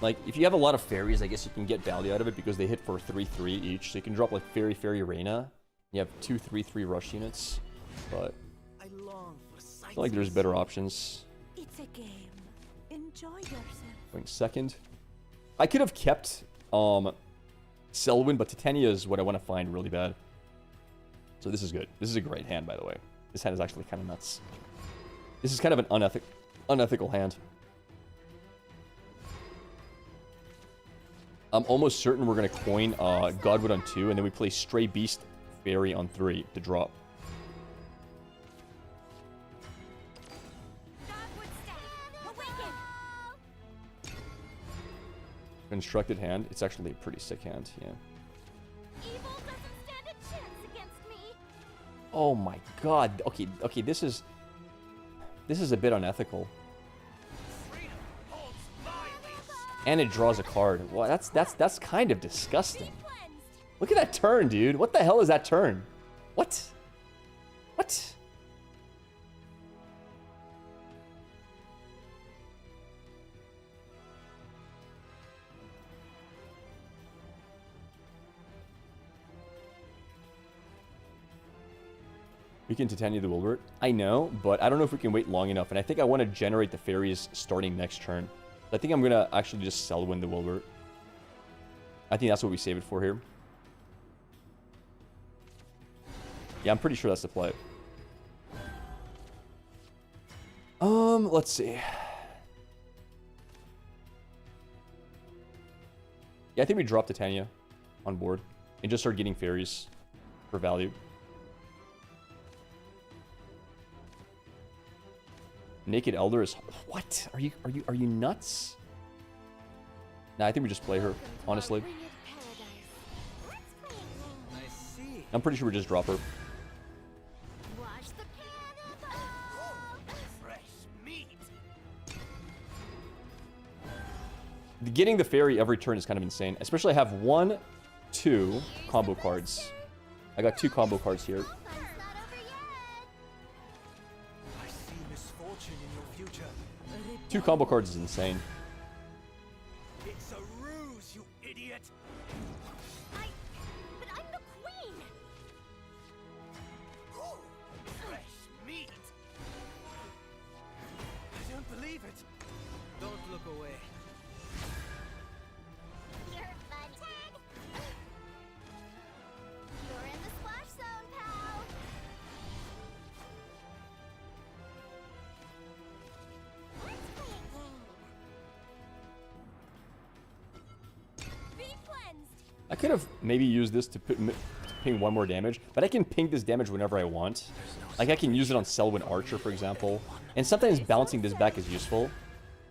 Like, if you have a lot of fairies, I guess you can get value out of it because they hit for 3/3 each. So you can drop like Fairy Reyna. You have 2 3/3 rush units. But I feel like there's better options. It's a game. Enjoy yourself. Going second. I could have kept Selwyn, but Titania is what I want to find really bad. So this is good. This is a great hand, by the way. This hand is actually kind of nuts. This is kind of an unethical hand. I'm almost certain we're going to coin Godwood on 2, and then we play Stray Beast Fairy on 3 to drop. Constructed hand. It's actually a pretty sick hand, yeah. Evil doesn't stand a chance against me. Oh my god. Okay, this is a bit unethical. And it draws a card. Well, that's kind of disgusting. Look at that turn, dude. What the hell is that turn? What? What? We can Titania the Wilbert. I know, but I don't know if we can wait long enough. And I think I want to generate the fairies starting next turn. I think I'm going to actually just Selwyn the Wilbert. I think that's what we save it for here. Yeah, I'm pretty sure that's the play. Let's see. Yeah, I think we drop Titania on board and just start getting fairies for value. Naked Elder is... What? Are you nuts? Nah, I think we just play her, honestly. I'm pretty sure we just drop her. Watch the cannonball. Fresh meat. Getting the fairy every turn is kind of insane. Especially I have 1, 2 combo cards. I got 2 combo cards here. I see misfortune in your future. 2 combo cards is insane. It's a ruse, you idiot. But I'm the queen. Fresh meat. I don't believe it. Don't look away. You're fun, Ted. You're in the splash zone, pal. Let's play a game. Be cleansed. I could have maybe used this to ping 1 more damage, but I can ping this damage whenever I want. Like I can use it on Selwyn Archer, for example. And sometimes bouncing this back is useful.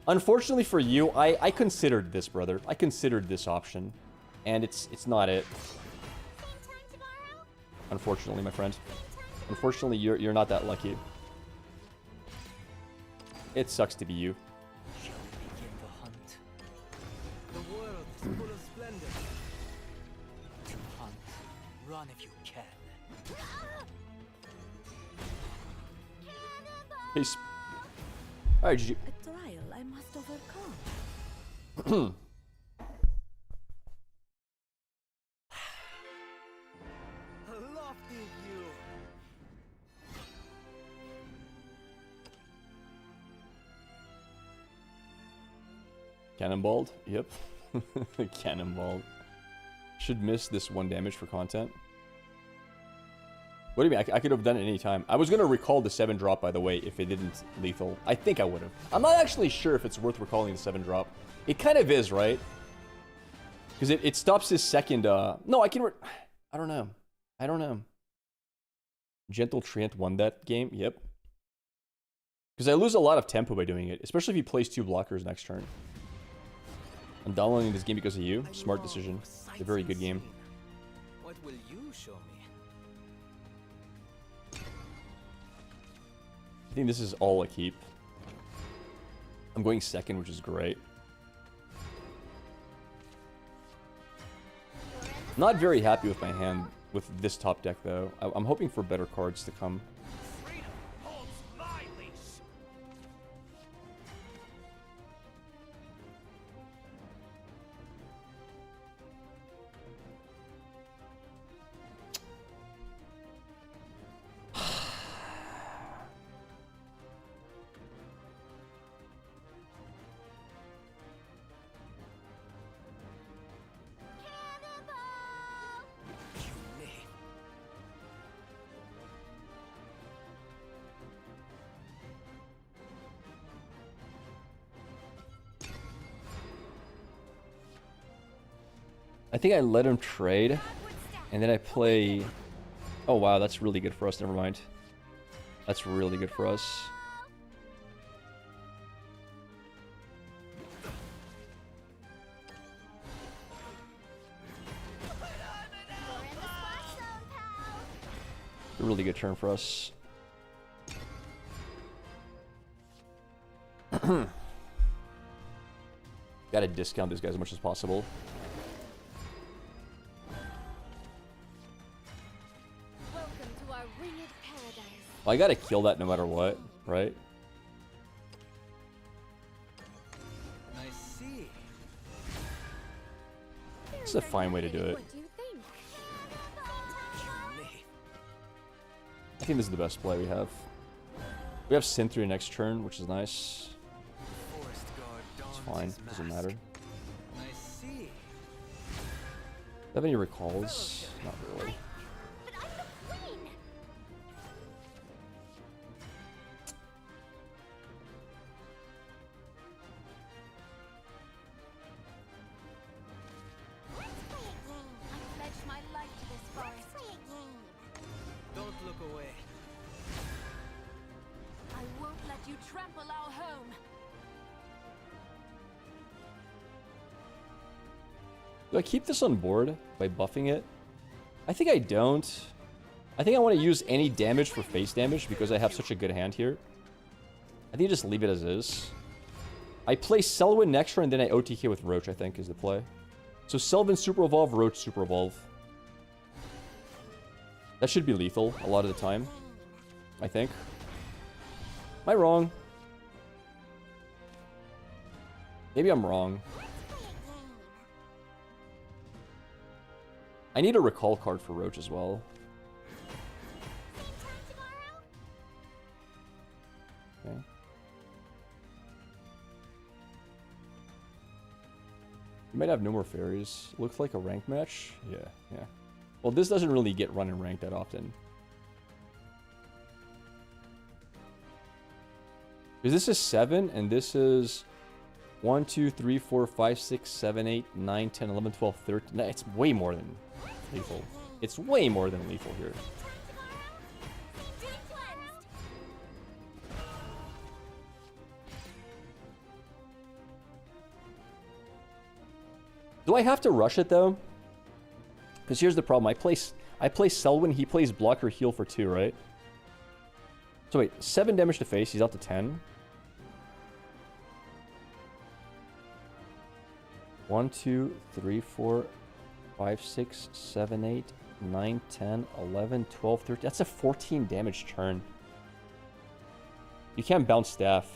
Unfortunately for you, I considered this, brother. I considered this option. And it's not it. Same time tomorrow? Unfortunately, my friend. Unfortunately, you're not that lucky. It sucks to be you. Shall we begin the hunt? The world is full of splendor. To hunt, run if you can. Peace. Alright, GG. A trial I must overcome. A lofty view. Cannonballed? Yep. Cannonballed. Should miss this 1 damage for content. What do you mean? I could have done it any time. I was going to recall the 7 drop, by the way, if it didn't lethal. I think I would have. I'm not actually sure if it's worth recalling the 7 drop. It kind of is, right? Because it stops his second... No, I can... I don't know. I don't know. Gentle Treant won that game? Yep. Because I lose a lot of tempo by doing it, especially if he plays 2 blockers next turn. I'm downloading this game because of you. Smart decision. It's a very good game. What will you show me? I think this is all a keep. I'm going second, which is great. Not very happy with my hand with this top deck, though. I'm hoping for better cards to come. Freedom holds my leash. I think I let him trade, and then I play... Oh wow, that's really good for us. Never mind. That's really good for us. A really good turn for us. Gotta discount this guy as much as possible. Well, I gotta kill that no matter what, right? I see. It's a fine way to do it. What do you think? I think this is the best play we have. We have Synthry next turn, which is nice. Forest guard It's dons fine, his doesn't mask. matter. I see. Do you have any recalls? Not really. But I'm the queen! Let's play a game. I pledge my life to this forest. Let's play a game. Don't look away. I won't let you trample our home. Do I keep this on board by buffing it? I think I don't. I think I want to use any damage for face damage because I have such a good hand here. I think I just leave it as is. I play Selwyn next turn and then I OTK with Roach, I think, is the play. So Selvin Super Evolve, Roach Super Evolve. That should be lethal a lot of the time, I think. Am I wrong? Maybe I'm wrong. I need a recall card for Roach as well. Okay. You might have no more fairies. Looks like a ranked match. Yeah, yeah. Well, this doesn't really get run and ranked that often. Because this is 7, and this is 1, 2, 3, 4, 5, 6, 7, 8, 9, 10, 11, 12, 13. No, it's way more than lethal. It's way more than lethal here. Do I have to rush it though? Because here's the problem. I play Selwyn, he plays blocker heal for 2, right? So wait, 7 damage to face, he's out to 10. 1, 2, 3, 4, 5, 6, 7, 8, 9, 10, 11, 12, 13. That's a 14 damage turn. You can't bounce staff.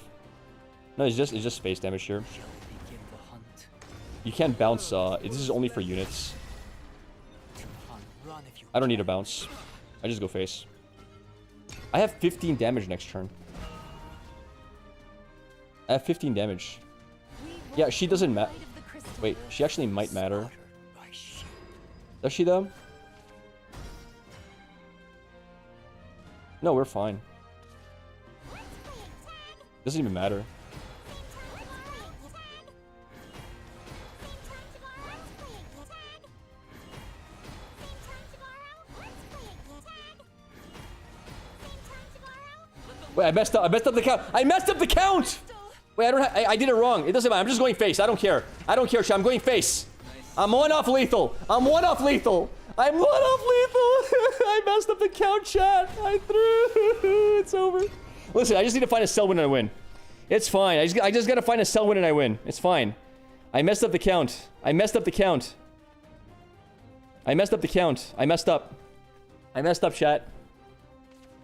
No, it's just face damage here. Begin the hunt. You can't bounce, this is only for units. Run if you I don't need a bounce. I just go face. I have 15 damage next turn. I have 15 damage. Yeah, she doesn't matter. Wait, she actually might matter. Does she though? No, we're fine. Doesn't even matter. Wait, I messed up. I messed up the count. I messed up the count. Wait, I did it wrong. It doesn't matter. I'm just going face. I don't care. I don't care, chat. I'm going face. I'm one off lethal. I'm one off lethal. I'm one off lethal. I messed up the count, chat. I threw. It's over. Listen, I just need to find a sell win and I win. It's fine. I just gotta find a sell win and I win. It's fine. I messed up the count. I messed up the count. I messed up the count. I messed up. I messed up, chat.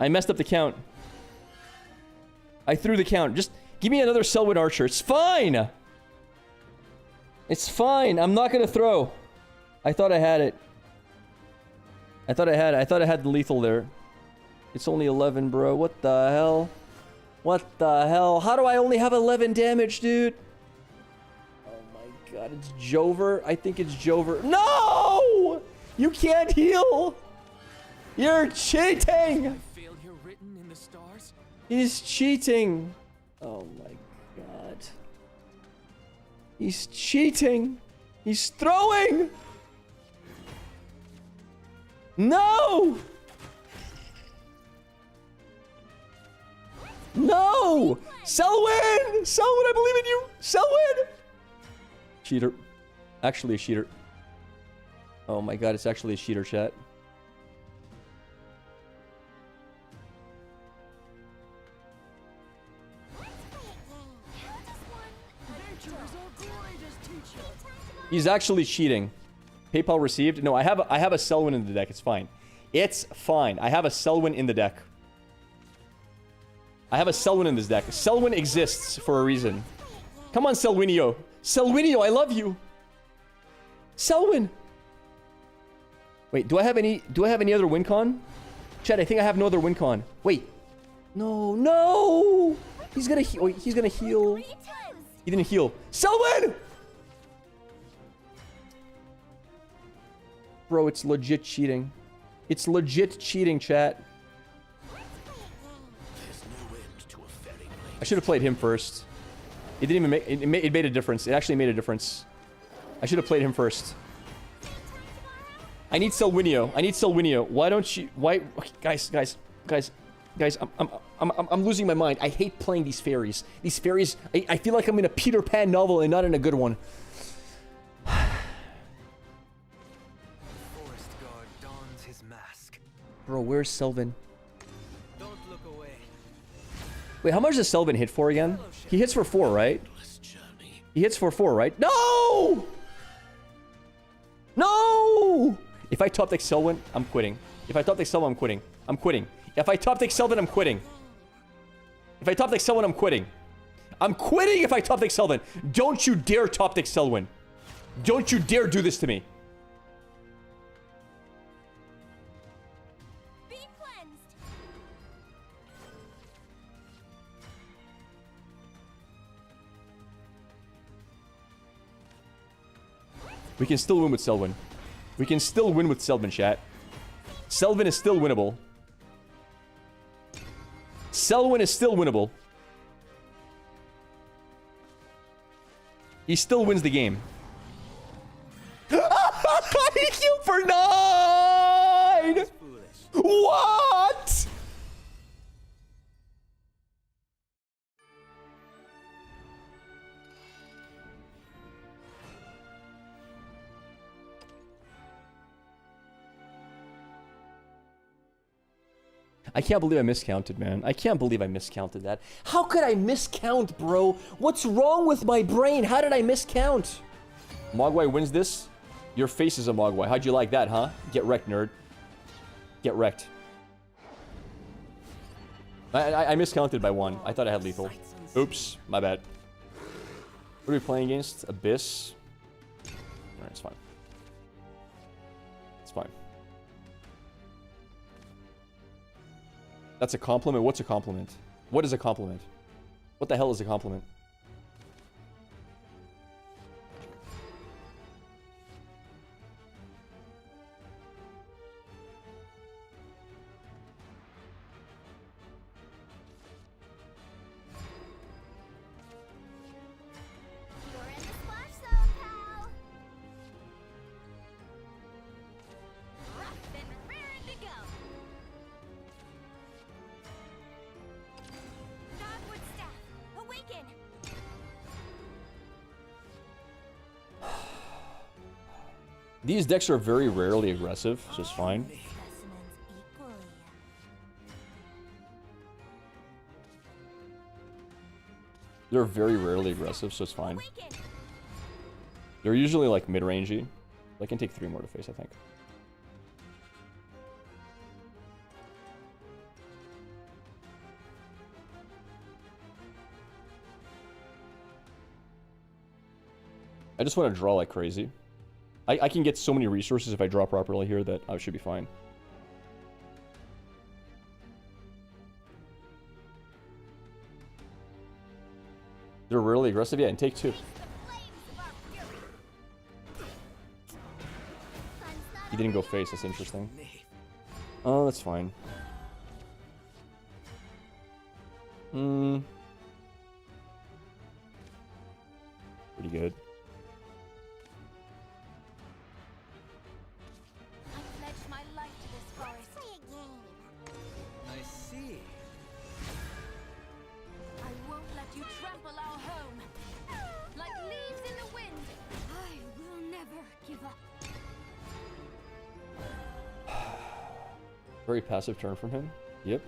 I messed up the count. I threw the count. Just give me another Selwyn Archer. It's fine. It's fine. I'm not gonna throw. I thought I had it. I thought I had it. I thought I had the lethal there. It's only 11, bro. What the hell? What the hell? How do I only have 11 damage, dude? Oh my god, it's Jover. I think it's Jover. No! You can't heal. You're cheating. He's cheating. Oh my god. He's cheating. He's throwing. No! No! Selwyn! Selwyn, I believe in you! Selwyn! Cheater. Actually a cheater. Oh my god, it's actually a cheater, chat. He's actually cheating. PayPal received? No, I have a Selwyn in the deck. It's fine. It's fine. I have a Selwyn in the deck. I have a Selwyn in this deck. Selwyn exists for a reason. Come on, Selwynio. Selwynio, I love you. Selwyn. Wait, do I have any other win con? Chat, I think I have no other win con. Wait. No, no. He's gonna he's gonna heal. He didn't heal. Selwyn! Bro, it's legit cheating. It's legit cheating, chat. I should have played him first. It didn't even make it made a difference. It actually made a difference. I should have played him first. I need Selwynio. I need Selwynio. Why don't you? Why, guys? I'm losing my mind. I hate playing these fairies. These fairies. I feel like I'm in a Peter Pan novel and not in a good one. Bro, where's Selvin? Wait, how much does Selvin hit for again? He hits for 4, right? He hits for 4, right? No! No! If I top deck Selwyn, I'm quitting. If I top deck Selwyn, I'm quitting. I'm quitting. If I top deck Selvin, I'm quitting. If I top deck Selwyn, I'm quitting. I'm quitting if I top deck Selwyn. Don't you dare top deck Selwyn. Don't you dare do this to me. We can still win with Selwyn. We can still win with Selwyn, chat. Selwyn is still winnable. Selwyn is still winnable. He still wins the game. He killed for 9! What? I can't believe I miscounted, man. I can't believe I miscounted that. How could I miscount, bro? What's wrong with my brain? How did I miscount? Mogwai wins this? Your face is a Mogwai. How'd you like that, huh? Get wrecked, nerd. Get wrecked. I miscounted by 1. I thought I had lethal. Oops, my bad. What are we playing against? Abyss? Alright, it's fine. It's fine. That's a compliment? What's a compliment? What is a compliment? What the hell is a compliment? These decks are very rarely aggressive, so it's fine. Specimens equally. They're very rarely aggressive, so it's fine. Awaken. They're usually like mid-rangey. I can take 3 more to face, I think. I just want to draw like crazy. I can get so many resources if I draw properly here that I should be fine. They're rarely aggressive, yeah, and take 2. Face the flames of our fury. Fun's not He didn't go over face, yet. that's interesting. Oh, that's fine. Pretty good. I pledge my life to this forest. Let's play a game. I see. I won't let you trample our home. Like leaves in the wind. I will never give up. Very passive turn from him. Yep.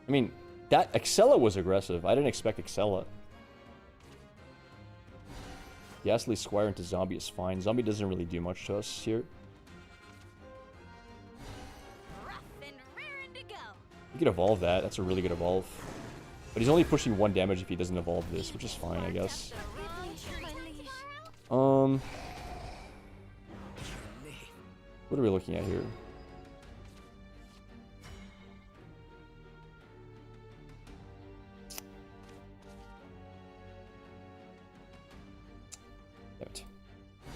I mean, that Excella was aggressive. I didn't expect Excella. Ghastly Squire into Zombie is fine. Zombie doesn't really do much to us here. Rough and raring to go. You could evolve that. That's a really good evolve. But he's only pushing 1 damage if he doesn't evolve this, which is fine, I guess. What are we looking at here? Damn it.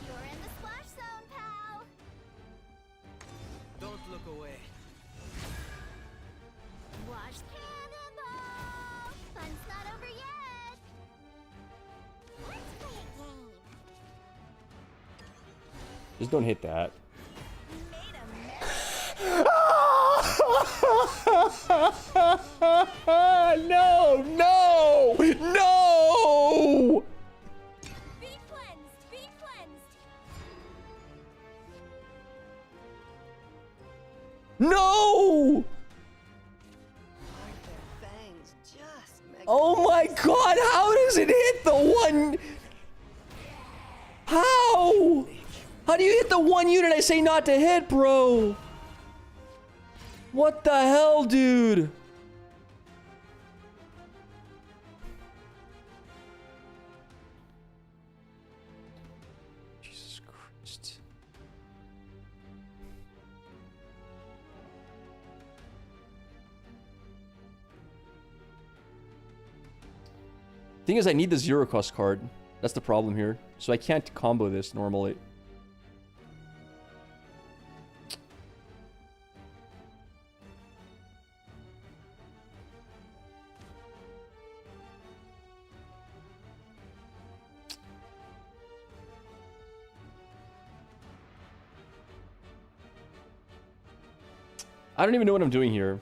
You're in the splash zone, pal. Don't look away. Watch cannonball. Fun's not over yet. Let's play a game. Just don't hit that. Made a No! No! No! Be cleansed. Be cleansed. No! Aren't their fangs just Oh my god, how does it hit the one? How? How do you hit the 1 unit I say not to hit, bro? What the hell, dude? Jesus Christ. Thing is, I need the 0 cost card. That's the problem here. So I can't combo this normally. I don't even know what I'm doing here.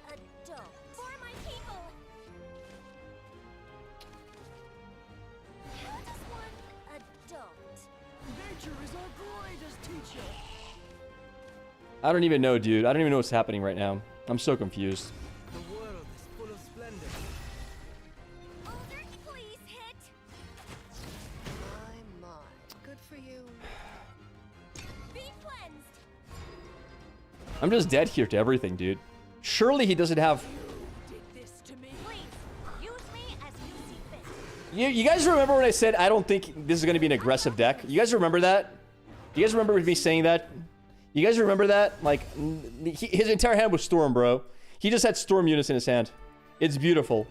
How does one adult? For my people. How does one adult? Nature is our greatest teacher. I don't even know, dude. I don't even know what's happening right now. I'm so confused. The world is full of splendor. Older, please hit. My. Good for you. Be cleansed. I'm just dead here to everything, dude. Surely he doesn't have... Did this to me. Please, use me as you see fit. You guys remember when I said I don't think this is going to be an aggressive deck? You guys remember that? You guys remember me saying that? You guys remember that? Like, his entire hand was Storm, bro. He just had Storm units in his hand. It's beautiful.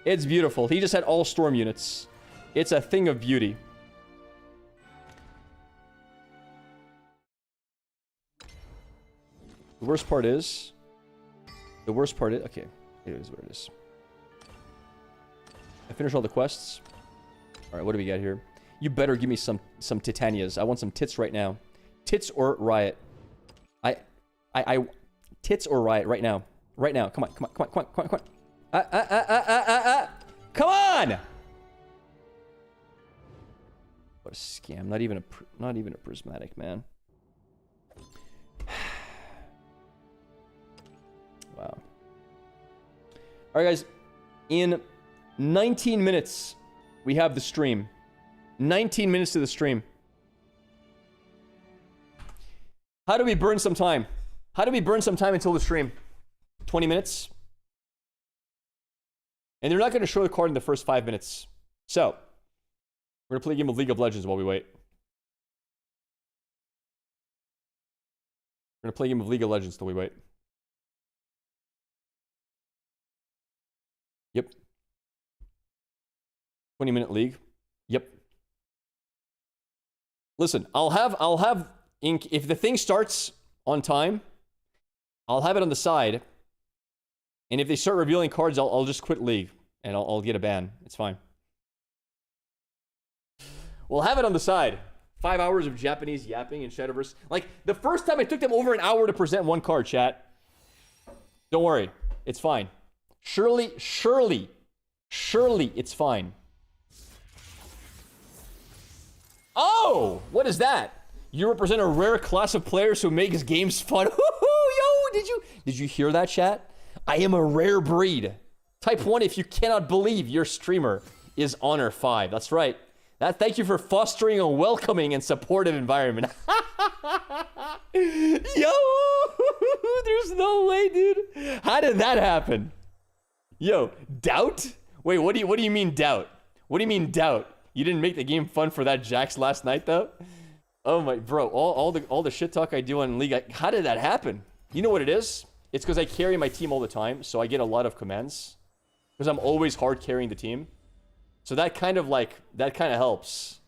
It's beautiful. He just had all Storm units. It's a thing of beauty. The worst part is... Okay, it is what it is. I finished all the quests. Alright, what do we got here? You better give me some Titanias. I want some tits right now. Tits or Riot. Tits or Riot right now. Right now. Come on. Come on! What a scam. Not even a prismatic, man. Wow. All right, guys. In 19 minutes, we have the stream. 19 minutes to the stream. How do we burn some time? How do we burn some time until the stream? 20 minutes? And they're not going to show the card in the first 5 minutes. So, we're going to play a game of League of Legends while we wait. We're going to play a game of League of Legends till we wait. Yep. 20-minute league. Yep. Listen, I'll have ink if the thing starts on time, I'll have it on the side. And if they start revealing cards, I'll just quit league and I'll get a ban. It's fine. We'll have it on the side. 5 hours of Japanese yapping in Shadowverse. Like, the first time it took them over an hour to present one card, chat. Don't worry. It's fine. Surely, it's fine. Oh! What is that? You represent a rare class of players who makes games fun. Yo, did you hear that, chat? I am a rare breed. Type 1 if you cannot believe your streamer is Honor 5. That's right. Thank you for fostering a welcoming and supportive environment. Yo, there's no way, dude. How did that happen? Yo, doubt? Wait, what do you mean doubt? What do you mean doubt? You didn't make the game fun for that Jax last night, though? Oh my, bro, all the shit talk I do on League, how did that happen? You know what it is? It's because I carry my team all the time, so I get a lot of commands. Because I'm always hard carrying the team. So that kind of helps.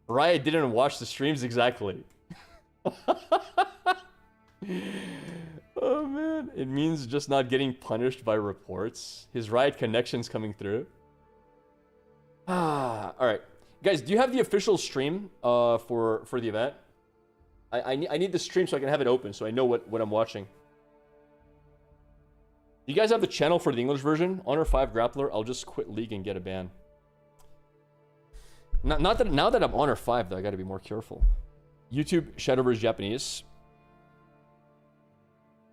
Riot didn't watch the streams exactly. Oh man, it means just not getting punished by reports. His Riot connection's coming through. All right, guys, do you have the official stream for the event? I need the stream so I can have it open so I know what I'm watching. Do you guys have the channel for the English version? Honor 5 Grappler. I'll just quit League and get a ban. Not that now that I'm Honor 5 though, I got to be more careful. YouTube Shadowverse Japanese.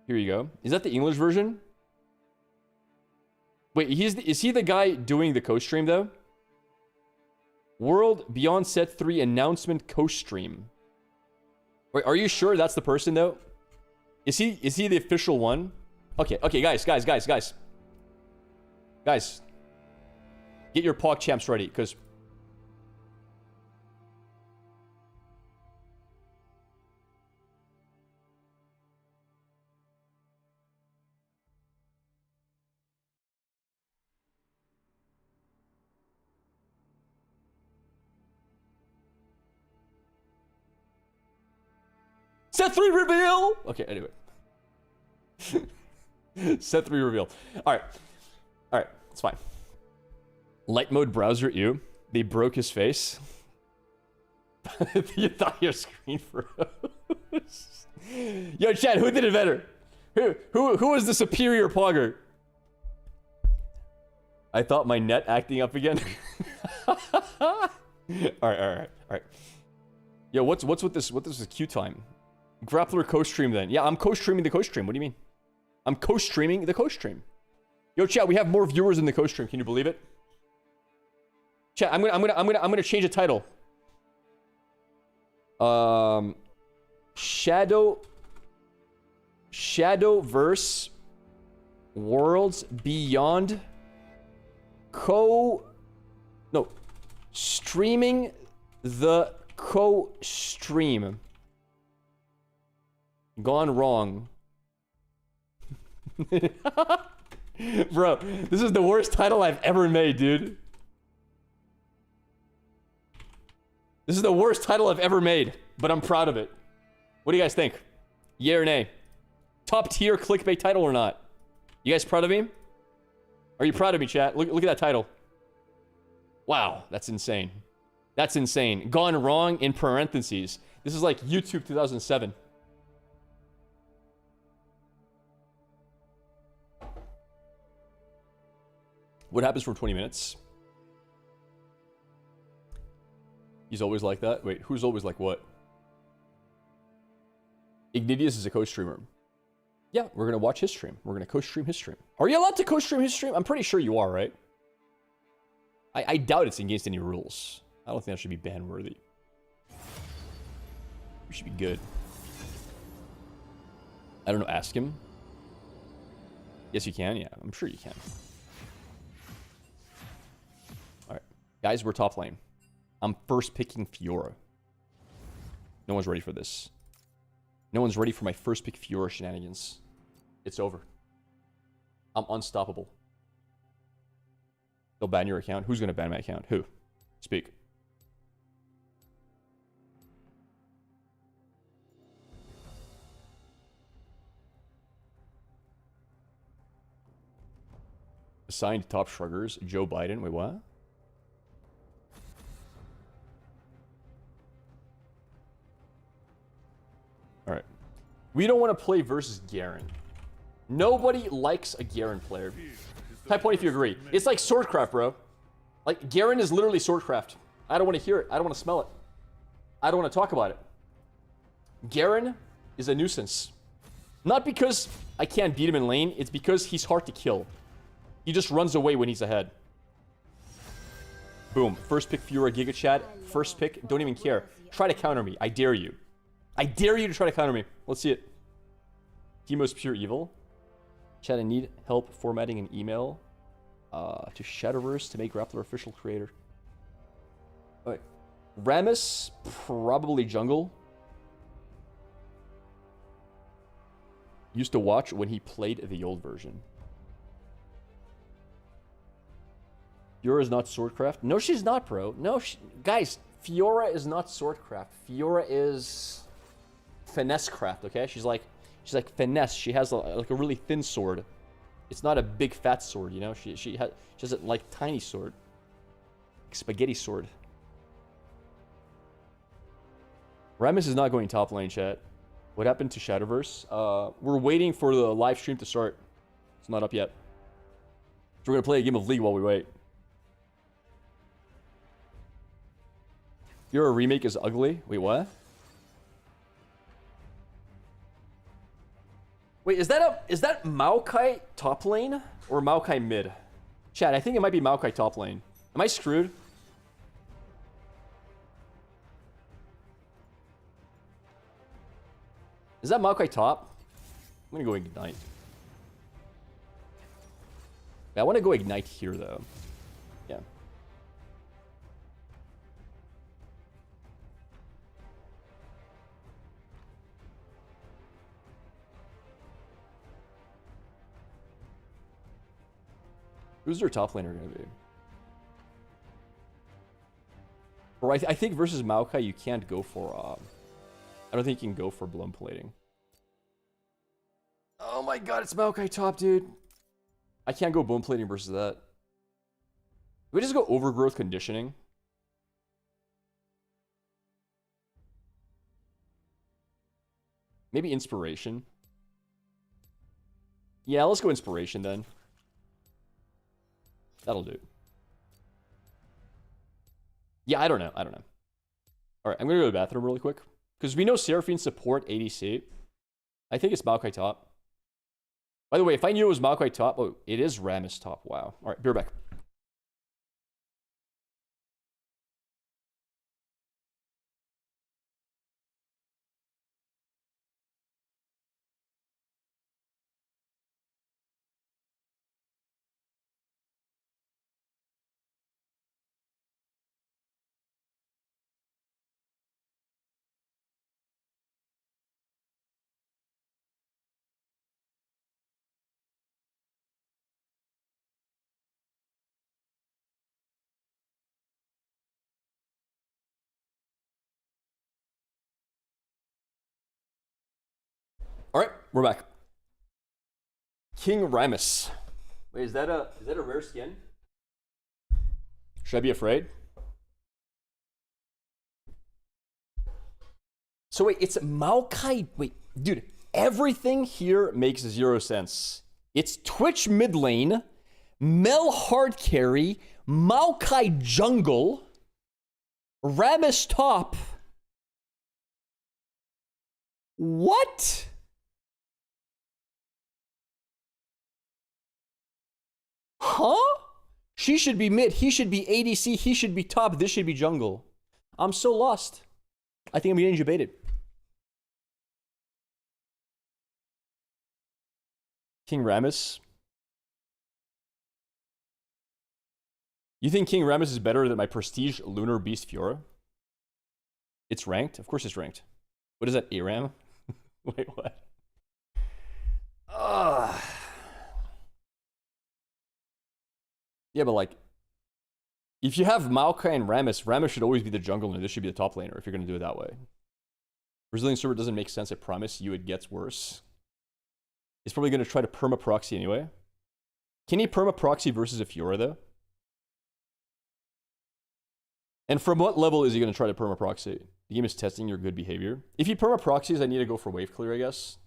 Here you go. Is that the English version? Wait, is he the guy doing the co-stream though? World Beyond Set 3 announcement co-stream. Wait, are you sure that's the person though? Is he the official one? Okay, guys. Guys. Get your POC champs ready, because Set 3 reveal! Okay, anyway. Set 3 reveal. Alright, it's fine. Light mode browser, ew. They broke his face. You thought your screen froze. Yo, chat, who did it better? Who was the superior pogger? I thought my net acting up again. Alright. Yo, what's with this? What is this queue time? Grappler co-stream then. Yeah, I'm co-streaming the co-stream. What do you mean? I'm co-streaming the co-stream. Yo, chat, we have more viewers in the co-stream. Can you believe it? Chat, I'm gonna change the title. Shadowverse Worlds Beyond streaming the co-stream. Gone wrong. Bro, this is the worst title I've ever made, dude. This is the worst title I've ever made, but I'm proud of it. What do you guys think? Yay or nay? Top tier clickbait title or not? You guys proud of me? Are you proud of me, chat? Look at that title. Wow, that's insane. That's insane. Gone wrong in parentheses. This is like YouTube 2007. What happens for 20 minutes? He's always like that? Wait, who's always like what? Ignidius is a co-streamer. Yeah, we're going to watch his stream. We're going to co-stream his stream. Are you allowed to co-stream his stream? I'm pretty sure you are, right? I doubt it's against any rules. I don't think that should be ban-worthy. We should be good. I don't know, ask him. Yes, you can. Yeah, I'm sure you can. Alright. Guys, we're top lane. I'm first picking Fiora. No one's ready for this. No one's ready for my first pick Fiora shenanigans. It's over. I'm unstoppable. They'll ban your account. Who's going to ban my account? Who? Speak. Assigned top shruggers. Joe Biden. Wait, what? Alright. We don't want to play versus Garen. Nobody likes a Garen player. Type 1 if you agree. It's like Swordcraft, bro. Like, Garen is literally Swordcraft. I don't want to hear it. I don't want to smell it. I don't want to talk about it. Garen is a nuisance. Not because I can't beat him in lane. It's because he's hard to kill. He just runs away when he's ahead. Boom. First pick Fiora Giga Chat. First pick. Don't even care. Try to counter me. I dare you. I dare you to try to counter me. Let's see it. Teemo's pure evil. Chat, I need help formatting an email to Shadowverse to make Raptor official creator. Alright. Rammus, probably jungle. Used to watch when he played the old version. Fiora is not Swordcraft. No, she's not, bro. No, guys, Fiora is not Swordcraft. Fiora is Finessecraft, okay? She's like finesse. She has like a really thin sword. It's not a big fat sword, you know? She has a like tiny sword. Like spaghetti sword. Rammus is not going top lane, chat. What happened to Shadowverse? We're waiting for the live stream to start. It's not up yet. So we're gonna play a game of League while we wait. Your remake is ugly. Wait, what? Wait, is that Maokai top lane or Maokai mid? Chat, I think it might be Maokai top lane. Am I screwed? Is that Maokai top? I'm gonna go Ignite. Yeah, I want to go Ignite here though. Yeah. Who's their top laner going to be? Or I think versus Maokai, you can't go for... I don't think you can go for blown plating. Oh my god, it's Maokai top, dude. I can't go blown plating versus that. We just go overgrowth conditioning. Maybe inspiration. Yeah, let's go inspiration then. That'll do. Yeah, I don't know. Alright, I'm gonna go to the bathroom really quick. Because we know Seraphine support ADC. I think it's Maokai top. By the way, if I knew it was Maokai top... Oh, it is Rammus top. Wow. Alright, be right back. Alright, we're back. King Rammus. Wait, is that a rare skin? Should I be afraid? So wait, it's Maokai. Wait, dude, everything here makes 0 sense. It's Twitch mid lane, Mel hard carry, Maokai jungle. Rammus top. What? Huh? She should be mid. He should be ADC. He should be top. This should be jungle. I'm so lost. I think I'm getting debated. King Rammus. You think King Rammus is better than my Prestige Lunar Beast Fiora? It's ranked? Of course it's ranked. What is that, ARAM? Wait, what? Yeah, but like, if you have Maokai and Rammus, Rammus should always be the jungler and this should be the top laner if you're going to do it that way. Brazilian server doesn't make sense, I promise you it gets worse. He's probably going to try to perma-proxy anyway. Can he perma-proxy versus a Fiora though? And from what level is he going to try to perma-proxy? The game is testing your good behavior. If he perma-proxies, I need to go for wave clear, I guess.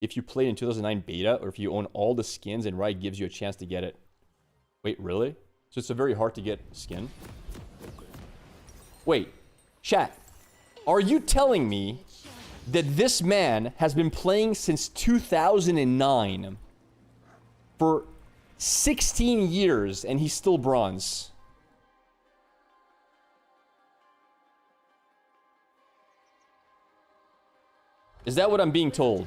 If you played in 2009 beta, or if you own all the skins and Riot gives you a chance to get it. Wait, really? So it's a very hard to get skin? Wait, chat. Are you telling me that this man has been playing since 2009 for 16 years and he's still bronze? Is that what I'm being told?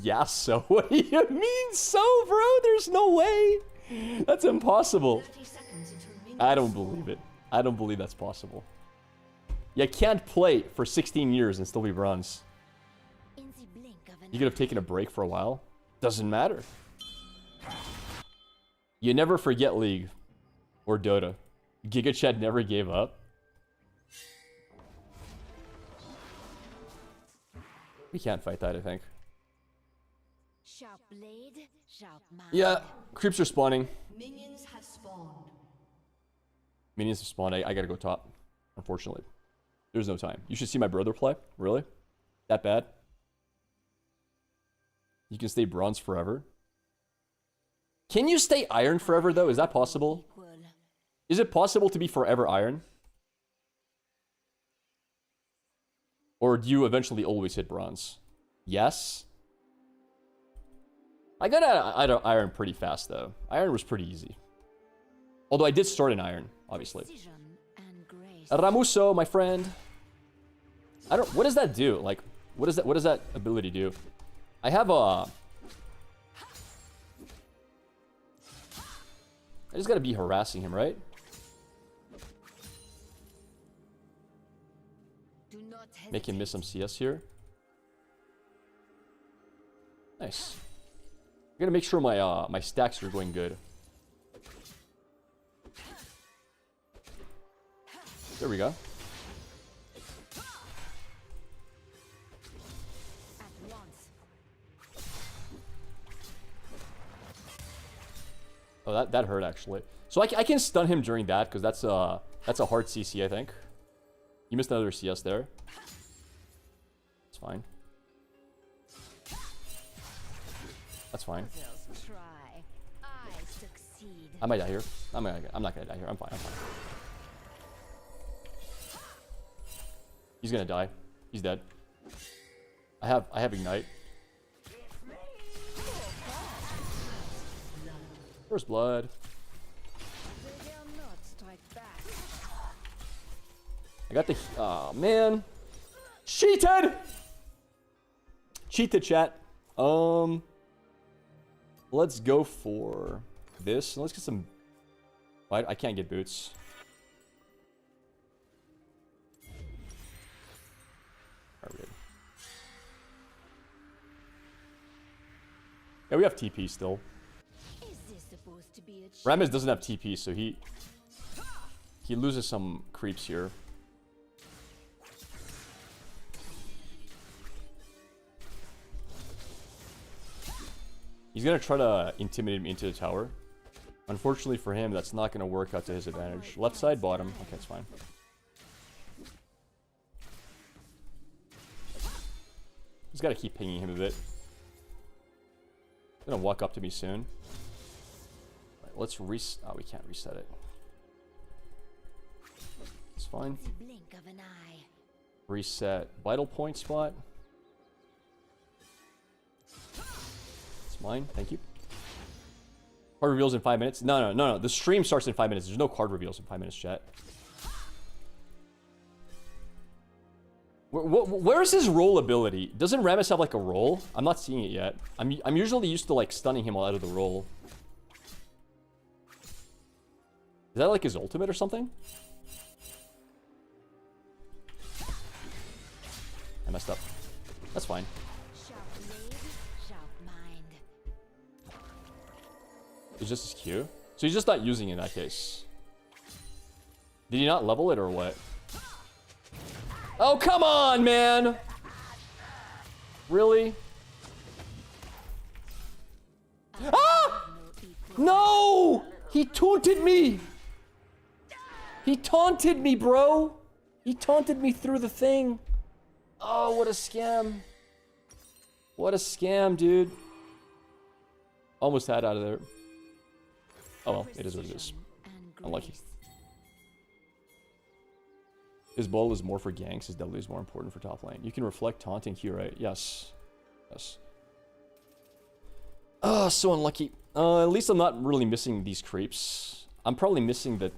Yeah, so what do you mean so, bro? There's no way. That's impossible. I don't believe it. I don't believe that's possible. You can't play for 16 years and still be bronze. You could have taken a break for a while. Doesn't matter. You never forget League or Dota. Giga Chad never gave up. We can't fight that, I think. Sharp blade, sharp mind. Yeah, creeps are spawning. Minions have spawned. Minions have spawned. I gotta go top, unfortunately. There's no time. You should see my brother play. Really? That bad? You can stay bronze forever? Can you stay iron forever, though? Is that possible? Is it possible to be forever iron? Or do you eventually always hit bronze? Yes? I got out of iron pretty fast, though. Iron was pretty easy. Although I did start in iron, obviously. Ramuso, my friend. I don't... What does that do? Like, what does that ability do? I have a... I just gotta be harassing him, right? Make him miss some CS here. Nice. I'm gonna make sure my my stacks are going good. There we go. Oh, that hurt actually. So I can stun him during that because that's a hard CC, I think. You missed another CS there. It's fine. That's fine. I might die here. I'm not gonna die here. I'm fine. I'm fine. He's gonna die. He's dead. I have ignite. First blood. I got the... Oh, man. Cheated! Cheated, chat. Let's go for this. Let's get some... I can't get boots. Alright. Yeah, we have TP still. Rammus doesn't have TP, so he loses some creeps here. He's gonna try to intimidate him into the tower. Unfortunately for him, that's not gonna work out to his advantage. Left side, bottom. Okay, it's fine. Just gotta keep pinging him a bit. He's gonna walk up to me soon. let's oh, we can't reset it. It's fine. Blink of an eye. Reset vital point spot. It's mine. Thank you. Card reveals in 5 minutes. No. The stream starts in 5 minutes. There's no card reveals in 5 minutes, chat. Where's his roll ability? Doesn't Rammus have like a roll? I'm not seeing it yet. I'm usually used to like stunning him while out of the roll. Is that like his ultimate or something? I messed up. That's fine. Sharp blade, sharp mind. It's just his Q. So he's just not using it in that case. Did he not level it or what? Oh, come on, man! Really? Ah! No! He taunted me! He taunted me, bro! He taunted me through the thing. Oh, what a scam. What a scam, dude. Almost had out of there. Oh well, it is what it is. Unlucky. His bowl is more for ganks, his W is more important for top lane. You can reflect taunting Q, right? Yes. Yes. Oh, so unlucky. At least I'm not really missing these creeps. I'm probably missing the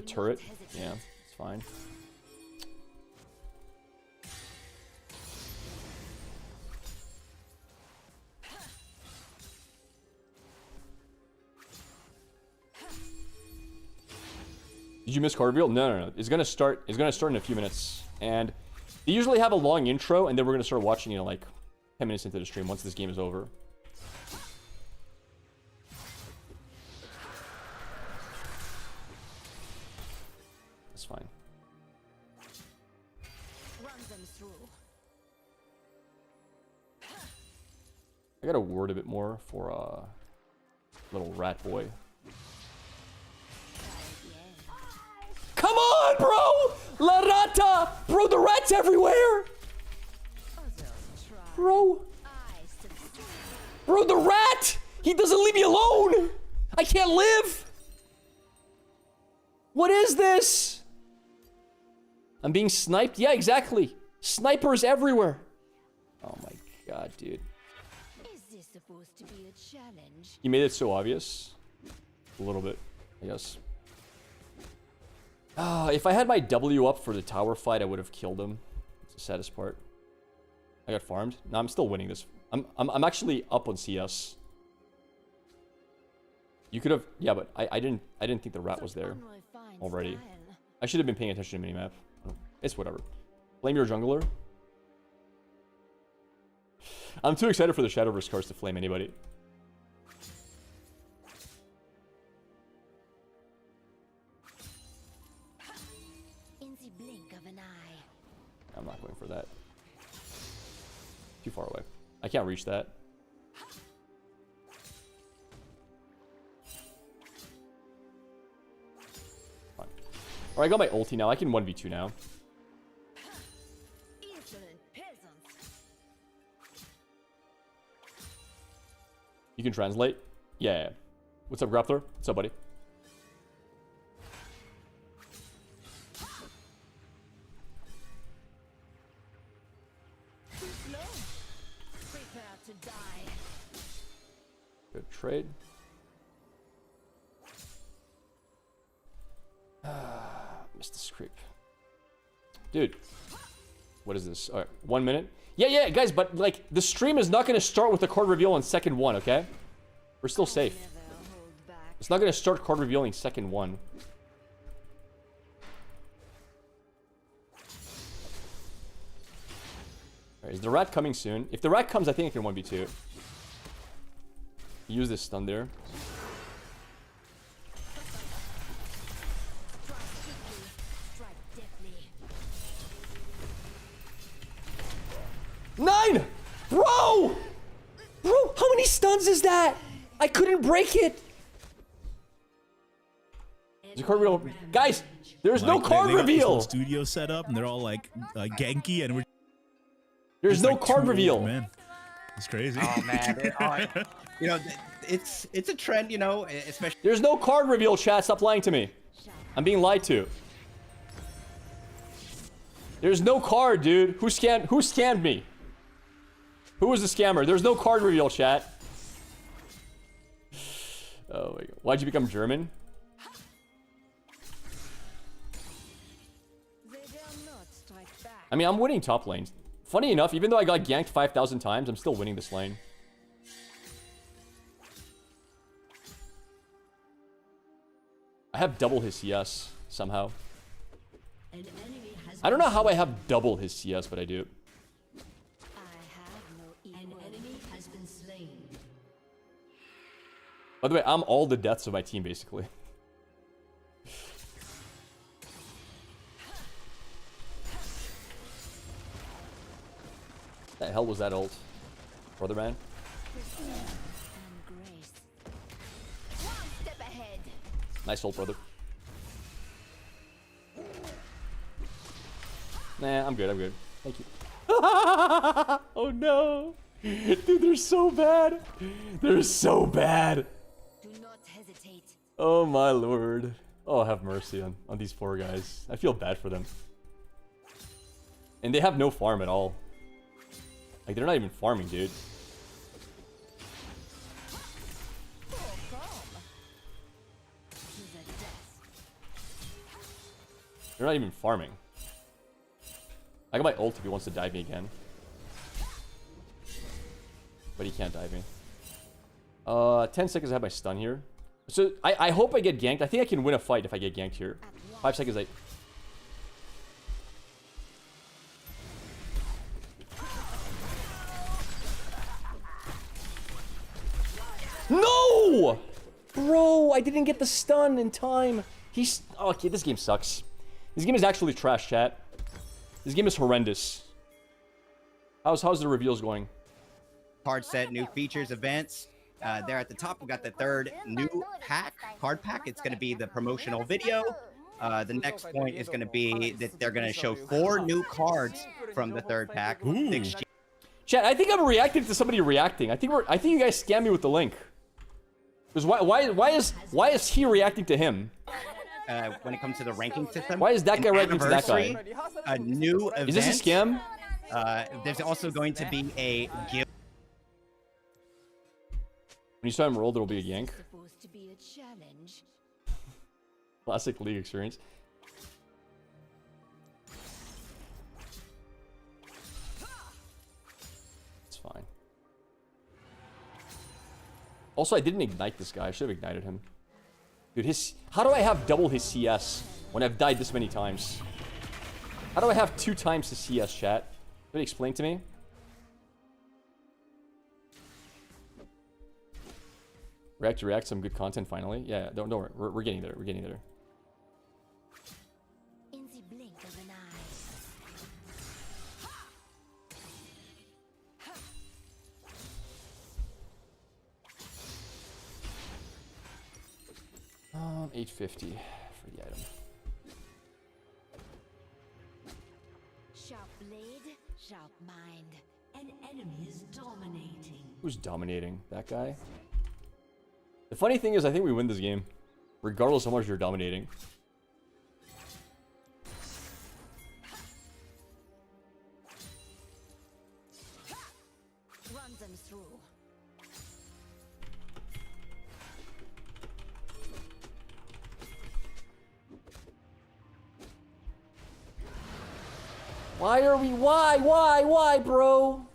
turret. Yeah, it's fine. Did you miss card reveal? No. It's gonna start in a few minutes. And they usually have a long intro, and then we're gonna start watching it like 10 minutes into the stream once this game is over. That's fine. Run them through. I gotta ward a bit more for little rat boy. Come on, bro! La rata! Bro, the rat's everywhere! Bro! Bro, the rat! He doesn't leave me alone! I can't live! What is this? I'm being sniped? Yeah, exactly. Snipers everywhere. Oh my god, dude. Is this supposed to be a challenge? You made it so obvious. A little bit, I guess. If I had my W up for the tower fight, I would have killed him. It's the saddest part. I got farmed. No, I'm still winning this. I'm actually up on CS. You could have, yeah, but I didn't think the rat was there already. I should have been paying attention to minimap. It's whatever. Flame your jungler. I'm too excited for the Shadowverse cards to flame anybody. I'm not going for that. Too far away. I can't reach that. Fine. Alright, I got my ulti now. I can 1v2 now. You can translate? Yeah. What's up, Grappler? What's up, buddy? Good trade. Missed this creep. Dude. What is this? Alright, 1 minute. Yeah, guys, but like the stream is not gonna start with the card reveal on second one, okay? We're still safe. It's not gonna start card revealing second one. Alright, is the rat coming soon? If the rat comes, I think I can 1v2. Use this stun there. Nine! Bro! Bro, how many stuns is that? I couldn't break it. There's a card reveal. Guys, there's no card they got this reveal. whole studio set up and they're all like ganky and we're There's no like card too reveal. old, man. It's crazy. Oh man, you know, it's a trend, you know, especially. There's no card reveal, chat. Stop lying to me. I'm being lied to. There's no card, dude. Who scammed me? Who was the scammer? There's no card reveal, chat. Oh my god. Why'd you become German? I mean, I'm winning top lanes. Funny enough, even though I got ganked 5,000 times, I'm still winning this lane. I have double his CS somehow. I don't know how I have double his CS, but I do. By the way, I'm all the deaths of my team, basically. The hell was that ult? Brother man? Nice ult, brother. Nah, I'm good, I'm good. Thank you. Oh no! Dude, they're so bad! They're so bad! Do not hesitate. Oh my lord. Oh, have mercy on these poor guys. I feel bad for them. And they have no farm at all. Like, they're not even farming, dude. They're not even farming. I got my ult if he wants to dive me again. But he can't dive me. 10 seconds I have my stun here. So, I hope I get ganked. I think I can win a fight if I get ganked here. 5 seconds, No! Bro, I didn't get the stun in time. He's... Oh, okay, this game sucks. This game is actually trash, chat. This game is horrendous. How's the reveals going? Card set, new features, events. There at the top, we got the third new card pack. It's going to be the promotional video. The next point is going to be that they're going to show 4 new cards from the third pack. Chat, I think I'm reacting to somebody reacting. I think you guys scammed me with the link. Because why is he reacting to him? When it comes to the ranking system, why is that guy reacting to that guy? A new event. Is this a scam? There's also going to be a guild. When you saw him roll, there will be a yank. Supposed to be a challenge. Classic League experience. It's fine. Also, I didn't ignite this guy. I should have ignited him. Dude, how do I have double his CS when I've died this many times? How do I have 2 times his CS, chat? Can you explain to me? React, some good content finally. Yeah, don't worry. We're getting there. We're getting there. In the blink of an eye. 850 for the item. Sharp blade, sharp mind. An enemy is dominating. Who's dominating? That guy? The funny thing is, I think we win this game. Regardless of how much you're dominating. Run them through. Why are we? Why, bro?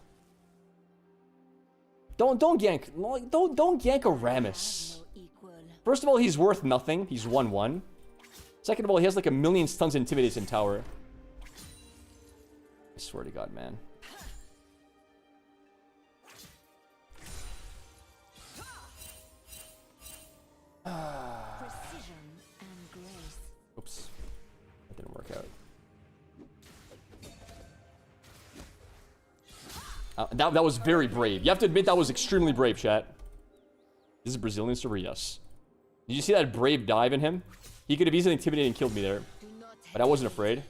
Don't gank. Don't gank a Rammus. First of all, he's worth nothing. He's 1/1. Second of all, he has like a million stuns and intimidates in tower. I swear to God, man. Precision and grace. Oops. That didn't work out. That was very brave. You have to admit that was extremely brave, chat. This is a Brazilian server, yes. Did you see that brave dive in him? He could have easily intimidated and killed me there. But I wasn't afraid.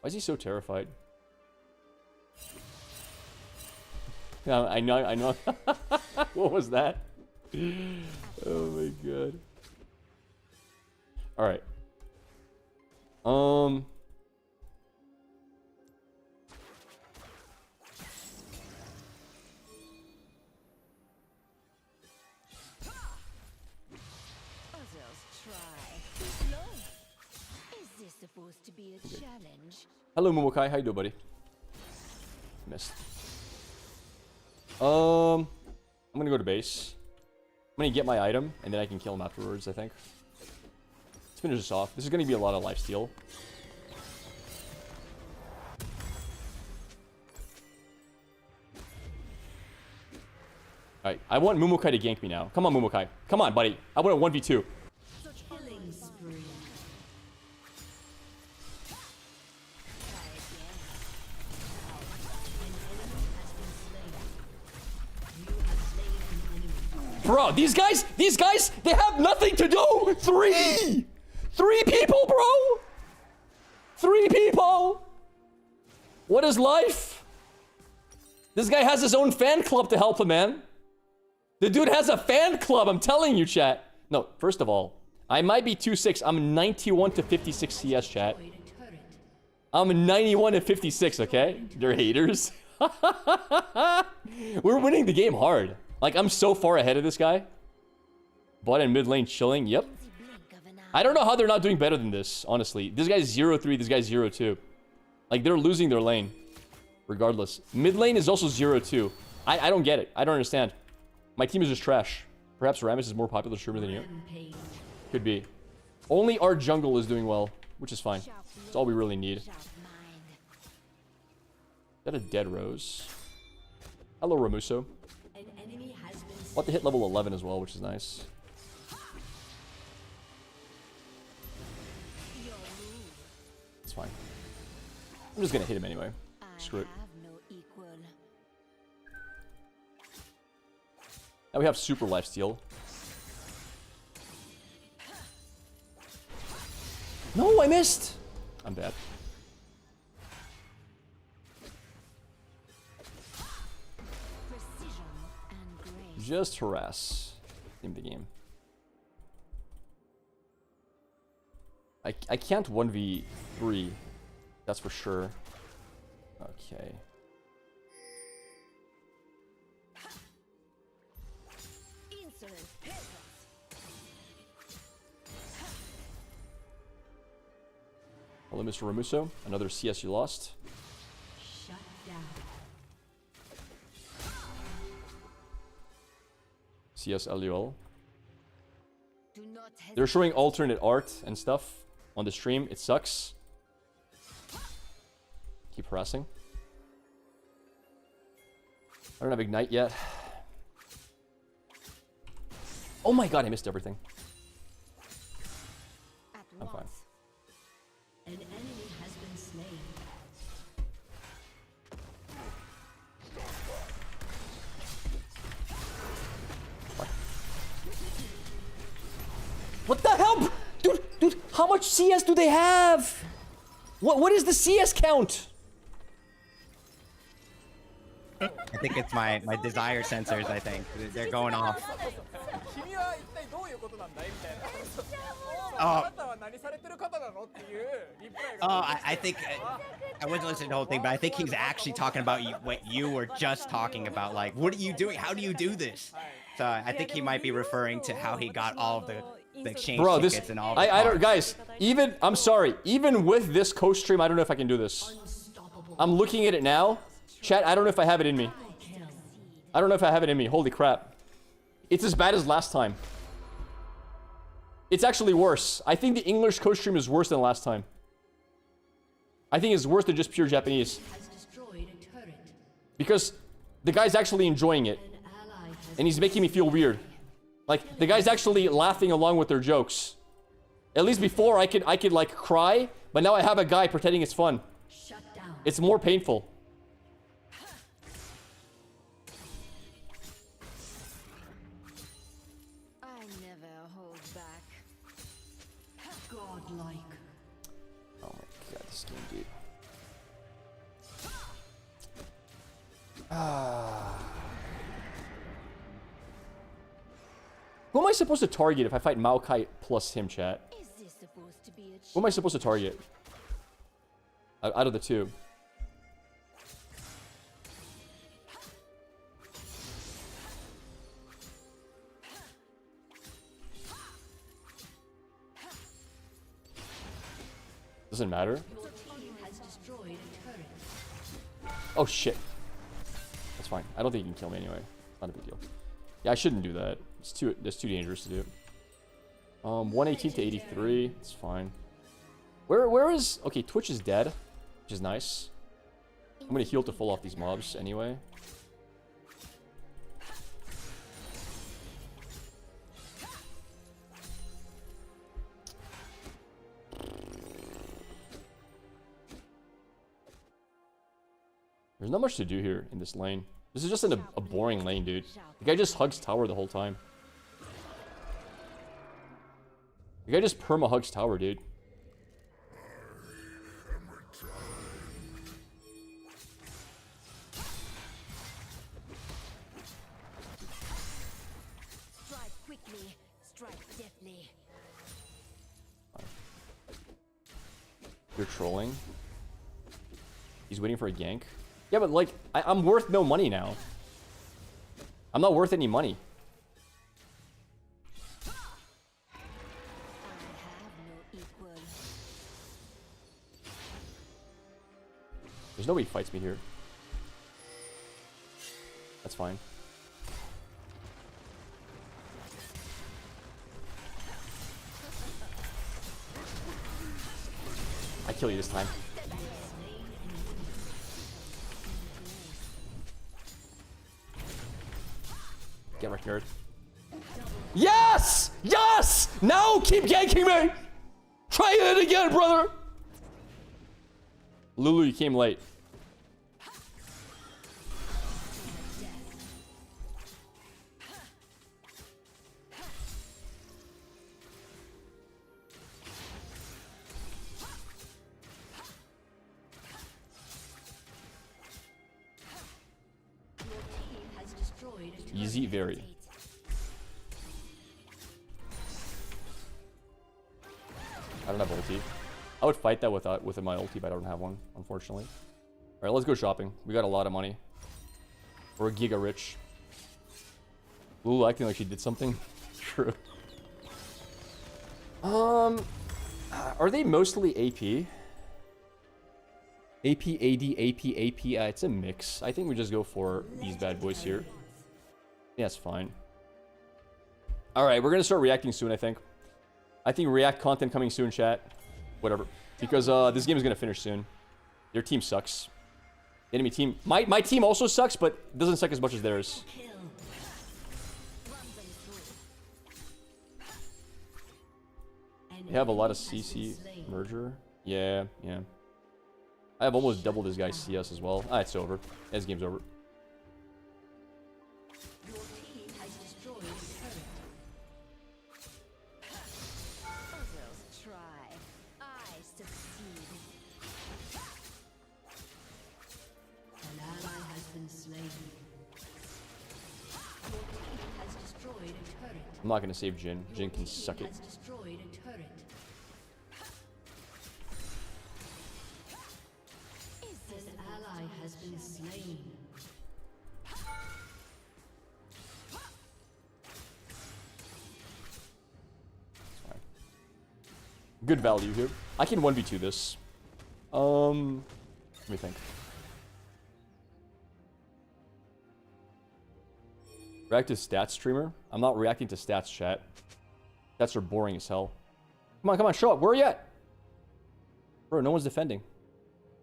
Why is he so terrified? I know. What was that? Oh my god. All right. Is this supposed to be a challenge? Hello, Momokai. How you doing, buddy? Missed. I'm gonna go to base. I'm gonna get my item, and then I can kill him afterwards, I think. Let's finish this off. This is gonna be a lot of lifesteal. Alright, I want Momokai to gank me now. Come on, Momokai. Come on, buddy. I want a 1v2. Killing spree. Bro, these guys, they have nothing to do. Three people, bro. 3 people. What is life? This guy has his own fan club to help him, man. The dude has a fan club, I'm telling you, chat. No, first of all, I might be 2-6. I'm 91 to 56 CS, chat. I'm 91 to 56, okay? They're haters. We're winning the game hard. Like, I'm so far ahead of this guy. Bot and mid lane chilling, yep. I don't know how they're not doing better than this, honestly. This guy's 0-3, this guy's 0-2. Like, they're losing their lane. Regardless. Mid lane is also 0-2. I don't get it. I don't understand. My team is just trash. Perhaps Rammus is more popular streamer than you. Could be. Only our jungle is doing well, which is fine. That's all we really need. Is that a dead Rose? Hello, Ramuso. I'll have to hit level 11 as well, which is nice. It's fine. I'm just gonna hit him anyway. Screw it. Now we have super lifesteal. No, I missed! I'm bad. Just harass in the game. I can't 1v3. That's for sure. Okay. Hello, Mr. Ramuso. Another CS you lost. Shut down. CS LUL. They're showing alternate art and stuff on the stream. It sucks. Keep harassing. I don't have Ignite yet. Oh my god, I missed everything. I'm fine. An enemy has been slain. What the hell? Dude, how much CS do they have? What is the CS count? I think it's my desire sensors, I think. They're going off. I think I wasn't listening to the whole thing, but I think he's actually talking about what you were just talking about. Like, what are you doing? How do you do this? So I think he might be referring to how he got all of the exchange tickets and all. I don't, guys. I'm sorry. Even with this co-stream, I don't know if I can do this. I'm looking at it now. Chat, I don't know if I have it in me. I don't know if I have it in me. Holy crap. It's as bad as last time. It's actually worse. I think the English co-stream is worse than last time. I think it's worse than just pure Japanese. Because the guy's actually enjoying it. And he's making me feel weird. Like, the guy's actually laughing along with their jokes. At least before, I could like, cry. But now I have a guy pretending it's fun. It's more painful. Godlike. Oh my god, this game, dude. Ah. Who am I supposed to target if I fight Maokai plus him, chat? Is this supposed to be a Who am I supposed to target? Out of the two. Doesn't matter. Oh shit. That's fine. I don't think you can kill me anyway. Not a big deal. Yeah, I shouldn't do that. That's too dangerous to do. 118 to 83. It's fine. Where is... Okay, Twitch is dead, which is nice. I'm gonna heal to full off these mobs anyway. There's not much to do here in this lane. This is just a boring lane, dude. The guy just hugs tower the whole time. The guy just perma hugs tower, dude. strike quickly, strike deftly? You're trolling. He's waiting for a gank. Yeah, but like, I'm worth no money now. I'm not worth any money. I have no equal. There's nobody fights me here. That's fine. I kill you this time. Get wrecked, nerd. Yes! Yes! No! Keep ganking me! Try it again, brother! Lulu, you came late. Easy, very. I don't have ulti. I would fight that with my ulti, but I don't have one, unfortunately. Alright, let's go shopping. We got a lot of money. We're giga rich. Lulu acting like she did something. True. Are they mostly AP? AP, AD, AP, AP. It's a mix. I think we just go for these bad boys here. Yeah, it's fine. Alright, we're gonna start reacting soon, I think. I think react content coming soon, chat. Whatever. Because this game is gonna finish soon. Their team sucks. The enemy team... My team also sucks, but doesn't suck as much as theirs. They have a lot of CC merger. Yeah, yeah. I have almost double this guy's CS as well. Ah, it's over. This game's over. I'm not gonna save Jhin. Jhin can suck it. Good value here. I can 1v2 this. Let me think. React to stats, streamer? I'm not reacting to stats, chat. Stats are boring as hell. Come on, show up. Where are you at? Bro, no one's defending.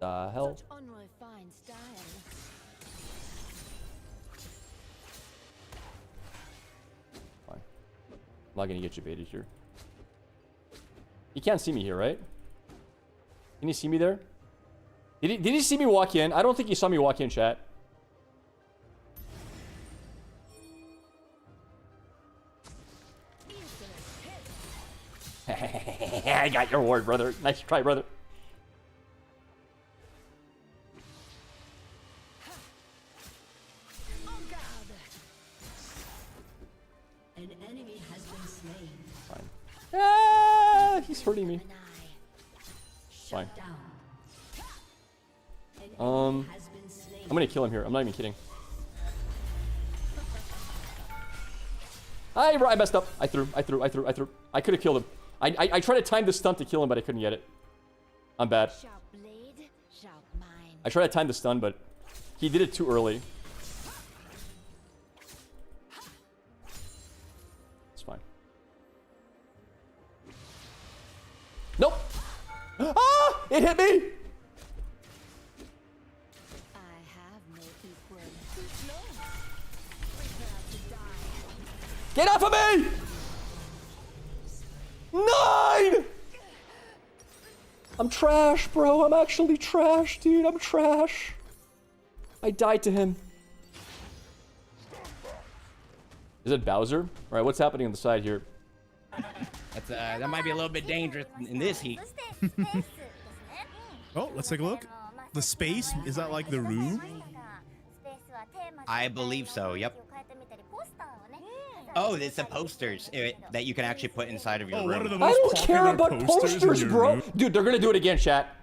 The hell? Such unrefined style. Fine. I'm not gonna get you baited here. He can't see me here, right? Can he see me there? Did he see me walk in? I don't think he saw me walk in, chat. I got your ward, brother. Nice try, brother. An enemy has hurting me. Fine. I'm gonna kill him here. I'm not even kidding. I messed up. I threw. I could have killed him. I tried to time the stun to kill him, but I couldn't get it. I'm bad. I tried to time the stun, but he did it too early. It's fine. Nope. Ah! It hit me! Get off of me! 9! I'm trash, bro. I'm actually trash, dude. I'm trash. I died to him. Is it Bowser? All right, what's happening on the side here? That's that might be a little bit dangerous in this heat. Oh, let's take a look. The space, is that like the room? I believe so, yep. Oh, it's the posters that you can actually put inside of your room. One of the I most don't care popular about in posters, your bro. room. Dude, they're gonna do it again, chat.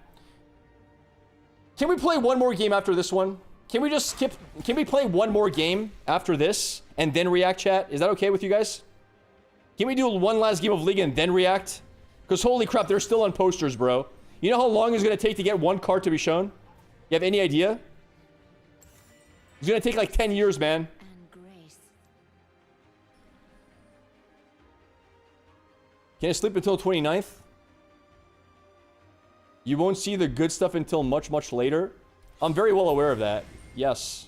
Can we play one more game after this one? Can we just skip? Can we play one more game after this and then react, chat? Is that okay with you guys? Can we do one last game of League and then react? Because holy crap, they're still on posters, bro. You know how long it's gonna take to get one card to be shown? You have any idea? It's gonna take like 10 years, man. Can I sleep until 29th? You won't see the good stuff until much, much later. I'm very well aware of that. Yes.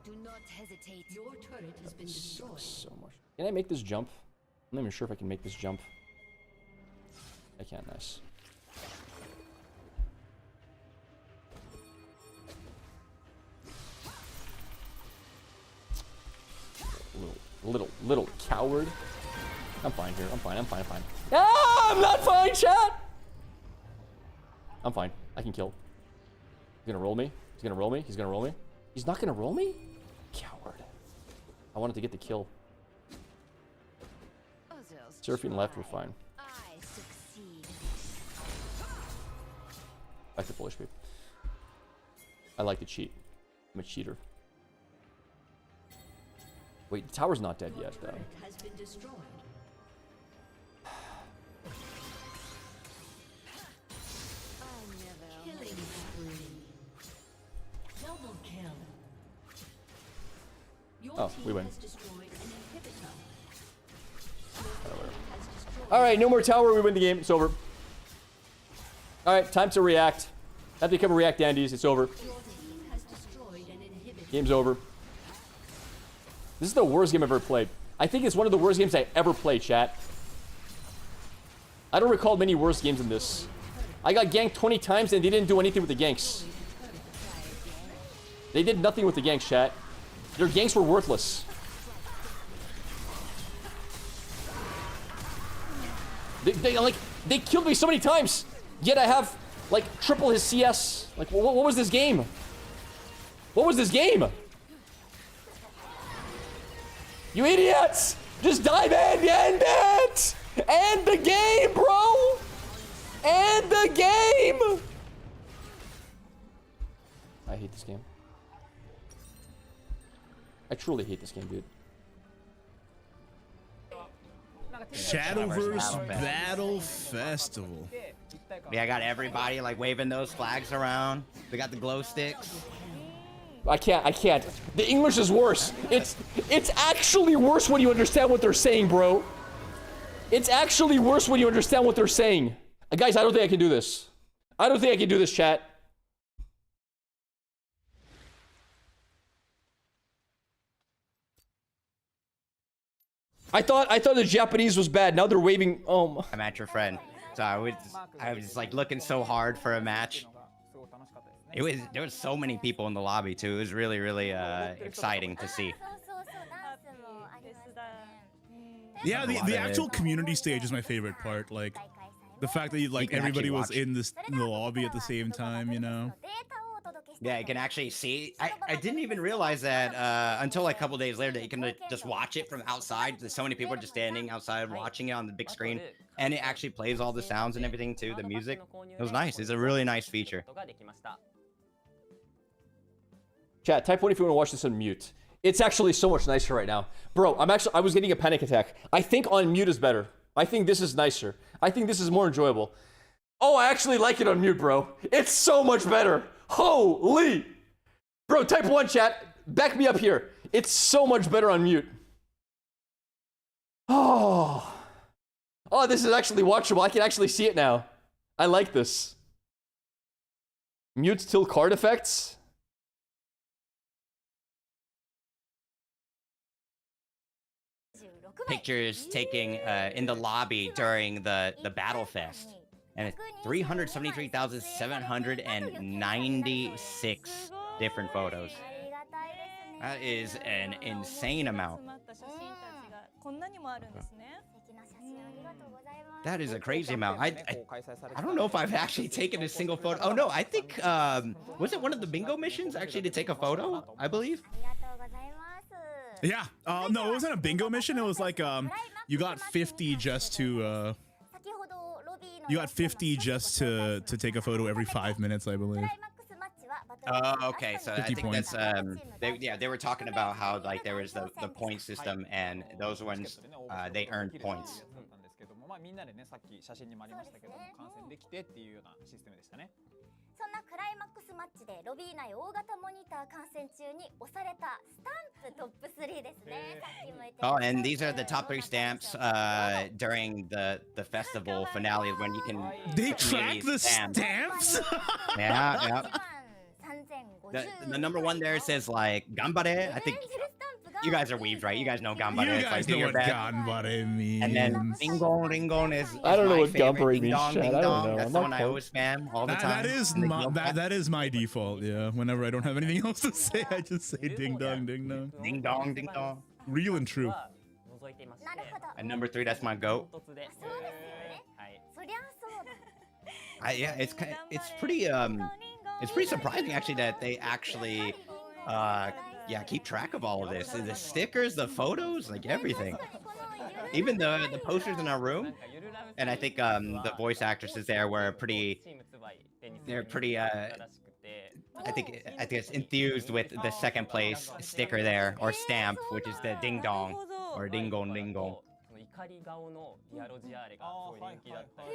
Do not hesitate. Your turret has been destroyed. So much. Can I make this jump? I'm not even sure if I can make this jump. I can't. Nice. Little coward. I'm fine here. I'm fine. Ah, I'm not fine, chat. I'm fine. I can kill. He's gonna roll me. He's gonna roll me. He's not gonna roll me? Coward. I wanted to get the kill. Surfing left, we're fine. Back to full HP. I like to cheat. I'm a cheater. Wait, the tower's not dead yet, though. Has been destroyed. Killing spree. Double kill. Your We win. has destroyed an inhibitor. Alright, no more tower, we win the game. It's over. Alright, time to react. Have to become a react dandies. It's over. Your team has destroyed an inhibitor. Game's over. This is the worst game I've ever played. I think it's one of the worst games I ever played, chat. I don't recall many worse games than this. I got ganked 20 times and they didn't do anything with the ganks. They did nothing with the ganks, chat. Their ganks were worthless. They killed me so many times. Yet I have, like, triple his CS. Like, what was this game? What was this game? You idiots! Just dive in, end it! End the game, bro! End the game! I hate this game. I truly hate this game, dude. Shadowverse Battle Festival. Yeah, I got everybody like waving those flags around. We got the glow sticks. I can't. The English is worse. It's actually worse when you understand what they're saying, bro. It's actually worse when you understand what they're saying. Guys, I don't think I can do this. I don't think I can do this, chat. I thought the Japanese was bad. Now they're waving. Oh. I'm at your friend. So I was like looking so hard for a match. There was so many people in the lobby too. It was really exciting to see. Yeah, the actual community stage is my favorite part. Like the fact that everybody was in the lobby at the same time, you know. Yeah, you can actually see. I didn't even realize that until like a couple days later that you can like, just watch it from outside. There's so many people are just standing outside watching it on the big screen, and it actually plays all the sounds and everything too, the music. It was nice. It's a really nice feature. Chat, type 1 if you want to watch this on mute. It's actually so much nicer right now. Bro, I was getting a panic attack. I think on mute is better. I think this is nicer. I think this is more enjoyable. Oh, I actually like it on mute, bro. It's so much better. Holy. Bro, type 1 chat. Back me up here. It's so much better on mute. Oh. Oh, this is actually watchable. I can actually see it now. I like this. Mute till card effects. Pictures taking in the lobby during the Battle Fest. And it's 373,796 different photos. That is an insane amount. That is a crazy amount. I don't know if I've actually taken a single photo. Oh no, I think was it one of the bingo missions actually to take a photo? I believe. Yeah. No, it wasn't a bingo mission. It was like you got 50 just to take a photo every 5 minutes, I believe. Oh, okay. So I think points. that's they were talking about how like there was the point system, and those ones they earned points. まあみんなでね、さっき写真にもありましたけども、観戦できてっていうようなシステムでしたね。そんなクライマックスマッチでロビー内大型モニター観戦中に押されたスタンプトップ3ですね。さっきも言ってました。Oh, and these are the top 3 stamps during the festival finale when you can. They track the stamps. Yeah. The number 1 there says like Gambare. I think you guys are weebs, right? You guys know Gambare. You guys know what Gambare means. And then Ringon is I don't know my what Gambare favorite. means. Ding Chat. I dong, don't know. that's the one I always spam all the time. That is my default. Yeah. Whenever I don't have anything else to say, I just say ding dong, ding dong. Ding dong, ding dong. Real and true. And number 3, that's my goat. Yeah, it's pretty surprising actually that they actually keep track of all of this. The stickers, the photos, like everything. Even the posters in our room. And I think the voice actresses there were pretty I think it's enthused with the 2nd place sticker there, or stamp, which is the ding dong or dingong dingong.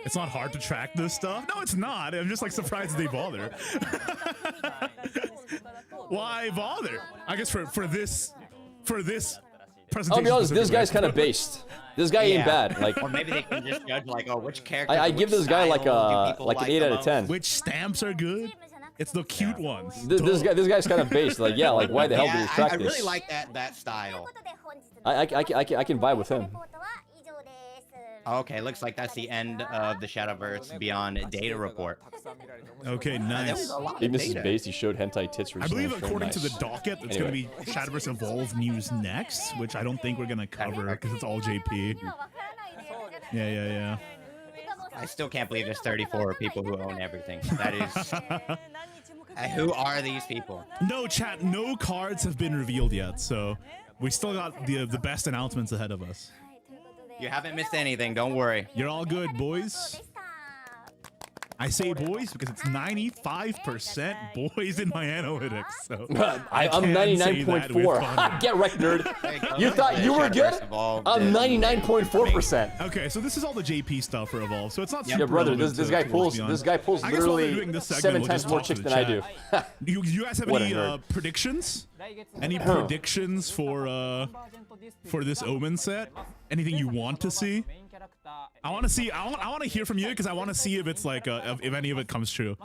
It's not hard to track this stuff. No, it's not. I'm just like surprised they bother. Why bother? I guess for this presentation. I'll be honest, this guy's kind of based. This guy ain't bad. Like, or maybe they can just judge like, oh, which character. I give this guy like an 8 out of 10. Which stamps are good? It's the cute ones. This guy's kind of based. Like, yeah, like why the hell did he track I this? really like that style. I can vibe with him. Okay, looks like that's the end of the Shadowverse Beyond data report. Okay, nice. Even this is based. He showed hentai tits recently. I believe according to the docket, it's going to be Shadowverse Evolve news next, which I don't think we're going to cover because it's all JP. Yeah. I still can't believe there's 34 people who own everything. That is... who are these people? No, chat, no cards have been revealed yet, so we still got the best announcements ahead of us. You haven't missed anything, don't worry. You're all good, boys. I say boys because it's 95% boys in my analytics. So I'm 99.4. Get wrecked, nerd. You thought you were good? I'm 99.4%. Okay, so this is all the JP stuff for Evolve. So it's not super yeah, brother. relevant This guy pulls literally 7 times more chicks than I do. You guys have any predictions? Any predictions for this Omen set? Anything you want to see? I want to hear from you because I want to see if it's like if any of it comes true.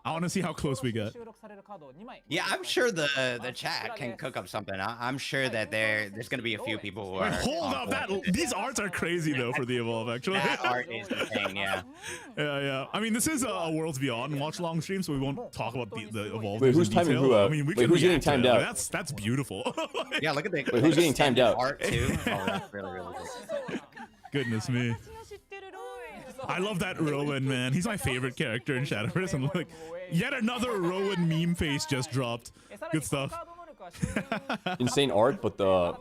I want to see how close we get. Yeah, I'm sure the chat can cook up something. I'm sure that there's gonna be a few people who are. Hold up, these arts are crazy though for the Evolve actually. That art is insane, yeah. Yeah. I mean, this is a Worlds Beyond watch long stream, so we won't talk about the Evolve. Wait, who's timing who out? I mean, who's getting timed out? That's beautiful. Yeah, look at the. Wait, who's getting timed out? Art too. Oh, that's really good. Goodness me. I love that Rowan, man. He's my favorite character in Shadowverse. And like, yet another Rowan meme face just dropped. Good stuff. Insane art, but the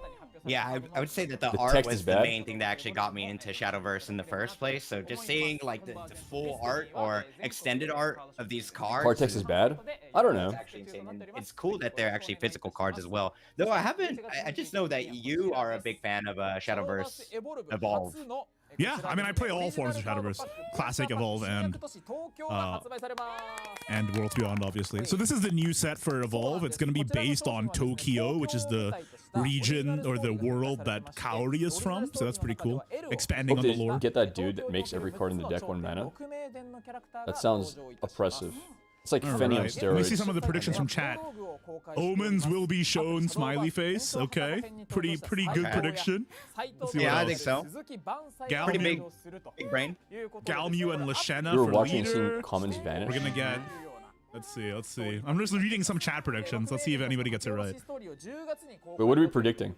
Yeah, I would say that the art text was is the bad. main thing that actually got me into Shadowverse in the first place. So just seeing like the full art or extended art of these cards. card text is bad. I don't know. It's actually insane. And it's cool that they're actually physical cards as well. Though I just know that you are a big fan of Shadowverse Evolve. Yeah, I mean, I play all forms of Shadowverse. Classic, Evolve, and Worlds Beyond, obviously. So this is the new set for Evolve. It's going to be based on Tokyo, which is the region or the world that Kaori is from. So that's pretty cool. Expanding Hope on the they lore. get that dude that makes every card in the deck 1 mana. That sounds oppressive. It's like Fenny on Let me steroids. see some of the predictions from chat. Omens will be shown, smiley face. Okay, pretty good prediction. Let's see what Yeah, I else. think so. Pretty big brain. Galmu and Lashena We were for watching and leader. seeing commons vanish. We're gonna get. Let's see. I'm just reading some chat predictions. Let's see if anybody gets it right. Wait, what are we predicting?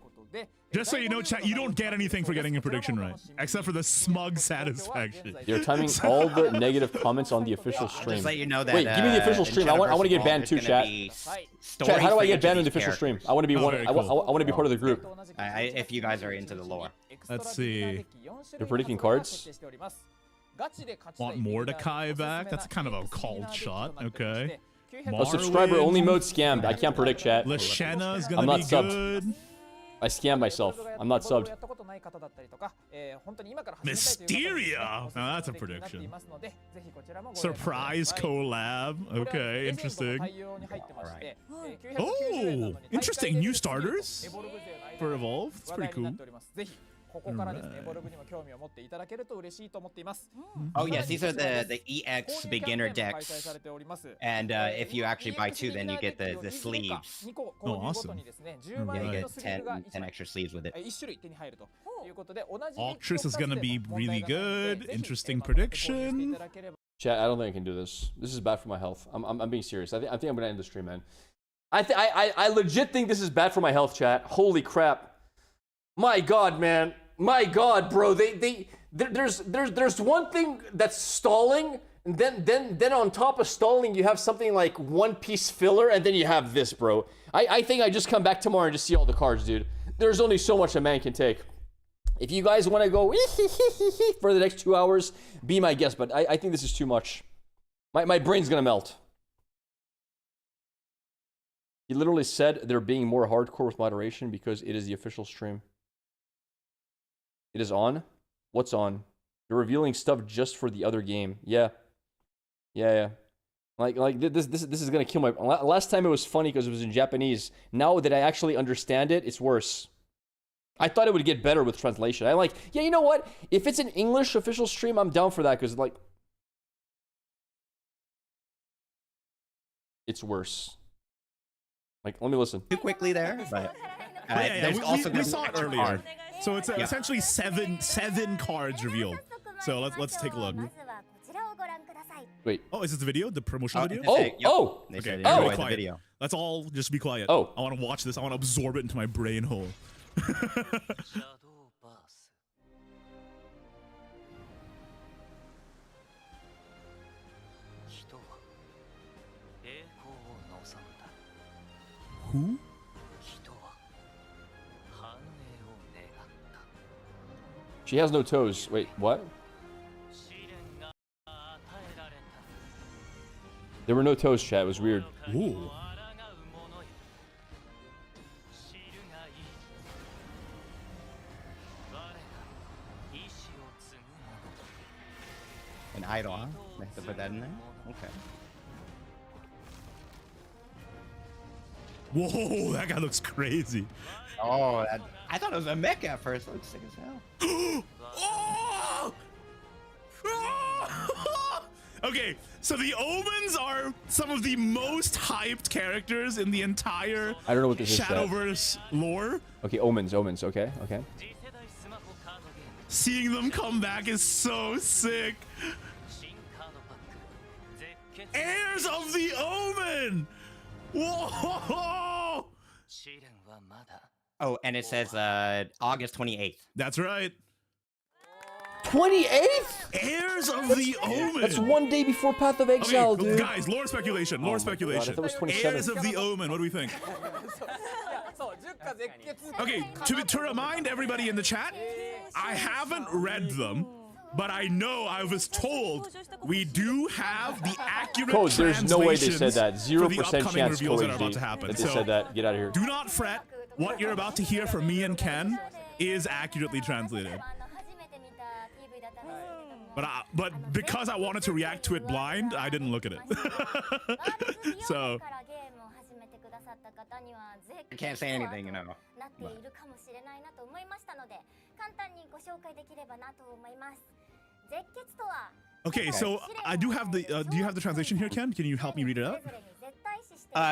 Just so you know, chat, you don't get anything for getting a prediction right, except for the smug satisfaction. You're timing all the negative comments on the official stream. Just let you know that. Wait, give me the official in stream. I want to get Shadowverse banned Evolve, too, there's gonna chat. be Chat, how do stories I for get each banned of on the these official stream? characters. I want to be one. very I cool. want to be part of the group. If you guys are into the lore. Let's see. You're predicting cards? Want Mordecai back? That's kind of a called shot. Okay. Oh, subscriber only Marwyn. mode scammed. I can't predict, chat. Lashena is I'm gonna not be subbed. good. I scammed myself. I'm not subbed. Mysteria. Now that's a prediction. Surprise collab. Okay, interesting. Oh, interesting. New starters for Evolve. It's pretty cool. Oh yes, these are the EX beginner decks, and if you actually buy 2, then you get the sleeves. Oh, awesome. Yeah, you get 10 extra sleeves with it. Octress is gonna be really good. Interesting prediction. Chat, I don't think I can do this. This is bad for my health. I'm being serious. I think I'm gonna end the stream, man. I legit think this is bad for my health, chat. Holy crap. My God, man. My God, bro. There's one thing that's stalling, and then on top of stalling, you have something like One Piece filler, and then you have this, bro. I think I just come back tomorrow and just see all the cards, dude. There's only so much a man can take. If you guys want to go for the next 2 hours, be my guest, but I think this is too much. My brain's gonna melt. He literally said they're being more hardcore with moderation because it is the official stream. It is on? What's on? They're revealing stuff just for the other game. Yeah. Like this is gonna kill my. Last time it was funny because it was in Japanese. Now that I actually understand it, it's worse. I thought it would get better with translation. I'm like, yeah, you know what? If it's an English official stream, I'm down for that because like, it's worse. Like, let me listen. Too quickly there, but Yeah, also we saw it earlier. card. So it's essentially seven cards revealed. So let's take a look. Wait. Oh, is this the video? The promotional video? They Okay, said everybody enjoy the quiet. video. Let's all just be quiet. Oh. I want to watch this. I want to absorb it into my brain hole. Who? She has no toes. Wait, what? There were no toes, chat. It was weird. Ooh. An idol, huh? They have to put that in there? Okay. Whoa, that guy looks crazy. Oh, I thought it was a mech at first. It looks sick as hell. Oh! Okay, so the Omens are some of the most hyped characters in the entire I don't know what this is, chat. Shadowverse lore. Okay, omens. Okay. Seeing them come back is so sick. Heirs of the Omen! Whoa! Oh, and it says August 28th. That's right. 28th? Heirs of the Omen. That's one day before Path of Exile, Okay, dude. guys, lore speculation. Lore speculation. God, I thought it was 27th. Heirs of the Omen. What do we think? Okay, to remind everybody in the chat, I haven't read them, but I know I was told we do have the accurate Code, there's no way they said that. for the 0% upcoming chance reveals that Code are about HD to happen. that they So said that. Get out of here. do not fret. What you're about to hear from me and Ken is accurately translated. But because I wanted to react to it blind, I didn't look at it. So I can't say anything, you know. okay, so I do have the. Do you have the translation here, Ken? Can you help me read it out?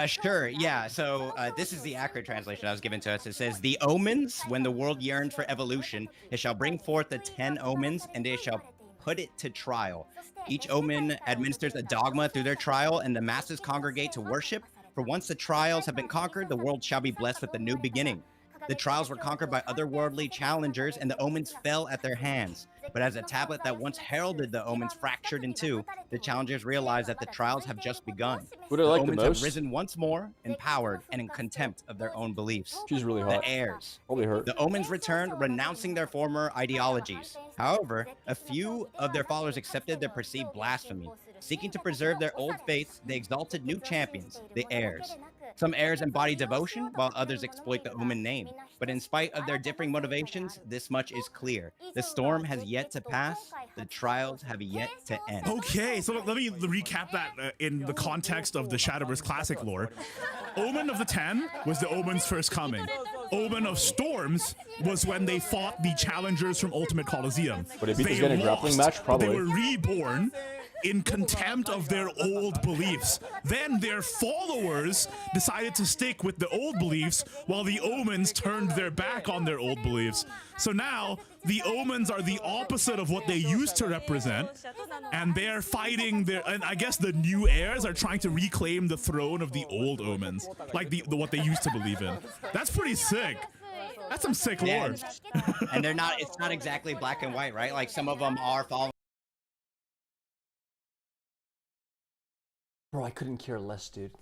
Sure, yeah. So this is the accurate translation that was given to us. It says, "The omens, when the world yearns for evolution, it shall bring forth the 10 omens, and they shall put it to trial. Each omen administers a dogma through their trial, and the masses congregate to worship. For once the trials have been conquered, the world shall be blessed with a new beginning. The trials were conquered by otherworldly challengers, and the omens fell at their hands. But as a tablet that once heralded the omens fractured in two, the challengers realized that the trials have just begun. What I The like the omens most? have risen once more, empowered and in contempt of their own beliefs. She's really hot. The heirs. Probably hurt. The omens returned, renouncing their former ideologies. However, a few of their followers accepted their perceived blasphemy. Seeking to preserve their old faiths, they exalted new champions, the heirs. Some heirs embody devotion, while others exploit the omen name. But in spite of their differing motivations, this much is clear. The storm has yet to pass. The trials have yet to end. Okay, so let me recap that in the context of the Shadowverse Classic lore. Omen of the 10 was the Omen's first coming. Omen of Storms was when they fought the challengers from Ultimate Coliseum. Would it be They to get a grappling match? but they Probably. were reborn in contempt of their old beliefs. Then their followers decided to stick with the old beliefs while the omens turned their back on their old beliefs. So now the omens are the opposite of what they used to represent, and they're fighting their, and I guess the new heirs are trying to reclaim the throne of the old omens, like the what they used to believe in. That's pretty sick. That's some sick lore. And they're not, it's not exactly black and white, right? Like some of them are following. Bro, I couldn't care less, dude.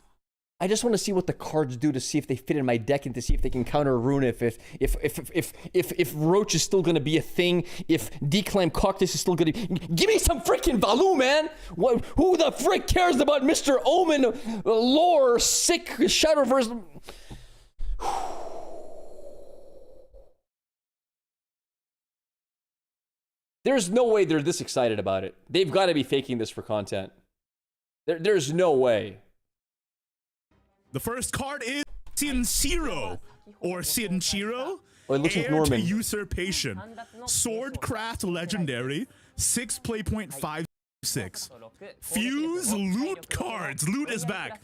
I just want to see what the cards do to see if they fit in my deck and to see if they can counter Rune if Roach is still gonna be a thing, if Declaim Coctus is still gonna give me some freaking Valoo, man! What, who the frick cares about Mr. Omen lore, sick Shadowverse? There's no way they're this excited about it. They've got to be faking this for content. There's no way. The first card is Sinshiro, or Sinshiro, Oh, it looks like Heir to Norman. Usurpation. Swordcraft Legendary, 6 play point 5/6. Fuse loot cards. Loot is back.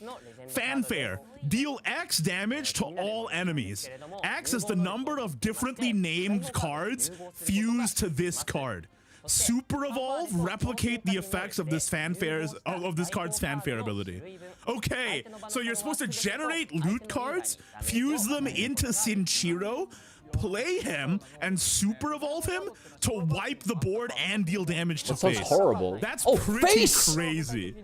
Fanfare. Deal X damage to all enemies. X is the number of differently named cards fused to this card. Super Evolve, replicate the effects of this card's fanfare ability. Okay, so you're supposed to generate loot cards, fuse them into Sinshiro, play him, and Super Evolve him to wipe the board and deal damage to That sounds face. horrible. That's Oh, pretty face! crazy.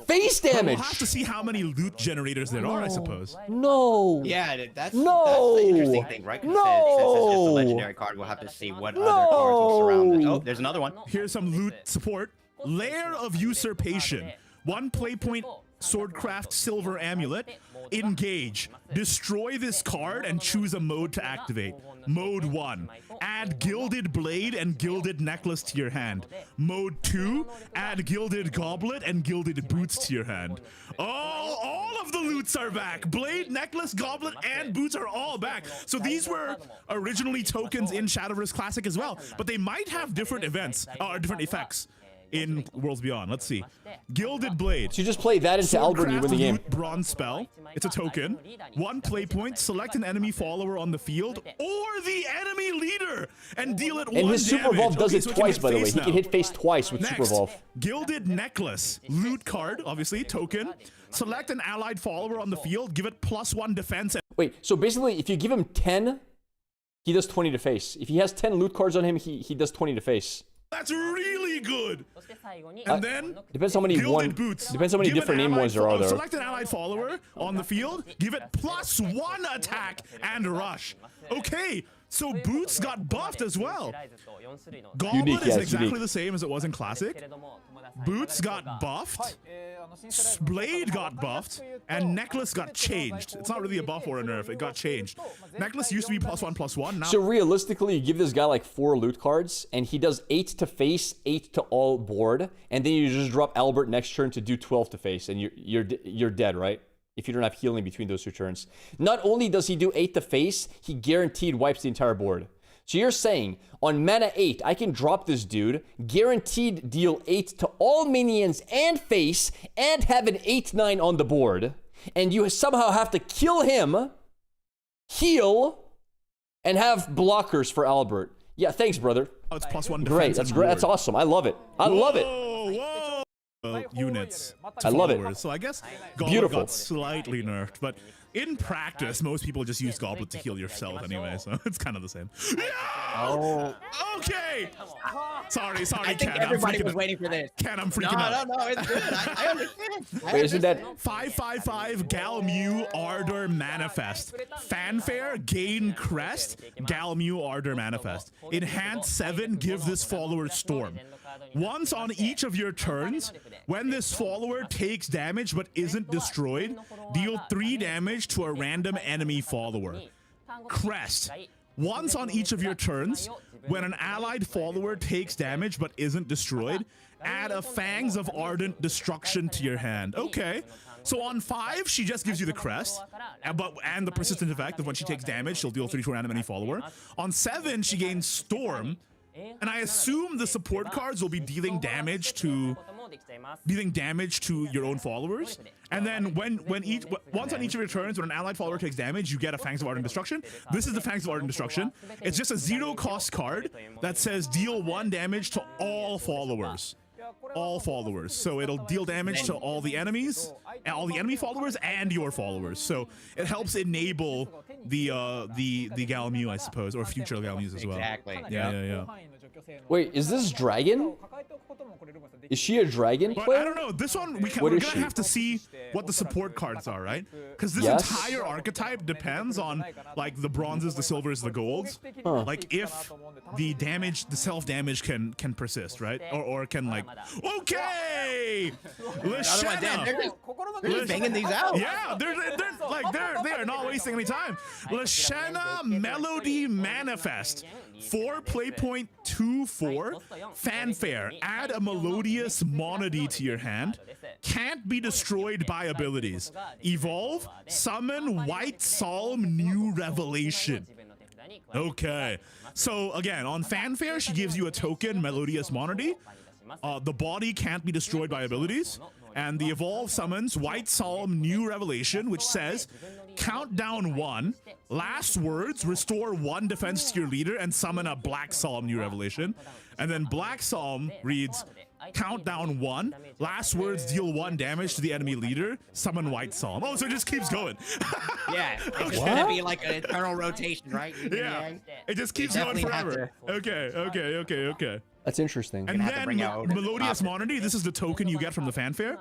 Face But damage! we'll have to see how many loot generators there are, I suppose. No! Yeah, that's No! the interesting thing, right? 'Cause No! since it's just a legendary card, we'll have to see what other cards will surround it. Oh, there's another one. Here's some loot support. Lair of Usurpation. 1 play point Swordcraft Silver Amulet. Engage. Destroy this card and choose a mode to activate. Mode 1. Add Gilded Blade and Gilded Necklace to your hand. Mode 2. Add Gilded Goblet and Gilded Boots to your hand. All of the loots are back. Blade, Necklace, Goblet, and Boots are all back. So these were originally tokens in Shadowverse Classic as well, but they might have different events, or different effects in Worlds Beyond. Let's see. Gilded Blade. So you just play that into Albert and you win the game. Loot Bronze Spell. It's a token. 1 play point. Select an enemy follower on the field or the enemy leader and deal it 1 And his Super damage. Evolve does Okay, it so it can twice, hit by the way. face He now. can hit face twice with Super Next, Evolve. Gilded Necklace. Loot card, obviously, token. Select an allied follower on the field. Give it +1 defense. Wait, so basically, if you give him 10, he does 20 to face. If he has 10 loot cards on him, he does 20 to face. That's really good. And then Depends how many Gilded Boots. Depends how many Give an different name allied ones there are there. Select an allied follower on the field. Give it +1 attack and rush. Okay, so Boots got buffed as well. Goblet Unique, is yes, exactly unique. the same as it was in Classic. Boots got buffed. Blade got buffed, and Necklace got changed. It's not really a buff or a nerf, it got changed. Necklace used to be +1/+1, now So realistically, you give this guy like 4 loot cards, and he does 8 to face, 8 to all board, and then you just drop Albert next turn to do 12 to face, and you're dead, right? If you don't have healing between those 2 turns. Not only does he do 8 to face, he guaranteed wipes the entire board. So you're saying, on mana 8, I can drop this dude, guaranteed deal 8 to all minions and face, and have an 8/9 on the board, and you somehow have to kill him, heal, and have blockers for Albert. Yeah, thanks, brother. Oh, it's +1 defense. Great, that's and great. reward. That's awesome. I love it. I love it. Whoa! Units. I love it. Followers. So I guess Goblet Beautiful. got slightly nerfed, but in practice, most people just use Goblet to heal yourself anyway, so it's kind of the same. Yeah! Oh. Okay! Sorry, I think Ken. everybody was waiting for this. Ken, I'm freaking out. No, it's good. I understand. Wait, isn't that 5/5/5 Galmu Ardor Manifest. Fanfare, gain crest, Galmu Ardor Manifest. Enhance 7, give this follower Storm. Once on each of your turns, when this follower takes damage but isn't destroyed, deal 3 damage to a random enemy follower. Crest. Once on each of your turns, when an allied follower takes damage but isn't destroyed, add a Fangs of Ardent Destruction to your hand. Okay. So on 5, she just gives you the crest, and the persistent effect of when she takes damage, she'll deal 3 to a random enemy follower. On 7, she gains Storm, and I assume the support cards will be dealing damage to your own followers. And then once on each of your turns, when an allied follower takes damage, you get a Fangs of Ardent Destruction. This is the Fangs of Ardent Destruction. It's just a 0-cost card that says deal 1 damage to all followers. All followers. So it'll deal damage to all the enemies, all the enemy followers, and your followers. So it helps enable the Galmu, I suppose, or future Galmus as well. Exactly. Yeah. Wait, is this Dragon? Is she a Dragon But player? I don't know. This one, we're What gonna is she? have to see what the support cards are, right? Because this Yes. entire archetype depends on like the bronzes, the silvers, the golds. Like if the damage, the self damage can persist, right? Or can like, okay, They're just banging these out. Yeah, they are not wasting any time. Lashana Melody Manifest. 4 play point 2/4 Fanfare. Add a melodious monody to your hand. Can't be destroyed by abilities. Evolve. Summon White Psalm New Revelation. Okay. So again, on Fanfare, she gives you a token, Melodious Monody. The body can't be destroyed by abilities. And the Evolve summons White Psalm New Revelation, which says, countdown 1, last words, restore 1 defense to your leader, and summon a Black Psalm New Revelation. And then Black Psalm reads, countdown 1, last words, deal 1 damage to the enemy leader, summon White Psalm. Oh, so it just keeps going. Yeah, it's just gonna be like an eternal rotation, right? Yeah, it just keeps going forever. Okay. That's interesting. And have to then bring out Odin. Melodious Monody, this is the token you get from the Fanfare.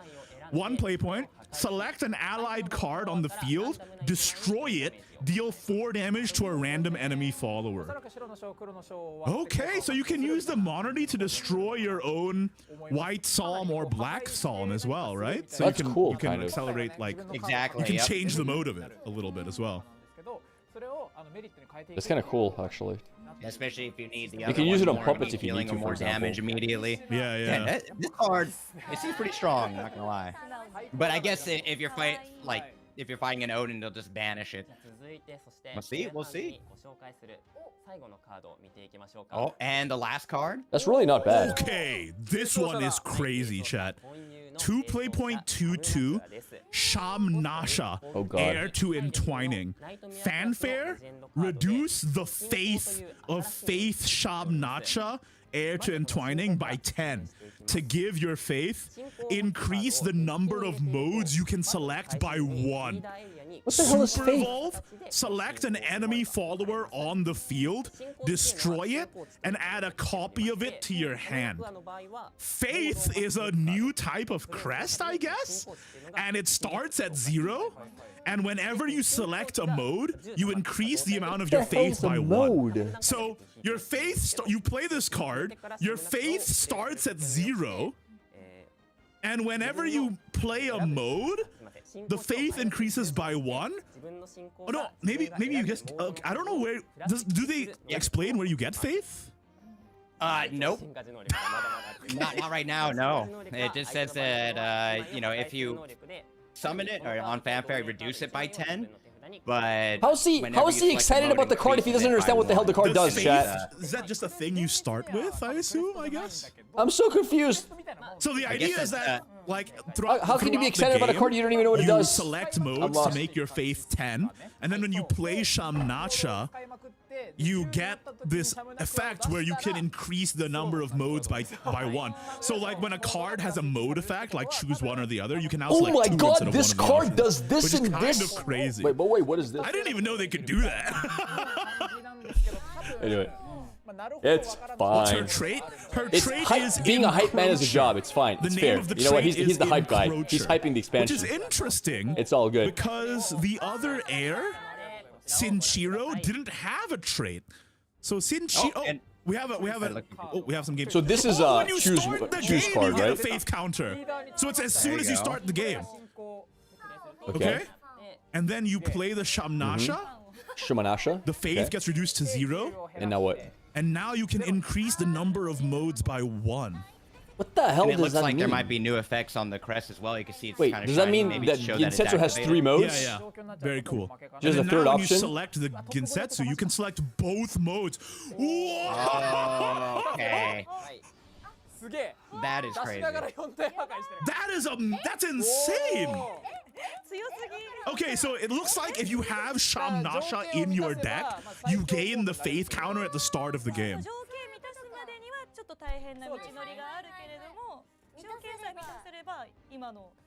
1 play point, select an allied card on the field, destroy it, deal 4 damage to a random enemy follower. Okay, so you can use the Monody to destroy your own White Psalm or Black Psalm as well, right? So That's you can, cool, you can kind of. accelerate, like, Exactly. you can yep. change the mode of it a little bit as well. That's kind of cool, actually. Especially if you need the You other can use one it on more puppets if you healing need to, or for more example. damage immediately. Yeah. This card, it seems pretty strong. Not gonna lie. But I guess if you're fighting an Odin, they'll just banish it. We'll see. Oh, and the last card. That's really not bad. Okay, this one is crazy, chat. 2 play point 2/2, Shamnasha, Oh, God. heir to entwining. Fanfare, reduce the faith of Faith Shamnacha Heir to Entwining by 10 to give your faith, increase the number of modes you can select by 1. What the hell is Super faith? Evolve, select an enemy follower on the field, destroy it, and add a copy of it to your hand. Faith is a new type of crest, I guess, and it starts at 0. And whenever you select a mode, you increase the amount of your faith by 1. So your faith, you play this card, your faith starts at 0, and whenever you play a mode, the faith increases by 1. Oh no, maybe you just. I don't know where. Do they explain where you get faith? Nope. Not right now. No. It just says that you know, if you summon it or on fanfare, reduce it by 10. But how's he excited about the card if he doesn't understand what the hell the card does, chat? Is that just a thing you start with? I assume. I guess. I'm so confused. So the idea is that, like, how can you be excited about a card you don't even know what it does? You select modes to make your faith 10, and then when you play Shamnacha, you get this effect where you can increase the number of modes by 1. So, like, when a card has a mode effect, like choose one or the other, you can now select 2 instead of 1 of the Oh my god, this card does this which is and kind this. of crazy. Wait, what is this? I didn't even know they could do that. Anyway, it's fine. What's her trait? Her trait is being a hype man is a encroacher. job. It's fine. It's fair. You know what? He's the hype guy. He's hyping the expansion. Which is interesting. It's all good. Because the other heir, Sinchiro, didn't have a trait. So Sinchiro, we have some games. So this is when you choose start the choose game, card, you get right? a faith counter. So it's as soon as you start the game. Okay. And then you play the Shamnasha. Shamanasha. The faith gets reduced to 0. And now what? And now you can increase the number of modes by 1. What the hell and it does looks that like mean? there might be new effects on the crest as well. You can see it's Wait, kind of does that shiny, mean maybe that to show that it's Gensetsu has 3 activated. modes? Yeah. Very cool. There's and a then third now option? When you select the Gensetsu, you can select both modes. Whoa! Oh, okay. That is crazy. That's insane. Okay, so it looks like if you have Shamnasha in your deck, you gain the faith counter at the start of the game.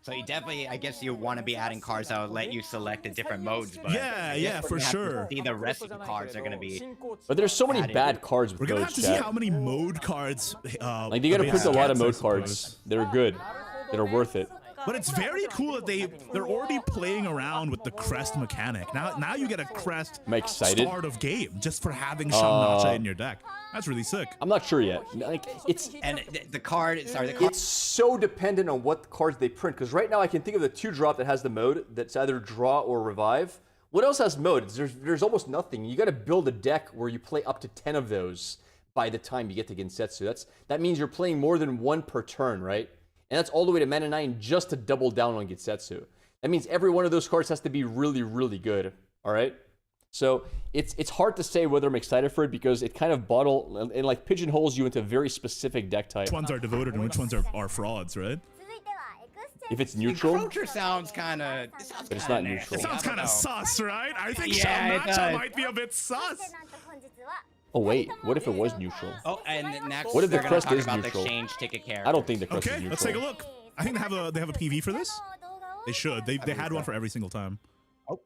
So you definitely, I guess you want to be adding cards that will let you select the different modes. But Yeah, for sure. See, the rest of the cards are going to be. But there's so many bad cards with We're gonna those, have to see how many mode cards. Like, they gotta print a lot of mode cards that are good, that are worth it. But it's very cool that they're already playing around with the crest mechanic. Now you get a crest Am I excited? start of game just for having Shamnacha in your deck. That's really sick. I'm not sure yet. Like, it's the card. Sorry, the card. It's so dependent on what cards they print. Because right now I can think of the 2-drop that has the mode that's either draw or revive. What else has modes? There's almost nothing. You got to build a deck where you play up to 10 of those by the time you get to Gensetsu. That means you're playing more than 1 per turn, right? And that's all the way to mana 9 just to double down on Gensetsu. That means every one of those cards has to be really, really good. All right. So it's hard to say whether I'm excited for it because it kind of like pigeonholes you into a very specific deck type. Which ones are devoted and which ones are frauds, right? If it's neutral, Encroacher sounds kind of. but it's not neutral. It sounds kind of sus, right? I think Yeah, it Shamnacha does. might be a bit sus. Oh wait, what if it was neutral? Oh, and next What if the they're gonna crest talk is about neutral? the exchange ticket character. I don't think the crest is Okay, neutral. let's take a look. I think they have a PV for this. They should. They had one for every single time. Oh.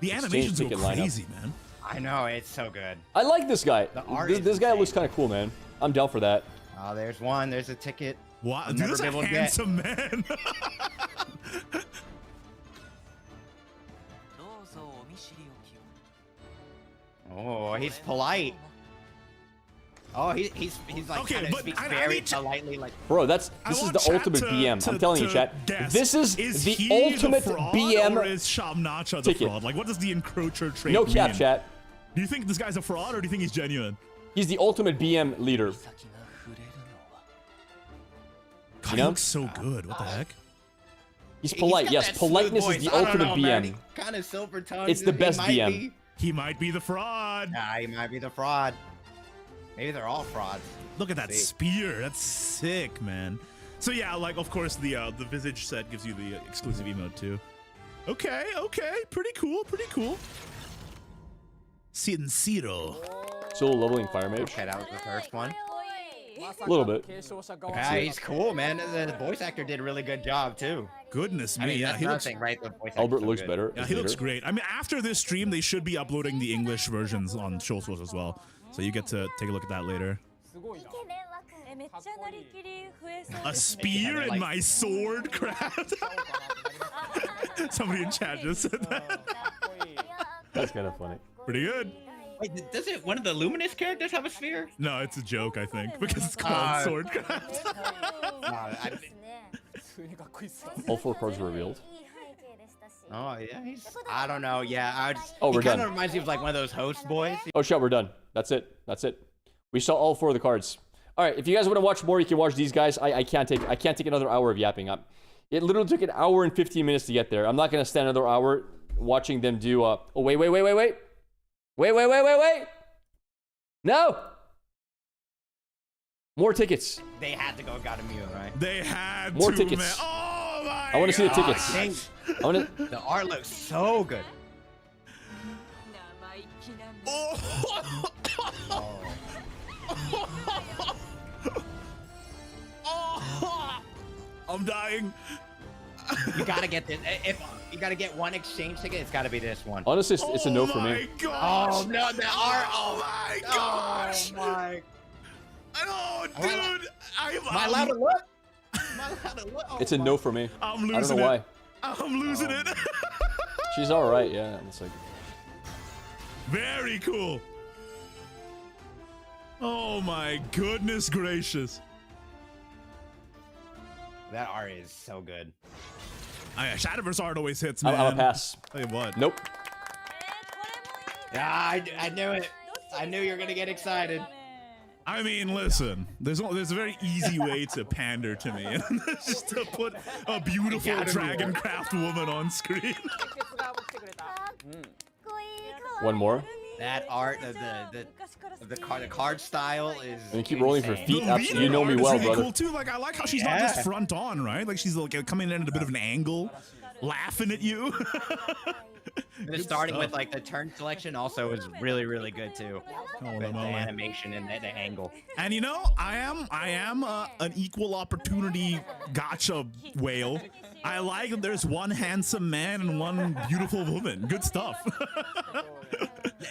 The animations go ticket lineup. crazy, man. I know, it's so good. I like this guy. The art This is guy insane. looks kind of cool, man. I'm down for that. Oh, there's one. There's a ticket. Wow, I'll dude, never that's be a able to get. handsome man. Oh, he's polite. Oh, he's like Okay, kind of but speaks I very need to- politely, like. Bro, this I is want the chat ultimate to- BM. I'm to- telling you, to chat. guess. This is he the ultimate fraud, BM. Or is Shamnacha the ticket. fraud? Like, what does the encroacher trait No mean? cap, chat. Do you think this guy's a fraud or do you think he's genuine? He's the ultimate BM leader. God, You he know? looks so good. What the heck? He's polite. Yes, politeness is the ultimate BM. Kind of silver tongue. It's the best BM. He might be the fraud. Yeah, he might be the fraud. Maybe they're all frauds. Look at that See. spear. That's sick, man. So yeah, like of course the Visage set gives you the exclusive emote too. Okay, pretty cool. Sincero. Still leveling Fire Mage. Okay, that was the first one. A little bit. Yeah, he's cool, man. The voice actor did a really good job too. Goodness me, I mean, yeah, that's he looks. nothing, right? The voice Albert actor's so looks good. better. Yeah, he looks great. I mean, after this stream, they should be uploading the English versions on Shadowverse as well, so you get to take a look at that later. A spear in my sword craft. Somebody in chat just said that. That's kind of funny. Pretty good. Wait, does it? One of the Luminous characters have a sphere? No, it's a joke, I think, because it's called swordcraft. All 4 cards were revealed. Oh yeah, I don't know. Yeah, Oh, we're he kind done. of reminds me of like one of those host boys. Oh, shit, we're done. That's it. That's it. We saw all 4 of the cards. All right, if you guys want to watch more, you can watch these guys. I can't take another hour of yapping up. It literally took an hour and 15 minutes to get there. I'm not gonna stand another hour watching them do. Oh wait. No. More tickets. They had to go Gatomio, right? They had More to, tickets. man. Oh my I want to see the tickets. Dang. I want to. The art looks so good. Oh. I'm dying. You gotta get this. If you gotta get one exchange ticket, it's gotta be this one. Honestly, it's a no for Oh my me. gosh. Oh no, the art. Oh my gosh. Oh my. Oh, dude. Am I allowed to look? Am I allowed to look? Oh, It's a no for me. I'm I don't losing know it. why. I'm losing it. She's all right, yeah. It's like Very cool. Oh my goodness gracious. That art is so good. Oh, yeah, Shadowverse art always hits, man. I'm a pass. Tell you what. Nope. Yeah, I knew it. I knew you were gonna get excited. I mean, listen, there's a very easy way to pander to me, and that's just to put a beautiful Dragoncraft woman on screen. One more. That art of the card style is. And you keep rolling for insane. feet. The Absolutely. You know me art is well, really brother. cool too. Like I like how she's not just front on, right? Like she's like coming in at a bit of an angle, laughing at you. The starting with like the turn selection also is really really good too. With the animation and the angle. And you know, I am an equal opportunity gotcha whale. I like that there's one handsome man and one beautiful woman. Good stuff.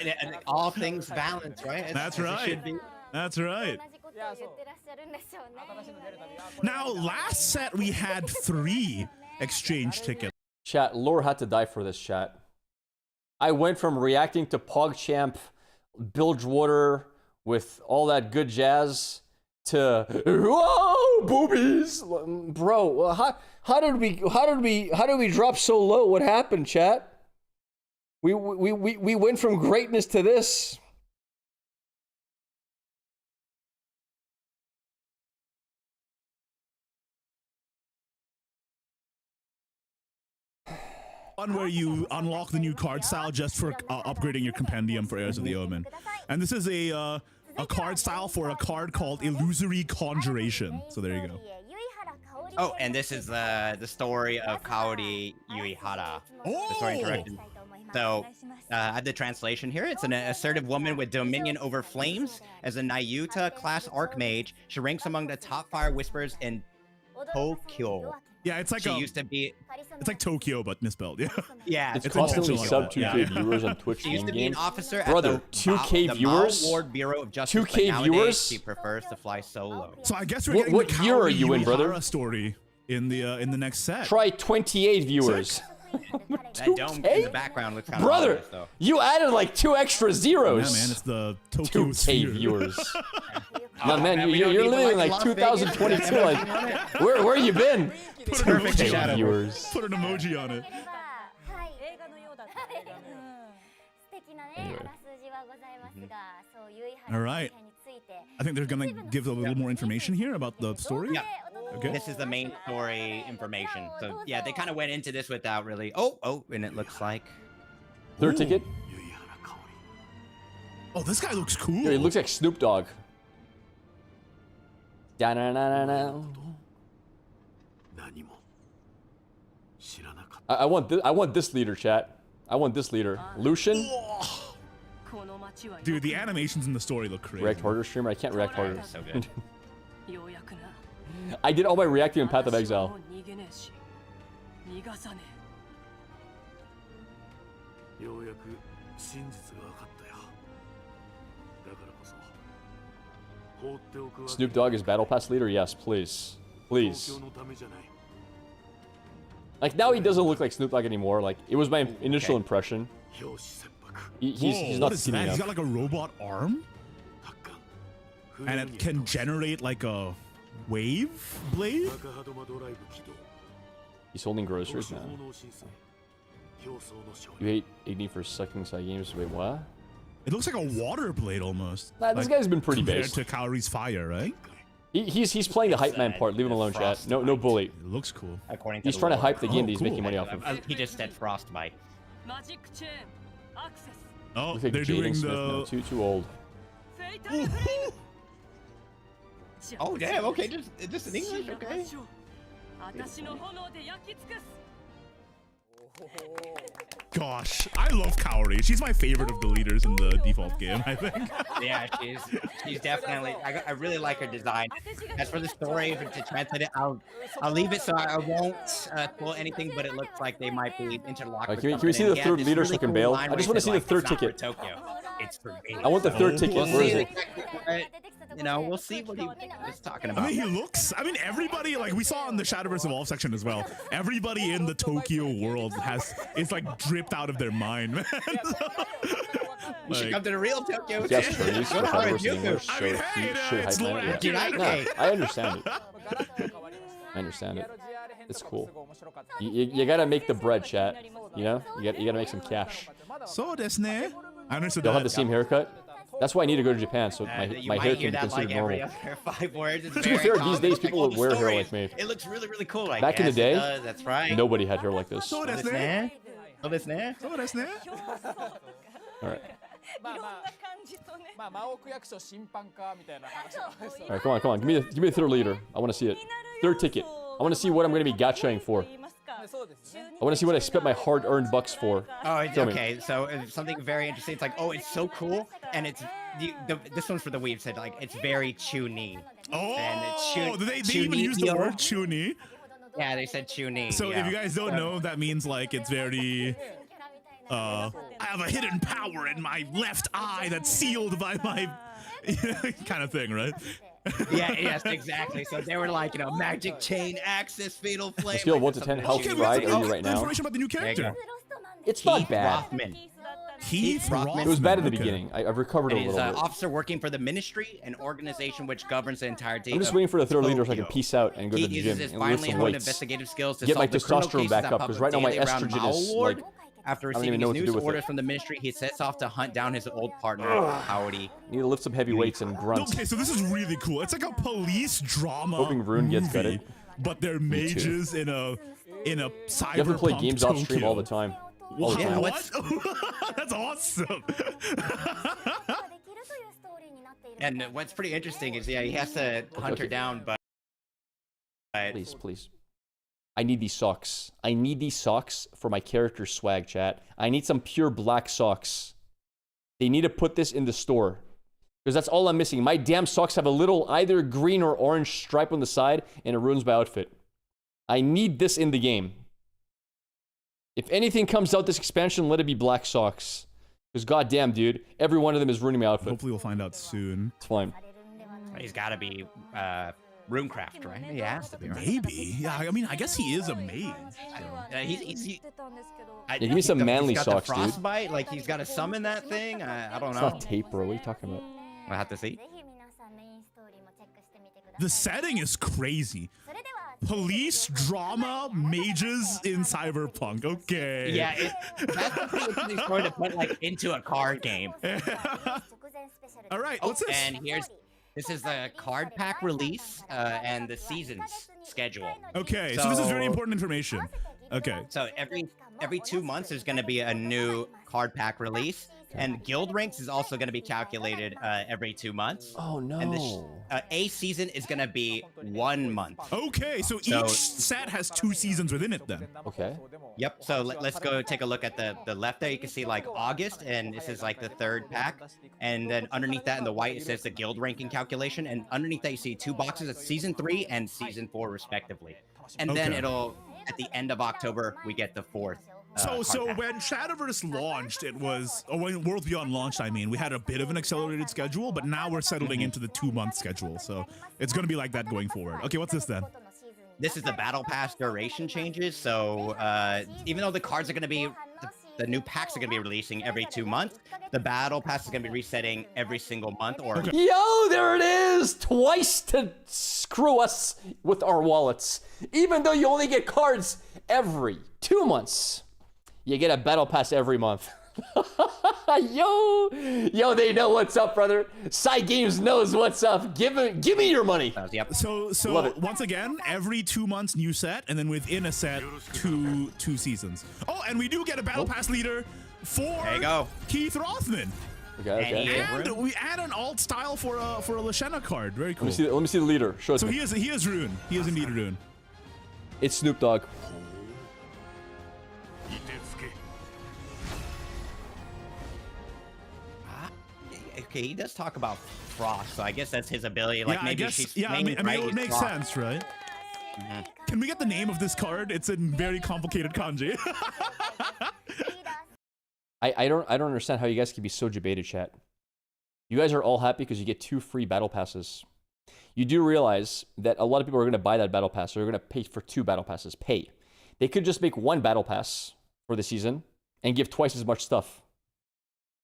And all things balanced, right? That's As it right. should be. That's right. Now, last set we had 3 exchange tickets. Chat, lore had to die for this, chat. I went from reacting to PogChamp, Bilgewater, with all that good jazz, to whoa, boobies, bro. How did we drop so low? What happened, chat? We went from greatness to this. One where you unlock the new card style just for upgrading your compendium for Heirs of the Omen. And this is a card style for a card called Illusory Conjuration. So there you go. Oh, and this is the story of Kaori Yuihara. The story introduction. So, I have the translation here. It's an assertive woman with dominion over flames. As a Nayuta class Archmage, she ranks among the top fire whisperers in Tokyo. Yeah, it's like She used to be. It's like Tokyo, but misspelled. Yeah. Yeah, It's constantly sub 2K viewers on Twitch She used to be in-game. an officer Brother, at the 2K the viewers? Mao Ward Bureau of Justice. 2K but nowadays viewers? She prefers to fly solo. So I guess we're What- getting what the year are Kaori you in, brother? Yuihara story in the next set. Try 28 viewers. That dome in the background looks kind of Brother, obvious, though. you added like 2 extra zeros. Yeah, man, it's the Tokyo 2K sphere. viewers. No, man, man, we you're don't even living in like like Las Vegas. 2022. Like, where you been? Put an Perfect emoji shadow. on it. Viewers. Put an emoji on it. All right. I think they're gonna give a little more information here about the story. Yeah. Okay. This is the main story information. So yeah, they kind of went into this without really. Oh, and it looks like. Third Ooh. ticket. Oh, this guy looks cool. Dude, he looks like Snoop Dogg. Da-na-na-na-na. I want this leader, chat. I want this leader. Lucian. Dude, the animations in the story look crazy. React harder streamer? I can't react harder. So good. I did all my reacting in Path of Exile. ようやく真実が分かったよ。だからこそ放っておくわけ Snoop Dogg is Battle Pass leader? Yes, please. Please. 東京のためじゃない。 Like, now he doesn't look like Snoop Dogg anymore. Like, it was my initial impression. 表紙切迫。 He's Whoa, not what is skinny that? He's got enough. like a robot arm? 発艦。 And it can generate like a wave blade? 高波止まドライブ起動。 He's holding groceries 当 now. 初奉納申請。競争の勝 You 利。 hate Igni for sucking side games? Wait, what? It looks like a water blade almost. Nah, this Like, guy's been pretty compared based. to Kaori's fire, right? He's playing the hype man part. Leave him alone, chat. No bully. It looks cool. According to He's the trying to lore. hype the game that he's cool. making money off of. He just said frostbite. Oh, Looks like they're Jaden doing Smith now. the... Too old. Oh damn! Okay, just in English, okay. Gosh, I love Kaori. She's my favorite of the leaders in the default game, I think. Yeah, she's definitely. I really like her design. As for the story, to translate it, I'll leave it so I won't spoil anything. But it looks like they might be interlocked. Alright, with can we see the something. third this leader so really I can cool bail? line I just where want to he see the said, third like, ticket. it's not for Tokyo. It's for me. I want the third ticket. We'll Where is see it? You know, we'll see what he was talking I about. mean, he looks... I mean, everybody, like, we saw in the Shadowverse Evolve section as well. Everybody in the Tokyo world is, like, dripped out of their mind, man. You should come to the real Tokyo. Yes, Chinese for Go to Shadowverse in Harajuku. English, so I mean, he hey, should it's hype Lord man. Dude, Yeah. I Nah, can't. I understand it. I understand it. It's cool. You gotta make the bread, chat. You know? You gotta make some cash. So desu ne. I understood They'll that. have the same haircut. That's why I need to go to Japan, so You my might hair hear can be that like considered every normal. other 5 words. It's To be very fair, these common. days It's like, people oh, would wear hair stories. like me. It looks really, really cool. I Back in the guess day, it does, that's right. nobody had hair like this. So desu This ne. man. Oh, this man. So desu ne. Alright. まあ魔王区役所審判かみたいな話を Alright, come on. Give me the third leader. I wanna see it. Third ticket. I wanna see what I'm gonna be gachaing for. そうですね I wanna see what I spent my hard-earned bucks for. Oh, it's, Tell me. okay. So something very interesting. It's like, oh, it's so cool, and it's this one's for the weeb. Said like it's very chuni. Oh, they even used the word chuni. Yeah, they said chuni. So yeah. if you guys don't know, that means like it's very... I have a hidden power in my left eye that's sealed by my... kind of thing, right? Yeah, yes, exactly. So they were like, you know, magic chain, access, fatal flame. Scale like, 1 to 10, how Okay, we fried got are some you right now? information about the new There you go. character. It's not Heath bad. Rothman. Heath Rothman. It was bad in the Okay. beginning. I've recovered a And he's little an bit. officer working for the Ministry, an organization which governs the entirety I'm just of waiting for the third leader so I can Tokyo. peace out and go to He the uses gym his and lift finely some honed weights. investigative skills to Get my solve the criminal testosterone cases back that up, pop 'cause up right now my daily around estrogen Mao is, Ward. like, After I don't receiving even know what his to news do with orders it. from the Ministry, he sets off to hunt down his old partner, Howdy. Need to lift some heavy weights and grunt. Okay, so this is really cool. It's like a police drama Hoping Rune gets movie, gutted. but they're Me too. mages in a cyberpunk You have to play games off stream all the time. All the Wow, time. what? That's awesome. And what's pretty interesting is, yeah, he has to hunt her okay. down, but Please, please. I need these socks. I need these socks for my character swag, chat. I need some pure black socks. They need to put this in the store. Because that's all I'm missing. My damn socks have a little either green or orange stripe on the side, and it ruins my outfit. I need this in the game. If anything comes out this expansion, let it be black socks. Because goddamn, dude, every one of them is ruining my outfit. Hopefully we'll find out soon. It's fine. he's got to be runecraft, right? He has to be, right? Maybe. Yeah, I mean, I guess he is a mage. Yeah, give me some manly he's got socks, the dude. frostbite, like he's got to summon that thing. I don't It's know. not tape, bro. What are you talking about? I'll have to see. The setting is crazy. Police drama mages in Cyberpunk. Okay. Yeah, that's the thing with these story to put like into a card game. All right, what's this? And this is the card pack release and the seasons schedule. Okay, so this is very important information. Okay. So every 2 months there's going to be a new card pack release. And guild ranks is also going to be calculated every 2 months. Oh no. And the A season is going to be 1 month. Okay, so each set has 2 seasons within it then. Okay. Yep. So let's go take a look at the left there. You can see like August, and this is like the 3rd pack. And then underneath that in the white, it says the guild ranking calculation. And underneath that, you see 2 boxes of season 3 and season 4 respectively. And then it'll, at the end of October, we get the 4th. So when Shadowverse launched, it was, or when World Beyond launched, I mean, we had a bit of an accelerated schedule, but now we're settling into the 2-month schedule. So it's going to be like that going forward. Okay, what's this then? This is the battle pass duration changes. So even though the cards are going to be, the new packs are going to be releasing every 2 months, the battle pass is going to be resetting every single month. Or Yo, there it is! Twice to screw us with our wallets. Even though you only get cards every 2 months, you get a battle pass every month. Yo, they know what's up, brother. Side Games knows what's up. Give me your money. Yep. So once again, every 2 months new set, and then within a set, two seasons. Oh, and we do get a battle pass leader for Keith Rothman. Okay. And we add an alt style for a Lashena card. Very cool. Let me see the leader. Show it so to me. he is Rune. He is indeed Rune. It's Snoop Dogg. Okay, he does talk about Frost, so I guess that's his ability. Like, yeah, maybe I guess. she's Yeah, I mean, right, it would make sense, right? Can we get the name of this card? It's in very complicated kanji. I don't understand how you guys can be so debated, chat. You guys are all happy because you get 2 free battle passes. You do realize that a lot of people are going to buy that battle pass, so they're going to pay for 2 battle passes. They could just make 1 battle pass for the season and give twice as much stuff.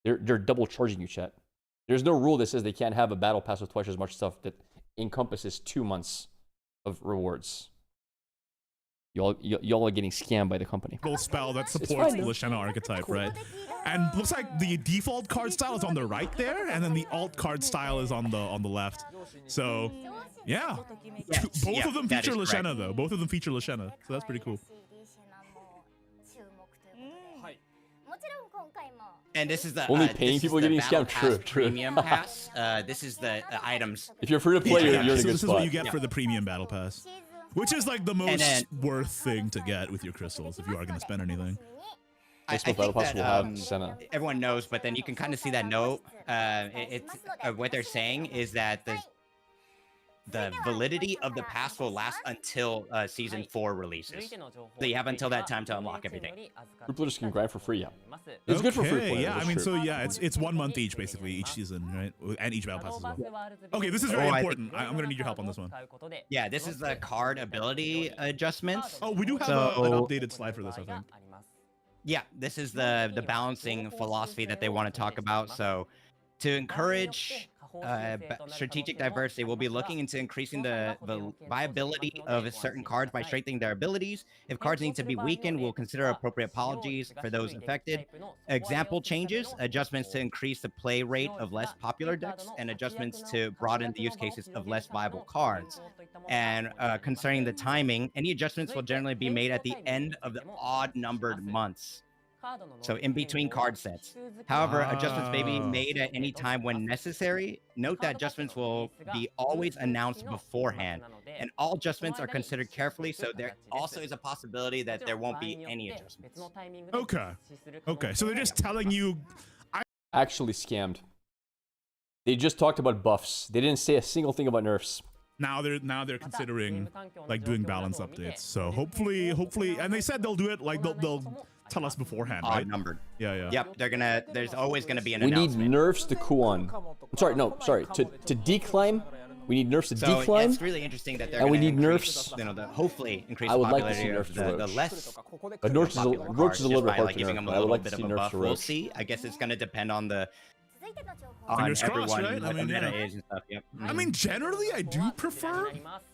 They're double charging you, chat. There's no rule that says they can't have a battle pass with twice as much stuff that encompasses 2 months of rewards. Y'all are getting scammed by the company. Spell that supports the Lashena archetype, right? And looks like the default card style is on the right there, and then the alt card style is on the left. So, yeah. Both of them feature Lashena, though. Both of them feature Lashena, so that's pretty cool. And this is the only paying people getting scammed. True. Premium pass. This is the items. If you're free to play, you're in a good spot. This is what you get for the premium battle pass, which is like the most worth thing to get with your crystals if you are going to spend anything. I think that everyone knows, but then you can kind of see that note. What they're saying is that the validity of the pass will last until season 4 releases. So you have until that time to unlock everything. People just can grind for free, yeah. It's good for free players. Yeah, I mean, so yeah, it's 1 month each basically each season, right? And each battle pass as well. Okay, this is very important. I'm gonna need your help on this one. Yeah, this is the card ability adjustments. Oh, we do have an updated slide for this, I think. Yeah, this is the balancing philosophy that they want to talk about. So to encourage strategic diversity, we'll be looking into increasing the viability of certain cards by strengthening their abilities. If cards need to be weakened, we'll consider appropriate apologies for those affected. Example changes, adjustments to increase the play rate of less popular decks, and adjustments to broaden the use cases of less viable cards. And concerning the timing, any adjustments will generally be made at the end of the odd-numbered months. So in between card sets. However, adjustments may be made at any time when necessary. Note that adjustments will be always announced beforehand, and all adjustments are considered carefully, so there also is a possibility that there won't be any adjustments. Okay, so they're just telling you. Actually scammed. They just talked about buffs. They didn't say a single thing about nerfs. Now they're considering like doing balance updates. So hopefully, and they said they'll do it like they'll tell us beforehand, right? Odd-numbered. Yeah. Yep, there's always gonna be an We announcement. need nerfs to Kuon. Sorry. To declimb, we need nerfs to declimb. It's really interesting that they're and we gonna need increase, nerfs. Hopefully increase I would the like to see popularity nerfs to of the Roach. less. But Roach is a little bit hard to giving nerf. them But a I would little like bit to see of a nerfs buff. to We'll Roach. see. I guess it's gonna depend on Fingers crossed, everyone, right? what I mean, the meta yeah. is and stuff. Yep. I mean, generally, I do prefer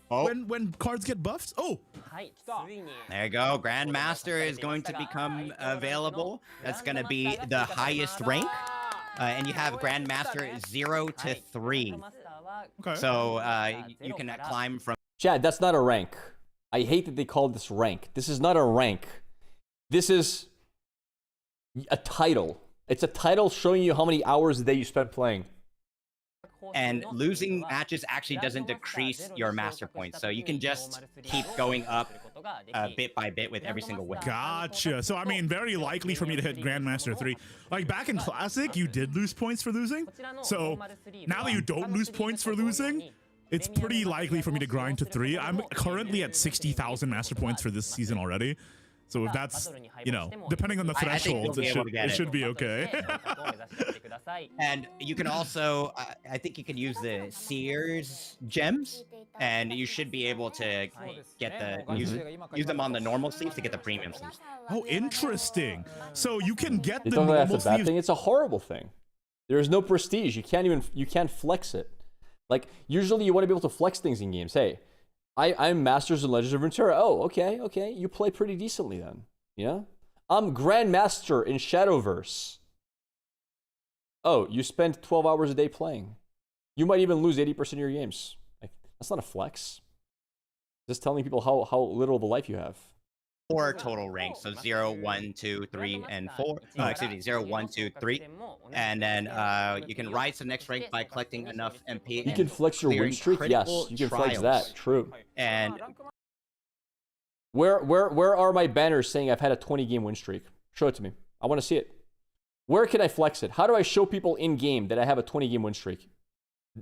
when cards get buffed. Oh, there you go. Grandmaster is going to become available. That's going to be the highest rank. And you have Grandmaster 0 to 3. Okay. So you can climb from... Chad, that's not a rank. I hate that they call this rank. This is not a rank. This is a title. It's a title showing you how many hours a day you spent playing. And losing matches actually doesn't decrease your master points, so you can just keep going up bit by bit with every single win. Gotcha. So I mean, very likely for me to hit Grandmaster 3. Like back in Classic, you did lose points for losing. So now that you don't lose points for losing, it's pretty likely for me to grind to 3. I'm currently at 60,000 master points for this season already. So if that's, you know, depending on the thresholds, it should be okay. And you can also, I think you can use the Seers gems, and you should be able to get the use them on the normal sleeves to get the premium sleeves. Oh, interesting. So you can get the normal normal that's a bad sleeves. thing. It's a horrible thing. There's no prestige. You can't flex it. Like usually you want to be able to flex things in games. Hey, I'm Masters and Legends of Runeterra. Oh, okay. You play pretty decently then. Yeah? I'm Grandmaster in Shadowverse. Oh, you spend 12 hours a day playing. You might even lose 80% of your games. Like, that's not a flex. Just telling people how little of a life you have. 4 total ranks, so 0, 1, 2, 3, and 4. Excuse me, 0, 1, 2, 3. And then you can rise to the next rank by collecting enough MP. You can flex your win streak? Yes, you can flex that. True. And where are my banners saying I've had a 20-game win streak? Show it to me. I want to see it. Where can I flex it? How do I show people in-game that I have a 20-game win streak?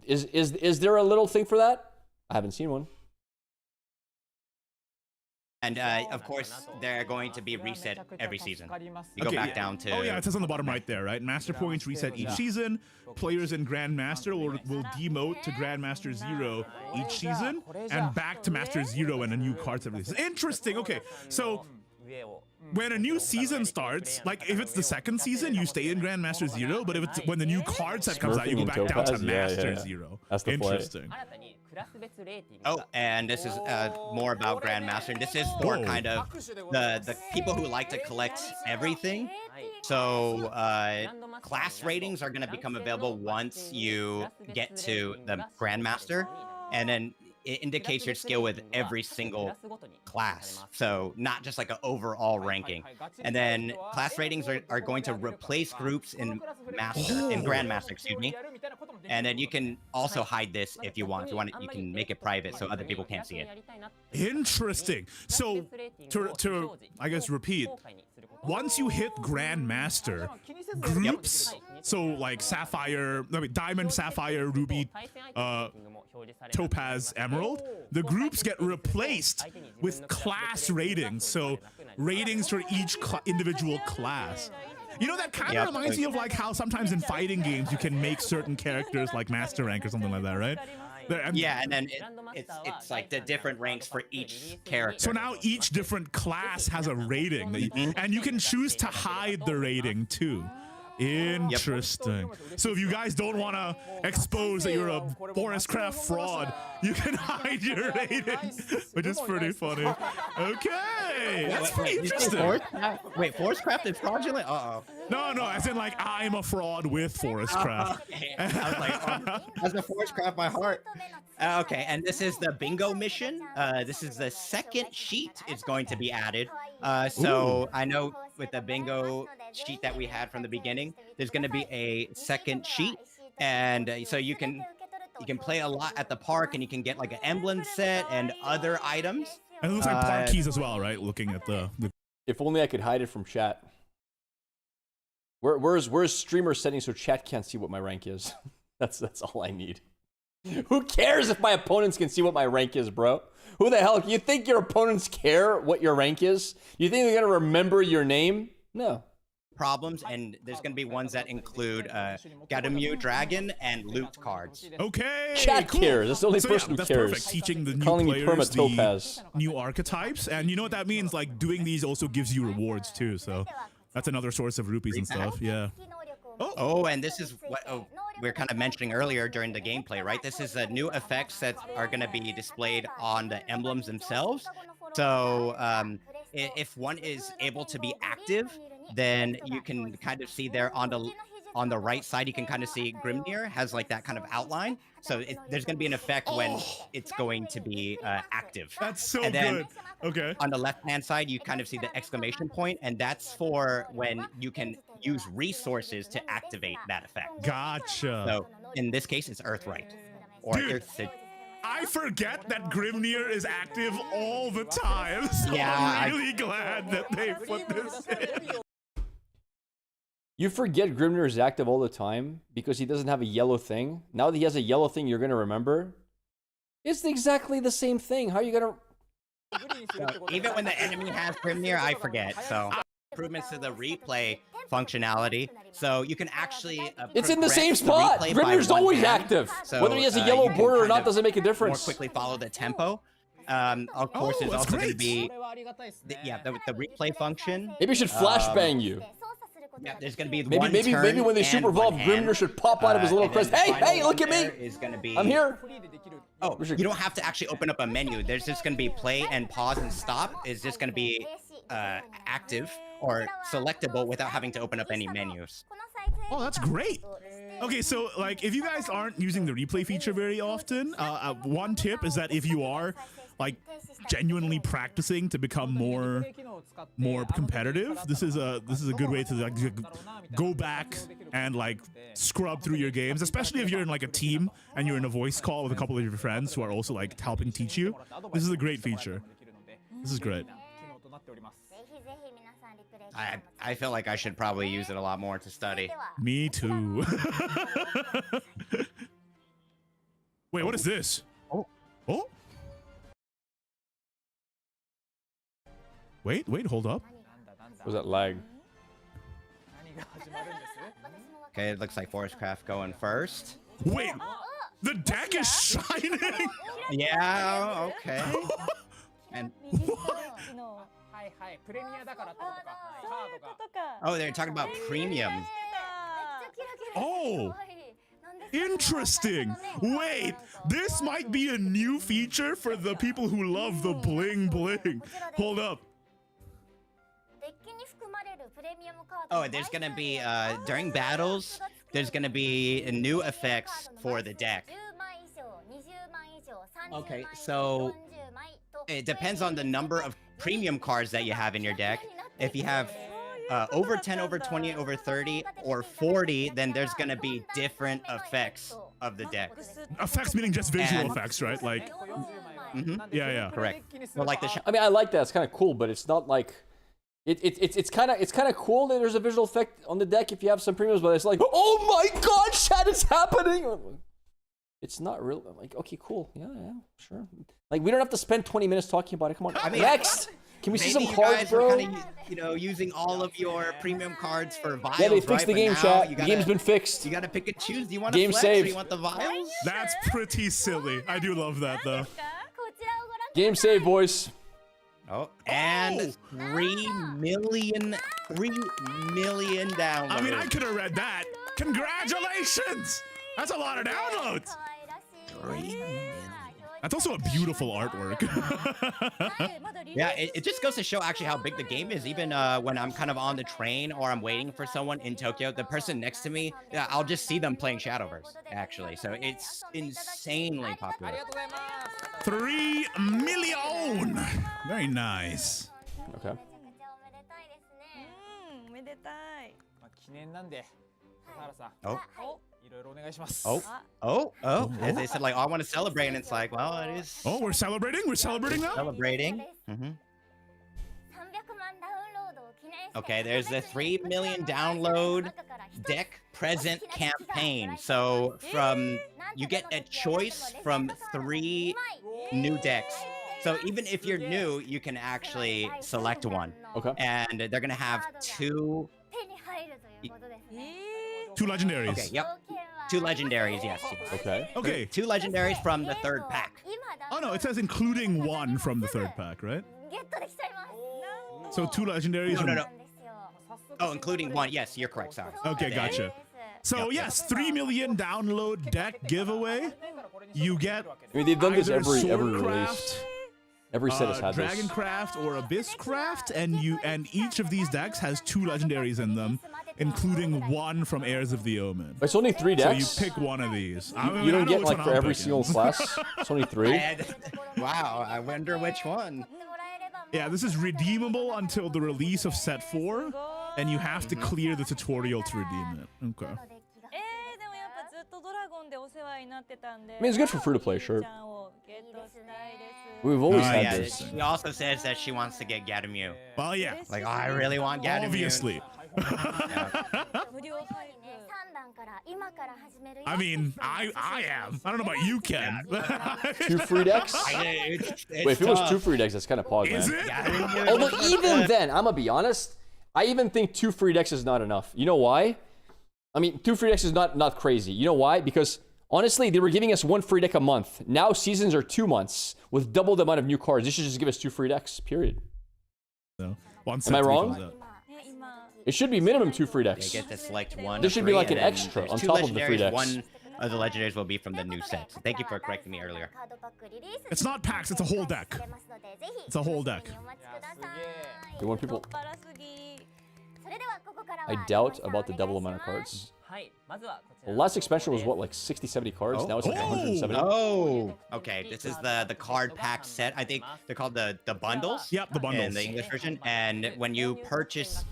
Is there a little thing for that? I haven't seen one. And of course, they're going to be reset every season. You go back down to... Oh yeah, it says on the bottom right there, right? Master points reset each season. Players in Grandmaster will demote to Grandmaster 0 each season, and back to Master 0 and a new card set releases. Interesting. Okay, so when a new season starts, like if it's the second season, you stay in Grandmaster 0, but if it's when the new card set comes out, you go back down to Master 0. That's the interesting. Oh, and this is more about Grandmaster. And this is for kind of the people who like to collect everything. So class ratings are going to become available once you get to the Grandmaster, and then it indicates your skill with every single class, so not just like an overall ranking. And then class ratings are going to replace groups in Grandmaster, excuse me. And then you can also hide this if you want. If you want it, you can make it private so other people can't see it. Interesting. So to I guess repeat, once you hit Grandmaster, groups, so like Diamond, Sapphire, Ruby, Topaz, Emerald, the groups get replaced with class ratings. So ratings for each individual class. You know, that kind of reminds me of like how sometimes in fighting games you can make certain characters like master rank or something like that, right? Yeah, and then it's like the different ranks for each character. So now each different class has a rating, and you can choose to hide the rating too. Interesting. So if you guys don't want to expose that you're a Forestcraft fraud, you can hide your rating, which is pretty funny. Okay, that's pretty interesting. Wait, Forestcraft is fraudulent? Uh-oh. No, as in like I'm a fraud with Forestcraft. I was like, as a Forestcraft, my heart. Okay, and this is the bingo mission. This is the second sheet is going to be added. So I know with the bingo sheet that we had from the beginning, there's going to be a second sheet, and so you can play a lot at the park, and you can get like an emblem set and other items. And it looks like park keys as well, right? Looking at the... If only I could hide it from chat. Where's streamer settings so chat can't see what my rank is? That's all I need. Who cares if my opponents can see what my rank is, bro? Who the hell? You think your opponents care what your rank is? You think they're gonna remember your name? No. Problems, and there's going to be ones that include Gadamu Dragon and loot cards. Okay, chat cares. That's the only person who that's cares. Perfect. Teaching the new Calling players me Topaz. New archetypes, and you know what that means? Like doing these also gives you rewards too. So that's another source of rupees and stuff. Yeah. Oh, and this is what we're kind of mentioning earlier during the gameplay, right? This is new effects that are going to be displayed on the emblems themselves. So if one is able to be active, then you can kind of see there on the on the right side, you can kind of see Grimnir has like that kind of outline. So there's going to be an effect when it's going to be active. That's so And then good. Okay. on the left-hand side, you kind of see the exclamation point, and that's for when you can use resources to activate that effect. Gotcha. So in this case, it's Earthright. Or Dude, Earth. I forget that Grimnir is active all the time. So Yeah, I'm really glad that they put this in. You forget Grimnir is active all the time because he doesn't have a yellow thing. Now that he has a yellow thing, you're gonna remember. It's exactly the same thing. How are you gonna? So even when the enemy has Grimnir, I forget. So improvements to the replay functionality. So you can actually It's in the same progress spot. replay by Grimnir's one always hand. active. So, Whether he has a you yellow can border or kind not of doesn't make a more difference. quickly follow the tempo. Of course, there's that's also going to great. be the replay function. Maybe he should flashbang you. Yeah, there's going to be Maybe when they super evolve, Grimnir should pop out of his little and then crest. the Hey, final hey, look one at me! there is going to be I'm here. Oh, you don't have to actually open up a menu. There's just going to be play and pause and stop. It's just going to be active or selectable without having to open up any menus. Oh, that's great. Okay, so like if you guys aren't using the replay feature very often, one tip is that if you are like genuinely practicing to become more competitive, this is a good way to like go back and like scrub through your games, especially if you're in like a team and you're in a voice call with a couple of your friends who are also like helping teach you. This is a great feature. This is great. I feel like I should probably use it a lot more to study. Me too. Wait, what is this? Oh. Wait, hold up. Was that lag? Okay, it looks like Forestcraft going first. Wait, the deck is shining. Yeah, okay. And oh, they're talking about premium. Oh, interesting. Wait, this might be a new feature for the people who love the bling bling. Hold up. Oh, there's gonna be during battles, there's gonna be new effects for the deck. Okay, so it depends on the number of premium cards that you have in your deck. If you have over 10, over 20, over 30, or 40, then there's gonna be different effects of the deck. Effects meaning just visual effects, right? Like, yeah, correct. So like I mean, I like that. It's kind of cool, but it's not like it's kind of cool that there's a visual effect on the deck if you have some premiums, but it's like, oh my god, chat, it's happening. It's not real. Like, okay, cool. Yeah, sure. Like, we don't have to spend 20 minutes talking about it. Come on. I mean, next. Can we see some you cards, guys bro? Are kinda, using all of your premium cards for vials. Yeah, they fixed the But game, now chat. you The game's been fixed. You gotta pick and choose. Do you want Game to flex or saved. do you want the vials? That's pretty silly. I do love that though. Game saved, boys. Oh, and 3 million downloads. I mean, I could have read that. Congratulations! That's a lot of downloads. 3 million. That's also a beautiful artwork. Yeah, it just goes to show actually how big the game is. Even when I'm kind of on the train or I'm waiting for someone in Tokyo, the person next to me, I'll just see them playing Shadowverse, actually. So it's insanely popular. 3 million! Very nice. Okay. めでたい。記念なんで、笠原さん。 Oh. いろいろお願いします。 Oh. As they said, like, I want to celebrate, and it's like, well, it is. Oh, we're celebrating? We're celebrating now? Celebrating. Okay, there's the 3 million download deck present campaign. So you get a choice from 3 new decks. So even if you're new, you can actually select one. Okay. And they're gonna have 2. 2 legendaries. Okay, yep. 2 legendaries, yes. Okay. 2 legendaries from the 3rd pack. Oh no, it says including 1 from the 3rd pack, right? So 2 legendaries. No. Oh, including 1. Yes, you're correct. Sorry. Okay, gotcha. So yes, 3 million download deck giveaway. You get. I mean, they've done this either every Swordcraft, release. Every set has had this. Dragoncraft or Abysscraft, and each of these decks has 2 legendaries in them. including one from Heirs of the Omen. It's only 3 So decks. you pick one of these. I mean, You I don't know get which like one for I'm every picking. single class. It's only 3. Wow, I wonder which one. Yeah, this is redeemable until the release of set 4, and you have to clear the tutorial to redeem it. Okay. I mean, it's good for free to play, sure. We've always had yeah, this. she also says that she wants to get Gadamu. Well, yeah. Like, oh, I really want Gadamu. Obviously. I mean, I am. I don't know about you, Ken. 2 free decks? It's Wait, if it was 2 free decks, that's kind of pog, Is man. it? Although even then, I'm gonna be honest, I even think 2 free decks is not enough. You know why? I mean, 2 free decks is not crazy. You know why? Because honestly, they were giving us 1 free deck a month. Now seasons are 2 months with double the amount of new cards. They should just give us 2 free decks. Period. No. Am I wrong? It should be minimum 2 free decks. They get to select one. There of should be three, like an and then extra there's on 2 top of the free legendaries. decks. One of the legendaries will be from the new set. So thank you for correcting me earlier. It's not packs, it's a whole deck. It's a whole deck. You want people... I doubt about the double amount of cards. The last expansion was what, like 60, 70 cards? Now it's like 170. Oh, okay. This is the card pack set. I think they're called the bundles. Yep, the bundles. In the English version. And when you purchase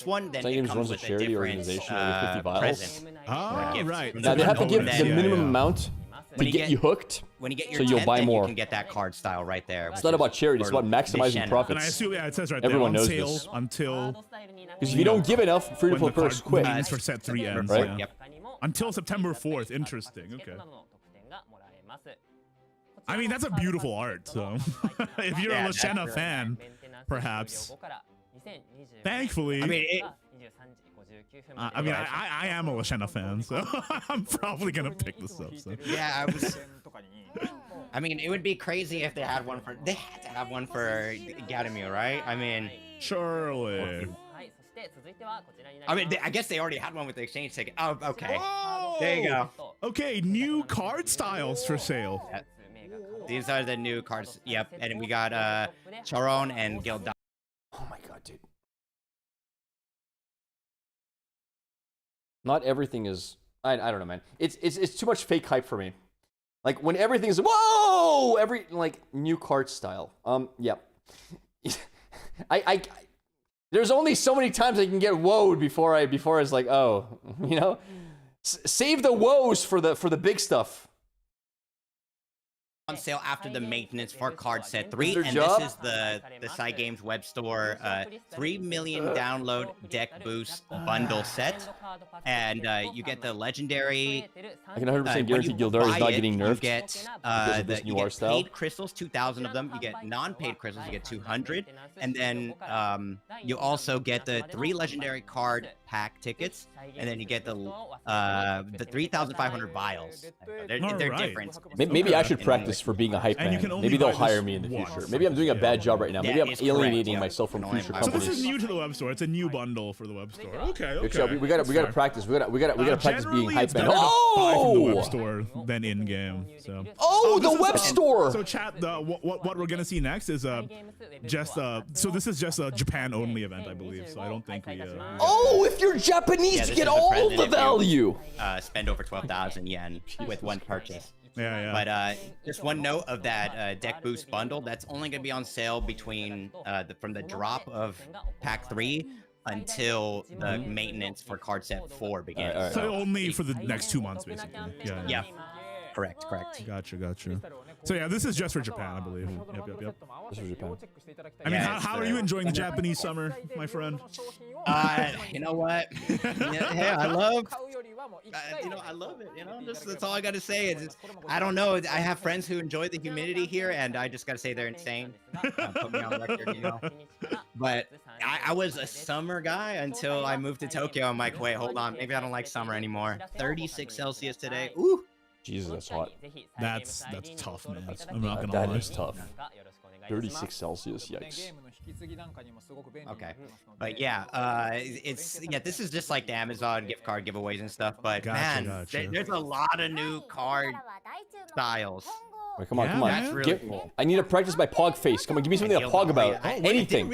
one, then Some it games comes runs a with a charity different organization with 50 vials. present. Oh, right. Now they have to give the Then, minimum amount to get you hooked. When you get your so you'll 10th, buy then more. you can get that card style right there. It's not about charity, it's about maximizing profits. And I assume, yeah, it says right Everyone there, on knows sale this. Until... Because if you don't give enough, free to play players quit. Means for set 3 ends, Right? yeah. Yep. Until September 4th. Interesting. Okay. I mean, that's a beautiful art, so... if you're a Lashena fan, perhaps. Thankfully... I mean, I am a Lashena fan, so I'm probably gonna pick this up. So. Yeah, I mean, it would be crazy if they had one for... They had to have one for Gadamu, right? I mean... Surely. I mean, I guess they already had one with the exchange ticket. Oh, okay. Whoa! There you go. Okay, new card styles for sale. These are the new cards. Yep, and we got Charon and Gildan. Oh my god, dude. Not everything is... I don't know, man. It's too much fake hype for me. Like, when everything's... Whoa! Every, like, new card style. Yeah. There's only so many times I can get woed before it's like, oh, you know? Save the woes for the big stuff. On sale after the maintenance for card set 3, and job? this is the Side Games web store 3 million download deck boost bundle set, and you get the legendary. I can 100% guarantee Gildar is not getting nerfed. You get this new you art get style. paid crystals, 2,000 of them. You get non-paid crystals, you get 200, and then you also get the 3 legendary card pack tickets, and then you get the 3,500 vials. They're different. Maybe I should practice for being a hype man. Maybe they'll hire me in the future. Maybe I'm doing a bad job right now. Maybe I'm alienating myself from future So companies. this is new to the web store. It's a new bundle for the web store. Okay, So okay. we gotta practice. We gotta practice being Generally, hype it's man. better to buy from the Oh! web store than in game. So. Oh, the this is, web store. So chat, what we're gonna see next is just so this is just a Japan only event, I believe. So I don't think we. Oh, if you're Japanese, this you get is all present the if you, value. Spend over 12,000 yen with one purchase. Yeah. But just one note of that deck boost bundle, that's only going to be on sale between from the drop of pack 3 until the maintenance for card set 4 begins. All right. So only for the next 2 months, basically. Yeah. Correct. Gotcha. So yeah, this is just for Japan, I believe. Yep. This is Japan. I mean, Yeah, how are you enjoying the Japanese summer, my friend? You know what? Yeah, I love. I love it. You know, that's all I got to say. Is I don't know. I have friends who enjoy the humidity here, and I just got to say they're insane. Put me on record, you know. But I was a summer guy until I moved to Tokyo. I'm like, wait, hold on, maybe I don't like summer anymore. 36 Celsius today. Ooh. Jesus, that's hot. That's tough, man. I'm not gonna That lie. is tough. 36 Celsius, yikes. Okay, but yeah, this is just like the Amazon gift card giveaways and stuff. But Gotcha. there's a lot of new card styles. Right, come on, Yeah, come on. That's really cool. I need to practice my pog face. Come on, give me something to pog about. Anything.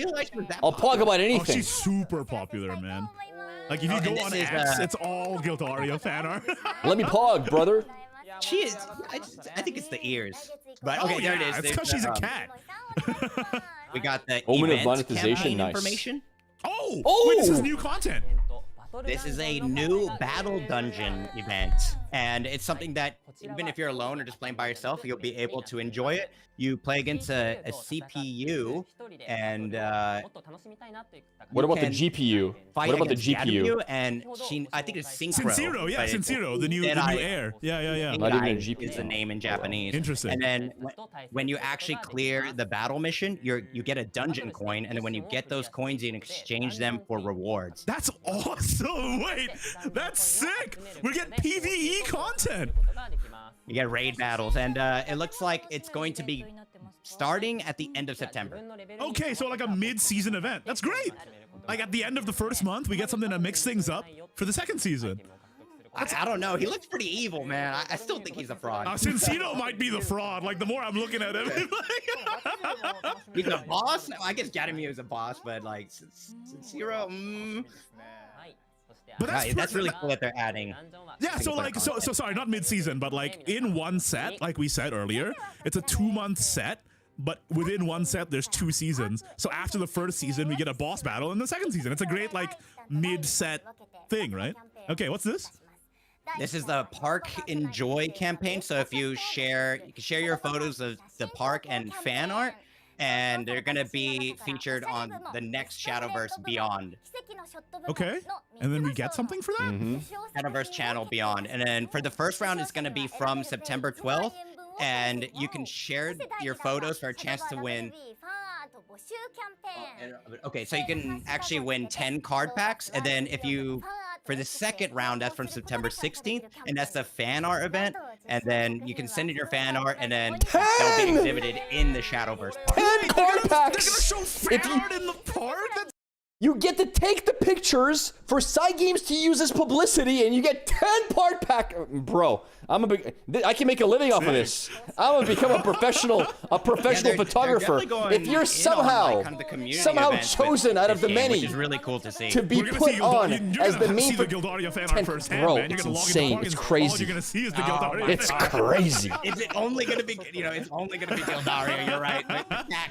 I'll pog about Oh, anything. she's super popular, man. Like if you go on X, it's all Guildaria fan art. Let me pog, brother. She is. I think it's the ears. But okay, there it is. It's because she's a cat. We got the Omen of event monetization, campaign nice. information. Oh, wait, this is new content. This is a new battle dungeon event, and it's something that even if you're alone or just playing by yourself, you'll be able to enjoy it. You play against a CPU, and what about the GPU? What about the GPU? And I think it's Synchro. Sincero, yeah, Sincero, the new heir. Yeah. Not even a GPU. Is the name in Japanese. Interesting. And then when you actually clear the battle mission, you get a dungeon coin, and then when you get those coins, you can exchange them for rewards. That's awesome. Wait, that's sick. We get PvE content. You get raid battles, and it looks like it's going to be starting at the end of September. Okay, so like a mid-season event. That's great. Like at the end of the first month, we get something to mix things up for the second season. I don't know. He looks pretty evil, man. I still think he's a fraud. Sincero might be the fraud. Like the more I'm looking at him. He's a boss? I guess Gadamir is a boss, but like Sincero, But that's really cool that they're adding. Yeah, so sorry, not mid-season, but like in one set, like we said earlier, it's a 2-month set, but within one set there's 2 seasons. So after the first season, we get a boss battle in the second season. It's a great like mid-set thing, right? Okay, what's this? This is the Park Enjoy campaign. So if you can share your photos of the park and fan art, and they're gonna be featured on the next Shadowverse Beyond. Okay, and then we get something for that? Shadowverse Channel Beyond. And then for the first round, it's gonna be from September 12th, and you can share your photos for a chance to win. Okay, so you can actually win 10 card packs, and then for the second round, that's from September 16th, and that's the fan art event, and then you can send in your fan art, and then they'll be exhibited in the Shadowverse park. 10 card packs! They're gonna show fan art in the park? You get to take the pictures for side games to use as publicity, and you get 10 part pack. Bro, I can make a living off of this. I'm gonna become a professional photographer. If you're somehow chosen out of the many, which is really cool to see, to be put on as the main Guildaria fan art firsthand, bro, man. it's insane. It's crazy. All you're gonna see is the Guildaria. It's crazy. Is it only gonna be? It's only gonna be Guildaria. You're right.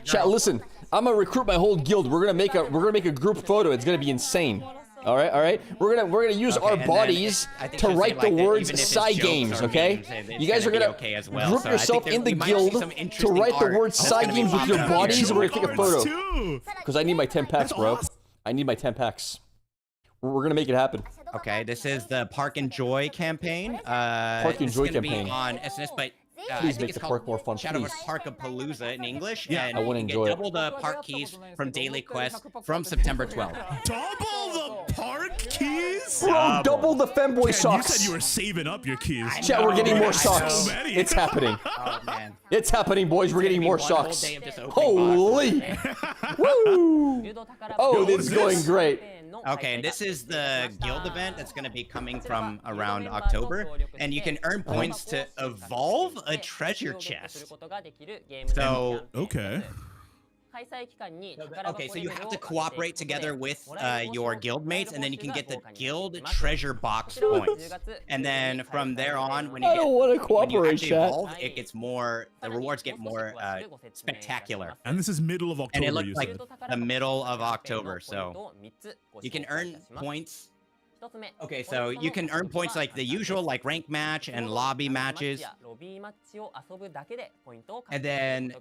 Chat, listen. I'm gonna recruit my whole guild. We're gonna make a group photo. It's gonna be insane. All right. We're gonna use our bodies to write the words "side games." Okay. You guys are gonna group yourself in the guild to write the words "side games" with your bodies, and we're gonna take a photo. Because I need my 10 packs, bro. I need my 10 packs. We're gonna make it happen. Okay, this is the Park Enjoy campaign. Park Enjoy campaign. Be on SNS, but please make the park more fun, Shadowverse please. Parkapalooza in English. Yeah, and I want to enjoy double the park keys from Daily Quest from September 12th. Double the park keys? Bro, double the femboy Ken, socks. You said you were saving up your keys. Chat, we're getting more socks. So many. It's happening. Oh man, it's happening, boys. We're getting more socks. Holy! Woo! Oh, this is going great. Okay, and this is the guild event that's going to be coming from around October, and you can earn points to evolve a treasure chest. So okay. Okay, so you have to cooperate together with your guild mates, and then you can get the guild treasure box points. And then from there on, when you actually evolve, it gets more. The rewards get more spectacular. And this is middle of October. And it looks like the middle of October, so you can earn points. Okay, so you can earn points like the usual, like rank match and lobby matches. And then.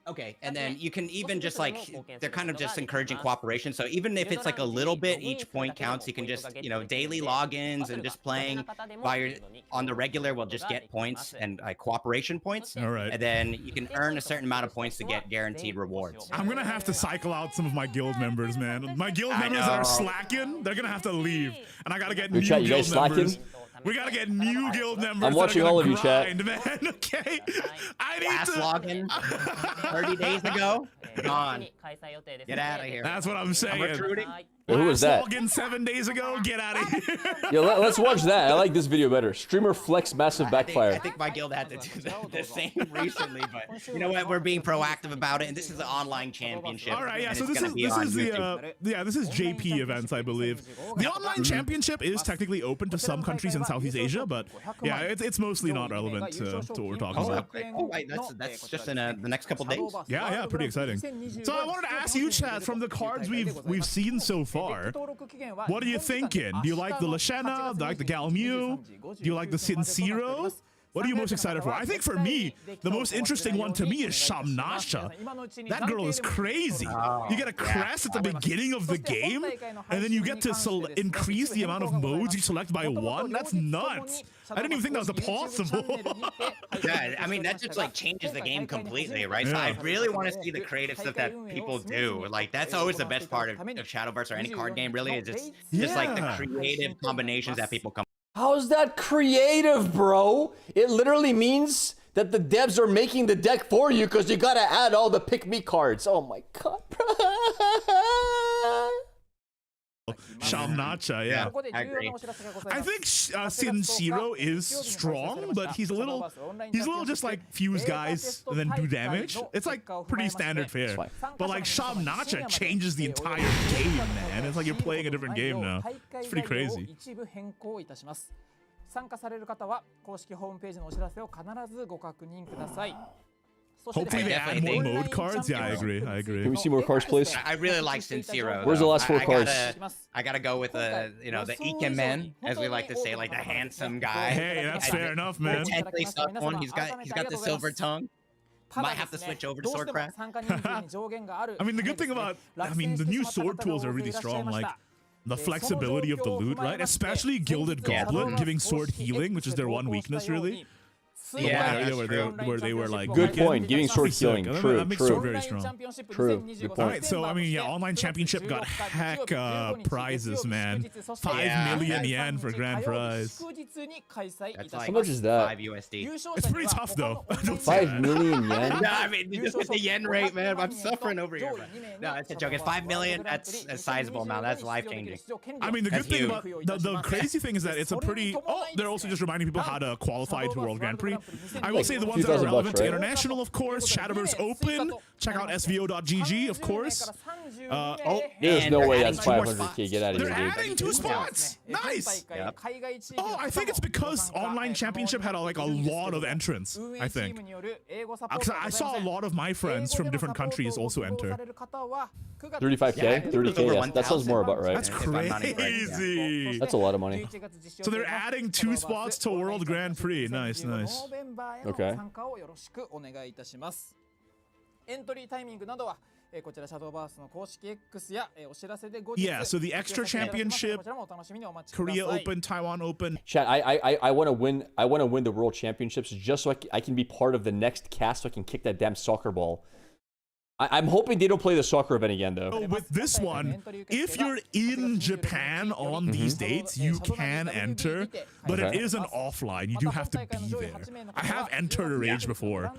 Okay, and then you can even just like, they're kind of just encouraging cooperation. So even if it's like a little bit, each point counts. You can just, daily logins and just playing on the regular will just get points and cooperation points. All right. And then you can earn a certain amount of points to get guaranteed rewards. I'm gonna have to cycle out some of my guild members, man. My guild members that are slacking, they're gonna have to leave. And I gotta get new chat, you guys guild members. slacking? We gotta get new guild members. I'm watching all of you, chat. Man. Okay. I need Last to. login 30 days ago. Gone. Get out of here. That's what I'm saying. I'm recruiting. Who was that? Login 7 days ago. Get out of here. Yo, let's watch that. I like this video better. Streamer flex massive backfire. I think my guild had to do the same recently, but you know what? We're being proactive about it, and this is an online championship. All right, yeah. and So it's this gonna is be on YouTube. this is JP events, I believe. The online championship is technically open to some countries in Southeast Asia, but yeah, it's mostly not relevant to what we're talking about. Okay. Oh, wait, that's just in the next couple days. Yeah, pretty exciting. So I wanted to ask you, chat, from the cards we've seen so far, what are you thinking? Do you like the Lashana? Do you like the Galmu? Do you like the Sincero? What are you most excited for? I think for me, the most interesting one to me is Shamnasha. That girl is crazy. You get a crest at the beginning of the game, and then you get to increase the amount of modes you select by 1. That's nuts. I didn't even think that was possible. Yeah, I mean, that just like changes the game completely, right? So I really want to see the creative stuff that people do. Like, that's always the best part of Shadowverse or any card game, really, is just like the creative combinations that people come. How's that creative, bro? It literally means that the devs are making the deck for you because you gotta add all the pick me cards. Oh my god, bro. Shamnacha, yeah. I agree. I think Sincero is strong, but he's a little just like fuse guys and then do damage. It's like pretty standard fare. But like Shamnacha changes the entire game, man. It's like you're playing a different game now. It's pretty crazy. 参加される方は公式ホームページのお知らせを必ずご確認ください。 Hopefully they add more mode cards. Yeah, I agree. Can we see more cards, please? I really like Sincero. Where's the last 4 cards? I gotta go with the Ikemen, as we like to say, like the handsome guy. Hey, that's fair enough, man. Potentially someone. He's got the silver tongue. Might have to switch over to Swordcraft. I mean, the good thing about the new sword tools are really strong. Like the flexibility of the loot, right? Especially Gilded Goblet giving sword healing, which is their one weakness, really. Yeah, where they were like good point. Giving sword healing. True. That makes sword very strong. True. Good point. All right, so I mean, yeah, online championship got heck prizes, man. 5 million yen for grand prize. That's like How much is that? 5 USD. It's pretty tough though. 5 million yen. No, I mean, just with the yen rate, man, I'm suffering over here. No, it's a joke. It's 5 million. That's a sizable amount. That's life changing. I mean, the good thing about the crazy thing is that it's a pretty. Oh, they're also just reminding people how to qualify to World Grand Prix. I will say the ones that are relevant to international, of course, Shadowverse Open. Check out svo.gg, of course. There's no way that's 500k. Get out of here, They're dude. adding 2 spots. Nice. Yep. Oh, I think it's because online championship had a lot of entrants. I think. I saw a lot of my friends from different countries also enter. 35k, 30k. Yeah, that sounds more about right. That's crazy. That's a lot of money. So they're adding 2 spots to World Grand Prix. Nice. Okay. Yeah, so the extra championship, Korea Open, Taiwan Open. Chat, I want to win. I want to win the World Championships just so I can be part of the next cast, so I can kick that damn soccer ball. I'm hoping they don't play the soccer event again, though. So with this one, if you're in Japan on these dates, you can enter, but it is an offline. You do have to be there. I have entered a rage before,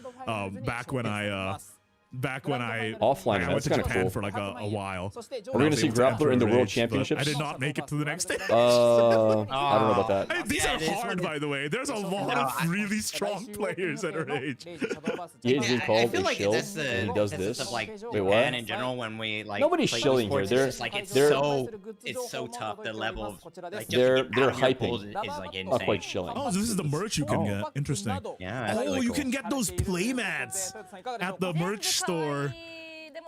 back when I offline. I went to Japan for like a while. Are we gonna see Grappler in the World Championships? I did not make it to the next day. I don't know about that. Hey, these are hard, by the way. There's a lot of really strong players at Rage. He's being called I feel a like shill, that's and he does that's this. Of like Wait, what? Japan in general, when we like Nobody's play shilling here. esports, They're- it's just like it's they're- so tough. The level of like just They're to get out of your hyping. pools is like insane. Not quite shilling. Oh, so this is the merch you can get. Interesting. Yeah. That's Oh, really you cool. can get those playmats at the merch store.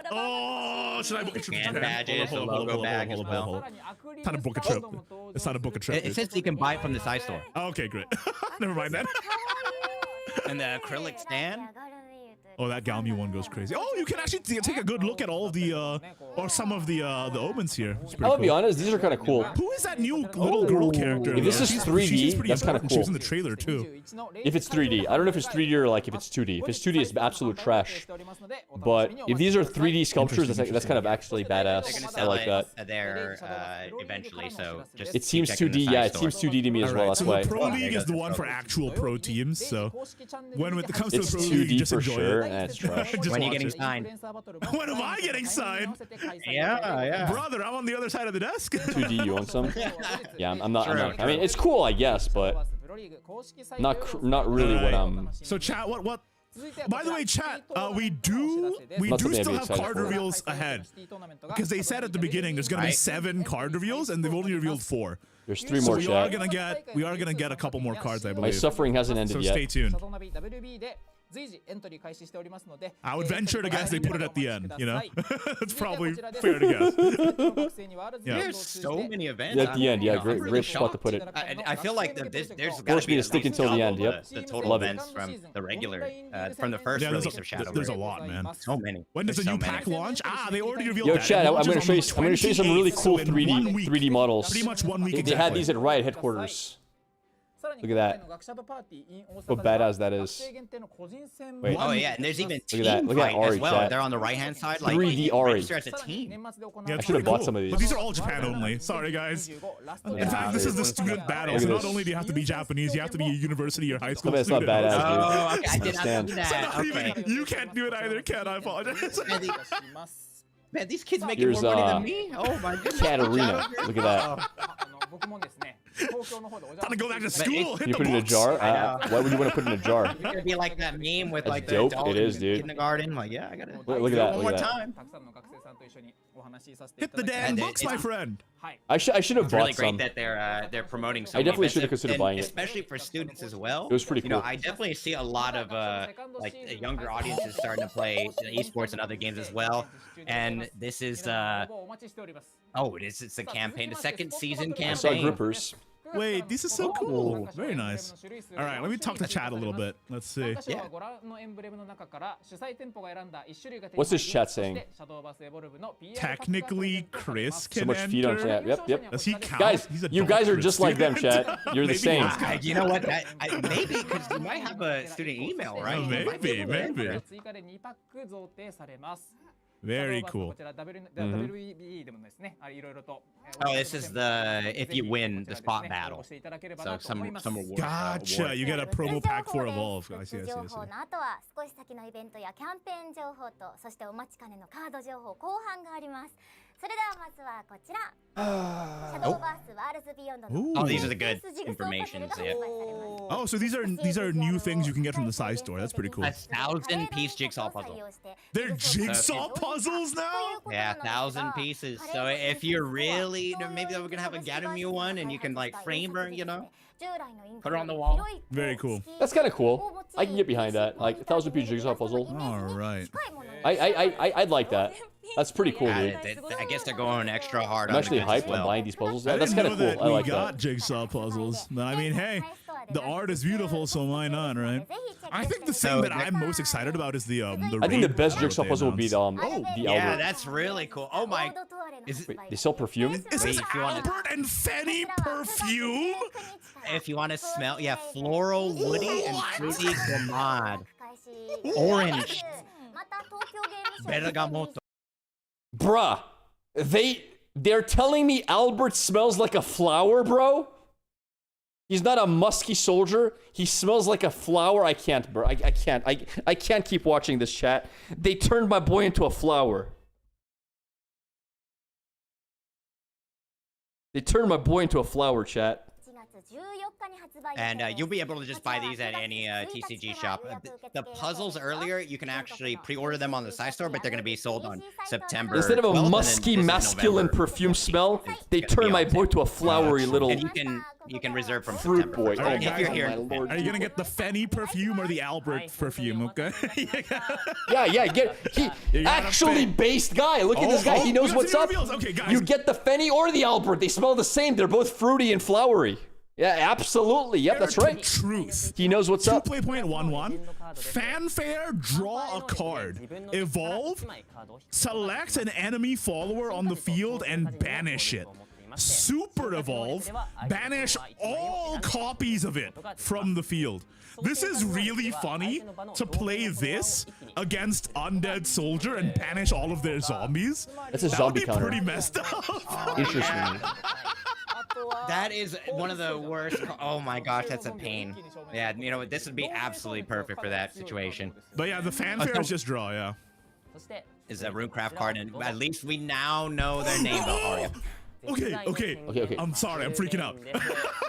Oh, should I book a trip to And Japan? badges, Hold on, the logo bag as well. Time to book a trip. It's time to book a trip. It says you can buy it from the side store. Okay, great. Never mind that. And the acrylic stand. Oh, that Galmi one goes crazy. Oh, you can actually take a good look at all of the or some of the omens here. I'll be honest, these are kind of cool. Who is that new little girl character? If this is 3D, that's kind of She was cool. in the trailer too. If it's 3D, I don't know if it's 3D or like if it's 2D. If it's 2D, it's absolute trash. But if these are 3D sculptures, that's kind of actually badass. I like that. There eventually, so just It seems keep checking the 2D, yeah. side It seems store. 2D to me as well. Alright, That's so why. the Pro League is the one for actual pro teams. So when it comes to It's the Pro League, 2D just for enjoy sure, it. and it's trash. Just When are you watch getting it. signed? When am I getting signed? Yeah. Brother, I'm on the other side of the desk. 2D, you want some? Yeah, I'm not. I mean, it's cool, I guess, but not really what I'm. So chat, what? By the way, chat, we do Not something I'd still be have excited card for. reveals ahead because they said at the beginning there's gonna be 7 card reveals and they've only revealed 4. There's 3 So more, we are chat. gonna get a couple more cards, I My believe. suffering hasn't ended So yet. stay tuned. I would venture to guess they put it at the end. You know, it's probably fair to guess. Yeah. There's so many events. Yeah, at the end, yeah, I'm great really spot to shocked. put it. I feel like there's Force gotta me be to at stick least until the end, double yep. the total Love it. events from the regular, from the first Yeah, release of Shadowverse. there's a lot, man. So many. When does the There's new so pack many. launch? Ah, they already revealed Yo, that. chat, It I'm launches gonna on show you. the I'm gonna show you some really 28th, cool so in 1 3D week. 3D models. Pretty much 1 week. They had exactly. these at Riot headquarters. Look at that. How badass that is. Wait. Oh yeah, and there's even Look team at that. Look at fight Ari, as well. chat. They're on the right hand side, like 3D Ari. register as a team. Yeah, I should have bought cool. some of these. But these are all Japan only. Sorry, guys. In fact, this is the student battle. Look So at not this. only do you have to be Japanese, you have to be a university or high school That's not student. badass, dude. Oh, okay, I did not Understand. do So that. not even, Okay. you can't do it either, Ken. I apologize. Man, these kids making Here's, more money than me. Oh my goodness. Katarina. Look at that. Time to go back to school. Can Hit you the put it in a books. jar? Why would you want to put it in a jar? It's gonna be like that meme with That's like dope. the adult It is, in dude. kindergarten. Like, yeah, I gotta Look at do that. it one Look more at that. time. Hit the damn And books, my it's- friend. I should have It's really bought great some. that they're promoting. So I many definitely events, should have considered and buying it. especially for students as well. It was pretty You know, cool. I definitely see a lot of like the younger audiences starting to play esports and other games as well. And this is it's a campaign, the second season I saw campaign. groupers. Wait, this is so cool. Very nice. All right, let me talk to chat a little bit. Let's see. Yeah. What's this chat saying? Technically, Chris can So much feet on enter. chat. Yep. Does he count? Guys, He's a you dark guys are Chris just like them, student. chat. You're the Maybe same. he's- You know what? Maybe because you might have a student email, right? Oh, You might be able to maybe. enter. Very cool. Oh, this is the if you win the spot battle. So some award. Gotcha. You get a promo pack for Evolve. I see. 情報の後は少し先のイベントやキャンペーン情報とそしてお待ちかねのカード情報後半があります。それではまずはこちら。シャドーバースワールズビヨンドの Oh, these are the good information. Yeah. Oh, so these are new things you can get from the side store. That's pretty cool. 1,000-piece jigsaw puzzle. They're jigsaw puzzles now? Yeah, 1,000 pieces. So if you're really, maybe we're gonna have a Gatomue one, and you can like frame her, you know, put her on the wall. Very cool. That's kind of cool. I can get behind that. Like 1,000-piece jigsaw puzzle. All right. I'd like that. That's pretty cool, dude. I guess they're going extra hard. I'm on actually the goods as hyped well. on buying these puzzles. I That's didn't kind of know cool. that I we like got that. jigsaw puzzles. But I mean, hey, the art is beautiful, so why not, right? I think the thing So that I'm most excited about is the I think the raid best battle jigsaw they puzzle would be the announced. the Yeah, Albert. that's really cool. Oh my! Is it, Wait, they sell perfume? Is Wait, this if you wanna- Albert and Fenny perfume? if you want to smell, yeah, floral, woody, and fruity gourmand. Orange. Bergamotto. Bruh, they're telling me Albert smells like a flower, bro? He's not a musky soldier. He smells like a flower. I can't, bro. I can't. I can't keep watching this chat. They turned my boy into a flower. They turned my boy into a flower, chat. And you'll be able to just buy these at any TCG shop. The puzzles earlier, you can actually pre-order them on the side store, but they're going to be sold on September. Instead of a 12th, and then musky, this is masculine November. perfume smell, they It's gonna turned be my on boy sale. to a flowery little And you can reserve from fruit September boy. first. Oh, Alright, if guys, you're my here, lord. Are you gonna get the Fenny perfume or the Albert perfume? Okay. Yeah, he actually based guy. Look at this guy. He knows we got what's some up. reveals. Okay, guys. You get the Fenny or the Albert. They smell the same. They're both fruity and flowery. Yeah, absolutely. Yep, that's right. Truth. He knows what's up. 2.1. Fanfare, draw a card. Evolve, select an enemy follower on the field and banish it. Super Evolve, banish all copies of it from the field. This is really funny to play this against Undead Soldier and banish all of their zombies. That's a That zombie would be counter. pretty messed up. Interesting. That is one of the worst. Oh my gosh, that's a pain. Yeah, you know what? This would be absolutely perfect for that situation. But yeah, the fanfare is just draw, yeah. Is a runecraft card, and at least we now know their name, Aria. Okay. I'm sorry, I'm freaking out.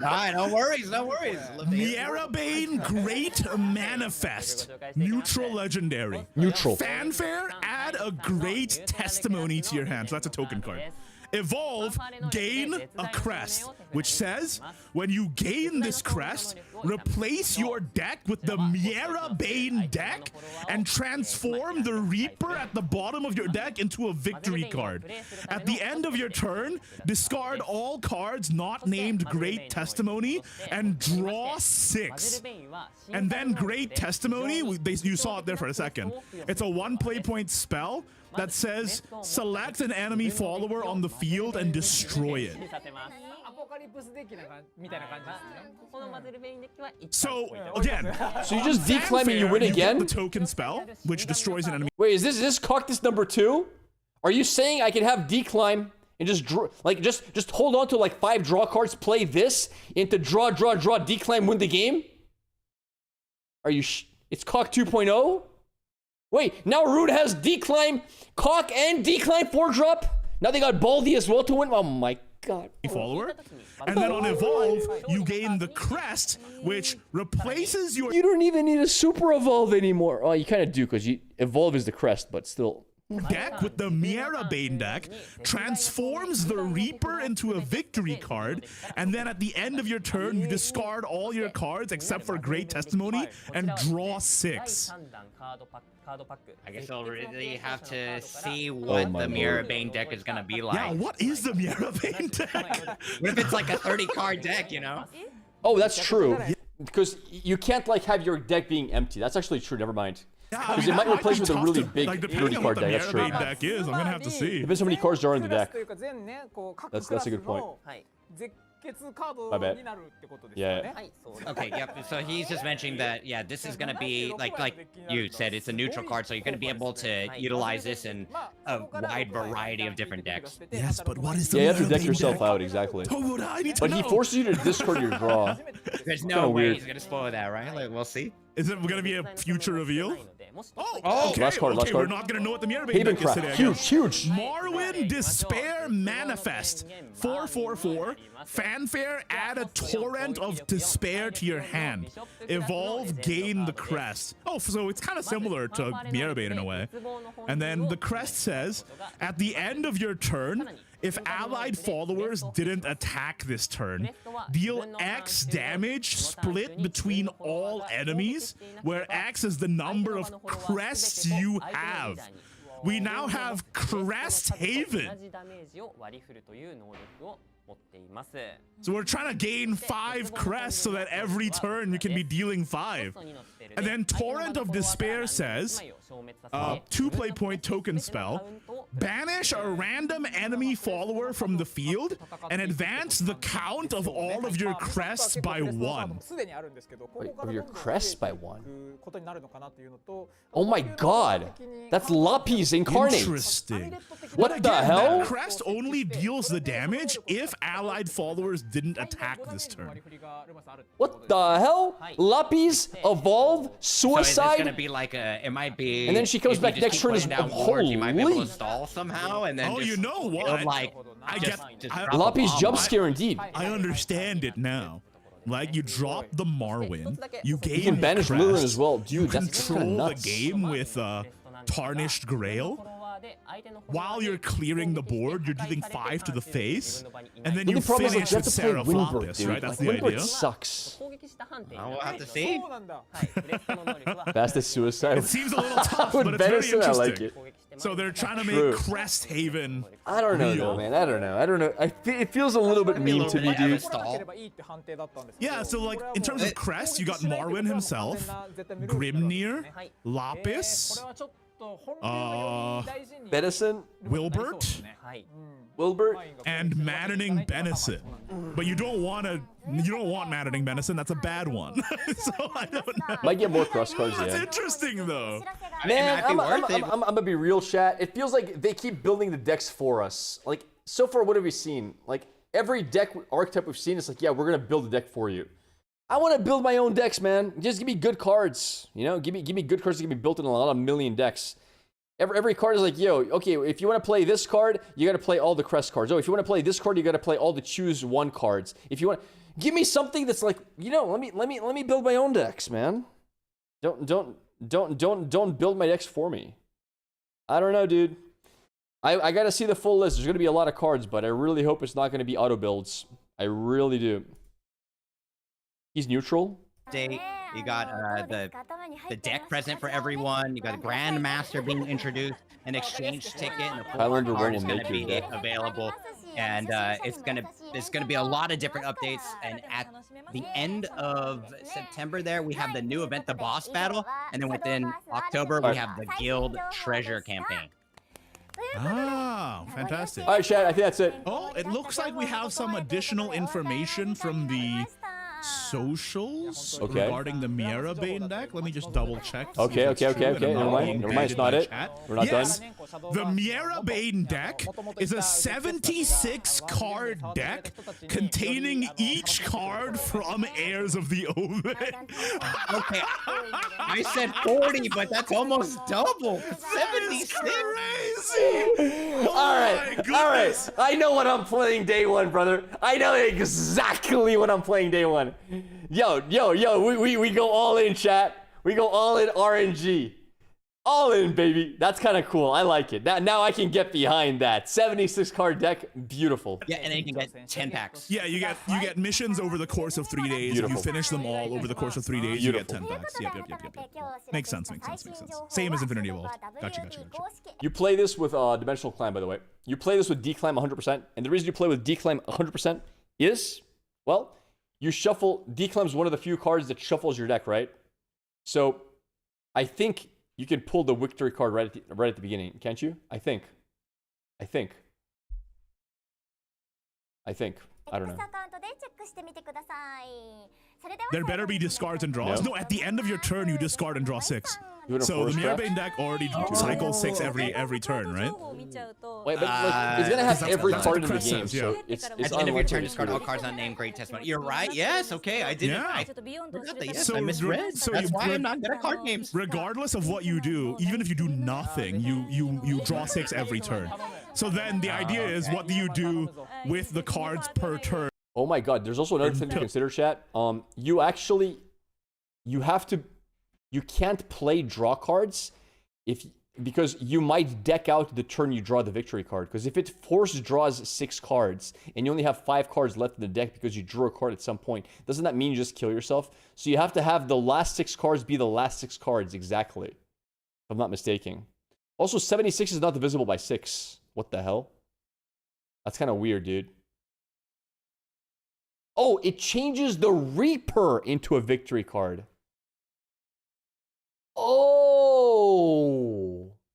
Alright, no worries, no worries. Mierabane Great Manifest. Neutral legendary. Neutral. Fanfare, add a great testimony to your hand. So that's a token card. Evolve, gain a crest, which says, when you gain this crest, replace your deck with the Mierabane deck and transform the Reaper at the bottom of your deck into a victory card. At the end of your turn, discard all cards not named Great Testimony and draw 6. And then Great Testimony, you saw it there for a second. It's a 1 play point spell that says select an enemy follower on the field and destroy it. So again, So you just declaim and you win get again? the token spell, which destroys an enemy. Wait, is this Cactus number 2? Are you saying I can have decline and just draw, like just hold on to like 5 draw cards, play this into draw, decline, win the game? Are you? It's Cock 2.0. Wait, now Rude has decline, Cock, and decline 4-drop. Now they got Baldy as well to win. Oh my god. Follower, and then on Evolve, you gain the Crest, which replaces your. You don't even need a Super Evolve anymore. Oh, you kind of do because Evolve is the crest, but still. Deck with the Mierabane deck transforms the Reaper into a victory card, and then at the end of your turn, you discard all your cards except for Great Testimony and draw 6. I guess I'll really have to see what the Mierabane deck is gonna be like. Yeah, what is the Mierabane deck? What if it's like a 30-card deck, you know? Oh, that's true. Because you can't like have your deck being empty. That's actually true. Never mind. Because it might replace with a really big 30-card deck. That's true. Deck is, I'm gonna have to see. Depends how many cards are in the deck. That's a good point. My bad. Yeah. Okay, yep. So he's just mentioning that, yeah, this is gonna be like you said, it's a neutral card, so you're gonna be able to utilize this in a wide variety of different decks. Yes, but what is the Yeah, you have to deck Mierabane yourself deck? out, exactly. Tomoda, I need to But know. he forces you to discard your draw. There's kinda no way weird. he's gonna spoil that, right? Like, we'll see. Is it gonna be a future reveal? Oh, okay, last card, last okay, card. we're not gonna know what the Mierabane Haven deck is today. I Craft. guess. Huge. Marwyn Despair Manifest. 4/4. Fanfare, add a torrent of despair to your hand. Evolve, gain the crest. Oh, so it's kind of similar to Mierabane in a way. And then the crest says, at the end of your turn, if allied followers didn't attack this turn, deal X damage split between all enemies, where X is the number of crests you have. We now have Crest Haven. So we're trying to gain 5 crests so that every turn we can be dealing 5. And then Torrent of Despair says, 2 play point token spell, banish a random enemy follower from the field and advance the count of all of your crests by 1. Wait, of your crest by 1? Oh my god. That's Lapis incarnate. Interesting. What But the again, hell? that crest only deals the damage if allied followers didn't attack this turn. What the hell? Lapis, Evolve, So is this Suicide. gonna be like a? It might be. And then she comes if you back just next keep turn putting as- down wards, you might be able holy. to stall somehow, and then. Oh, just, you know what? it'll, like, I just get. drop a Lapis bomb jump on it. scare indeed. I understand it now. Like, you drop the Marwyn, you gain You can banish crest, Lilith as well. you Dude, that's kind of control the nuts. game with Tarnished Grail, while you're clearing the board, you're dealing 5 to the face, and then The you only problem is, like, finish you have with to play Sarah Windbird, Floppus, dude. right? That's Like, the Windbird idea. sucks. We'll have to see. Fastest suicide. It seems a little tough, With but it's very Venison, I interesting. like it. So they're trying to True. make Crest Haven. I don't know, real. though, man. I don't know. It feels a little bit mean to me, dude. Yeah, so like in terms of Crest, you got Marwyn himself, Grimnir, Lapis, Benison, Wilbert, Wilbert, and Maddening Benison. But you don't want Maddening Benison. That's a bad one. So I don't know. Might get more cross cards, That's yeah. interesting though. Man, I mean, I'm gonna be real, chat. It feels like they keep building the decks for us. Like, so far, what have we seen? Like, every deck archetype we've seen, it's like, yeah, we're gonna build a deck for you. I want to build my own decks, man. Just give me good cards. You know, give me good cards that can be built in a lot of million decks. Every card is like, yo, okay, if you want to play this card, you got to play all the Crest cards. Oh, if you want to play this card, you got to play all the Choose One cards. If you want, give me something that's like, you know, let me build my own decks, man. Don't build my decks for me. I don't know, dude. I got to see the full list. There's going to be a lot of cards, but I really hope it's not going to be auto builds. I really do. He's neutral. You got the deck present for everyone. You got a Grandmaster being introduced, an exchange ticket, and a Highlander card will is going make to you be that. available. And there's gonna be a lot of different updates. And at the end of September, there we have the new event, the Boss Battle, and then within October we have the Guild Treasure campaign. Ah, fantastic. All right, chat. I think that's it. Oh, it looks like we have some additional information from the socials regarding the Miera Bane deck. Let me just double check. Okay. Never mind. It's not it. We're not done. The Miera Bane deck is a 76 card deck containing each card from Heirs of the Omen. Okay, I said 40, but that's almost double. 76. All right. I know what I'm playing day one, brother. I know exactly what I'm playing day one. Yo, we go all in, chat. We go all in RNG. All in, baby. That's kind of cool. I like it. Now I can get behind that. 76 card deck, beautiful. Yeah, and then you can get 10 packs. Yeah, you get missions over the course of 3 days. Beautiful. If you finish them all over the course of 3 days, Beautiful. you get 10 packs. Yep. Makes sense. Same as Infinity Evolved. Gotcha. You play this with Dimensional Climb, by the way. You play this with Declimb 100%, and the reason you play with Declimb 100% is, well, you shuffle. Declimb's one of the few cards that shuffles your deck, right? So, I think you can pull the victory card right at the beginning, can't you? I think. I don't know. There better be discards and draws. No, at the end of your turn, you discard and draw 6. So the Miera Bane deck already cycles 6 every turn, right? Wait, but like, it's gonna have every that's card what in the Chris game, says, so yeah. it's At the end of your unlikely turn, to discard do all it. cards not named Great Testimony. You're right. Yes. Okay. I didn't. Yeah. I forgot that. Yes, So I misread. so That's you why put- I'm not good at card names. Regardless of what you do, even if you do nothing, you draw 6 every turn. So then the idea is, what do you do with the cards per turn? Oh my god, there's also another thing to consider, chat. You can't play draw cards because you might deck out the turn you draw the victory card. Because if it force draws 6 cards and you only have 5 cards left in the deck because you drew a card at some point, doesn't that mean you just kill yourself? So you have to have the last 6 cards be the last 6 cards exactly, if I'm not mistaken. Also, 76 is not divisible by 6. What the hell? That's kind of weird, dude. Oh, it changes the Reaper into a victory card.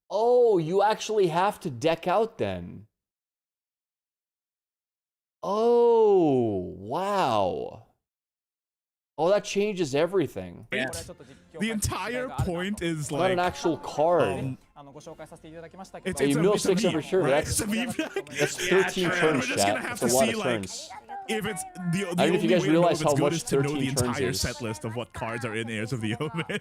Oh, you actually have to deck out then. Oh, wow. Oh, that changes everything. Yeah. The entire point is Not like an actual card. it's you mill it's 6 meme, every turn. right? That's It's a meme. 13 turns, We're just gonna chat. have That's to a lot see of like turns. if it's the I don't know if you only guys way to know realize if it's how good much is to know 13 the turns entire is. set list of what cards are in Heirs of the Omen.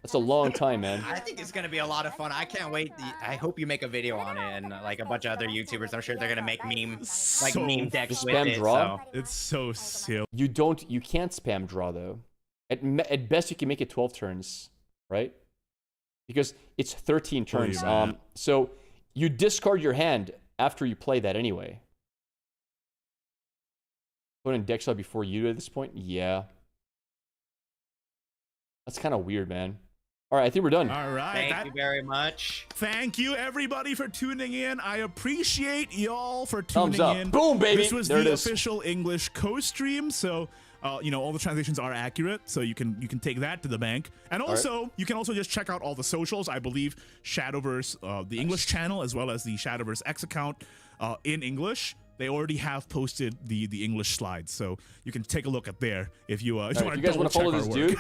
That's a long time, man. I think it's gonna be a lot of fun. I can't wait. I hope you make a video on it, and like a bunch of other YouTubers. I'm sure they're gonna make meme So decks spam with it. draw? So. It's so silly. You can't spam draw though. At best you can make it 12 turns, right? because it's 13 turns. man. So you discard your hand after you play that anyway. Put in deck side before you do at this point? Yeah. That's kind of weird, man. All right, I think we're done. All right. Thank you very much. Thank you, everybody, for tuning in. I appreciate y'all for Thumbs tuning up. in. Boom, baby. This was There it the is. official English co-stream, so you know all the translations are accurate, so you can take that to the bank. And also, you can also just check out all the socials. I believe Shadowverse, the English channel, as well as the Shadowverse X account in English. They already have posted the English slides, so you can take a look at there if you Right, want if to you guys want to follow this dude,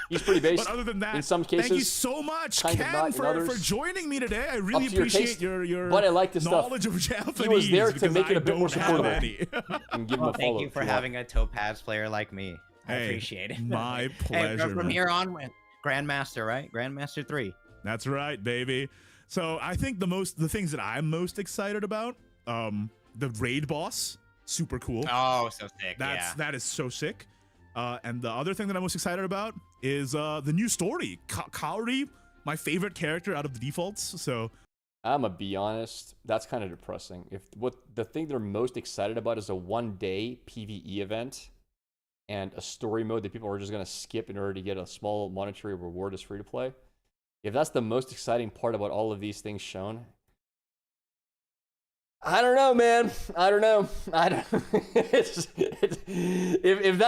he's pretty basic. But other than that, in some cases, thank you so much, kind of Ken, not in for others. joining me today. I Up really to your appreciate taste. your But I like this stuff. knowledge of Japanese. He was there to because make it I a bit more don't have supportable. any. And give him a follow. Thank you if for want. having a Topaz player like me. I Hey, appreciate it. my Hey, pleasure, from man. here on, Grandmaster, right? Grandmaster 3. That's right, baby. So I think the things that I'm most excited about, the raid boss, super cool. Oh, so sick. That is so sick. And the other thing that I'm most excited about is the new story. Kaori, my favorite character out of the defaults. So I'm gonna be honest, that's kind of depressing. If what the thing they're most excited about is a 1-day PvE event and a story mode that people are just gonna skip in order to get a small monetary reward as free to play. If that's the most exciting part about all of these things shown, I don't know, man. I don't know.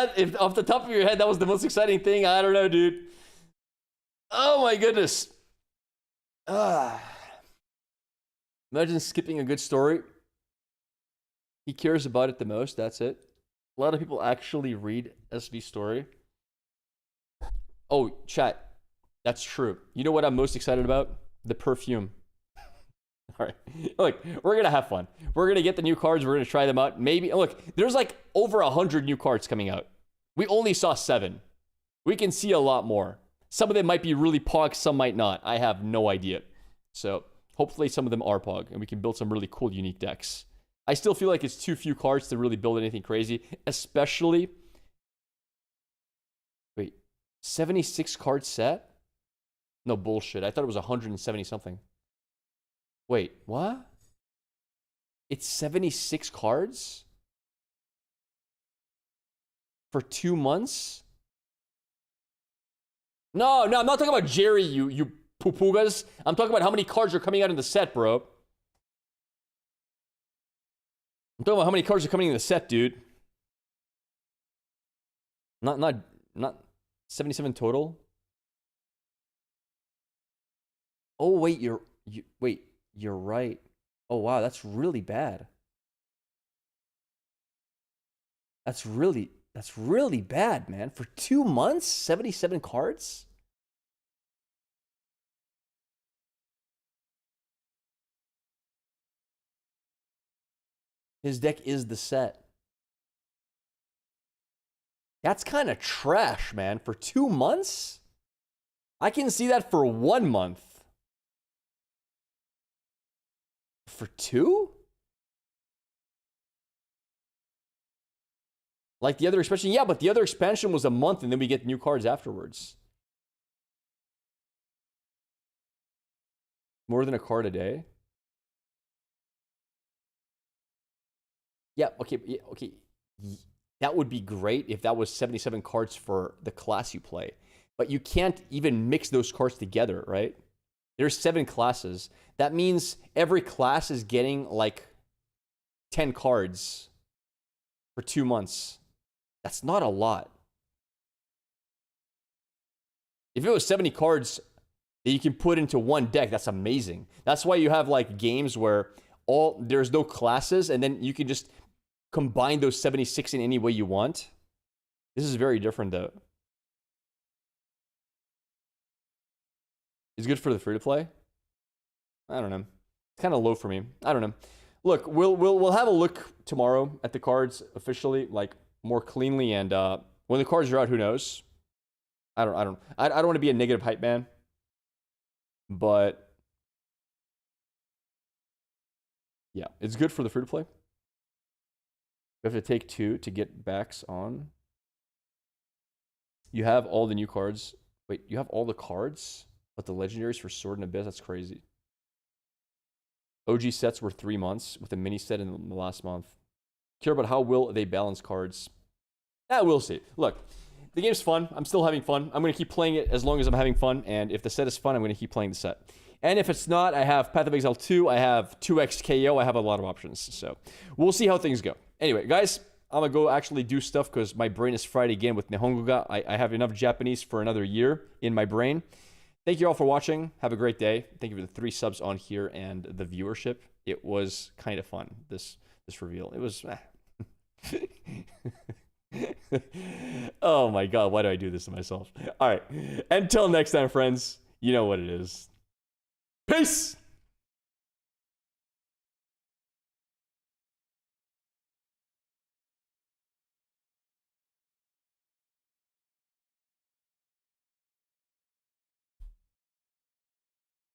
If off the top of your head that was the most exciting thing, I don't know, dude. Oh my goodness. Imagine skipping a good story. He cares about it the most. That's it. A lot of people actually read SV story. Oh, chat. That's true. You know what I'm most excited about? The perfume. All right. Look, we're going to have fun. We're going to get the new cards. We're going to try them out. Maybe, look, there's like over 100 new cards coming out. We only saw 7. We can see a lot more. Some of them might be really pog, some might not. I have no idea. So hopefully some of them are pog, and we can build some really cool, unique decks. I still feel like it's too few cards to really build anything crazy, especially... Wait, 76 card set? No bullshit. I thought it was 170 something. Wait, what? It's 76 cards? For 2 months? No, I'm not talking about Jerry, you poo-poogas. I'm talking about how many cards are coming out in the set, bro. I'm talking about how many cards are coming in the set, dude. Not 77 total. Oh wait, you're right. Oh wow, that's really bad. That's really bad, man. For 2 months, 77 cards? His deck is the set. That's kind of trash, man. For 2 months? I can see that for 1 month. For 2? Like the other expansion? Yeah, but the other expansion was a month and then we get new cards afterwards. More than a card a day? Yeah, okay. That would be great if that was 77 cards for the class you play. But you can't even mix those cards together, right? There's 7 classes. That means every class is getting like 10 cards for 2 months. That's not a lot. If it was 70 cards that you can put into one deck, that's amazing. That's why you have like games where there's no classes and then you can just combine those 76 in any way you want. This is very different though. It's good for the free-to-play? I don't know. It's kind of low for me. I don't know. Look, we'll have a look tomorrow at the cards officially, like more cleanly, and when the cards are out, who knows? I don't want to be a negative hype man, but yeah, it's good for the free-to-play. We have to take 2 to get backs on. You have all the new cards. Wait, you have all the cards? But the legendaries for Sword and Abyss, that's crazy. OG sets were 3 months with a mini set in the last month. Care about how will they balance cards? We'll see. Look, the game's fun. I'm still having fun. I'm going to keep playing it as long as I'm having fun. And if the set is fun, I'm going to keep playing the set. And if it's not, I have Path of Exile 2. I have 2x KO. I have a lot of options. So we'll see how things go. Anyway, guys, I'm going to go actually do stuff because my brain is fried again with Nihongo-ga. I have enough Japanese for another year in my brain. Thank you all for watching. Have a great day. Thank you for the 3 subs on here and the viewership. It was kind of fun, this reveal. It was... Oh my god, why do I do this to myself? All right, until next time, friends, you know what it is. Peace!